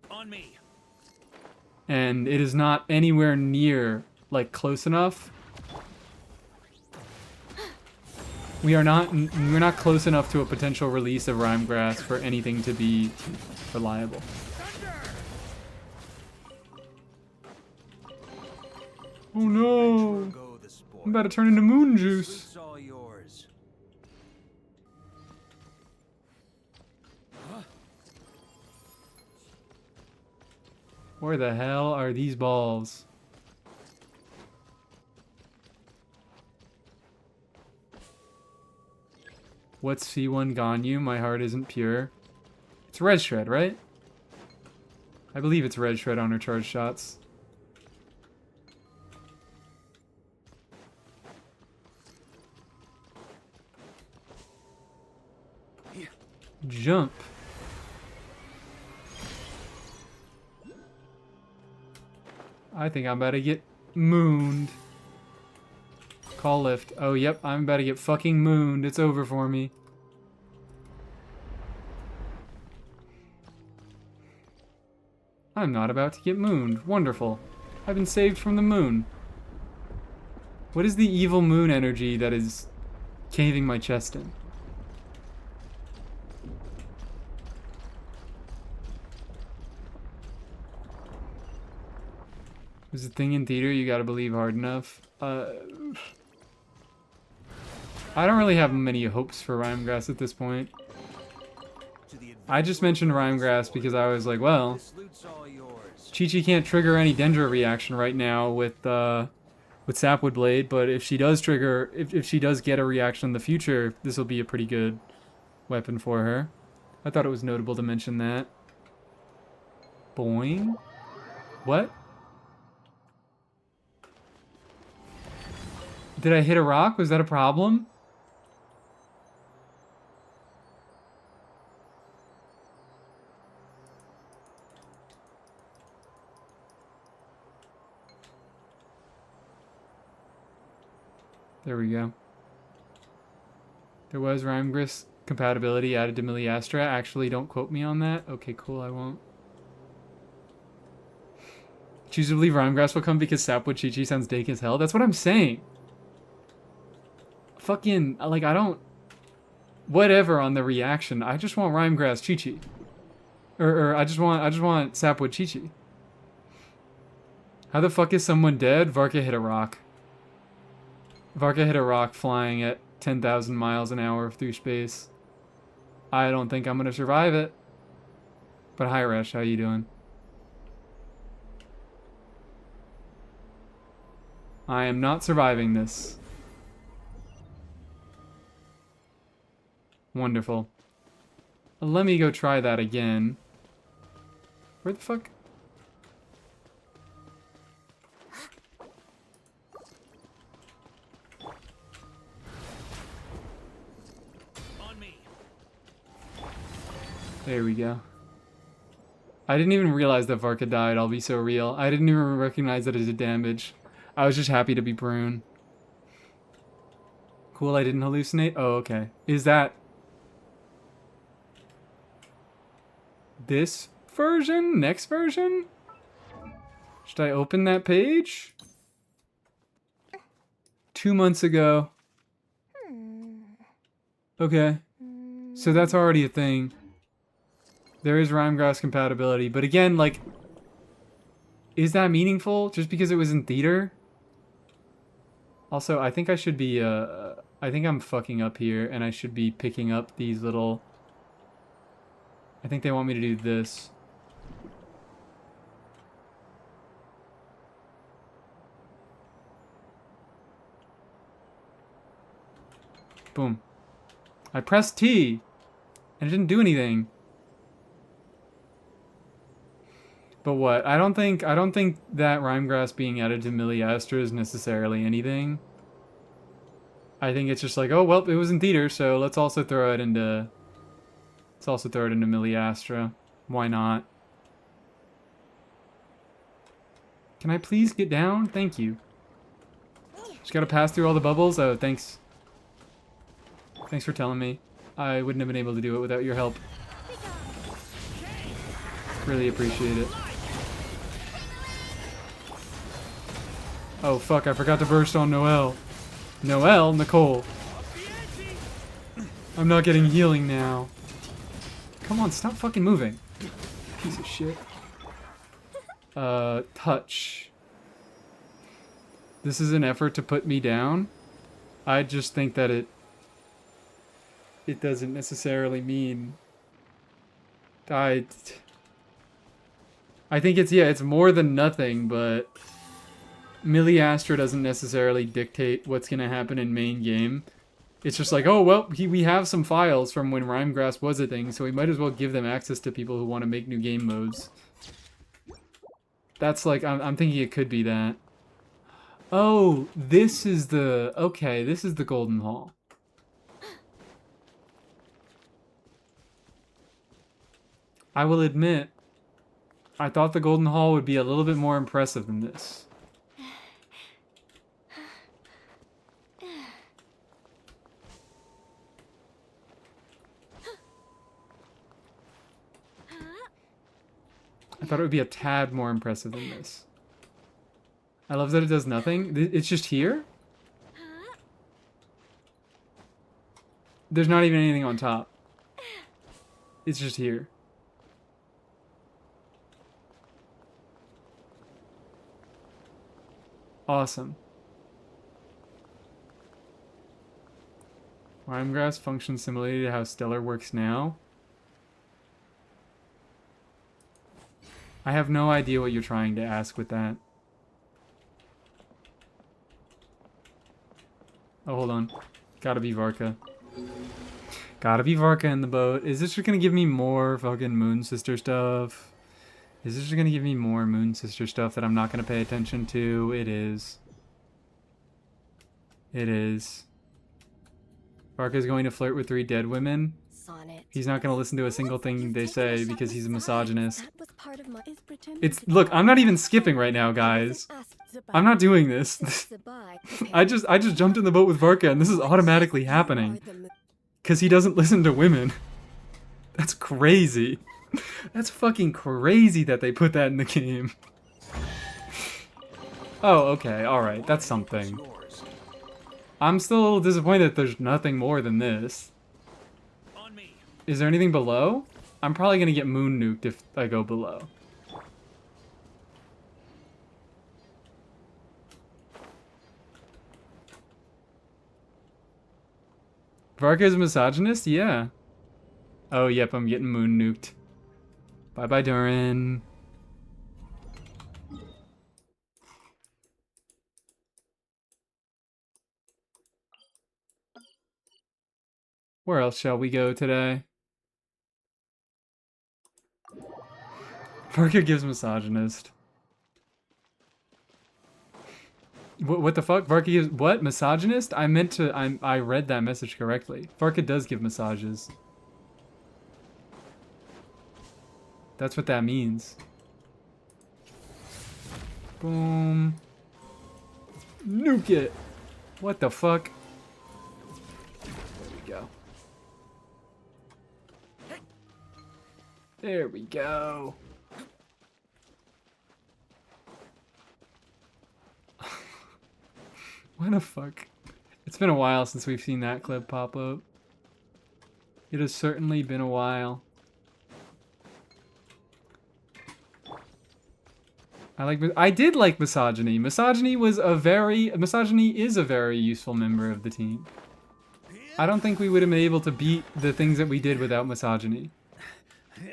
On me. And it is not anywhere near, like, close enough. We're not close enough to a potential release of Rhymegrass for anything to be reliable. Oh no! I'm about to turn into moon juice. It's all yours. Where the hell are these balls? What's C1 Ganyu? My heart isn't pure. It's Red Shred, right? I believe it's Red Shred on her charge shots. Jump. I think I'm about to get mooned. Call lift. Oh, yep, I'm about to get fucking mooned. It's over for me. I'm not about to get mooned. Wonderful. I've been saved from the moon. What is the evil moon energy that is caving my chest in? There's a thing in theater you gotta believe hard enough. I don't really have many hopes for Rhymegrass at this point. I just mentioned Rhymegrass because I was like, well, Chi-Chi can't trigger any Dendra reaction right now with Sapwood Blade, but if she does trigger, if she does get a reaction in the future, this will be a pretty good weapon for her. I thought it was notable to mention that. Boing. What? Did I hit a rock? Was that a problem? There we go. There was Rhymegrass compatibility added to Miliastra. Actually, don't quote me on that. Okay, cool, I won't. Choose to believe Rhymegrass will come because Sapwood Chi-Chi sounds dank as hell. That's what I'm saying. Fucking, like, I don't... Whatever on the reaction. I just want Rhymegrass Chi-Chi. Or I just want Sapwood Chi-Chi. How the fuck is someone dead? Varka hit a rock. Varka hit a rock flying at 10,000 miles an hour through space. I don't think I'm gonna survive it. But hi, Resh, how you doing? I am not surviving this. Wonderful. Let me go try that again. Where the fuck? On me. There we go. I didn't even realize that Varka died, I'll be so real. I didn't even recognize that it did damage. I was just happy to be prune. Cool, I didn't hallucinate? Oh, okay. Is that... this version? Next version? Should I open that page? 2 months ago. Okay. So that's already a thing. There is Rhymegrass compatibility, but again, like, is that meaningful just because it was in theater? Also, I think I should be, I think I'm fucking up here, and I should be picking up these little... I think they want me to do this. Boom. I pressed T, and it didn't do anything. But what? I don't think that Rhymegrass being added to Miliastra is necessarily anything. I think it's just like, oh well, it was in theater, so let's also throw it into Miliastra. Why not? Can I please get down? Thank you. Just gotta pass through all the bubbles. Oh, thanks. Thanks for telling me. I wouldn't have been able to do it without your help. Really appreciate it. Oh fuck, I forgot to burst on Noelle. Noelle? Nicole. I'm not getting healing now. Come on, stop fucking moving. Piece of shit. Touch. This is an effort to put me down. I just think that it doesn't necessarily mean... I think it's, yeah, it's more than nothing, but... Miliastra doesn't necessarily dictate what's going to happen in main game. It's just like, oh, well, we have some files from when Rhymegrass was a thing, so we might as well give them access to people who want to make new game modes. That's like, I'm thinking it could be that. Oh, this is the... Okay, this is the Golden Hall. I will admit, I thought the Golden Hall would be a little bit more impressive than this. I thought it would be a tad more impressive than this. I love that it does nothing. It's just here? There's not even anything on top. It's just here. Awesome. Rhymegrass function similarly to how Stellar works now. I have no idea what you're trying to ask with that. Oh, hold on. Gotta be Varka. Gotta be Varka in the boat. Is this just gonna give me more fucking Moon Sister stuff? Is this just gonna give me more Moon Sister stuff that I'm not gonna pay attention to? It is. It is. Varka's going to flirt with 3 dead women. Sonnet. He's not gonna listen to a single thing they say because he's a misogynist. That was part of my... Is pretending It's... to Look, be I'm not even skipping right now, guys. I'm not doing this. I just jumped in the boat with Varka and this is automatically happening. Because he doesn't listen to women. That's crazy. That's fucking crazy that they put that in the game. Oh, okay, alright, that's something. I'm still a little disappointed that there's nothing more than this. Is there anything below? I'm probably gonna get moon nuked if I go below. Varka is a misogynist? Yeah. Oh, yep, I'm getting moon nuked. Bye-bye, Durin. Where else shall we go today? Varka gives misogynist. What the fuck? Varka gives what? Misogynist? I meant to... I read that message correctly. Varka does give massages. That's what that means. Boom. Nuke it. What the fuck? There we go. There we go. What the fuck? It's been a while since we've seen that clip pop up. It has certainly been a while. I did like Misogyny. Misogyny is a very useful member of the team. I don't think we would have been able to beat the things that we did without Misogyny.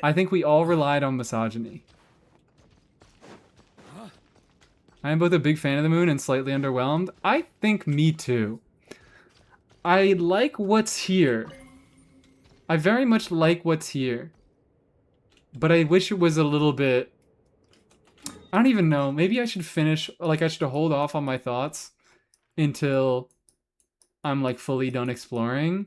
I think we all relied on Misogyny. I am both a big fan of the moon and slightly underwhelmed. I think me too. I like what's here. I very much like what's here. But I wish it was a little bit... I don't even know. Maybe I should finish... Like, I should hold off on my thoughts until I'm, like, fully done exploring.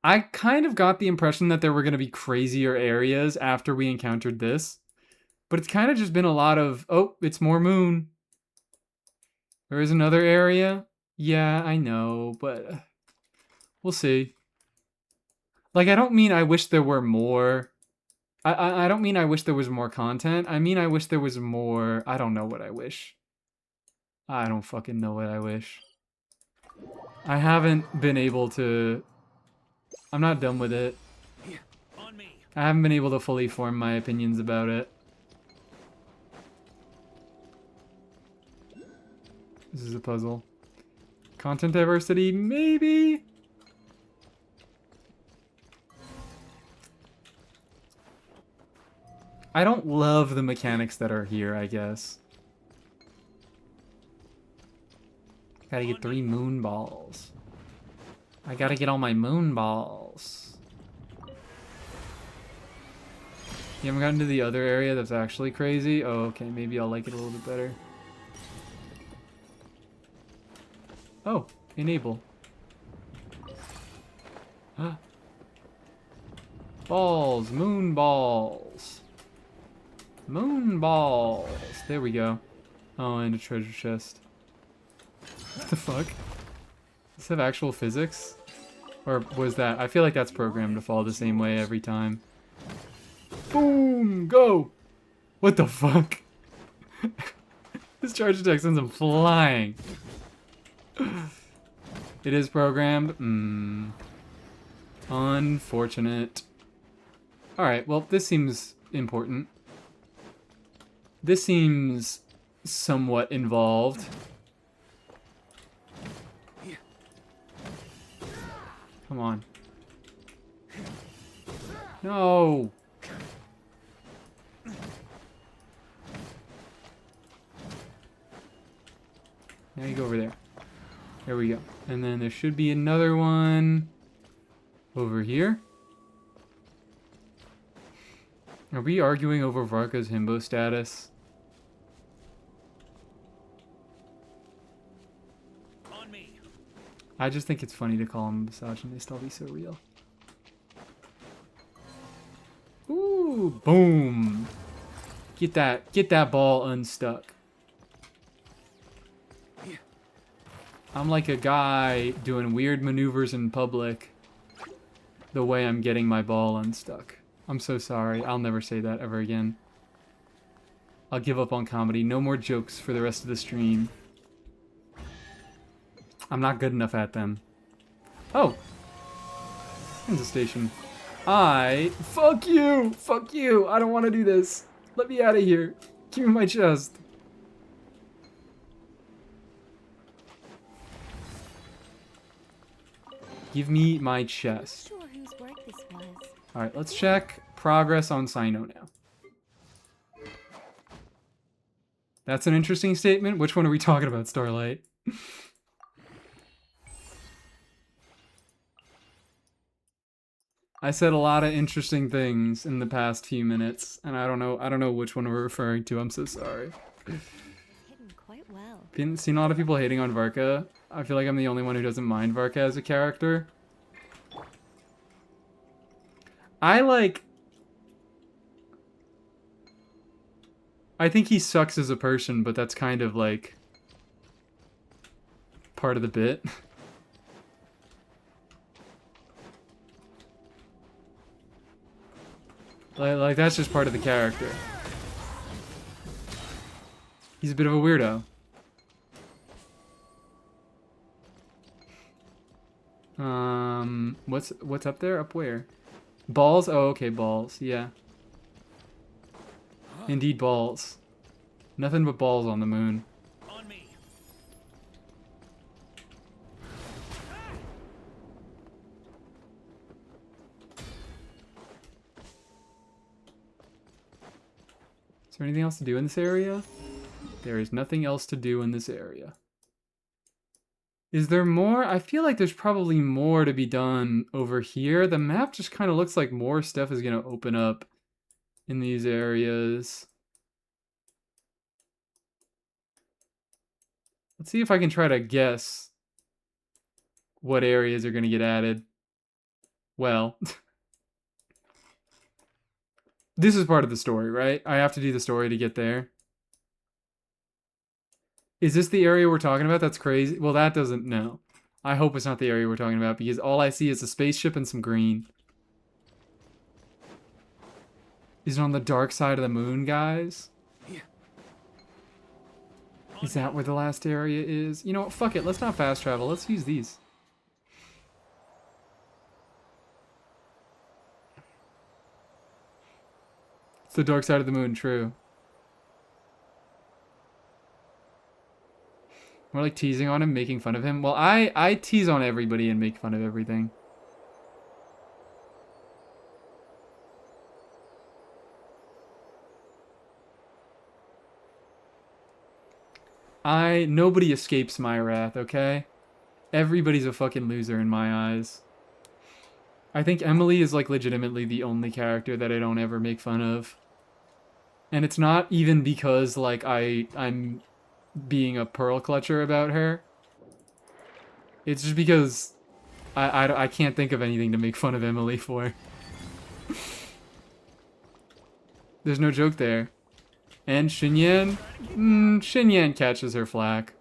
I kind of got the impression that there were going to be crazier areas after we encountered this. But it's kind of just been a lot of, oh, it's more moon. There is another area. Yeah, I know, but we'll see. Like, I don't mean I wish there were more. I don't mean I wish there was more content. I mean I wish there was more. I don't know what I wish. I don't fucking know what I wish. I haven't been able to... I'm not done with it. I haven't been able to fully form my opinions about it. This is a puzzle. Content diversity, maybe? I don't love the mechanics that are here, I guess. Gotta get 3 moon balls. I gotta get all my moon balls. You haven't gotten to the other area that's actually crazy? Oh, okay, maybe I'll like it a little bit better. Oh, enable. Balls, moon balls. Moon balls. There we go. Oh, and a treasure chest. What the fuck? Does this have actual physics? Or was that... I feel like that's programmed to fall the same way every time. Boom! Go! What the fuck? This charge attack sends him flying. It is programmed. Unfortunate. Alright, well, this seems important. This seems somewhat involved. Come on. No! Now you go over there. There we go. And then there should be another one over here. Are we arguing over Varka's himbo status? On me. I just think it's funny to call him a misogynist. I'll be so real. Ooh, boom. Get that ball unstuck. I'm like a guy doing weird maneuvers in public the way I'm getting my ball unstuck. I'm so sorry. I'll never say that ever again. I'll give up on comedy. No more jokes for the rest of the stream. I'm not good enough at them. Oh! There's a station. Fuck you! Fuck you! I don't want to do this. Let me out of here. Give me my chest. Give me my chest. Sure whose work this was. Alright, let's check progress on Sino now. That's an interesting statement. Which one are we talking about, Starlight? I said a lot of interesting things in the past few minutes, and I don't know which one we're referring to. I'm so sorry. Hidden quite well. Seen a lot of people hating on Varka. I feel like I'm the only one who doesn't mind Varka as a character. I think he sucks as a person, but that's kind of like part of the bit. like that's just part of the character. He's a bit of a weirdo. What's up there? Up where? Balls? Oh, okay, balls. Yeah. Indeed, balls. Nothing but balls on the moon. On me. Is there anything else to do in this area? There is nothing else to do in this area. Is there more? I feel like there's probably more to be done over here. The map just kind of looks like more stuff is going to open up in these areas. Let's see if I can try to guess what areas are going to get added. Well, this is part of the story, right? I have to do the story to get there. Is this the area we're talking about? That's crazy. Well, that doesn't... No. I hope it's not the area we're talking about, because all I see is a spaceship and some green. Is it on the dark side of the moon, guys? Is that where the last area is? You know what? Fuck it. Let's not fast travel. Let's use these. It's the dark side of the moon, true. More like teasing on him, making fun of him. Well, I tease on everybody and make fun of everything. Nobody escapes my wrath, okay? Everybody's a fucking loser in my eyes. I think Emily is like legitimately the only character that I don't ever make fun of. And it's not even because like I'm being a pearl clutcher about her. It's just because I can't think of anything to make fun of Emily for. There's no joke there. And Xinyan? Xinyan catches her flack.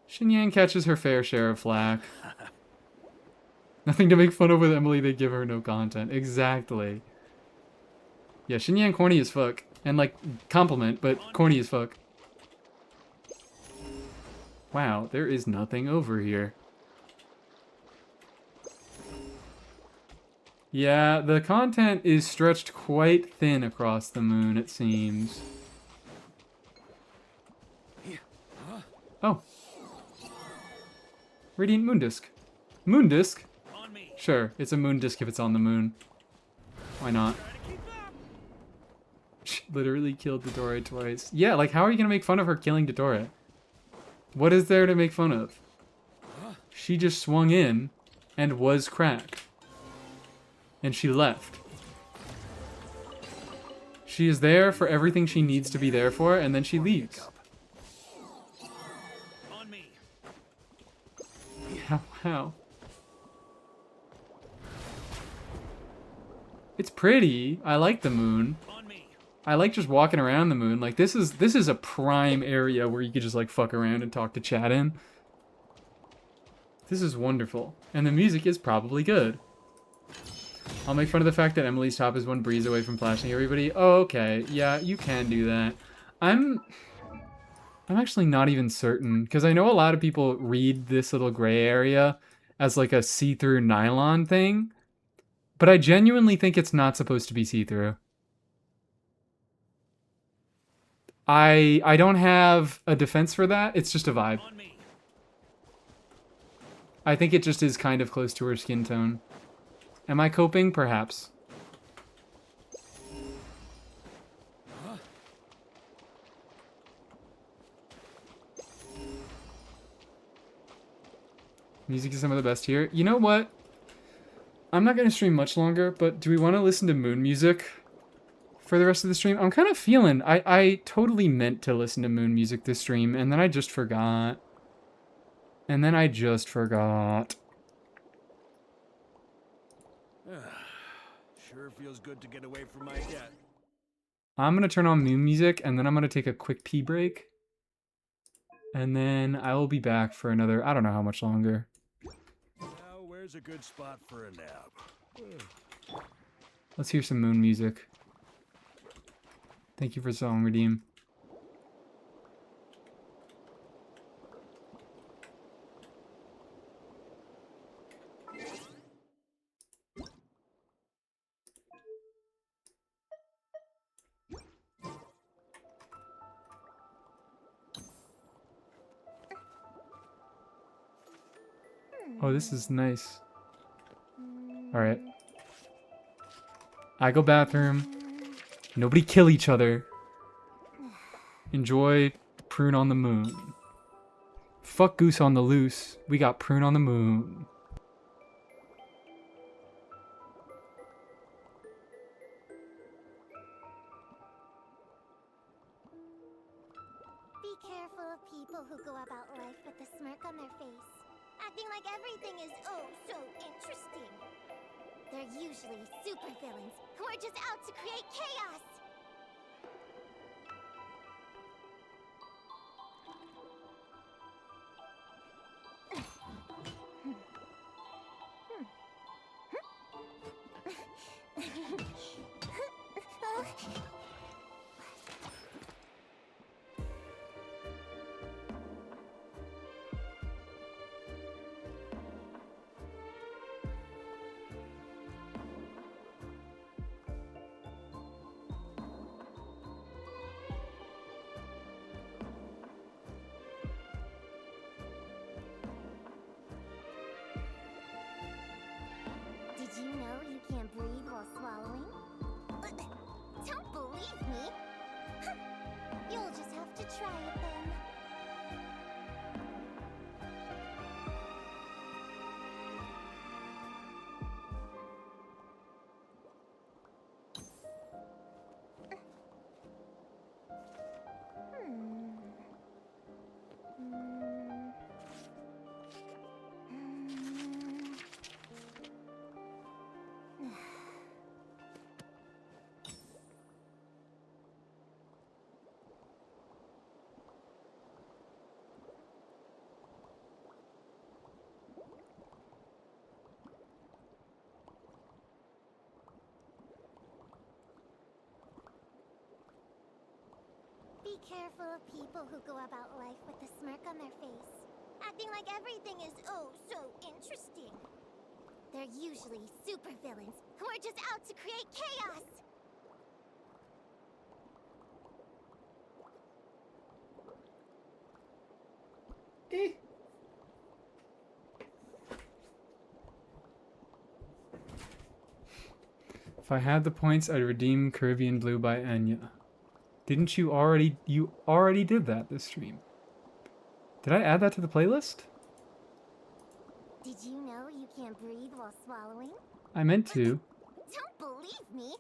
Xinyan catches her fair share of flack. Nothing to make fun of with Emily, they give her no content. Exactly. Yeah, Xinyan corny as fuck. And like, compliment, but corny as fuck. Wow, there is nothing over here. Yeah, the content is stretched quite thin across the moon, it seems. Oh. Radiant moon disc. Moon disc? Sure, it's a moon disc if it's on the moon. Why not? Literally killed Dodora twice. Yeah, like how are you gonna make fun of her killing Dodora? What is there to make fun of? She just swung in and was cracked. And she left. She is there for everything she needs to be there for, and then she leaves. How? It's pretty. I like the moon. I like just walking around the moon. Like this is a prime area where you could just like fuck around and talk to chat in. This is wonderful. And the music is probably good. I'll make fun of the fact that Emily's top is one breeze away from flashing everybody. Oh, okay. Yeah, you can do that. I'm actually not even certain, because I know a lot of people read this little gray area as like a see-through nylon thing, but I genuinely think it's not supposed to be see-through. I don't have a defense for that. It's just a vibe. I think it just is kind of close to her skin tone. Am I coping? Perhaps. Music is some of the best here. You know what? I'm not going to stream much longer, but do we want to listen to moon music for the rest of the stream? I'm kind of feeling... I totally meant to listen to moon music this stream, and then I just forgot. Sure feels good to get away from my debt. I'm going to turn on moon music, and then I'm going to take a quick pee break. And then I will be back for another, I don't know how much longer. Now, where's a good spot for a nap? Let's hear some moon music. Thank you for song, Redeem. Oh, this is nice. Alright. I go bathroom. Nobody kill each other. Enjoy Prune on the Moon. Fuck Goose on the Loose. We got Prune on the Moon. Be careful of people who go about life with a smirk on their face, acting like everything is oh so interesting. They're usually supervillains who are just out to create chaos. Did you know you can't breathe while swallowing? Don't believe me? You'll just have to try it then. Be careful of people who go about life with a smirk on their face, acting like everything is oh so interesting. They're usually supervillains who are just out to create chaos. If I had the points, I'd redeem Caribbean Blue by Enya. Didn't you already? You already did that this stream. Did I add that to the playlist? Did you know you can't breathe while swallowing? I meant to. Don't believe me?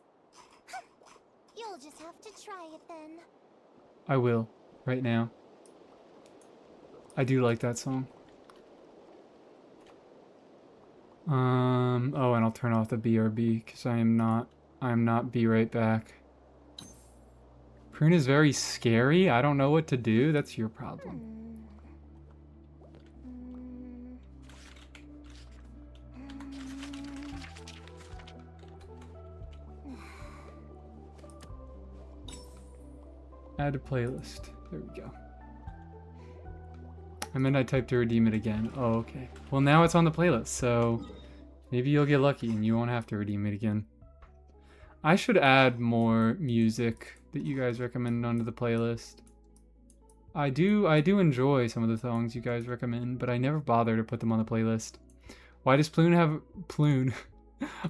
You'll just have to try it then. I will. Right now. I do like that song. Oh, and I'll turn off the BRB because I am not be right back. Prune is very scary. I don't know what to do. That's your problem. Add to playlist. There we go. I meant I typed to redeem it again. Oh, okay. Well, now it's on the playlist, so maybe you'll get lucky and you won't have to redeem it again. I should add more music that you guys recommend onto the playlist. I do enjoy some of the songs you guys recommend, but I never bother to put them on the playlist. Why does Prune have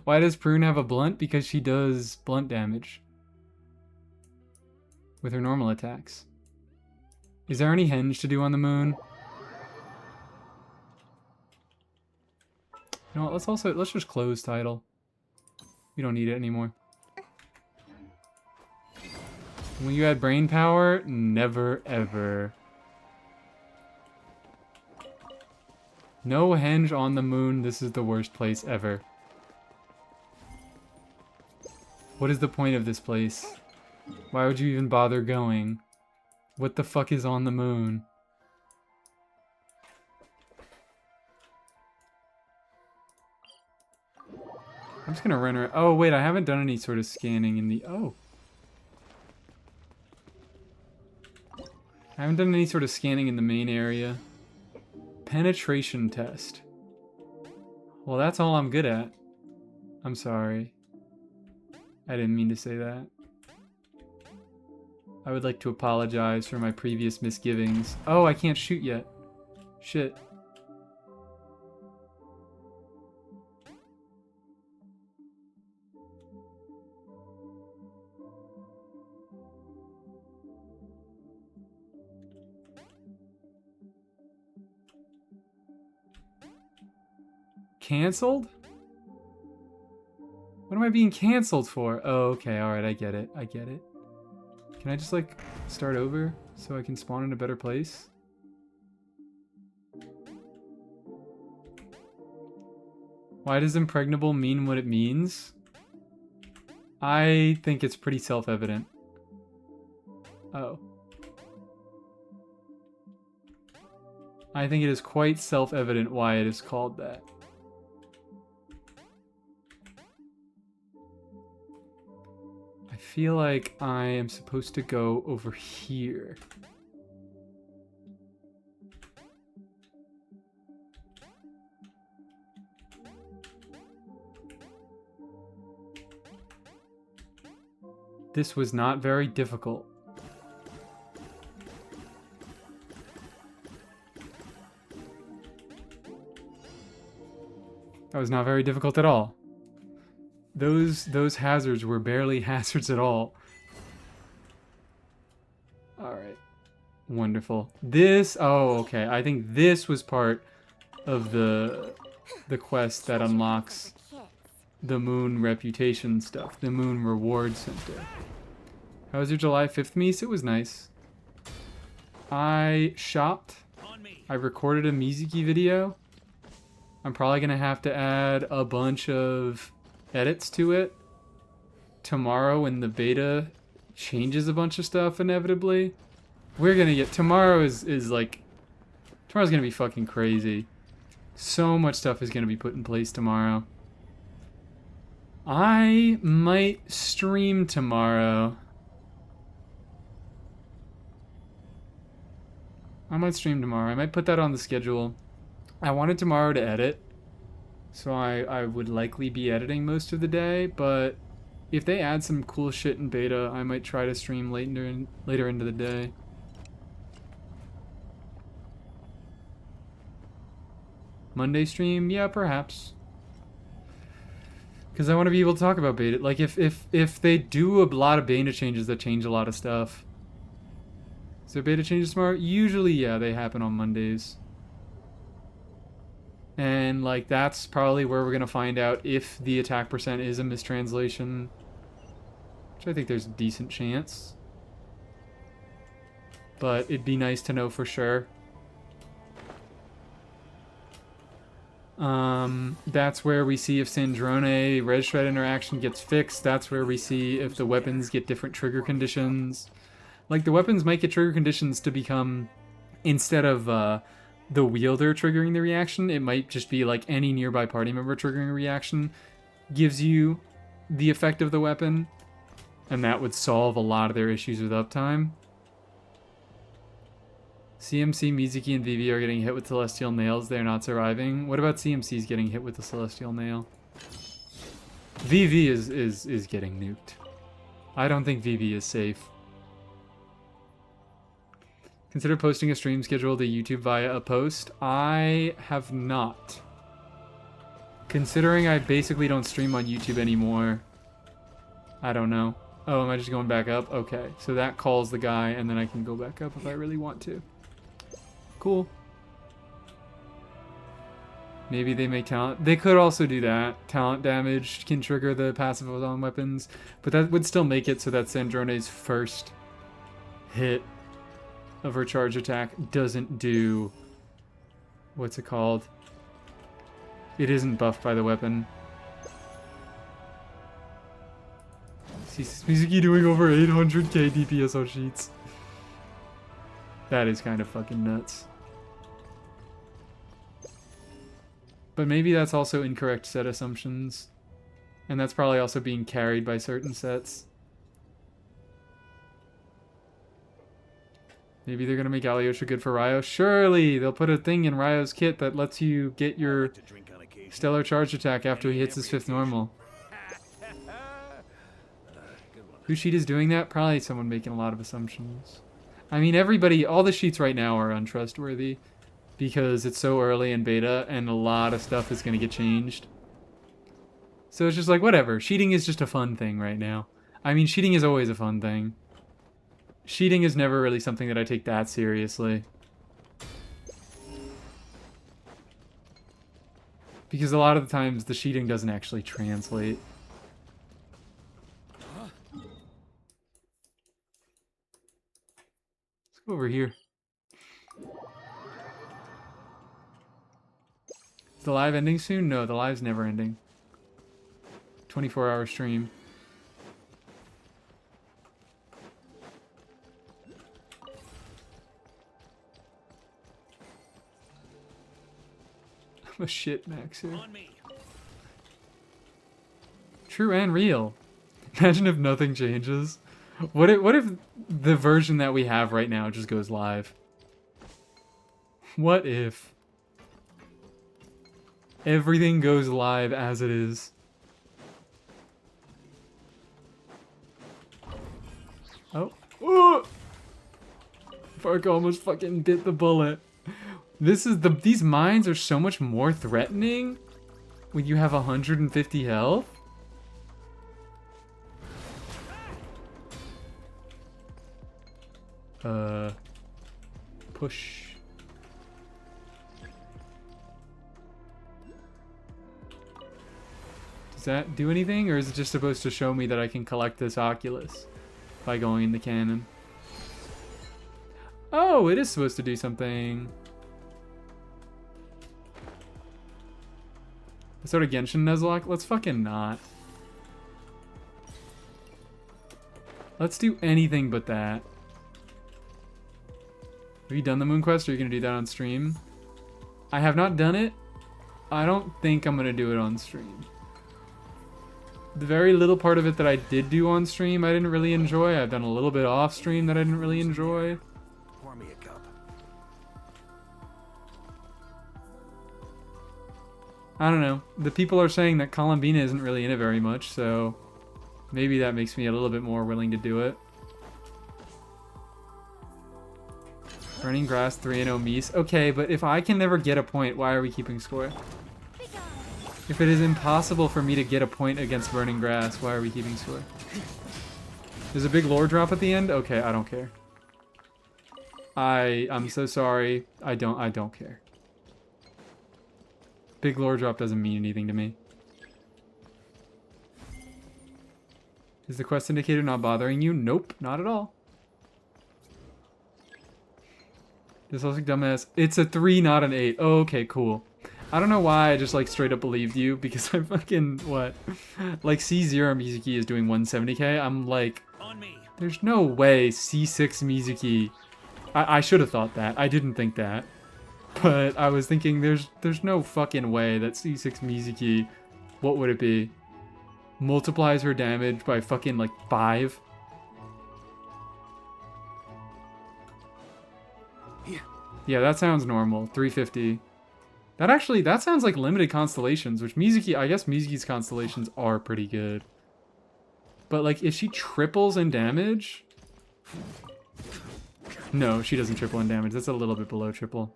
Why does Prune have a blunt? Because she does blunt damage with her normal attacks. Is there any henge to do on the moon? You know what, let's just close title. We don't need it anymore. When you add brain power, never ever. No henge on the moon, this is the worst place ever. What is the point of this place? Why would you even bother going? What the fuck is on the moon? I'm just gonna run around. Oh wait, I haven't done any sort of scanning in the... Oh. I haven't done any sort of scanning in the main area. Penetration test. Well, that's all I'm good at. I'm sorry. I didn't mean to say that. I would like to apologize for my previous misgivings. Oh, I can't shoot yet. Shit. Canceled? What am I being canceled for? Oh, okay, alright, I get it. I get it. Can I just, like, start over so I can spawn in a better place? Why does impregnable mean what it means? I think it's pretty self-evident. Oh. I think it is quite self-evident why it is called that. I feel like I am supposed to go over here. This was not very difficult. That was not very difficult at all. Those hazards were barely hazards at all. Alright. Wonderful. This, oh, okay. I think this was part of the quest that unlocks the moon reputation stuff. The moon reward center. How was your July 5th, Mies? It was nice. I shopped. I recorded a Mizuki video. I'm probably gonna have to add a bunch of edits to it tomorrow when the beta changes a bunch of stuff inevitably. We're gonna get, tomorrow's gonna be fucking crazy. So much stuff is gonna be put in place tomorrow. I might stream tomorrow. I might put that on the schedule. I wanted tomorrow to edit, so I would likely be editing most of the day, but if they add some cool shit in beta, I might try to stream later into the day. Monday stream? Yeah, perhaps. Because I want to be able to talk about beta. Like, if they do a lot of beta changes that change a lot of stuff. Is there beta changes tomorrow? Usually, yeah, they happen on Mondays. And, like, that's probably where we're going to find out if the attack percent is a mistranslation. Which I think there's a decent chance. But it'd be nice to know for sure. That's where we see if Sandrone Red Shred interaction gets fixed. That's where we see if the weapons get different trigger conditions. Like, the weapons might get trigger conditions to become, instead of the wielder triggering the reaction, it might just be like any nearby party member triggering a reaction gives you the effect of the weapon, and that would solve a lot of their issues with uptime. CMC, Mizuki, and Vivi are getting hit with Celestial Nails. They're not surviving. What about CMC's getting hit with the Celestial Nail? Vivi is getting nuked. I don't think Vivi is safe. Consider posting a stream schedule to YouTube via a post. I have not. Considering I basically don't stream on YouTube anymore. I don't know. Oh, am I just going back up? Okay, so that calls the guy, and then I can go back up if I really want to. Cool. Maybe they make talent. They could also do that. Talent damage can trigger the passive on weapons, but that would still make it so that Sandrone's first hit of her charge attack doesn't do... What's it called? It isn't buffed by the weapon. See Mizuki doing over 800k DPS on sheets. That is kind of fucking nuts. But maybe that's also incorrect set assumptions. And that's probably also being carried by certain sets. Maybe they're going to make Alyosha good for Ryo. Surely! They'll put a thing in Ryo's kit that lets you get your stellar charge attack after he hits his 5th normal. Whose sheet is doing that? Probably someone making a lot of assumptions. I mean, everybody, all the sheets right now are untrustworthy. Because it's so early in beta and a lot of stuff is going to get changed. So it's just like, whatever. Sheeting is just a fun thing right now. I mean, sheeting is always a fun thing. Sheeting is never really something that I take that seriously. Because a lot of the times the sheeting doesn't actually translate. Let's go over here. Is the live ending soon? No, the live's never ending. 24-hour stream. I'm a shit maxer. On me. True and real. Imagine if nothing changes. What if the version that we have right now just goes live? What if everything goes live as it is? Oh. Ooh! Fark almost fucking bit the bullet. These mines are so much more threatening when you have 150 health. Push. Does that do anything, or is it just supposed to show me that I can collect this Oculus by going in the cannon? Oh, it is supposed to do something. Sort of Genshin Nuzlocke? Let's fucking not. Let's do anything but that. Have you done the Moon Quest, or are you going to do that on stream? I have not done it. I don't think I'm going to do it on stream. The very little part of it that I did do on stream, I didn't really enjoy. I've done a little bit off stream that I didn't really enjoy. Pour me a cup. I don't know. The people are saying that Columbina isn't really in it very much, so maybe that makes me a little bit more willing to do it. Burning Grass 3-0 Mies. Okay, but if I can never get a point, why are we keeping score? If it is impossible for me to get a point against Burning Grass, why are we keeping score? There's a big lore drop at the end? Okay, I don't care. I'm so sorry. I don't care. Big lore drop doesn't mean anything to me. Is the quest indicator not bothering you? Nope, not at all. Dyslexic dumbass. It's a 3, not an 8. Oh, okay, cool. I don't know why I just like straight up believed you, because I fucking, what? Like C0 Mizuki is doing 170k. I'm like, there's no way C6 Mizuki. I should have thought that. I didn't think that. But I was thinking there's no fucking way that C6 Mizuki, what would it be? Multiplies her damage by fucking like 5. Yeah, that sounds normal. 350. That sounds like limited constellations, which Mizuki, I guess Mizuki's constellations are pretty good. But like, if she triples in damage? No, she doesn't triple in damage. That's a little bit below triple.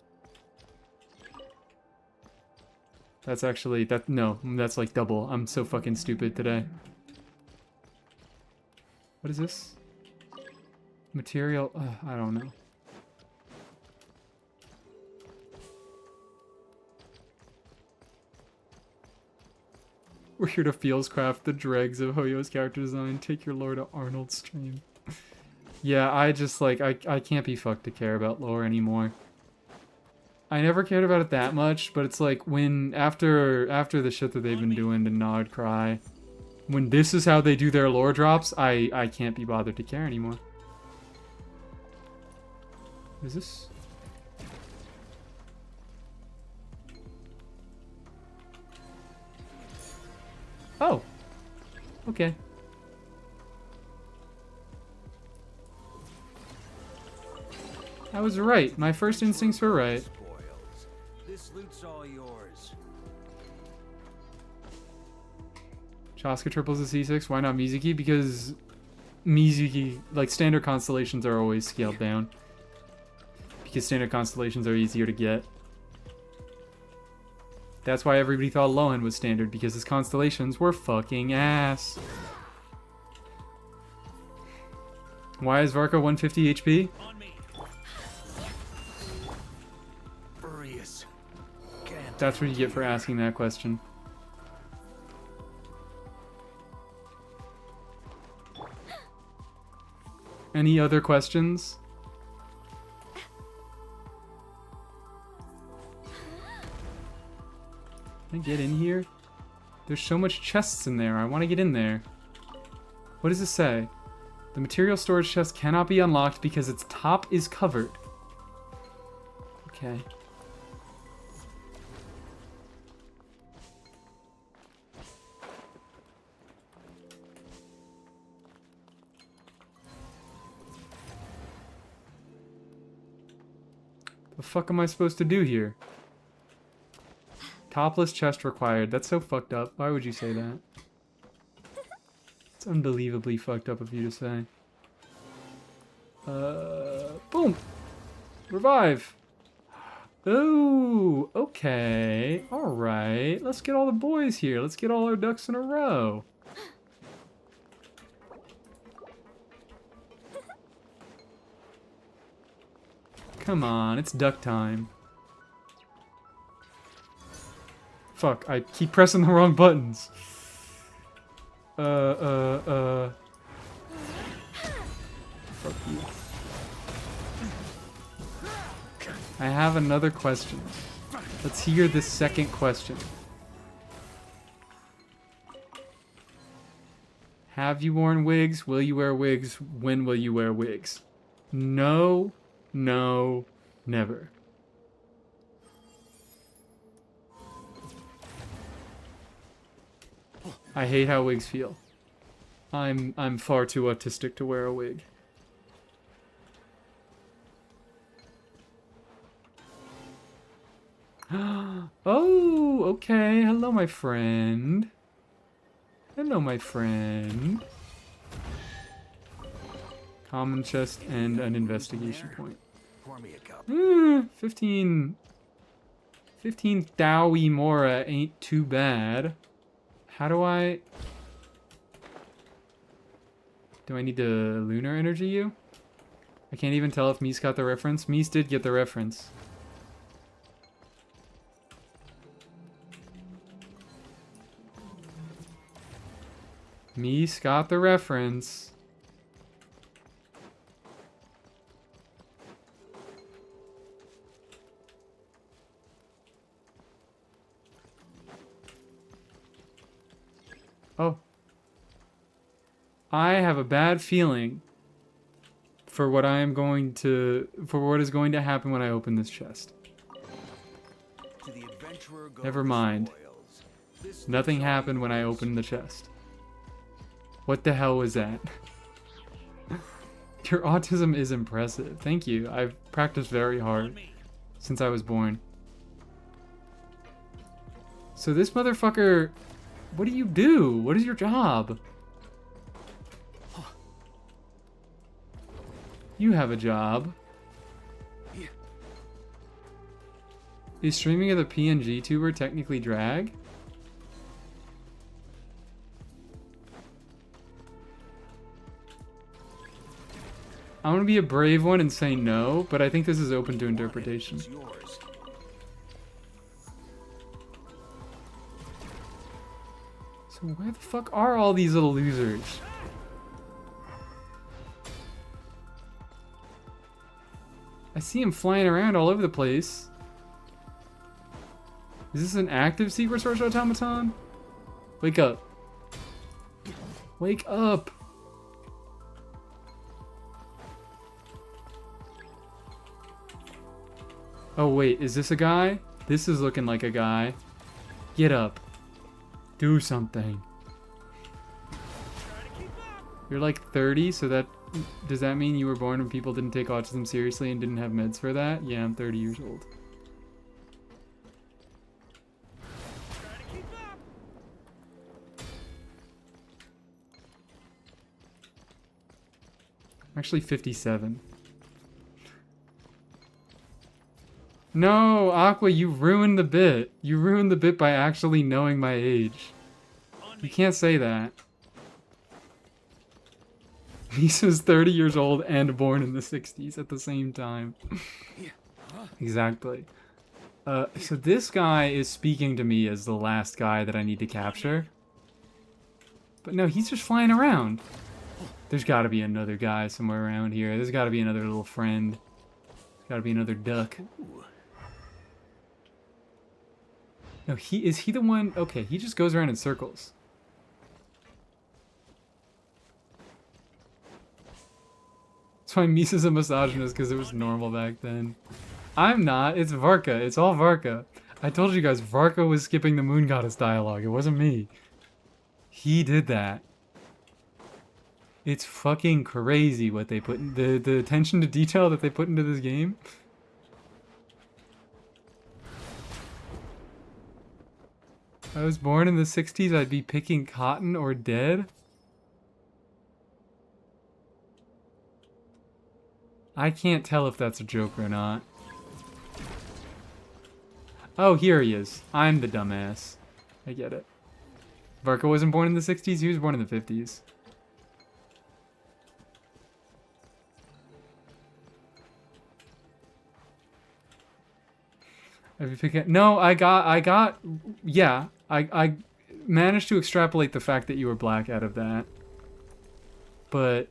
That's actually, no, that's like double. I'm so fucking stupid today. What is this? Material, I don't know. We're here to Fieldscraft the dregs of Hoyo's character design. Take your lore to Arnold's stream. Yeah, I just like, I can't be fucked to care about lore anymore. I never cared about it that much, but it's like when, after the shit that they've been doing to Nod Cry, when this is how they do their lore drops, I can't be bothered to care anymore. What is this? Oh, okay. I was right. My first instincts were right. This loot's all yours. Chaska triples the C6. Why not Mizuki? Because Mizuki, like standard constellations, are always scaled down. Because standard constellations are easier to get. That's why everybody thought Lohan was standard, because his constellations were fucking ass. Why is Varka 150 HP? Furious. Can't That's what you get for asking that question. Any other questions? Can I get in here? There's so much chests in there. I want to get in there. What does it say? The material storage chest cannot be unlocked because its top is covered. Okay. The fuck am I supposed to do here? Topless chest required. That's so fucked up. Why would you say that? It's unbelievably fucked up of you to say. Boom! Revive! Oh, okay. Alright. Let's get all the boys here. Let's get all our ducks in a row. Come on, it's duck time. Fuck, I keep pressing the wrong buttons. Fuck you. I have another question. Let's hear the second question. Have you worn wigs? Will you wear wigs? When will you wear wigs? No, no, never. I hate how wigs feel. I'm far too autistic to wear a wig. Oh, okay. Hello, my friend. Hello, my friend. Common chest and an investigation point. Pour me a cup. 15 Dowie Mora ain't too bad. How do I need to lunar energy you? I can't even tell if Mies got the reference. Mies did get the reference. Mies got the reference. Oh. I have a bad feeling for what is going to happen when I open this chest. To the adventurer go Never the mind. spoils. This Nothing happened when I opened the chest. What the hell was that? Your autism is impressive. Thank you. I've practiced very hard since I was born. So this motherfucker... What do you do? What is your job? You have a job. Is streaming of the PNG tuber technically drag? I'm gonna be a brave one and say no, but I think this is open to interpretation. is yours. So where the fuck are all these little losers? I see him flying around all over the place. Is this an active secret source automaton? Wake up. Wake up. Oh wait, is this a guy? This is looking like a guy. Get up. Do something. You're like 30, so that... Does that mean you were born when people didn't take autism seriously and didn't have meds for that? Yeah, I'm 30 years old. I'm actually 57. No, Aqua, you ruined the bit. You ruined the bit by actually knowing my age. You can't say that. Lisa's 30 years old and born in the 60s at the same time. Exactly. So this guy is speaking to me as the last guy that I need to capture. But no, he's just flying around. There's got to be another guy somewhere around here. There's got to be another little friend. There's got to be another duck. No, is he the one? Okay, he just goes around in circles. That's why Misa's a misogynist, because it was normal back then. I'm not. It's Varka. It's all Varka. I told you guys, Varka was skipping the Moon Goddess dialogue. It wasn't me. He did that. It's fucking crazy what they put in the attention to detail that they put into this game. If I was born in the 60s, I'd be picking cotton or dead. I can't tell if that's a joke or not. Oh, here he is. I'm the dumbass. I get it. Varka wasn't born in the 60s, he was born in the 50s. Have you picked it? No, yeah. I managed to extrapolate the fact that you were black out of that. But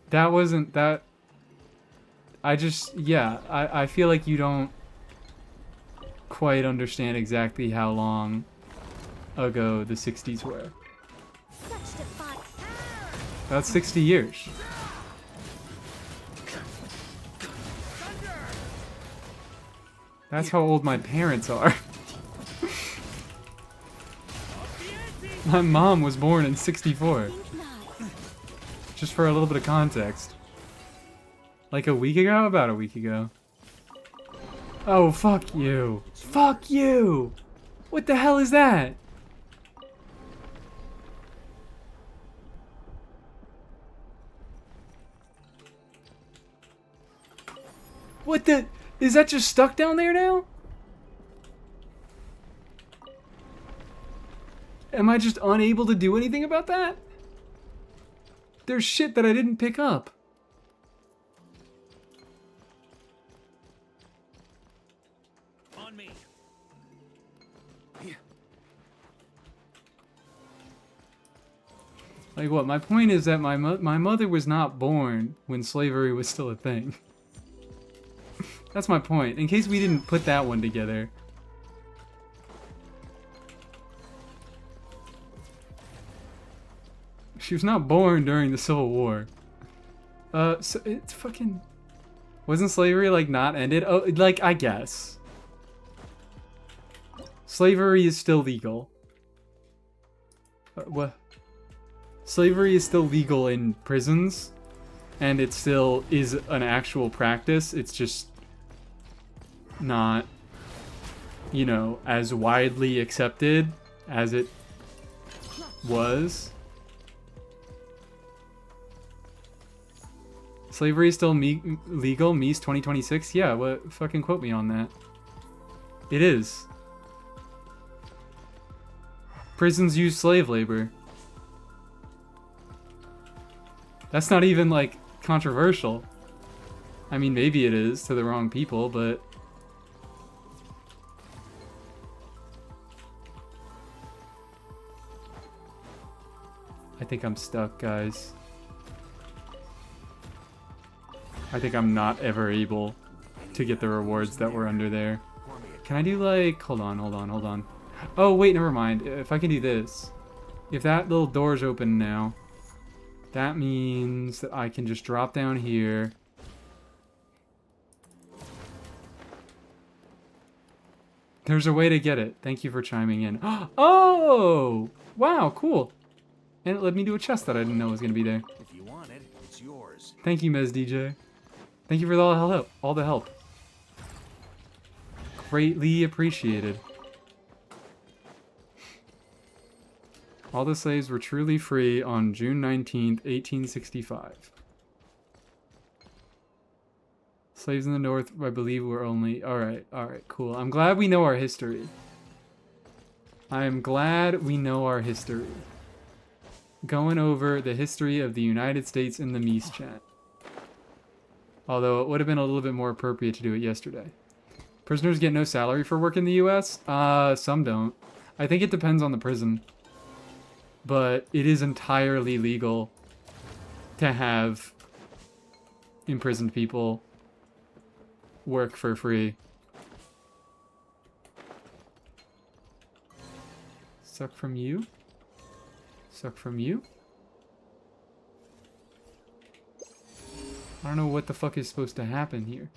that wasn't that. I feel like you don't quite understand exactly how long ago the 60s were. That's 60 years. That's how old my parents are. My mom was born in 64. Just for a little bit of context. Like a week ago? About a week ago. Oh, fuck you. Fuck you! What the hell is that? What the? Is that just stuck down there now? Am I just unable to do anything about that? There's shit that I didn't pick up. On me. Like what? My point is that my mother was not born when slavery was still a thing. That's my point. In case we didn't put that one together. She was not born during the Civil War. So it's fucking... Wasn't slavery, like, not ended? Oh, like, I guess. Slavery is still legal. What? Slavery is still legal in prisons. And it still is an actual practice. It's just not, you know, as widely accepted as it was. Slavery is still legal, Mies 2026? Yeah, what? Fucking quote me on that. It is. Prisons use slave labor. That's not even, like, controversial. I mean, maybe it is to the wrong people, but... I think I'm stuck, guys. I think I'm not ever able to get the rewards that were under there. Can I do, like... Hold on. Oh, wait, never mind. If I can do this. If that little door's open now, that means that I can just drop down here. There's a way to get it. Thank you for chiming in. Oh! Wow, cool. And it led me to a chest that I didn't know was going to be there. If you want it, it's yours. Thank you, Mez DJ. Thank you for all the help. Greatly appreciated. All the slaves were truly free on June 19th, 1865. Slaves in the North, I believe, were only... Alright, cool. I'm glad we know our history. I'm glad we know our history. going over the history of the United States in the Mies chat. Although it would have been a little bit more appropriate to do it yesterday. Prisoners get no salary for work in the US? Some don't. I think it depends on the prison. But it is entirely legal to have imprisoned people work for free. Suck from you? Suck from you? I don't know what the fuck is supposed to happen here.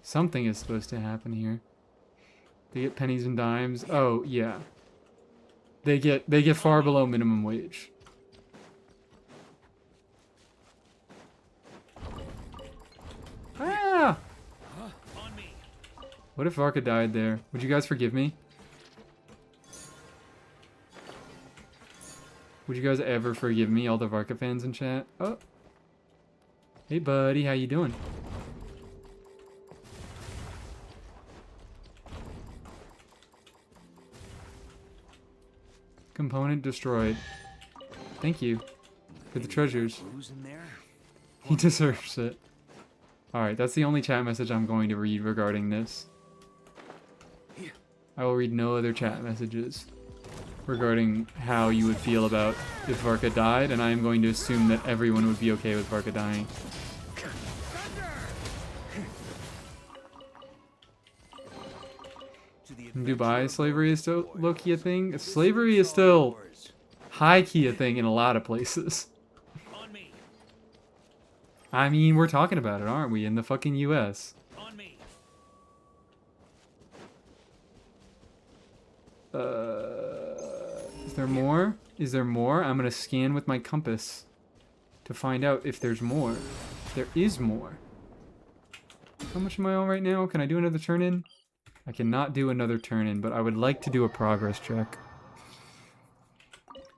Something is supposed to happen here. They get pennies and dimes. Oh, yeah. They get far below minimum wage. Ah! What if Varka died there? Would you guys forgive me? Would you guys ever forgive me, all the Varka fans in chat? Oh. Hey, buddy, how you doing? Component destroyed. Thank you for the treasures. He deserves it. Alright, that's the only chat message I'm going to read regarding this. I will read no other chat messages regarding how you would feel about if Varka died, and I am going to assume that everyone would be okay with Varka dying. In Dubai, slavery is still low-key a thing. Slavery is still high-key a thing in a lot of places. I mean, we're talking about it, aren't we? In the fucking US. Is there more? Is there more? I'm gonna scan with my compass to find out if there's more. There is more. How much am I on right now? Can I do another turn-in? I cannot do another turn-in, but I would like to do a progress check.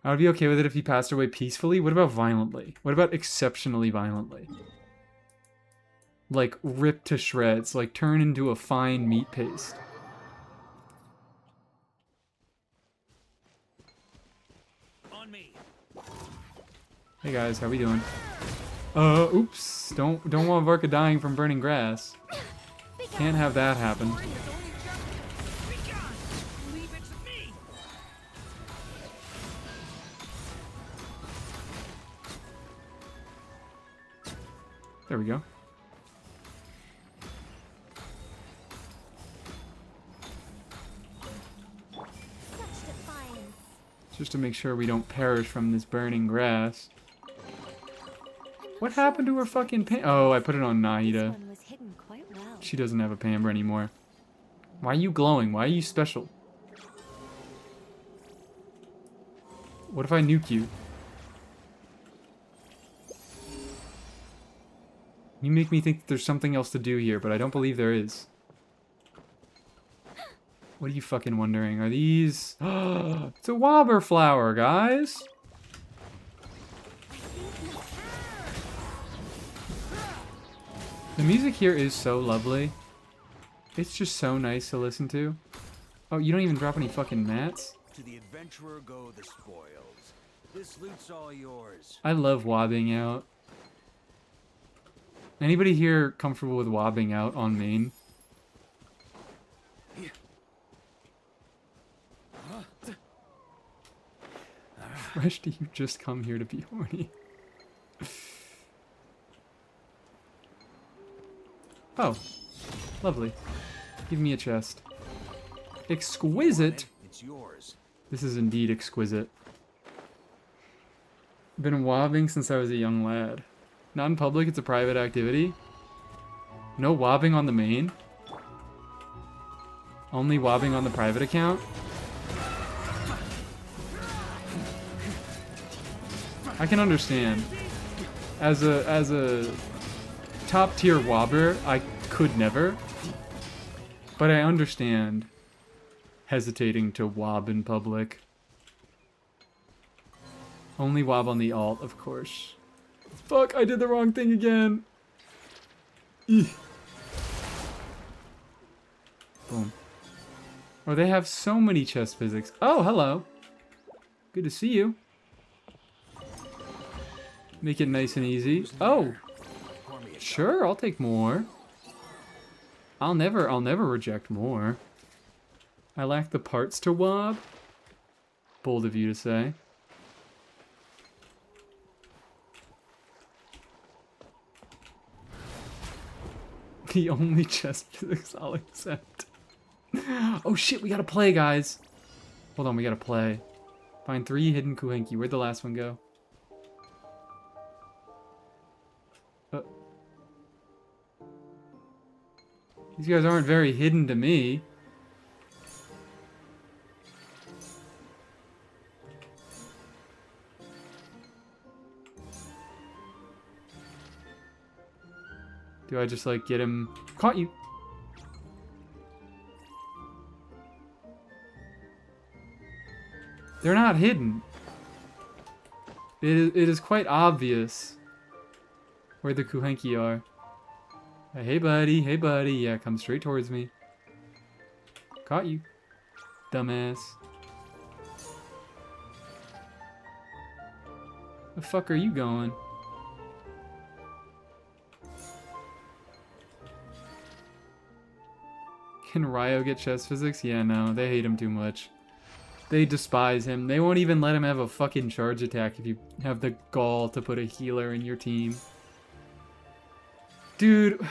I would be okay with it if he passed away peacefully. What about violently? What about exceptionally violently? Like, ripped to shreds. Like, turn into a fine meat paste. Hey guys, how we doing? Oops. Don't want Varka dying from burning grass. Can't have that happen. There we go. Just to make sure we don't perish from this burning grass. What happened to her fucking pam? Oh, I put it on Nahida. She doesn't have a Pamber anymore. Why are you glowing? Why are you special? What if I nuke you? You make me think that there's something else to do here, but I don't believe there is. What are you fucking wondering? Are these... It's a wobber flower, guys! The music here is so lovely. It's just so nice to listen to. Oh, you don't even drop any fucking mats? To the adventurer go the spoils. This loot's all yours. I love wobbing out. Anybody here comfortable with wobbing out on main? Fresh, do you just come here to be horny? Oh, lovely. Give me a chest. Exquisite? It's yours. This is indeed exquisite. Been wobbing since I was a young lad. Not in public, it's a private activity. No wobbing on the main. Only wobbing on the private account. I can understand. As a top tier wobber, I could never. But I understand hesitating to wob in public. Only wob on the alt, of course. Fuck, I did the wrong thing again. Eugh. Boom. Oh, they have so many chest physics. Oh, hello. Good to see you. Make it nice and easy. Oh, sure, I'll take more. I'll never reject more. I lack the parts to wob. Bold of you to say. The only chest physics I'll accept. Oh shit, we gotta play, guys. Hold on, we gotta play. Find 3 hidden Kuhenki. Where'd the last one go? These guys aren't very hidden to me. Do I just like get him? Caught you. They're not hidden. It is quite obvious where the Kuhenki are. Hey buddy, hey buddy. Yeah, come straight towards me. Caught you. Dumbass. The fuck are you going? Can Ryo get chess physics? Yeah, no, they hate him too much. They despise him. They won't even let him have a fucking charge attack if you have the gall to put a healer in your team. Dude.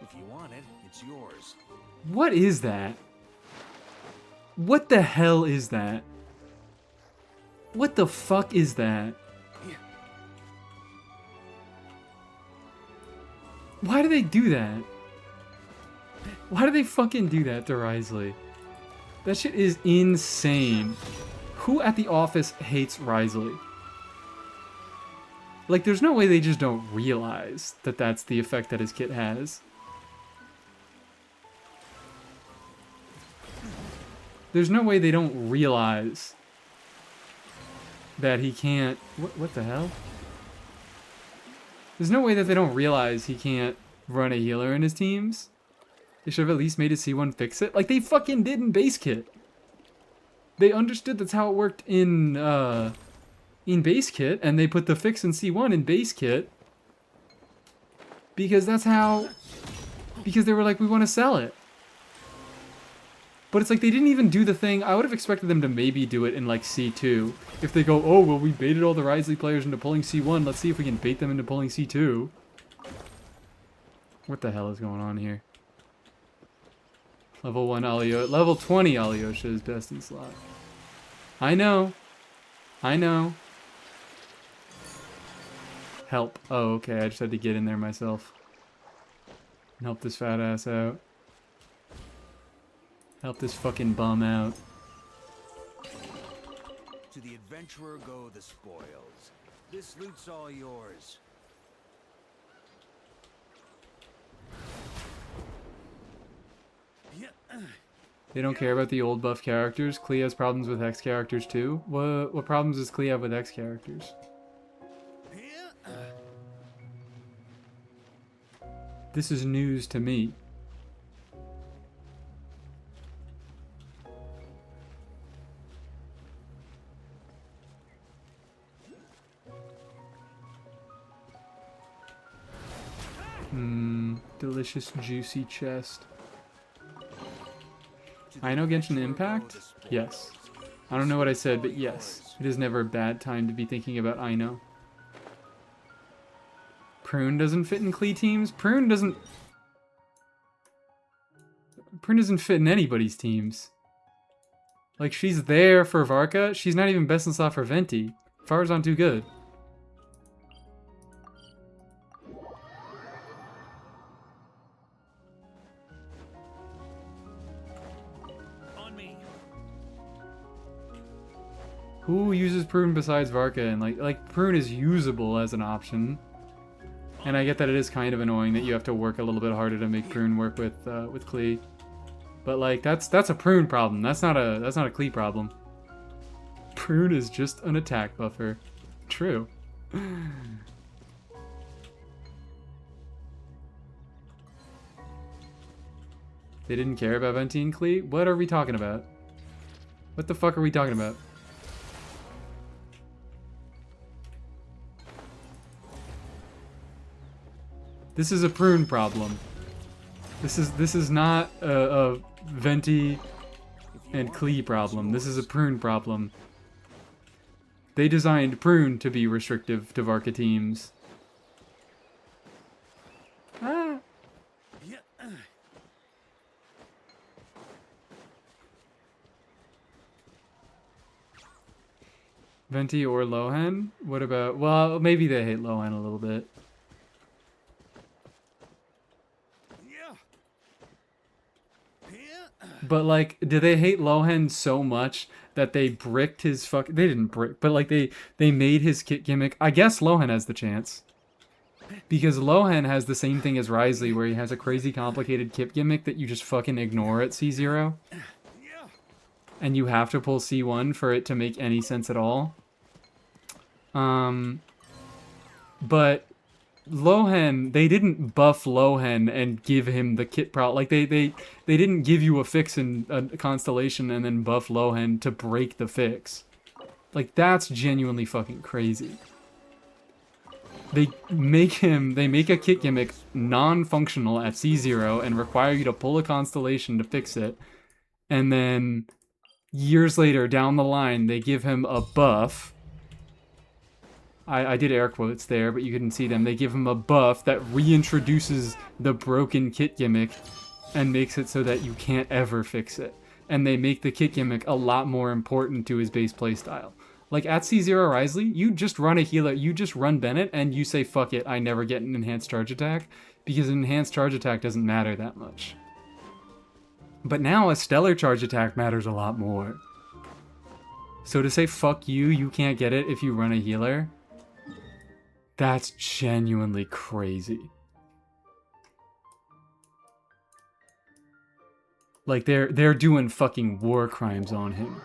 If you want it, it's yours. What is that? What the hell is that? What the fuck is that? Why do they do that? Why do they fucking do that to Risley? That shit is insane. Who at the office hates Risley? Like, there's no way they just don't realize that that's the effect that his kit has. There's no way they don't realize that he can't... What the hell? There's no way that they don't realize he can't run a healer in his teams. They should have at least made his C1 fix it. Like they fucking did in base kit. They understood that's how it worked in base kit, and they put the fix in C1 in base kit. Because that's how... Because they were like, we want to sell it. But it's like they didn't even do the thing. I would have expected them to maybe do it in like C2. If they go, oh, well, we baited all the Risley players into pulling C1. Let's see if we can bait them into pulling C2. What the hell is going on here? Level 1 Alio. Level 20 Alyosha is best in slot. I know. I know. Help. Oh, okay. I just had to get in there myself. And help this fat ass out. Help this fucking bum out. To the adventurer go the spoils. This loot's all yours. They don't care about the old buff characters. Klee has problems with X characters too. What problems does Klee have with X characters? This is news to me. Delicious juicy chest. I know Genshin Impact? Yes. I don't know what I said, but yes. It is never a bad time to be thinking about I know. Prune doesn't fit in Klee teams? Prune doesn't fit in anybody's teams. Like, she's there for Varka. She's not even best in slot for Venti. Far's not too good. Who uses Prune besides Varka? And like Prune is usable as an option. And I get that it is kind of annoying that you have to work a little bit harder to make Prune work with Klee. But like that's a Prune problem. That's not a Klee problem. Prune is just an attack buffer. True. They didn't care about Venti and Klee? What are we talking about? What the fuck are we talking about? This is a prune problem. This is not a Venti and Klee problem. This is a prune problem. They designed prune to be restrictive to Varka teams. Ah. Venti or Lohan? What about... Well, maybe they hate Lohan a little bit. But, like, do they hate Lohan so much that they bricked his fuck... They didn't brick, but, like, they made his kit gimmick... I guess Lohan has the chance. Because Lohan has the same thing as Risley, where he has a crazy complicated kit gimmick that you just fucking ignore at C0. And you have to pull C1 for it to make any sense at all. But Lohan, they didn't buff Lohan and give him the kit like they didn't give you a fix in a constellation and then buff Lohan to break the fix. Like, that's genuinely fucking crazy. They make a kit gimmick non-functional at C0 and require you to pull a constellation to fix it. And then years later down the line, they give him a buff. I did air quotes there, but you couldn't see them. They give him a buff that reintroduces the broken kit gimmick and makes it so that you can't ever fix it. And they make the kit gimmick a lot more important to his base playstyle. Like, at C0 Risley, you just run a healer, you just run Bennett, and you say, fuck it, I never get an enhanced charge attack, because an enhanced charge attack doesn't matter that much. But now a stellar charge attack matters a lot more. So to say, fuck you, you can't get it if you run a healer, that's genuinely crazy. Like, they're doing fucking war crimes on him.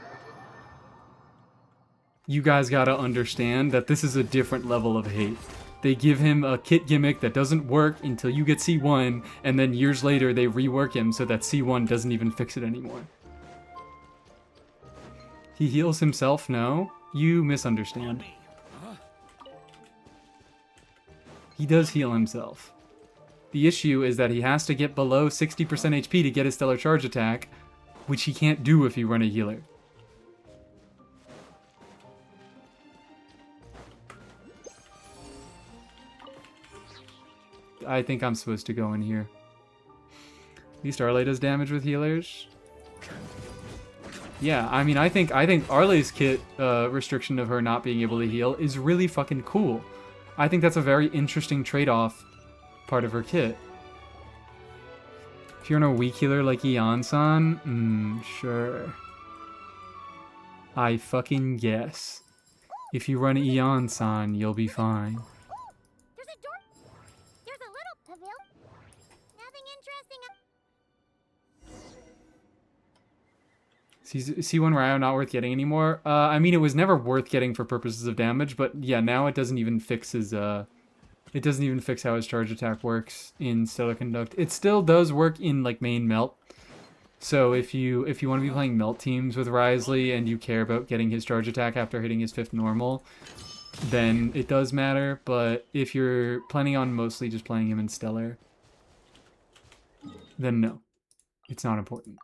You guys gotta understand that this is a different level of hate. They give him a kit gimmick that doesn't work until you get C1, and then years later they rework him so that C1 doesn't even fix it anymore. He heals himself? No? You misunderstand. He does heal himself. The issue is that he has to get below 60% HP to get his stellar charge attack, which he can't do if you run a healer. I think I'm supposed to go in here. At least Arle does damage with healers. Yeah, I mean, I think Arle's kit restriction of her not being able to heal is really fucking cool. I think that's a very interesting trade-off part of her kit. If you're on a weak healer like Eon-san, sure. I fucking guess. If you run Eon-san, you'll be fine. There's a door. There's a little pavilion. Nothing interesting. C1 Ryo not worth getting anymore? I mean, it was never worth getting for purposes of damage, but yeah, now it doesn't even fix his, it doesn't even fix how his charge attack works in Stellar Conduct. It still does work in, like, main Melt. So if you want to be playing Melt teams with Risley and you care about getting his charge attack after hitting his 5th normal, then it does matter, but if you're planning on mostly just playing him in Stellar, then no, it's not important.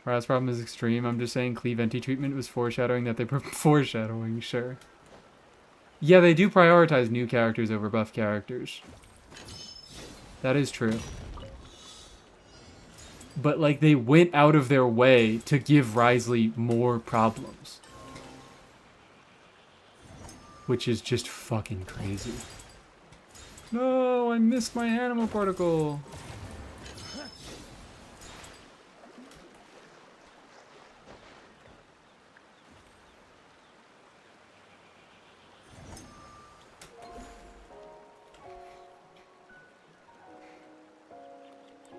Rat's problem is extreme. I'm just saying Cleve anti-treatment was foreshadowing that they foreshadowing, sure. Yeah, they do prioritize new characters over buff characters. That is true. But, like, they went out of their way to give Risley more problems. Which is just fucking crazy. No, I missed my animal particle.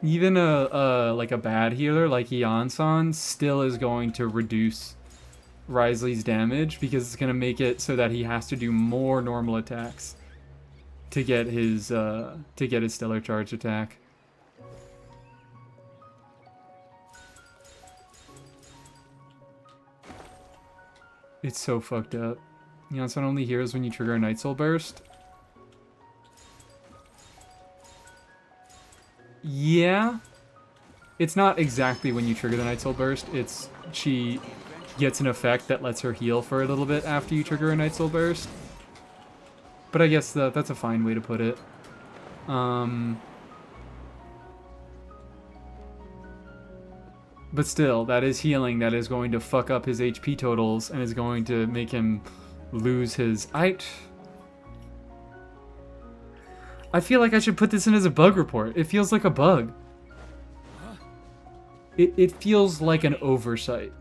Even like a bad healer like Eon-san still is going to reduce Risley's damage because it's going to make it so that he has to do more normal attacks to get his stellar charge attack. It's so fucked up. Yonson only heals when you trigger a Night Soul Burst. Yeah. It's not exactly when you trigger the Night Soul Burst. It's she gets an effect that lets her heal for a little bit after you trigger a Night Soul Burst. But I guess that's a fine way to put it. But still, that is healing. That is going to fuck up his HP totals and is going to make him lose his... I feel like I should put this in as a bug report. It feels like a bug. It feels like an oversight.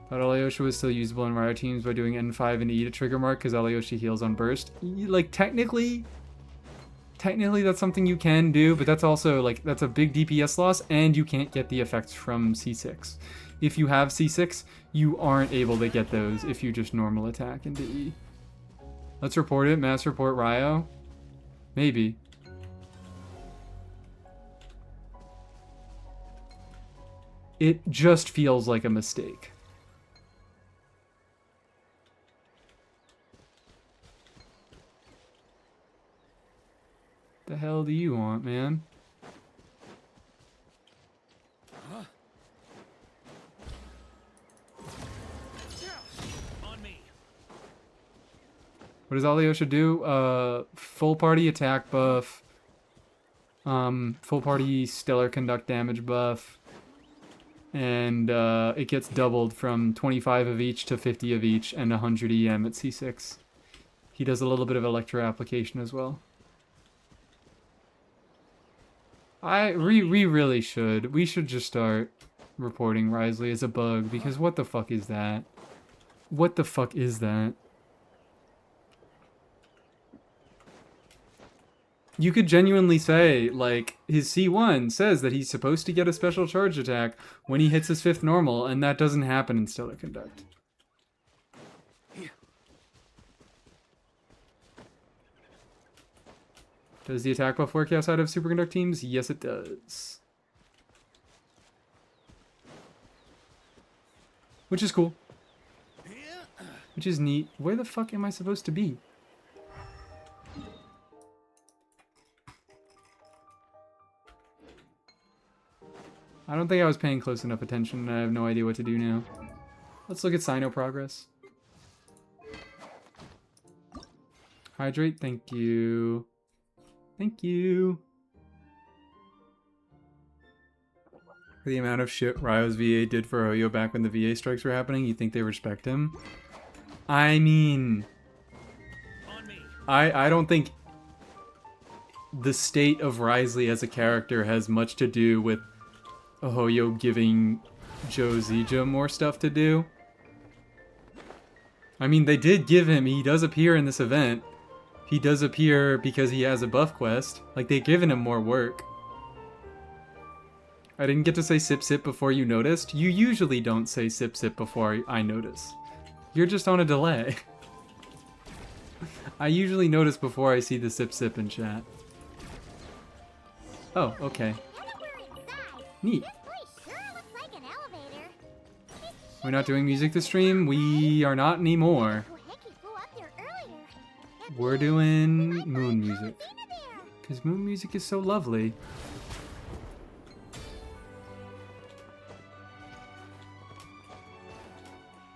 Thought Alyosha was still usable in Ryo teams by doing N5 and E to trigger mark because Alyosha heals on burst. Like, technically that's something you can do, but that's also, like, that's a big DPS loss, and you can't get the effects from C6. If you have C6, you aren't able to get those if you just normal attack into E. Let's report it. Mass report Ryo. Maybe. It just feels like a mistake. The hell do you want, man? On me. What does Alyosha do? Full party attack buff. Full party stellar conduct damage buff. And it gets doubled from 25 of each to 50 of each and 100 EM at C6. He does a little bit of electro application as well. We really should. We should just start reporting Wriothesley as a bug, because what the fuck is that? What the fuck is that? You could genuinely say, like, his C1 says that he's supposed to get a special charge attack when he hits his 5th normal, and that doesn't happen in Stellar Conduct. Does the attack buff work outside of Superconduct teams? Yes, it does. Which is cool. Which is neat. Where the fuck am I supposed to be? I don't think I was paying close enough attention, and I have no idea what to do now. Let's look at Sino progress. Hydrate, thank you. Thank you. For the amount of shit Ryo's VA did for Oyo back when the VA strikes were happening, you think they respect him? I mean... I don't think the state of Wriothesley as a character has much to do with Oyo giving Joe Zija more stuff to do. I mean, they did give him... He does appear in this event. He does appear because he has a buff quest. Like, they've given him more work. I didn't get to say sip sip before you noticed. You usually don't say sip sip before I notice. You're just on a delay. I usually notice before I see the sip sip in chat. Oh, okay. Neat. We're not doing music to stream? We are not anymore. We're doing moon music. Because moon music is so lovely.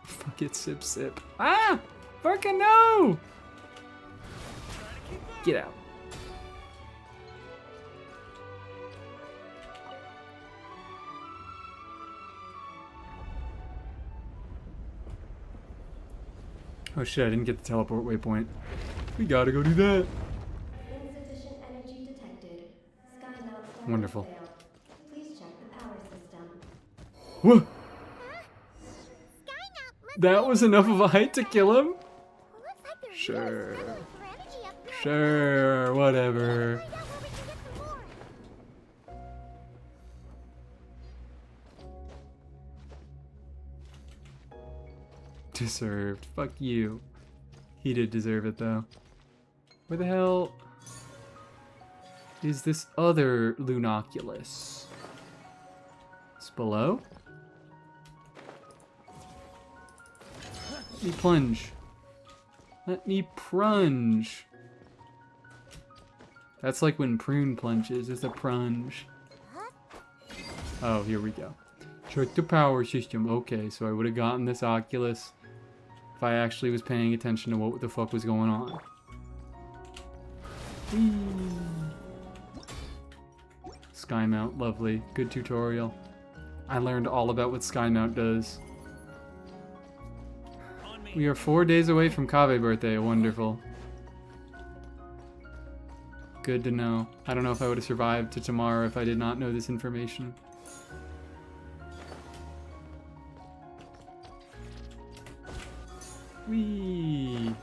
Fuck it, sip sip. Ah! Fucking no! Get out. Oh shit, I didn't get the teleport waypoint. We gotta go do that. Insufficient energy detected. Sky mount status Wonderful. failed. Please check the power system. Whoa! That was enough of a height to kill him? Sure. Sure, whatever. Deserved. Fuck you. He did deserve it, though. Where the hell is this other Lunoculus? It's below? Let me plunge. Let me plunge. That's like when Prune plunges. It's a plunge. Oh, here we go. Check the power system. Okay, so I would have gotten this Oculus if I actually was paying attention to what the fuck was going on. Sky Mount, lovely. Good tutorial. I learned all about what Sky Mount does. We are 4 days away from Kaveh birthday. Wonderful. Good to know. I don't know if I would have survived to tomorrow if I did not know this information. Whee!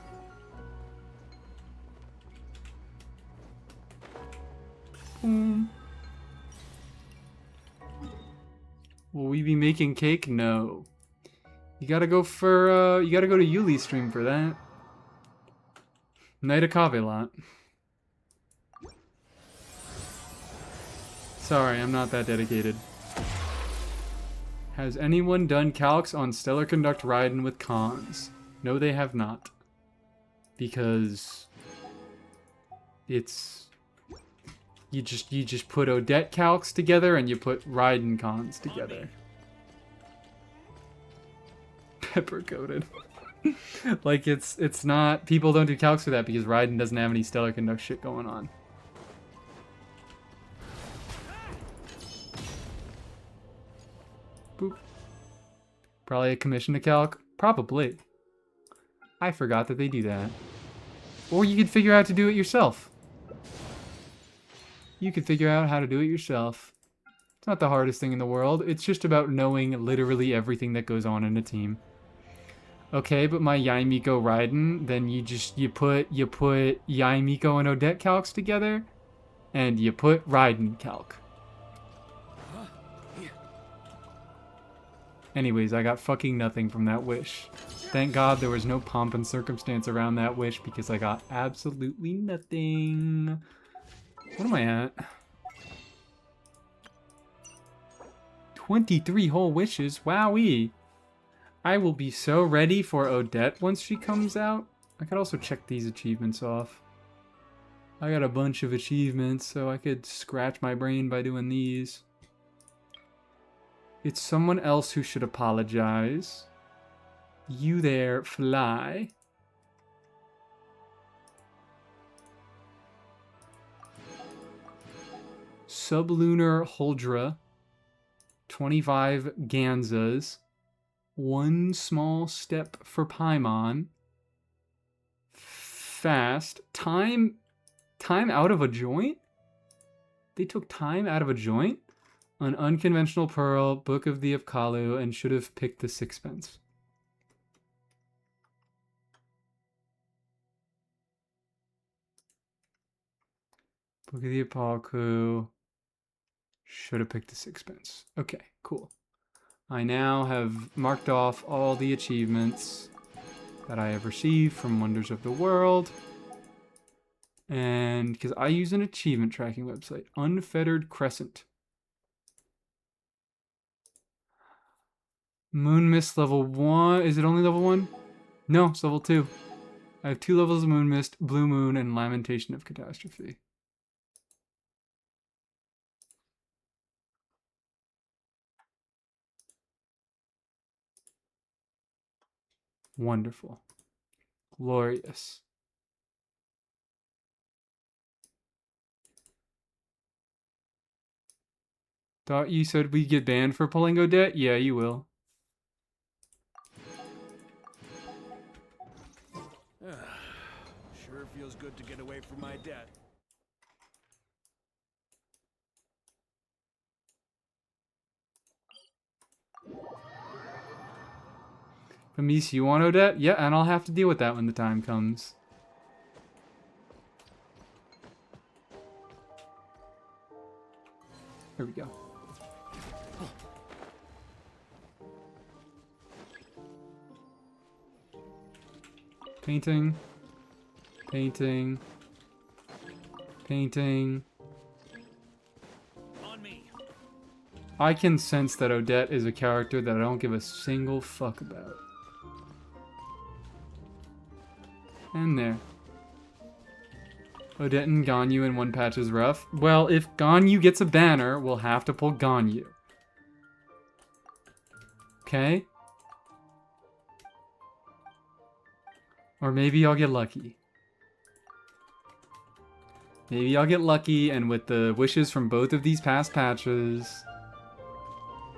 Boom. Will we be making cake? No. You gotta go for, you gotta go to Yuli's stream for that. Night of Kaveh. Sorry, I'm not that dedicated. Has anyone done calcs on Stellar Conduct Raiden with cons? No, they have not. Because it's you just put Odette calcs together and you put Raiden cons together. Pepper coated. Like it's not, people don't do calcs for that because Raiden doesn't have any Stellar Conduct shit going on. Boop. Probably a commission to calc. Probably. I forgot that they do that. Or you could figure out to do it yourself. You could figure out how to do it yourself. It's not the hardest thing in the world. It's just about knowing literally everything that goes on in a team. Okay, but my Yaimiko Raiden, then you put Yaimiko and Odette calcs together, and you put Raiden calc. Anyways, I got fucking nothing from that wish. Thank God there was no pomp and circumstance around that wish because I got absolutely nothing. What am I at? 23 whole wishes. Wowee. I will be so ready for Odette once she comes out. I could also check these achievements off. I got a bunch of achievements, so I could scratch my brain by doing these. It's someone else who should apologize. You there, fly. Sublunar Huldra. 25 Ganzas. One small step for Paimon. Fast. Time out of a joint? They took time out of a joint? An unconventional pearl, Book of the Apkalu, and should have picked the sixpence. Book of the Apkalu. Should have picked the sixpence. Okay, cool. I now have marked off all the achievements that I have received from Wonders of the World. And because I use an achievement tracking website, Unfettered Crescent. Moon Mist level 1. Is it only level 1? No, it's level 2. I have 2 levels of Moon Mist, Blue Moon, and Lamentation of Catastrophe. Wonderful. Glorious. Thought you said we'd get banned for pulling Odette? Yeah, you will. Sure feels good to get away from my debt. Amis, you want Odette? Yeah, and I'll have to deal with that when the time comes. Here we go. Painting. Painting. Painting. On me. I can sense that Odette is a character that I don't give a single fuck about. And there. Odette and Ganyu in one patch is rough. Well, if Ganyu gets a banner, we'll have to pull Ganyu. Okay? Or maybe I'll get lucky. Maybe I'll get lucky, and with the wishes from both of these past patches,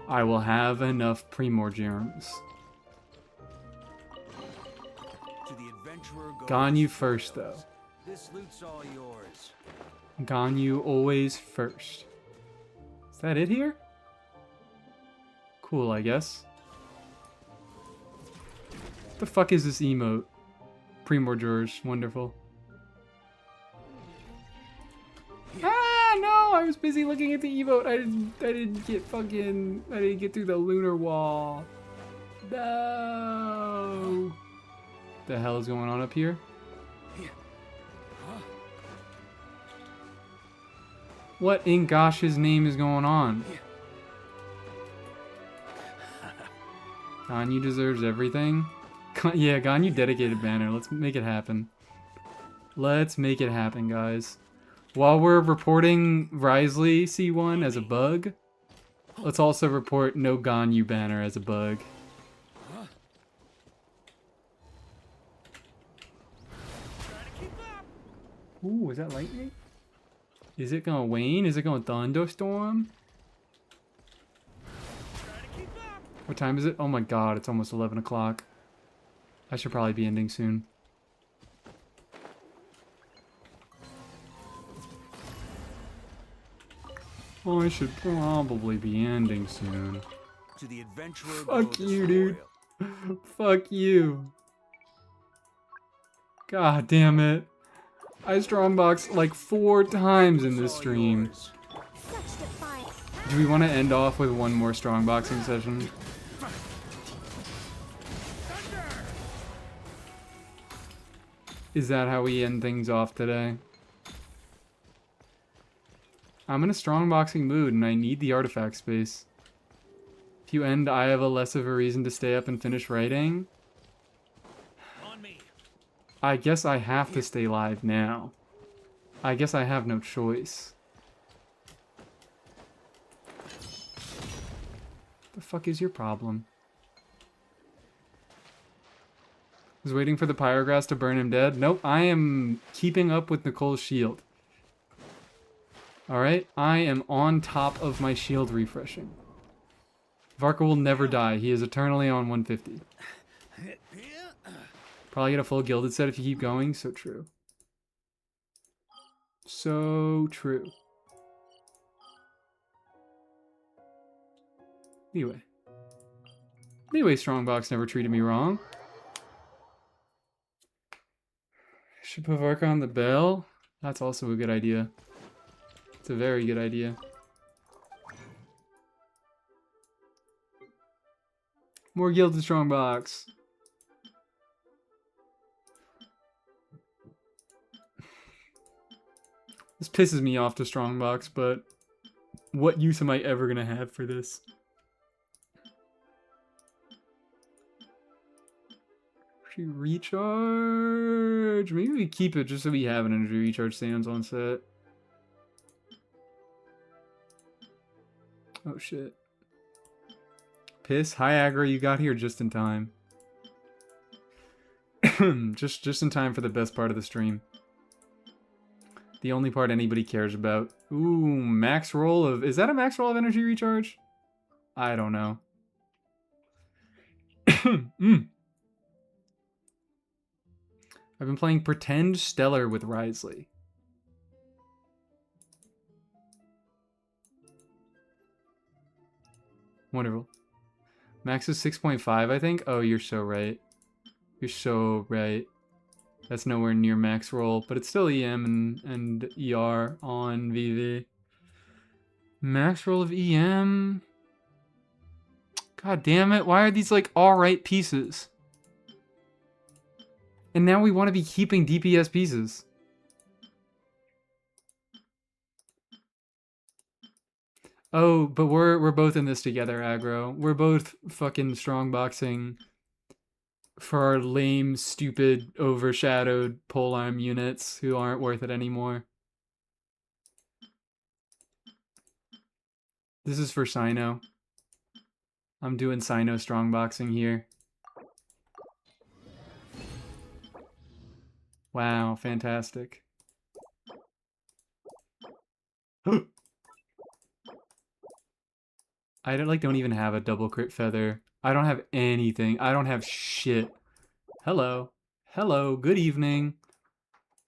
I will have enough Primordiums. To the adventurer goes Ganyu first, though. This loot's all yours. Ganyu always first. Is that it here? Cool, I guess. What the fuck is this emote? Primordiors, wonderful. Ah, no! I was busy looking at the emote. I didn't get through the lunar wall. No! The hell is going on up here? What in gosh's name is going on? Ganyu deserves everything. Yeah, Ganyu dedicated banner. Let's make it happen. Let's make it happen, guys. While we're reporting Risley C1 as a bug, let's also report no Ganyu banner as a bug. Ooh, is that lightning? Is it gonna wane? Is it gonna thunderstorm? What time is it? Oh my god, it's almost 11 o'clock. I should probably be ending soon. I should probably be ending soon. To the adventurer Fuck goes you, the dude. spoil. Fuck you. God damn it. I strongboxed like 4 times in this All stream. yours. Such defiance. Do we want to end off with one more strongboxing session? Is that how we end things off today? I'm in a strongboxing mood and I need the artifact space. If you end, I have a less of a reason to stay up and finish writing. On me. I guess I have to stay live now. I guess I have no choice. The fuck is your problem? Was waiting for the pyrograss to burn him dead? Nope, I am keeping up with Nicole's shield. Alright, I am on top of my shield refreshing. Varka will never die. He is eternally on 150. Probably get a full gilded set if you keep going. So true. So true. Anyway, Strongbox never treated me wrong. Should put Varka on the bell. That's also a good idea. It's a very good idea. More gilded Strongbox. This pisses me off to Strongbox, but what use am I ever gonna have for this? Recharge. Maybe we keep it just so we have an energy recharge stands on set. Oh shit. Piss. Hi aggro, you got here just in time. just in time for the best part of the stream. The only part anybody cares about. Ooh, max roll of... Is that a max roll of energy recharge? I don't know. I've been playing Pretend Stellar with Risley. Wonderful. Max is 6.5, I think. Oh, you're so right. You're so right. That's nowhere near max roll, but it's still EM and ER on VV. Max roll of EM. God damn it. Why are these like alright pieces? And now we want to be keeping DPS pieces. Oh, but we're both in this together, aggro. We're both fucking strongboxing for our lame, stupid, overshadowed polearm units who aren't worth it anymore. This is for Sino. I'm doing Sino strongboxing here. Wow, fantastic. I don't even have a double crit feather. I don't have anything. I don't have shit. Hello. Hello, good evening.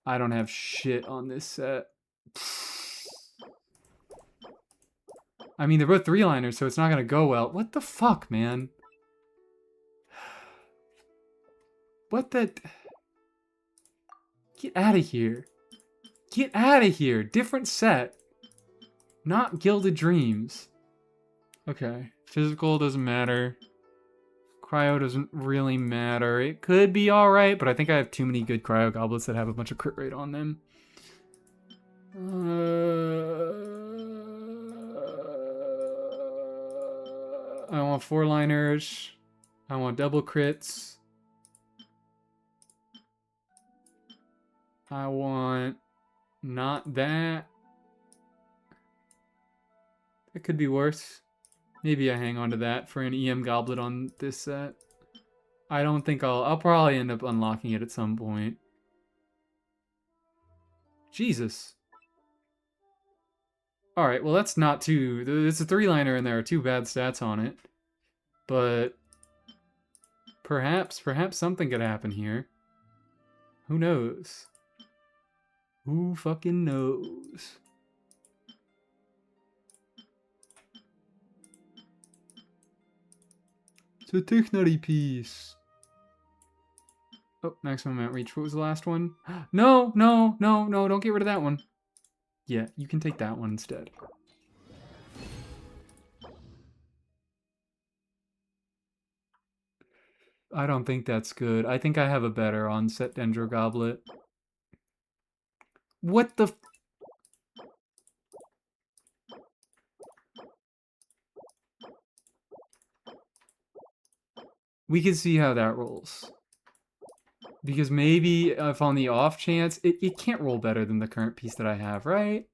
I don't have shit on this set. I mean, they're both 3-liners, so it's not gonna go well. What the fuck, man? What the... Get out of here. Get out of here. Different set. Not Gilded Dreams. Okay. Physical doesn't matter. Cryo doesn't really matter. It could be alright, but I think I have too many good cryo goblets that have a bunch of crit rate on them. I want 4-liners. I want double crits. I want not that. It could be worse. Maybe I hang on to that for an EM goblet on this set. I don't think I'll probably end up unlocking it at some point. Jesus. Alright, well that's not too... It's a 3-liner and there are 2 bad stats on it. But... Perhaps something could happen here. Who knows? Who fucking knows? It's a Tichnary piece. Oh, maximum outreach. What was the last one? No, no, no, no, don't get rid of that one. Yeah, you can take that one instead. I don't think that's good. I think I have a better on-set Dendro Goblet. What the... We can see how that rolls. Because maybe if on the off chance, it can't roll better than the current piece that I have, right?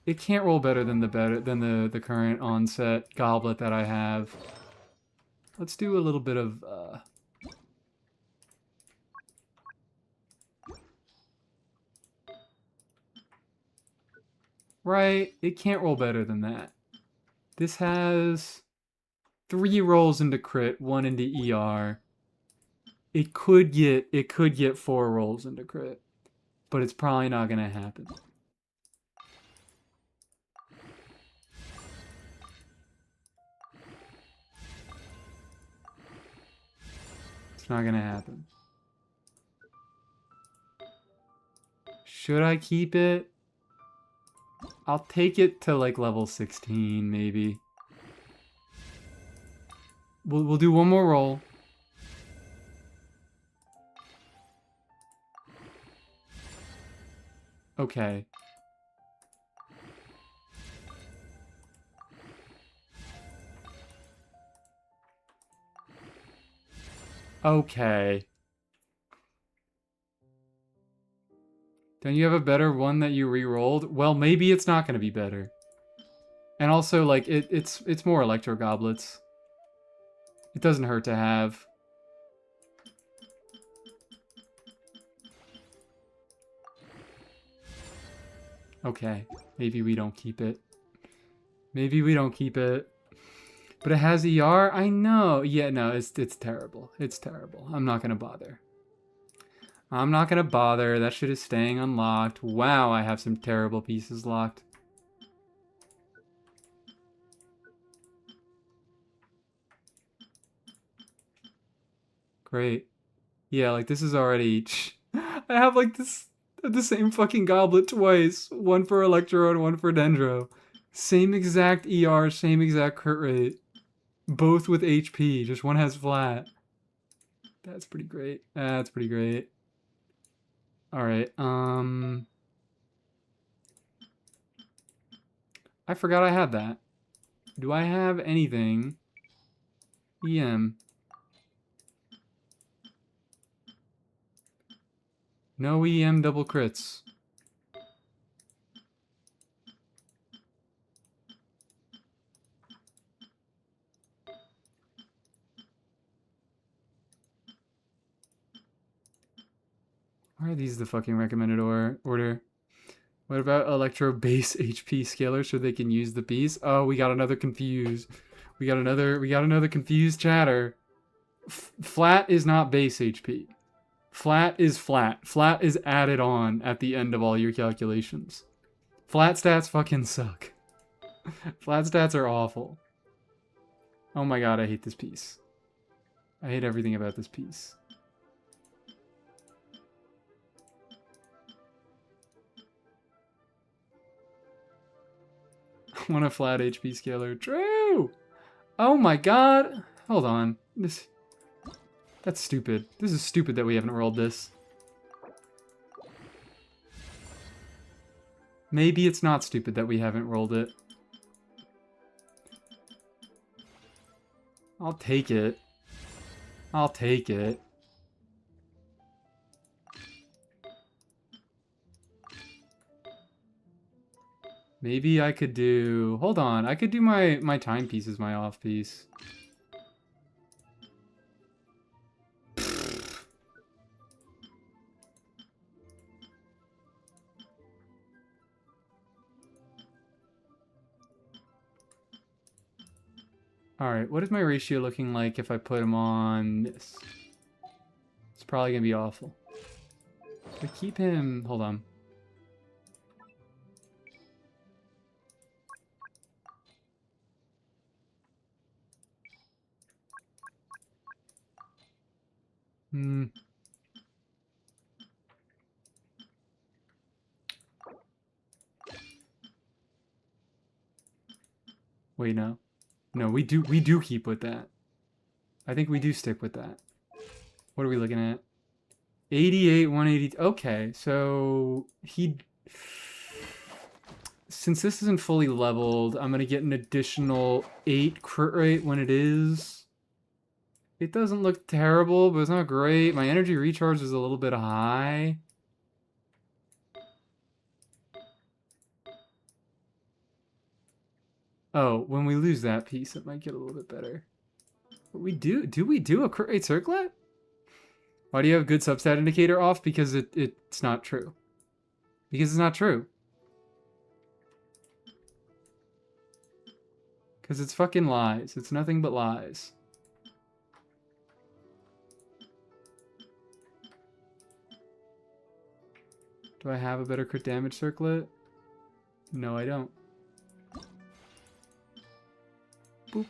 It can't roll better than the current on-set goblet that I have. Let's do a little bit of right, it can't roll better than that. This has 3 rolls into crit, 1 into ER. It could get 4 rolls into crit, but it's probably not gonna happen. It's not gonna happen. Should I keep it? I'll take it to like level 16 maybe. We'll do one more roll. Okay. Okay. Don't you have a better one that you re-rolled? Well, maybe it's not going to be better. And also, like, it's more Electro Goblets. It doesn't hurt to have. Okay, maybe we don't keep it. Maybe we don't keep it. But it has ER? I know. Yeah, no, it's terrible. It's terrible. I'm not going to bother. I'm not going to bother. That shit is staying unlocked. Wow, I have some terrible pieces locked. Great. Yeah, like this is already... I have like the same fucking goblet twice. One for Electro and one for Dendro. Same exact ER, same exact crit rate. Both with HP, just one has flat. That's pretty great. That's pretty great. Alright, I forgot I had that. Do I have anything? EM. No EM double crits. Why are these the fucking recommended order? What about Electro base HP scaler so they can use the piece? Oh, we got another confused. We got another confused chatter. Flat is not base HP. Flat is flat. Flat is added on at the end of all your calculations. Flat stats fucking suck. Flat stats are awful. Oh my god, I hate this piece. I hate everything about this piece. I want a flat HP scaler. True! Oh my god! Hold on. That's stupid. This is stupid that we haven't rolled this. Maybe it's not stupid that we haven't rolled it. I'll take it. I'll take it. Maybe I could do... Hold on. I could do my timepiece as my off piece. Alright, what is my ratio looking like if I put him on this? It's probably going to be awful. If I keep him... Hold on. Wait, no. No, we do keep with that. I think we do stick with that. What are we looking at? 88, 180. Okay, so since this isn't fully leveled, I'm gonna get an additional 8 crit rate when it is. It doesn't look terrible, but it's not great. My energy recharge is a little bit high. Oh, when we lose that piece, it might get a little bit better. But we do we do a crit rate circlet? Why do you have good substat indicator off? Because it's not true. Because it's not true. Because it's fucking lies. It's nothing but lies. Do I have a better crit damage circlet? No, I don't. Boop.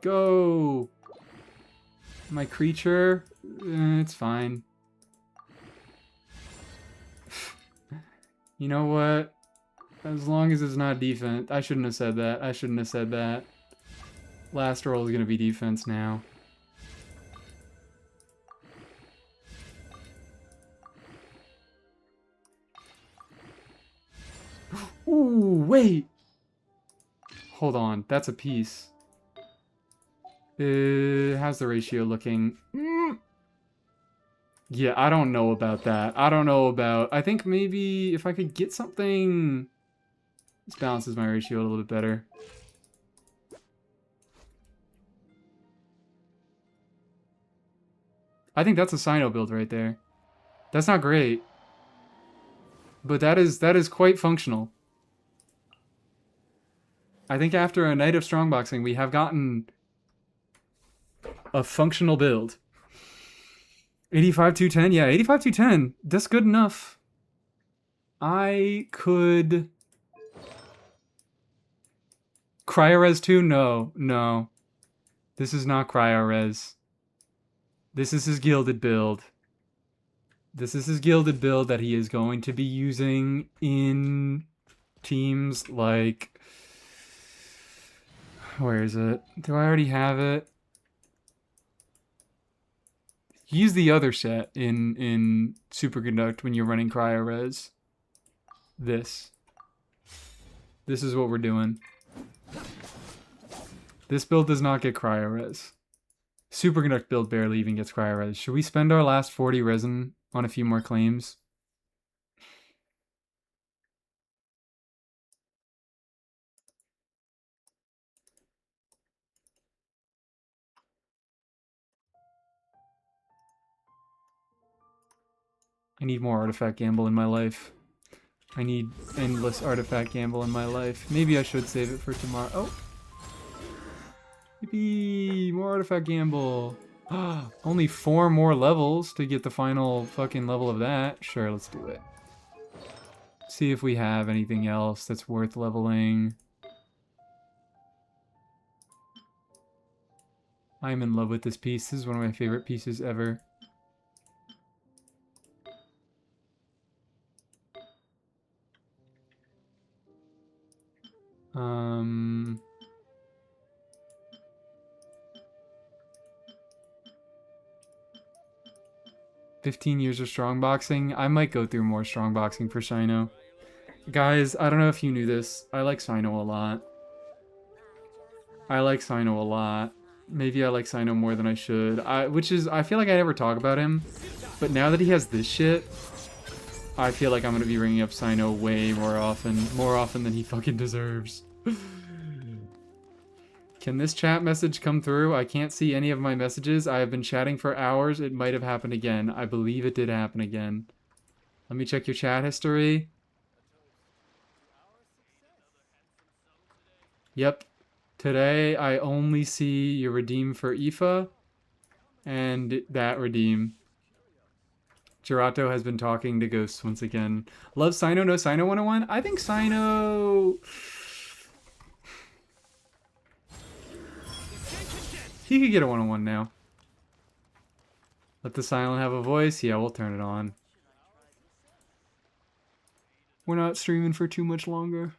Go! My creature? It's fine. You know what? As long as it's not defense. I shouldn't have said that. I shouldn't have said that. Last roll is going to be defense now. Ooh, wait! Hold on, that's a piece. How's the ratio looking? Yeah, I don't know about that. I don't know about... I think maybe if I could get something... This balances my ratio a little bit better. I think that's a Sino build right there. That's not great. But that is quite functional. I think after a night of strongboxing, we have gotten a functional build. 85 210, yeah, 85 210. That's good enough. I could Cryo-Res 2? No, no. This is not Cryo-Res. This is his gilded build. This is his gilded build that he is going to be using in teams like... Where is it? Do I already have it? Use the other set in Superconduct when you're running Cryo-Res. This. This is what we're doing. This build does not get Cryo-Res. Superconduct build barely even gets Cryo-Res. Should we spend our last 40 resin on a few more claims? I need more artifact gamble in my life. I need endless artifact gamble in my life. Maybe I should save it for tomorrow. Oh! Yippee! More artifact gamble! Only 4 more levels to get the final fucking level of that. Sure, let's do it. See if we have anything else that's worth leveling. I'm in love with this piece. This is one of my favorite pieces ever. 15 years of strongboxing. I might go through more strongboxing for Sino. Guys, I don't know if you knew this. I like Sino a lot. I like Sino a lot. Maybe I like Sino more than I should. I feel like I never talk about him. But now that he has this shit, I feel like I'm gonna be bringing up Sino way more often. More often than he fucking deserves. Can this chat message come through? I can't see any of my messages. I have been chatting for hours. It might have happened again. I believe it did happen again. Let me check your chat history. Yep. Today, I only see your redeem for Aoife. And that redeem. Girato has been talking to ghosts once again. Love Sino, no Sino 101? I think Sino... He could get a 101 now. Let the silent have a voice? Yeah, we'll turn it on. We're not streaming for too much longer.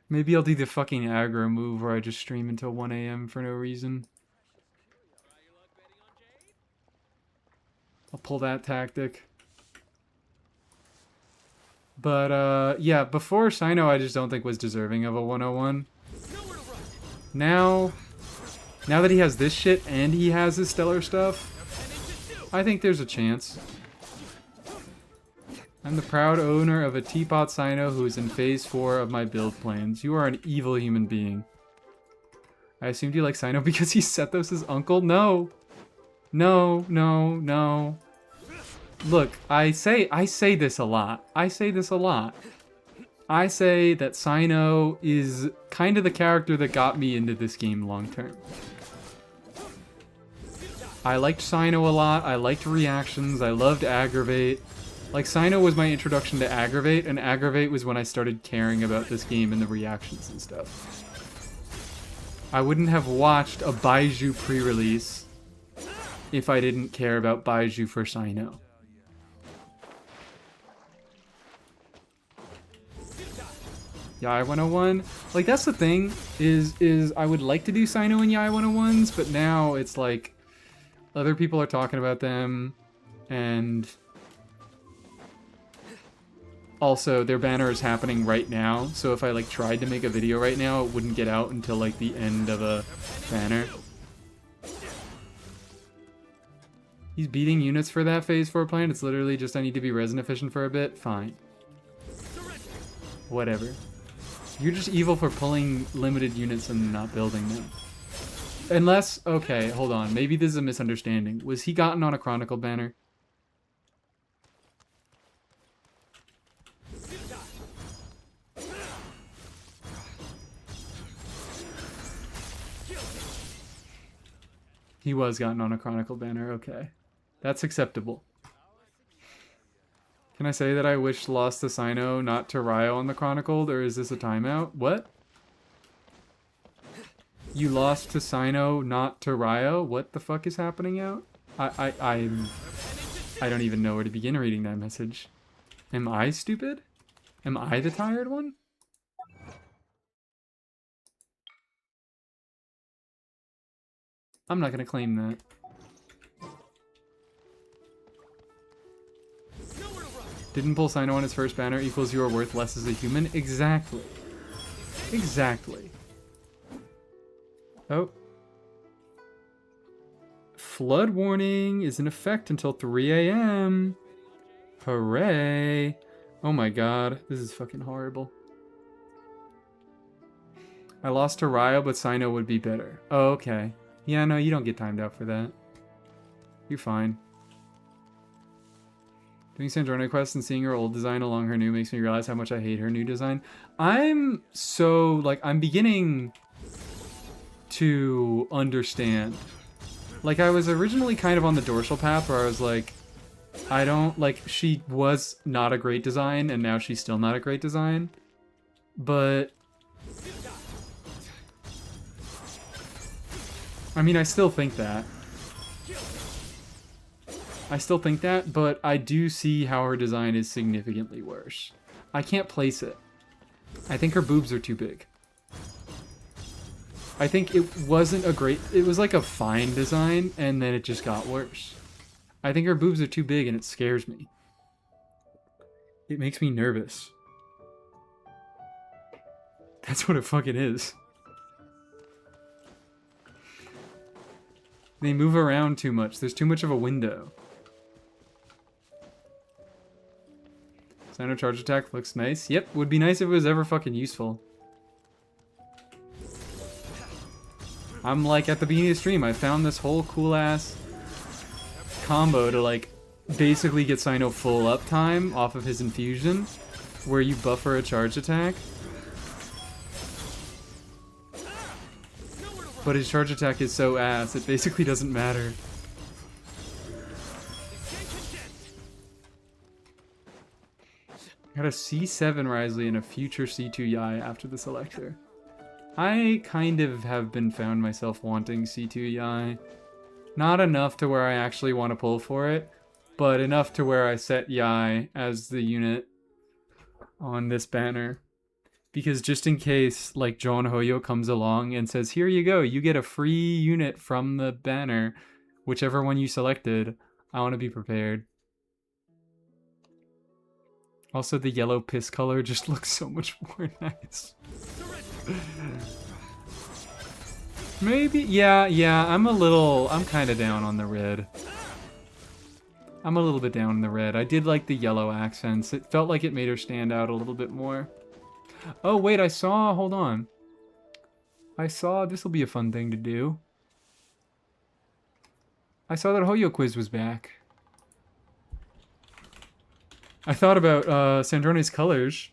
Maybe I'll do the fucking aggro move where I just stream until 1 AM for no reason. I'll pull that tactic. But, yeah, before Sino I just don't think was deserving of a 101. Now that he has this shit and he has his stellar stuff, I think there's a chance. I'm the proud owner of a teapot Sino who is in phase 4 of my build plans. You are an evil human being. I assumed you like Sino because he's Sethos' uncle? No. No, no, no. Look, I say this a lot. I say this a lot. I say that Sino is kind of the character that got me into this game long term. I liked Sino a lot. I liked reactions. I loved Aggravate. Like, Sino was my introduction to Aggravate, and Aggravate was when I started caring about this game and the reactions and stuff. I wouldn't have watched a Baiju pre-release if I didn't care about Baiju for Sino. Yai 101, like that's the thing, is I would like to do Sino and Yai 101s, but now it's like other people are talking about them, and also their banner is happening right now, so if I like tried to make a video right now, it wouldn't get out until like the end of a banner. He's beating units for that phase 4 plan. It's literally just I need to be resin efficient for a bit. Fine. Whatever. You're just evil for pulling limited units and not building them. Unless, okay, hold on. Maybe this is a misunderstanding. Was he gotten on a Chronicle banner? He was gotten on a Chronicle banner, okay. That's acceptable. Can I say that I wish lost to Sino, not to Ryo on the Chronicled, or is this a timeout? What? You lost to Sino, not to Ryo? What the fuck is happening out? I don't even know where to begin reading that message. Am I stupid? Am I the tired one? I'm not gonna claim that. Nowhere to run. Didn't pull Sino on his first banner equals you are worth less as a human? Exactly. Exactly. Oh. Flood warning is in effect until 3 a.m. Hooray. Oh my god. This is fucking horrible. I lost to Ryo, but Sino would be better. Oh, okay. Yeah, no, you don't get timed out for that. You're fine. Doing Sandrona quests and seeing her old design along her new makes me realize how much I hate her new design. I'm so, like, I'm beginning to understand. Like, I was originally kind of on the dorsal path where I was like, I don't, like, she was not a great design, and now she's still not a great design. But I mean, I still think that. But I do see how her design is significantly worse. I can't place it. I think her boobs are too big. I think it wasn't a great... It was like a fine design, and then it just got worse. I think her boobs are too big, and it scares me. It makes me nervous. That's what it fucking is. They move around too much. There's too much of a window. Sino charge attack looks nice. Yep, would be nice if it was ever fucking useful. I'm like, at the beginning of the stream, I found this whole cool-ass combo to, like, basically get Sino full uptime off of his infusion, where you buffer a charge attack. But his charge attack is so ass, it basically doesn't matter. Got a C7 Risley and a future C2 Yai after the selector. I kind of have been found myself wanting C2 Yai. Not enough to where I actually want to pull for it, but enough to where I set Yai as the unit on this banner. Because just in case, like, John Hoyo comes along and says, here you go, you get a free unit from the banner, whichever one you selected, I want to be prepared. Also, the yellow piss color just looks so much more nice. Maybe, yeah, I'm kind of down on the red. I'm a little bit down on the red. I did like the yellow accents. It felt like it made her stand out a little bit more. Oh, wait, hold on. This will be a fun thing to do. I saw that Hoyo quiz was back. I thought about Sandrone's colors.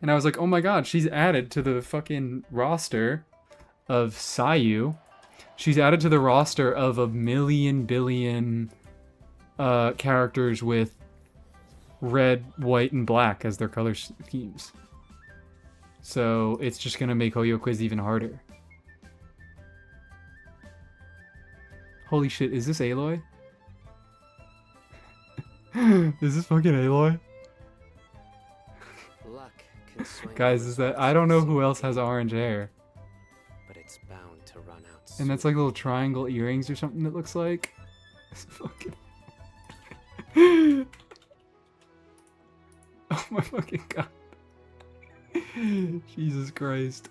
And I was like, oh my god, she's added to the fucking roster of Sayu. She's added to the roster of a million billion characters with red, white, and black as their color schemes. So it's just gonna make Hoyo Quiz even harder. Holy shit, is this Aloy? Is this fucking Aloy? Luck can swing Guys, is that... I don't know who else has orange hair. but it's bound to run out And that's like little triangle earrings or something it looks like. It's fucking... Oh my fucking god. Jesus Christ.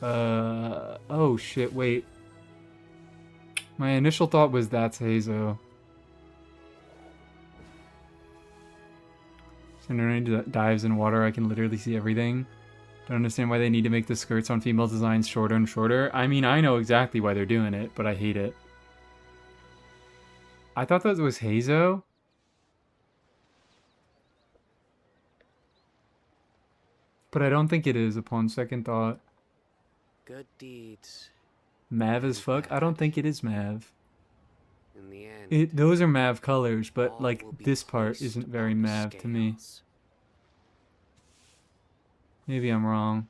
Oh shit, wait. My initial thought was that's Hazo. Sandrone dives in water, I can literally see everything. Don't understand why they need to make the skirts on female designs shorter and shorter. I mean, I know exactly why they're doing it, but I hate it. I thought that was Hazo. But I don't think it is upon second thought. good deeds. Mav as fuck? I don't think it is Mav. In the end, Those are Mav colors, but all like will be this part placed isn't on very the Mav to me. scales. Maybe I'm wrong.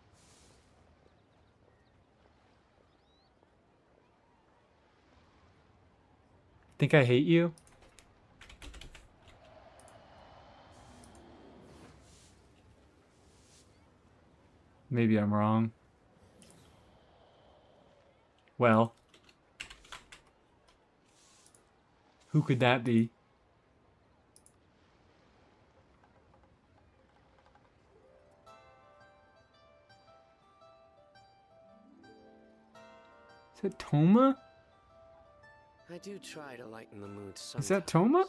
Think I hate you? Maybe I'm wrong. Well. Who could that be? Is that Toma? I do try to lighten the mood Is that sometimes, Toma?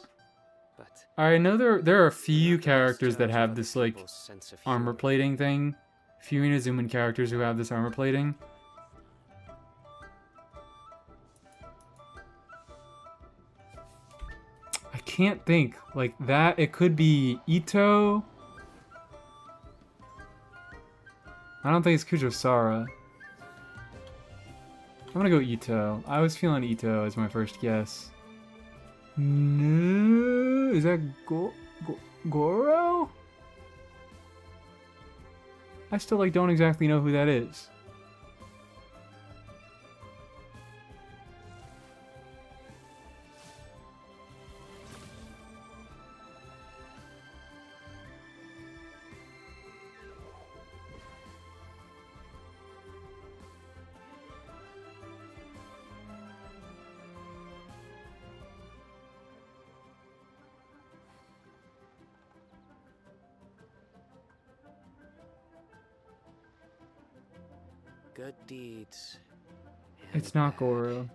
but I know there are a few I'm not the best characters that judge of have other this like people's sense of armor humor. plating thing. Few Inazuman characters who have this armor plating. I can't think like that. It could be Ito. I don't think it's Kujosara. I'm gonna go Ito. I was feeling Ito as my first guess. No, is that Goro? I still like don't exactly know who that is. Good deeds. It's and not bad. Goro.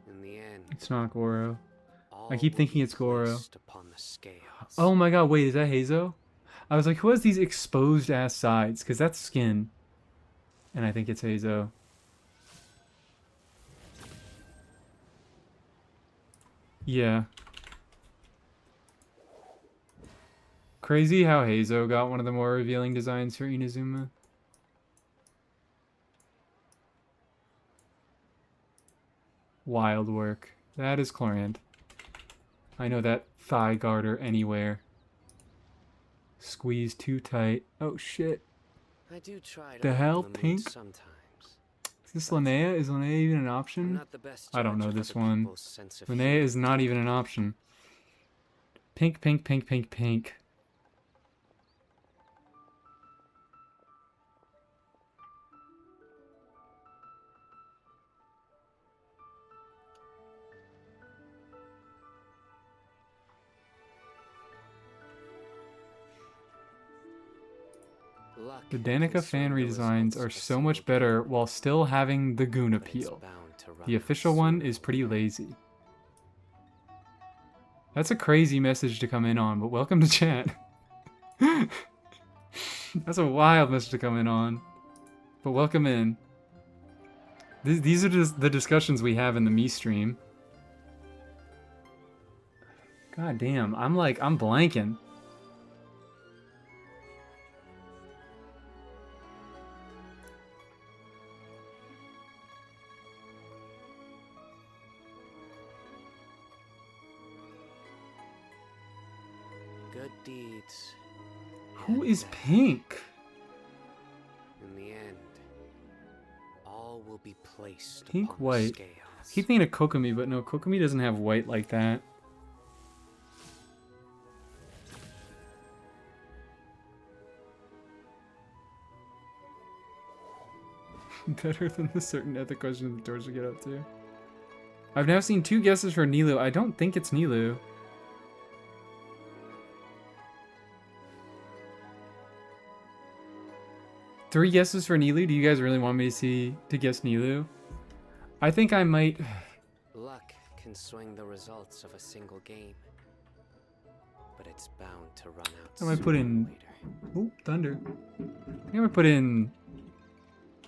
In the end, It's not Goro. all I keep will thinking be it's Goro. placed upon the scales. Oh my god, wait, is that Heizo? I was like, who has these exposed ass sides? Because that's skin. And I think it's Heizo. Yeah. Crazy how Heizo got one of the more revealing designs for Inazuma. Wild work. That is Chlorant. I know that thigh garter anywhere. Squeeze too tight. Oh shit. I do try to The lighten hell, the mood Pink? sometimes. Is this Linnea? Is Linnea even an I'm option? not the best I don't judge know of this other one. people's sense of Linnea humor. is not even an option. Pink, pink, pink, pink, pink. Luck The can Danica fan swing the redesigns results are of a so single much better game, while still having the goon but it's appeal. bound to run The out official one sooner is or pretty later. lazy. That's a crazy message to come in on, but welcome to chat. That's a wild message to come in on. But welcome in. These are just the discussions we have in the me stream. God damn, I'm blanking. Good deeds. Who and is bad. Pink? In the end, all will be placed Pink upon white. the scales. I keep thinking of Kokomi, but no, Kokomi doesn't have white like that. Better than the certain ethic question the doors will get up to. I've now seen 2 guesses for Nilu. I don't think it's Nilu. Three guesses for Nilu? Do you guys really want me to guess Nilu? I think I might... Luck can swing the results of a single game, but it's bound to run out I might sooner put or in... later. Oh, thunder. I think I'm gonna put in...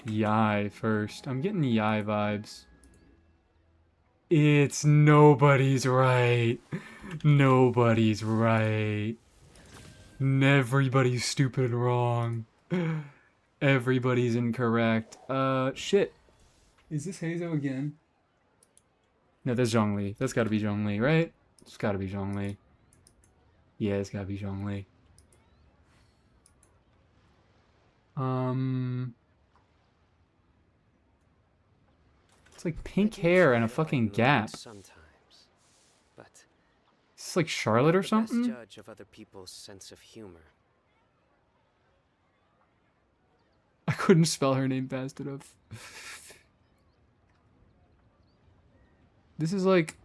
Yai first. I'm getting Yai vibes. It's nobody's right. Nobody's right. Everybody's stupid and wrong. Everybody's incorrect. Shit. Is this Heizo again? No, that's Zhongli. That's gotta be Zhongli, right? It's gotta be Zhongli. Yeah, it's gotta be Zhongli. It's like pink hair and a fucking gap. Sometimes, but Is this like Charlotte or the best something? judge of other people's sense of humor. I couldn't spell her name fast enough. This is like...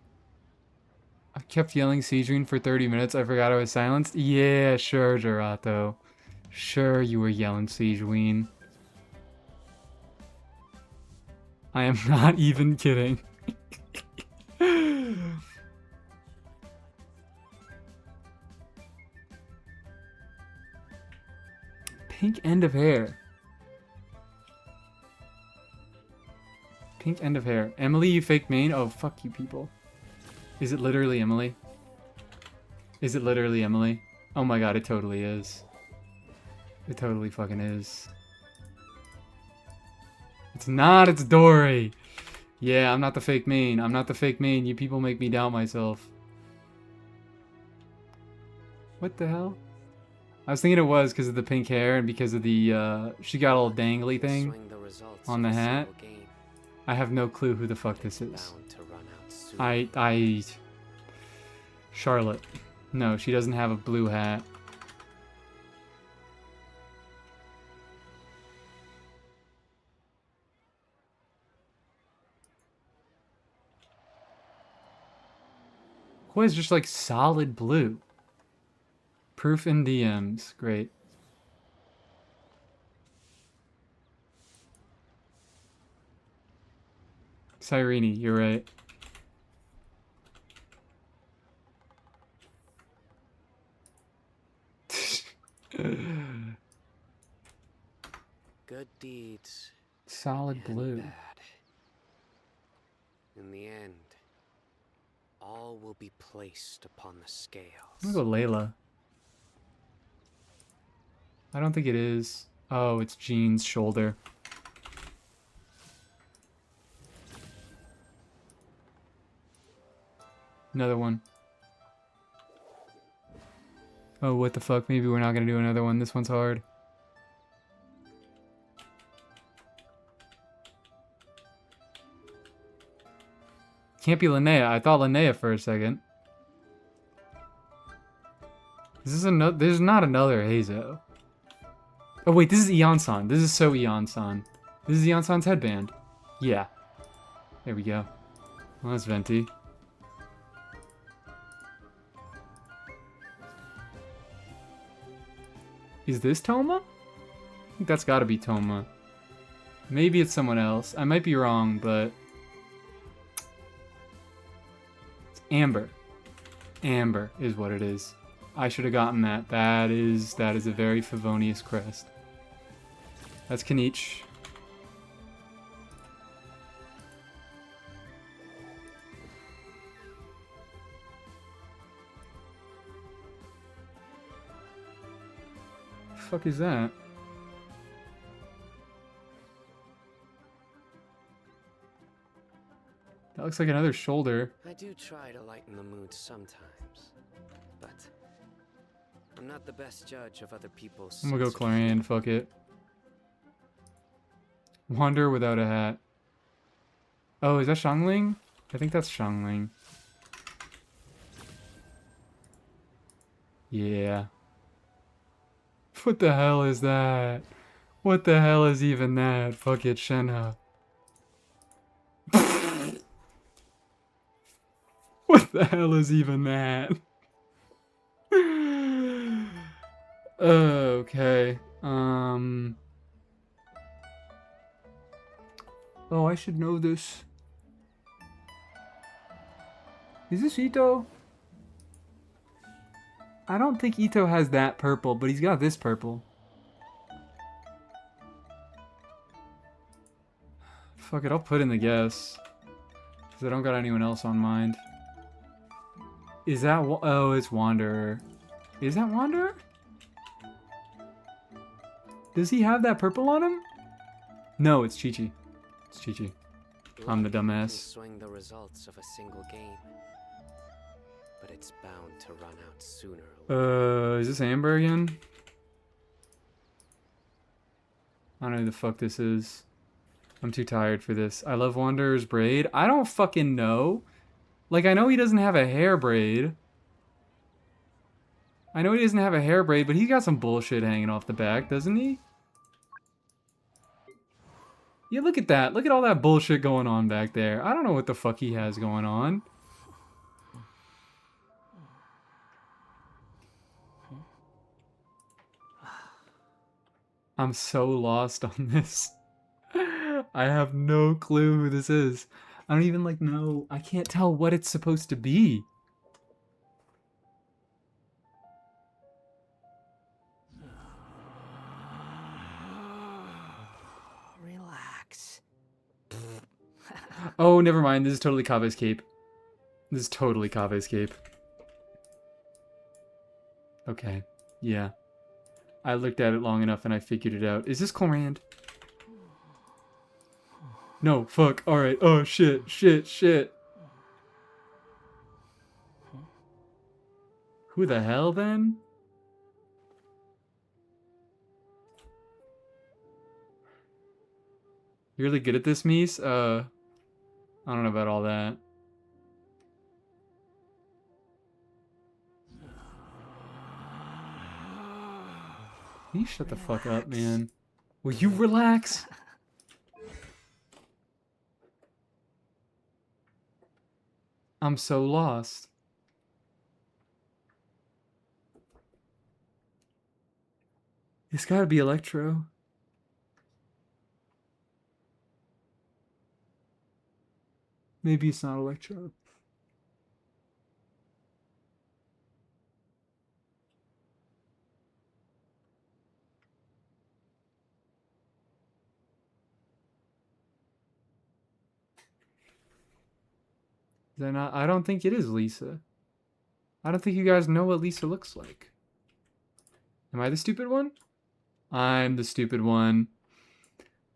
I kept yelling Seedrine for 30 minutes. I forgot I was silenced. Yeah, sure, Gerato. Sure, you were yelling Seedrine. I am not even kidding. Pink end of hair. Pink end of hair. Emily, you fake main? Oh, fuck you people. Is it literally Emily? Is it literally Emily? Oh my god, it totally is. It totally fucking is. It's not, it's Dory! Yeah, I'm not the fake main. I'm not the fake main. You people make me doubt myself. What the hell? I was thinking it was because of the pink hair and because of the, she got a little dangly thing on the hat. I have no clue who the fuck this is. Charlotte. No, she doesn't have a blue hat. What is just like solid blue? Proof in DMs. Great. Cyrene, you're right. Good deeds. Solid and blue. Bad. In the end, all will be placed upon the scales. I'm gonna go Layla. I don't think it is. Oh, it's Jean's shoulder. Another one. Oh, what the fuck? Maybe we're not gonna do another one. This one's hard. Can't be Linnea. I thought Linnea for a second. Is this another? There's not another Hazo. Oh wait, this is Eon-san. This is so Eon-san. This is Eon-san's headband. Yeah. There we go. Well, that's Venti. Is this Toma? I think that's gotta be Toma. Maybe it's someone else. I might be wrong, but... It's Amber. Amber is what it is. I should have gotten that. That is a very Favonius crest. That's Kanich. The fuck is that? That looks like another shoulder. I do try to lighten the mood sometimes, but I'm not the best judge of other people's. I'm gonna go Clarion, fuck it. Wanderer without a hat. Oh, is that Xiangling? I think that's Xiangling. Yeah. What the hell is that? What the hell is even that? Fuck it, Shenhe. What the hell is even that? Okay. Oh, I should know this. Is this Ito? I don't think Ito has that purple, but he's got this purple. Fuck it, I'll put in the guess. Because I don't got anyone else on mind. Is that... Oh, it's Wanderer. Is that Wanderer? Does he have that purple on him? No, it's Chi-Chi. It's Chi-Chi. I'm the dumbass. Swing the results of a single game, but it's bound to run out sooner. Is this Amber again? I don't know who the fuck this is. I'm too tired for this. I love Wanderer's braid. I don't fucking know. Like, I know he doesn't have a hair braid. I know he doesn't have a hair braid, but he's got some bullshit hanging off the back, doesn't he? Yeah, look at that. Look at all that bullshit going on back there. I don't know what the fuck he has going on. I'm so lost on this. I have no clue who this is. I don't even like know. I can't tell what it's supposed to be. Relax. Oh, never mind. This is totally Kave's cape. This is totally Kave's cape. Okay. Yeah. I looked at it long enough and I figured it out. Is this Clorand? No, fuck. Alright. Oh, shit. Shit. Who the hell, then? You're really good at this, Mies? I don't know about all that. Can you shut the fuck up, man? Will you relax? I'm so lost. It's gotta be Electro. Maybe it's not Electro. Then I don't think it is Lisa. I don't think you guys know what Lisa looks like. Am I the stupid one? I'm the stupid one.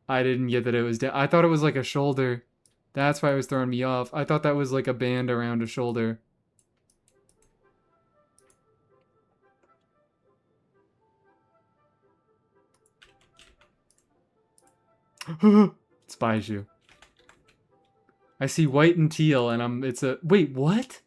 I didn't get that it was I thought it was like a shoulder. That's why it was throwing me off. I thought that was like a band around a shoulder. It's Baiju. I see white and teal and it's a, wait, what?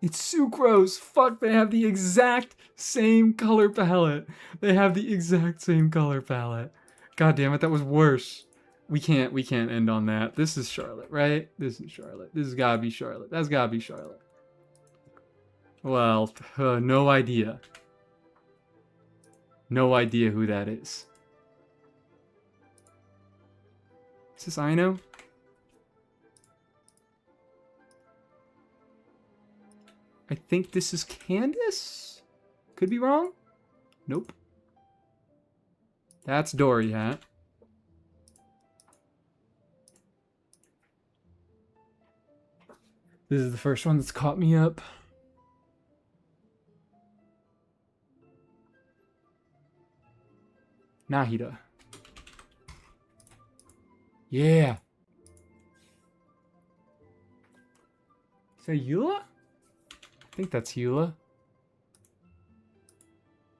It's Sucrose. Fuck, they have the exact same color palette. They have the exact same color palette. God damn it, that was worse. We can't end on that. This is Charlotte, right? This is Charlotte. This has gotta be Charlotte. That's gotta be Charlotte. Well, no idea. No idea who that is. Is this Aino? I think this is Candace? Could be wrong? Nope. That's Dory Hat. This is the first one that's caught me up. Nahida. Yeah. Is that Eula? I think that's Eula.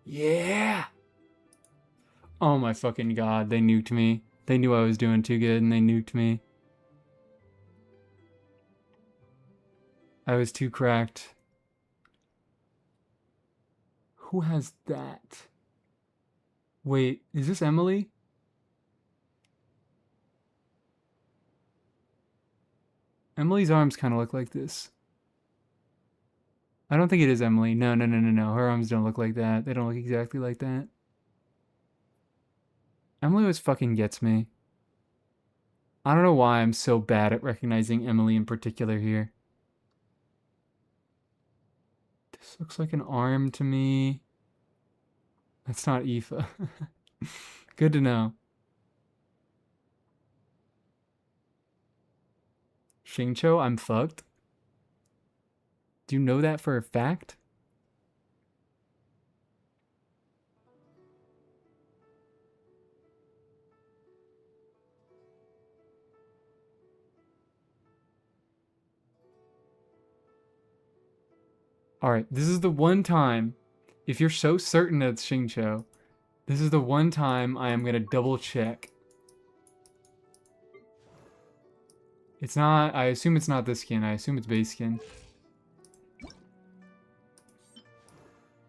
Yeah. Oh my fucking god, they nuked me. They knew I was doing too good and they nuked me. I was too cracked. Who has that? Wait, is this Emily? Emily's arms kind of look like this. I don't think it is Emily. No. Her arms don't look like that. They don't look exactly like that. Emily always fucking gets me. I don't know why I'm so bad at recognizing Emily in particular here. This looks like an arm to me. That's not Aoife. Good to know. Xingqiu, I'm fucked. Do you know that for a fact? Alright, this is the one time, if you're so certain that it's Xingqiu, this is the one time I am gonna double check. It's not, I assume it's not this skin, I assume it's base skin.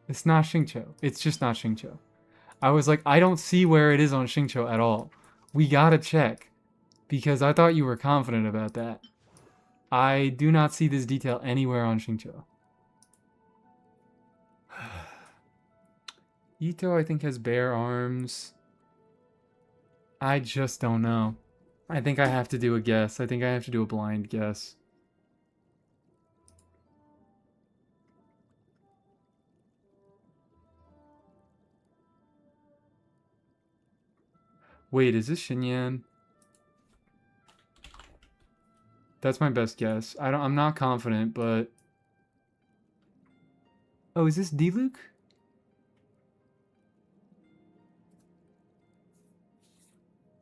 It's not Xingqiu. It's just not Xingqiu. I was like, I don't see where it is on Xingqiu at all. We gotta check. Because I thought you were confident about that. I do not see this detail anywhere on Xingqiu. Ito, I think, has bare arms. I just don't know. I think I have to do a guess. I think I have to do a blind guess. Wait, is this Xinyan? That's my best guess. I'm not confident, but... Oh, is this Diluc?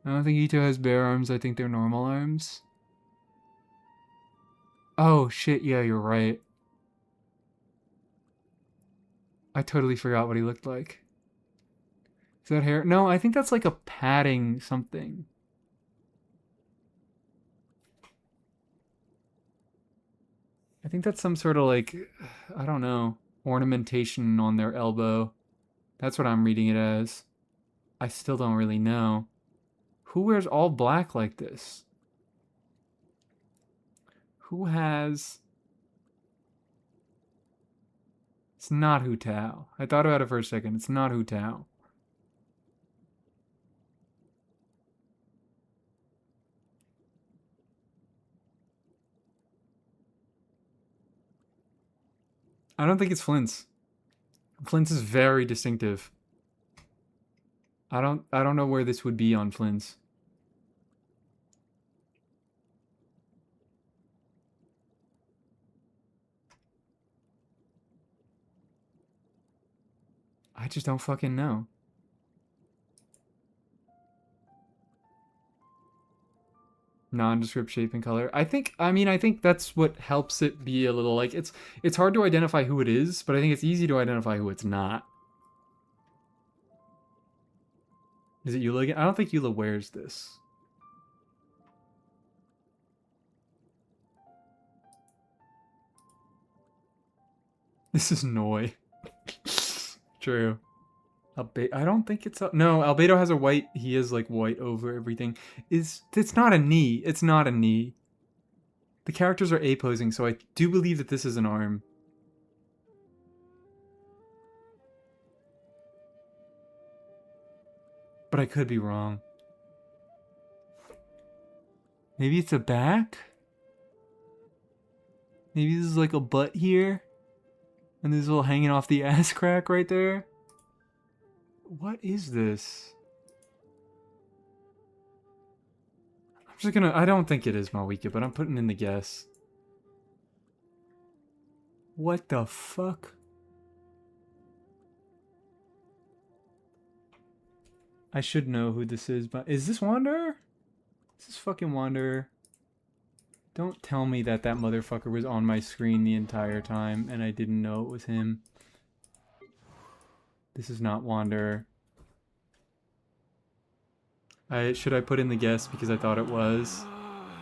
I don't think Ito has bare arms. I think they're normal arms. Oh, shit. Yeah, you're right. I totally forgot what he looked like. Is that hair? No, I think that's like a padding something. I think that's some sort of like, I don't know, ornamentation on their elbow. That's what I'm reading it as. I still don't really know. Who wears all black like this? Who has... It's not Hu Tao. I thought about it for a second. It's not Hu Tao. I don't think it's Flint's. Flint's is very distinctive. I don't know where this would be on Flint's. I just don't fucking know. Nondescript shape and color. I think that's what helps it be a little like it's hard to identify who it is, but I think it's easy to identify who it's not. Is it Eula again? I don't think Eula wears this. This is Noi. True. I don't think it's no, Albedo has a white, he is like white over everything. It's not a knee. It's not a knee. The characters are A-posing, so I do believe that this is an arm. But I could be wrong. Maybe it's a back? Maybe this is like a butt here? And this little hanging off the ass crack right there? What is this? I'm just gonna... I don't think it is Malwika, but I'm putting in the guess. What the fuck? I should know who this is, but... Is this Wanderer? This is fucking Wanderer. Don't tell me that that motherfucker was on my screen the entire time and I didn't know it was him. This is not Wanderer. Should I put in the guess because I thought it was?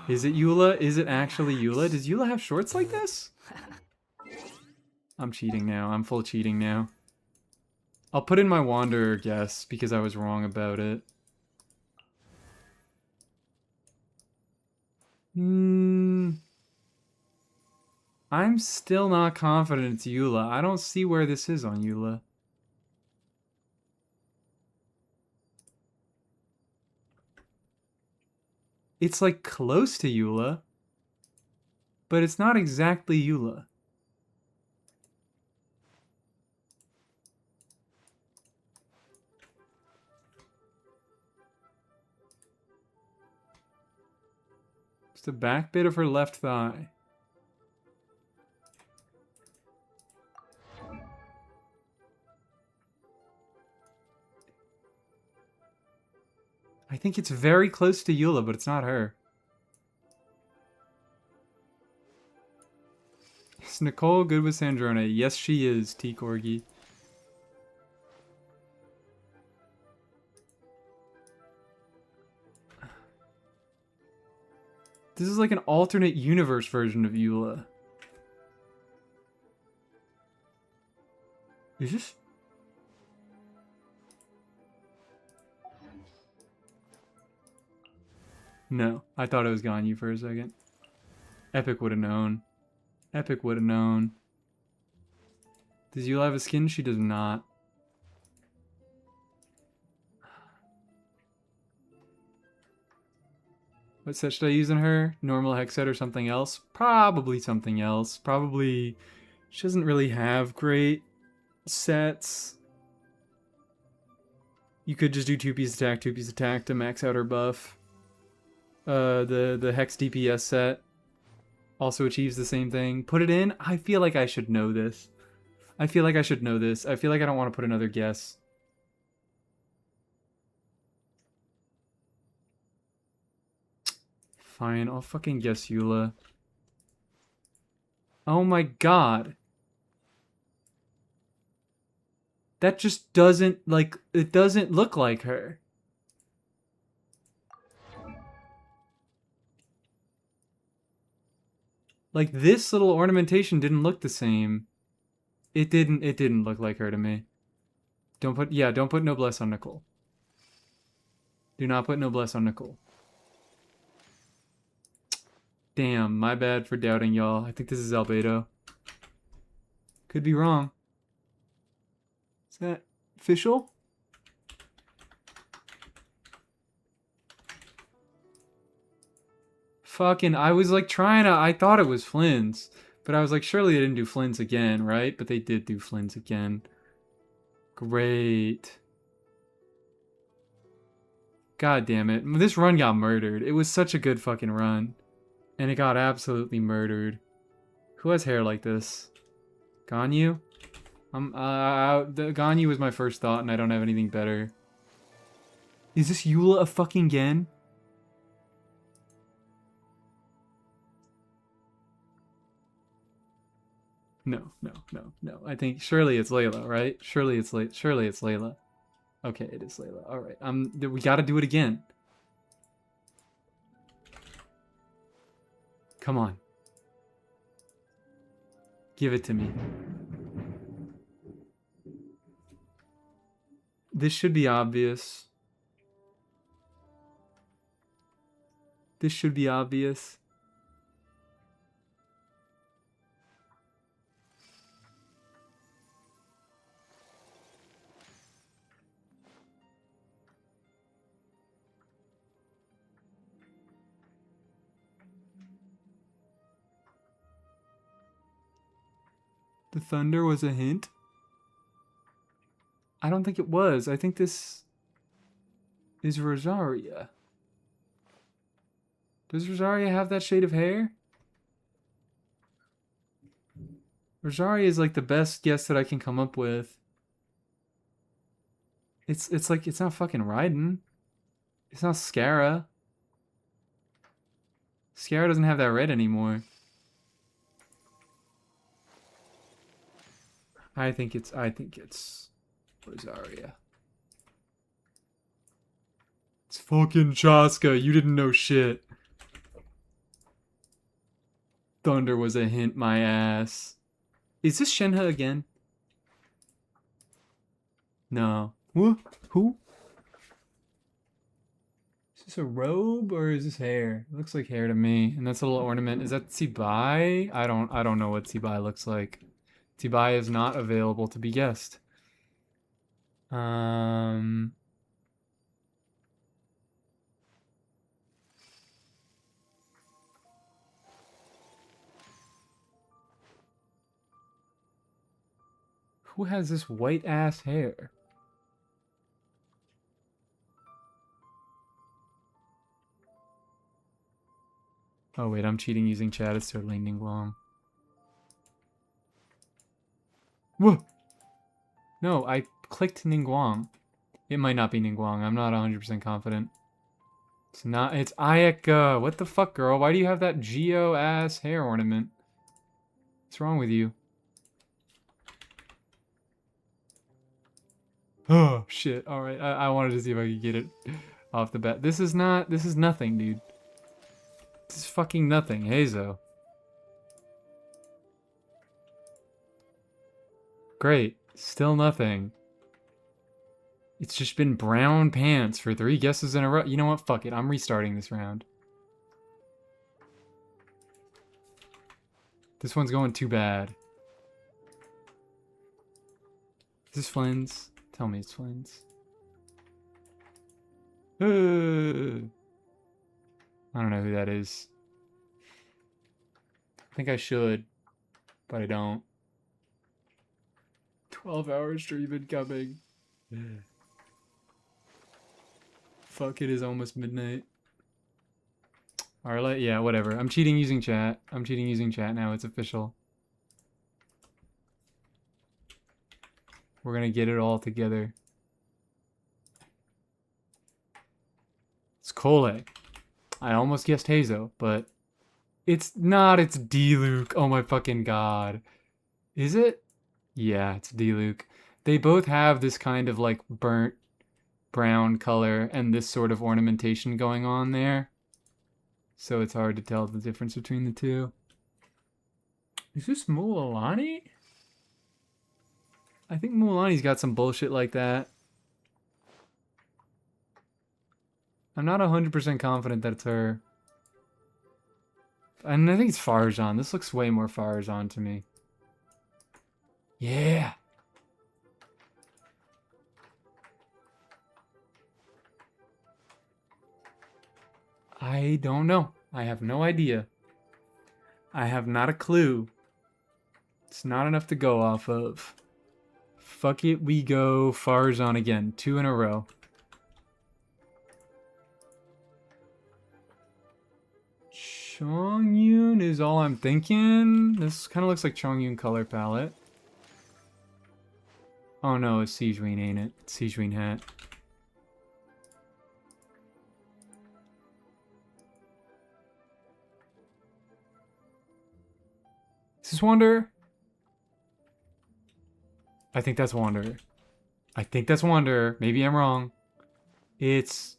Is it Eula? Is it actually Eula? Does Eula have shorts like this? I'm cheating now. I'm full cheating now. I'll put in my Wanderer guess because I was wrong about it. I'm still not confident it's Eula. I don't see where this is on Eula. It's like close to Eula, but it's not exactly Eula. It's the back bit of her left thigh. I think it's very close to Eula, but it's not her. Is Nicole good with Sandrone? Yes, she is, T. Corgi. This is like an alternate universe version of Eula. Is this... No, I thought it was Ganyu for a second. Epic would have known. Epic would have known. Does Eula have a skin? She does not. What set should I use on her? Normal hex set or something else? Probably something else. Probably... She doesn't really have great sets. You could just do 2-piece attack to max out her buff. The Hex DPS set also achieves the same thing. Put it in? I feel like I should know this. I feel like I should know this. I feel like I don't want to put another guess. Fine, I'll fucking guess Eula. Oh my god. That just doesn't, like, it doesn't look like her. Like, this little ornamentation didn't look the same. It didn't look like her to me. Don't put Noblesse on Nicole. Do not put Noblesse on Nicole. Damn, my bad for doubting y'all. I think this is Albedo. Could be wrong. Is that official? Fucking, I was like trying to, I thought it was Flynn's. But I was like, surely they didn't do Flynn's again, right? But they did do Flynn's again. Great. God damn it. This run got murdered. It was such a good fucking run. And it got absolutely murdered. Who has hair like this? Ganyu? Ganyu was my first thought, and I don't have anything better. Is this Eula a fucking Gen? No. I think surely it's Layla, right? Surely it's Layla. Okay, it is Layla. All right. We got to do it again. Come on. Give it to me. This should be obvious. This should be obvious. The thunder was a hint? I don't think it was. I think this is Rosaria. Does Rosaria have that shade of hair? Rosaria is like the best guess that I can come up with. It's like, it's not fucking Raiden. It's not Scara. Scara doesn't have that red anymore. I think it's Rosaria. It's fucking Chaska. You didn't know shit. Thunder was a hint, my ass. Is this Shenhe again? No. Who? Is this a robe or is this hair? It looks like hair to me. And that's a little ornament. Is that Tsibai? I don't know what Tsibai looks like. Tsibai is not available to be guessed. Who has this white ass hair? Oh wait, I'm cheating using chat. It's totally Ningguang. Whoa! No, I clicked Ningguang. It might not be Ningguang. I'm not 100% confident. It's not. It's Ayaka. What the fuck, girl? Why do you have that Geo-ass hair ornament? What's wrong with you? Oh, shit. Alright, I wanted to see if I could get it off the bat. This is nothing, dude. This is fucking nothing. Hazo. Great. Still nothing. It's just been brown pants for 3 guesses in a row. You know what? Fuck it. I'm restarting this round. This one's going too bad. Is this Flynn's? Tell me it's Flynn's. I don't know who that is. I think I should, but I don't. 12-hour stream incoming. Fuck, it is almost midnight. Alright, yeah, whatever. I'm cheating using chat. I'm cheating using chat now. It's official. We're gonna get it all together. It's Cole. I almost guessed Hazo, but it's not. It's D-Luke. Oh my fucking god. Is it? Yeah, it's D-Luke. They both have this kind of like burnt brown color and this sort of ornamentation going on there. So it's hard to tell the difference between the two. Is this Mualani? I think Mualani's got some bullshit like that. I'm not 100% confident that it's her. And I think it's Farjan. This looks way more Farjan to me. Yeah! I don't know. I have no idea. I have not a clue. It's not enough to go off of. Fuck it, we go Farjan again. 2 in a row. Chongyun is all I'm thinking. This kind of looks like Chongyun color palette. Oh no, it's Sijuin, ain't it? It's Sijuin hat. Is this Wanderer? I think that's Wanderer. I think that's Wanderer. Maybe I'm wrong. It's...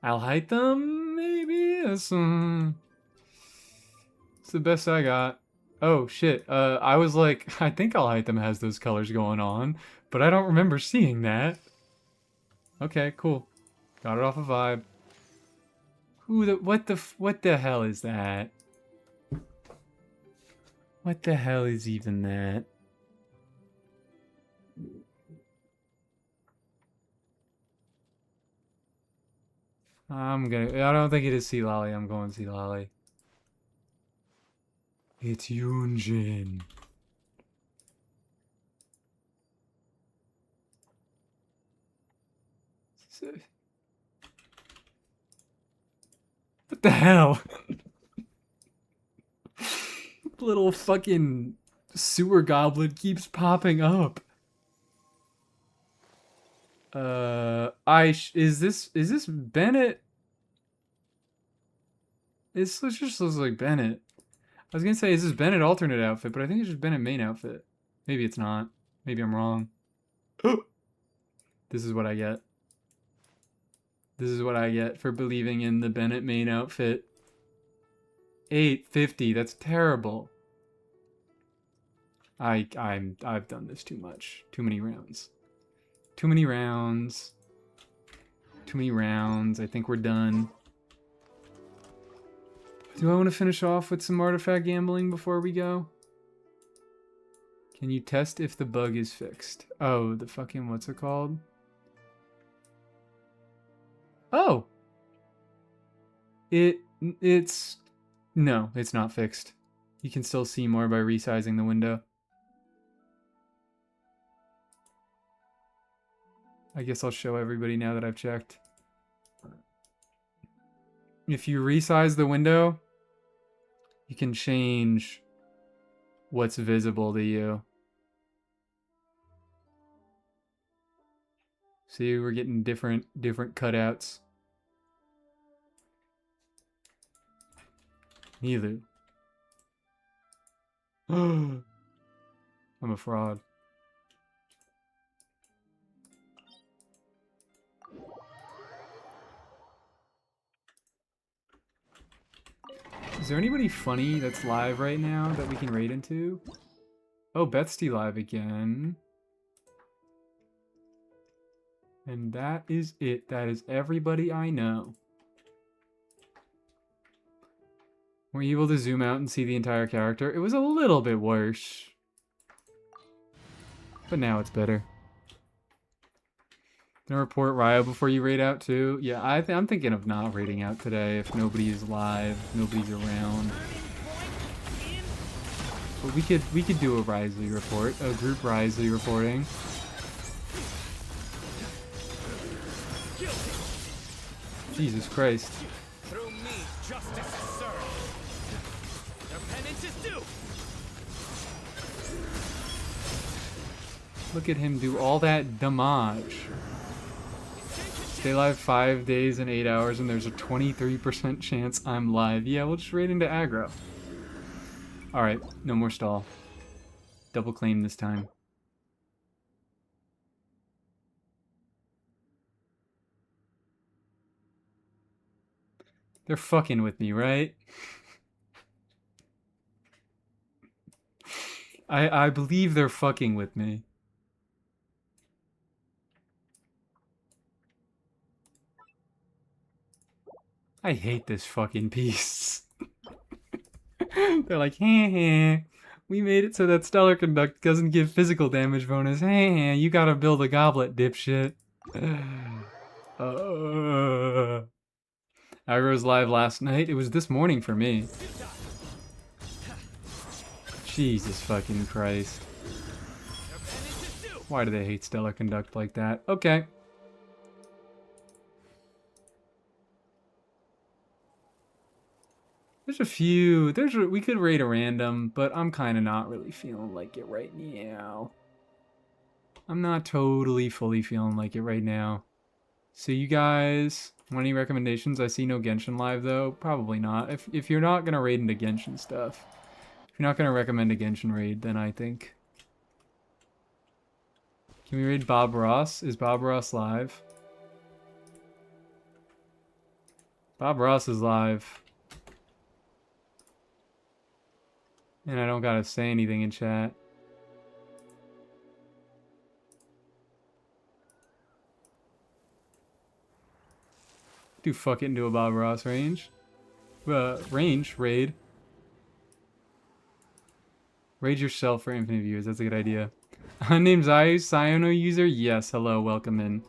Al-Haytham, maybe? That's the best I got. Oh, shit. I was like, I think Al-Haytham has those colors going on, but I don't remember seeing that. Okay, cool. Got it off a vibe. What the hell is that? What the hell is even that? I don't think it is Sea Lolly. I'm going Sea Lolly. It's Yunjin. What the hell? Little fucking sewer goblin keeps popping up. Is this Bennett? It just looks like Bennett. I was gonna say, is this Bennett alternate outfit, but I think it's just Bennett main outfit. Maybe it's not. Maybe I'm wrong. This is what I get. This is what I get for believing in the Bennett main outfit. 850. That's terrible. I've done this too much. Too many rounds. Too many rounds. Too many rounds. I think we're done. Do I want to finish off with some artifact gambling before we go? Can you test if the bug is fixed? Oh, the fucking, what's it called? Oh! It's... No, it's not fixed. You can still see more by resizing the window. I guess I'll show everybody now that I've checked. If you resize the window, you can change what's visible to you. See, we're getting different cutouts. Neither. I'm a fraud. Is there anybody funny that's live right now that we can raid into? Oh, Betsy live again. And that is it. That is everybody I know. Were you able to zoom out and see the entire character? It was a little bit worse. But now it's better. Gonna report Ryo before you raid out too? Yeah, I'm thinking of not raiding out today if nobody's live, nobody's around. But we could do a Risley report, a group Risley reporting. Jesus Christ. Through me, justice is served. Their penance is due. Look at him do all that damage. Stay live 5 days and 8 hours, and there's a 23% chance I'm live. Yeah, we'll just raid into aggro. Alright, no more stall. Double claim this time. They're fucking with me, right? I believe they're fucking with me. I hate this fucking piece. They're like, heh heh. We made it so that Stellar Conduct doesn't give physical damage bonus. Heh heh, you gotta build a goblet, dipshit. Aggro's live last night. It was this morning for me. Jesus fucking Christ. Why do they hate Stellar Conduct like that? Okay. There's a few. We could raid a random, but I'm kind of not really feeling like it right now. I'm not totally fully feeling like it right now. So you guys, want any recommendations? I see no Genshin live though. Probably not. If you're not gonna raid into Genshin stuff, if you're not gonna recommend a Genshin raid, then I think. Can we raid Bob Ross? Is Bob Ross live? Bob Ross is live. And I don't gotta say anything in chat. Do fuck it into a Bob Ross range. Raid. Raid yourself for infinite viewers, that's a good idea. Name's Cyno user? Yes, hello, welcome in.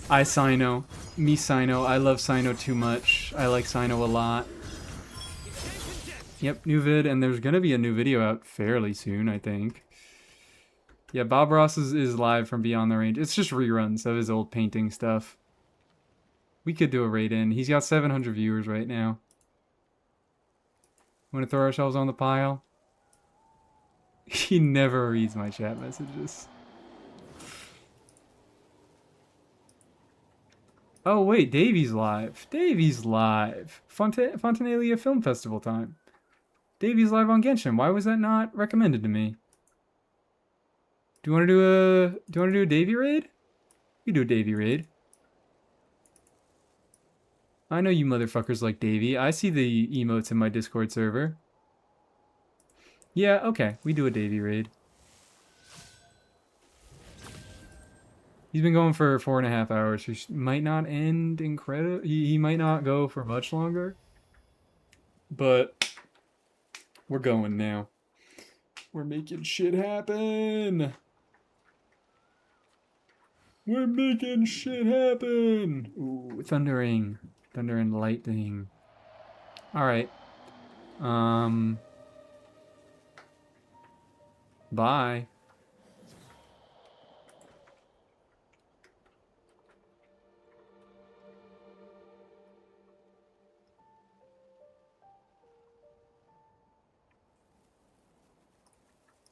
Cyno. Me Cyno. I love Cyno too much. I like Cyno a lot. Yep, new vid, and there's gonna be a new video out fairly soon, I think. Yeah, Bob Ross is live from Beyond the Range. It's just reruns of his old painting stuff. We could do a raid in. He's got 700 viewers right now. Want to throw ourselves on the pile? He never reads my chat messages. Oh wait, Davey's live. Davey's live. Fontanalia Film Festival time. Davey's live on Genshin. Why was that not recommended to me? Do you want to do a Davey raid? You do a Davey raid. I know you motherfuckers like Davey. I see the emotes in my Discord server. Yeah, okay. We do a Davey raid. He's been going for 4.5 hours. He might not end incredible. He might not go for much longer. But we're going now. We're making shit happen. We're making shit happen. Ooh, thundering. Thunder and lightning. Alright. Bye.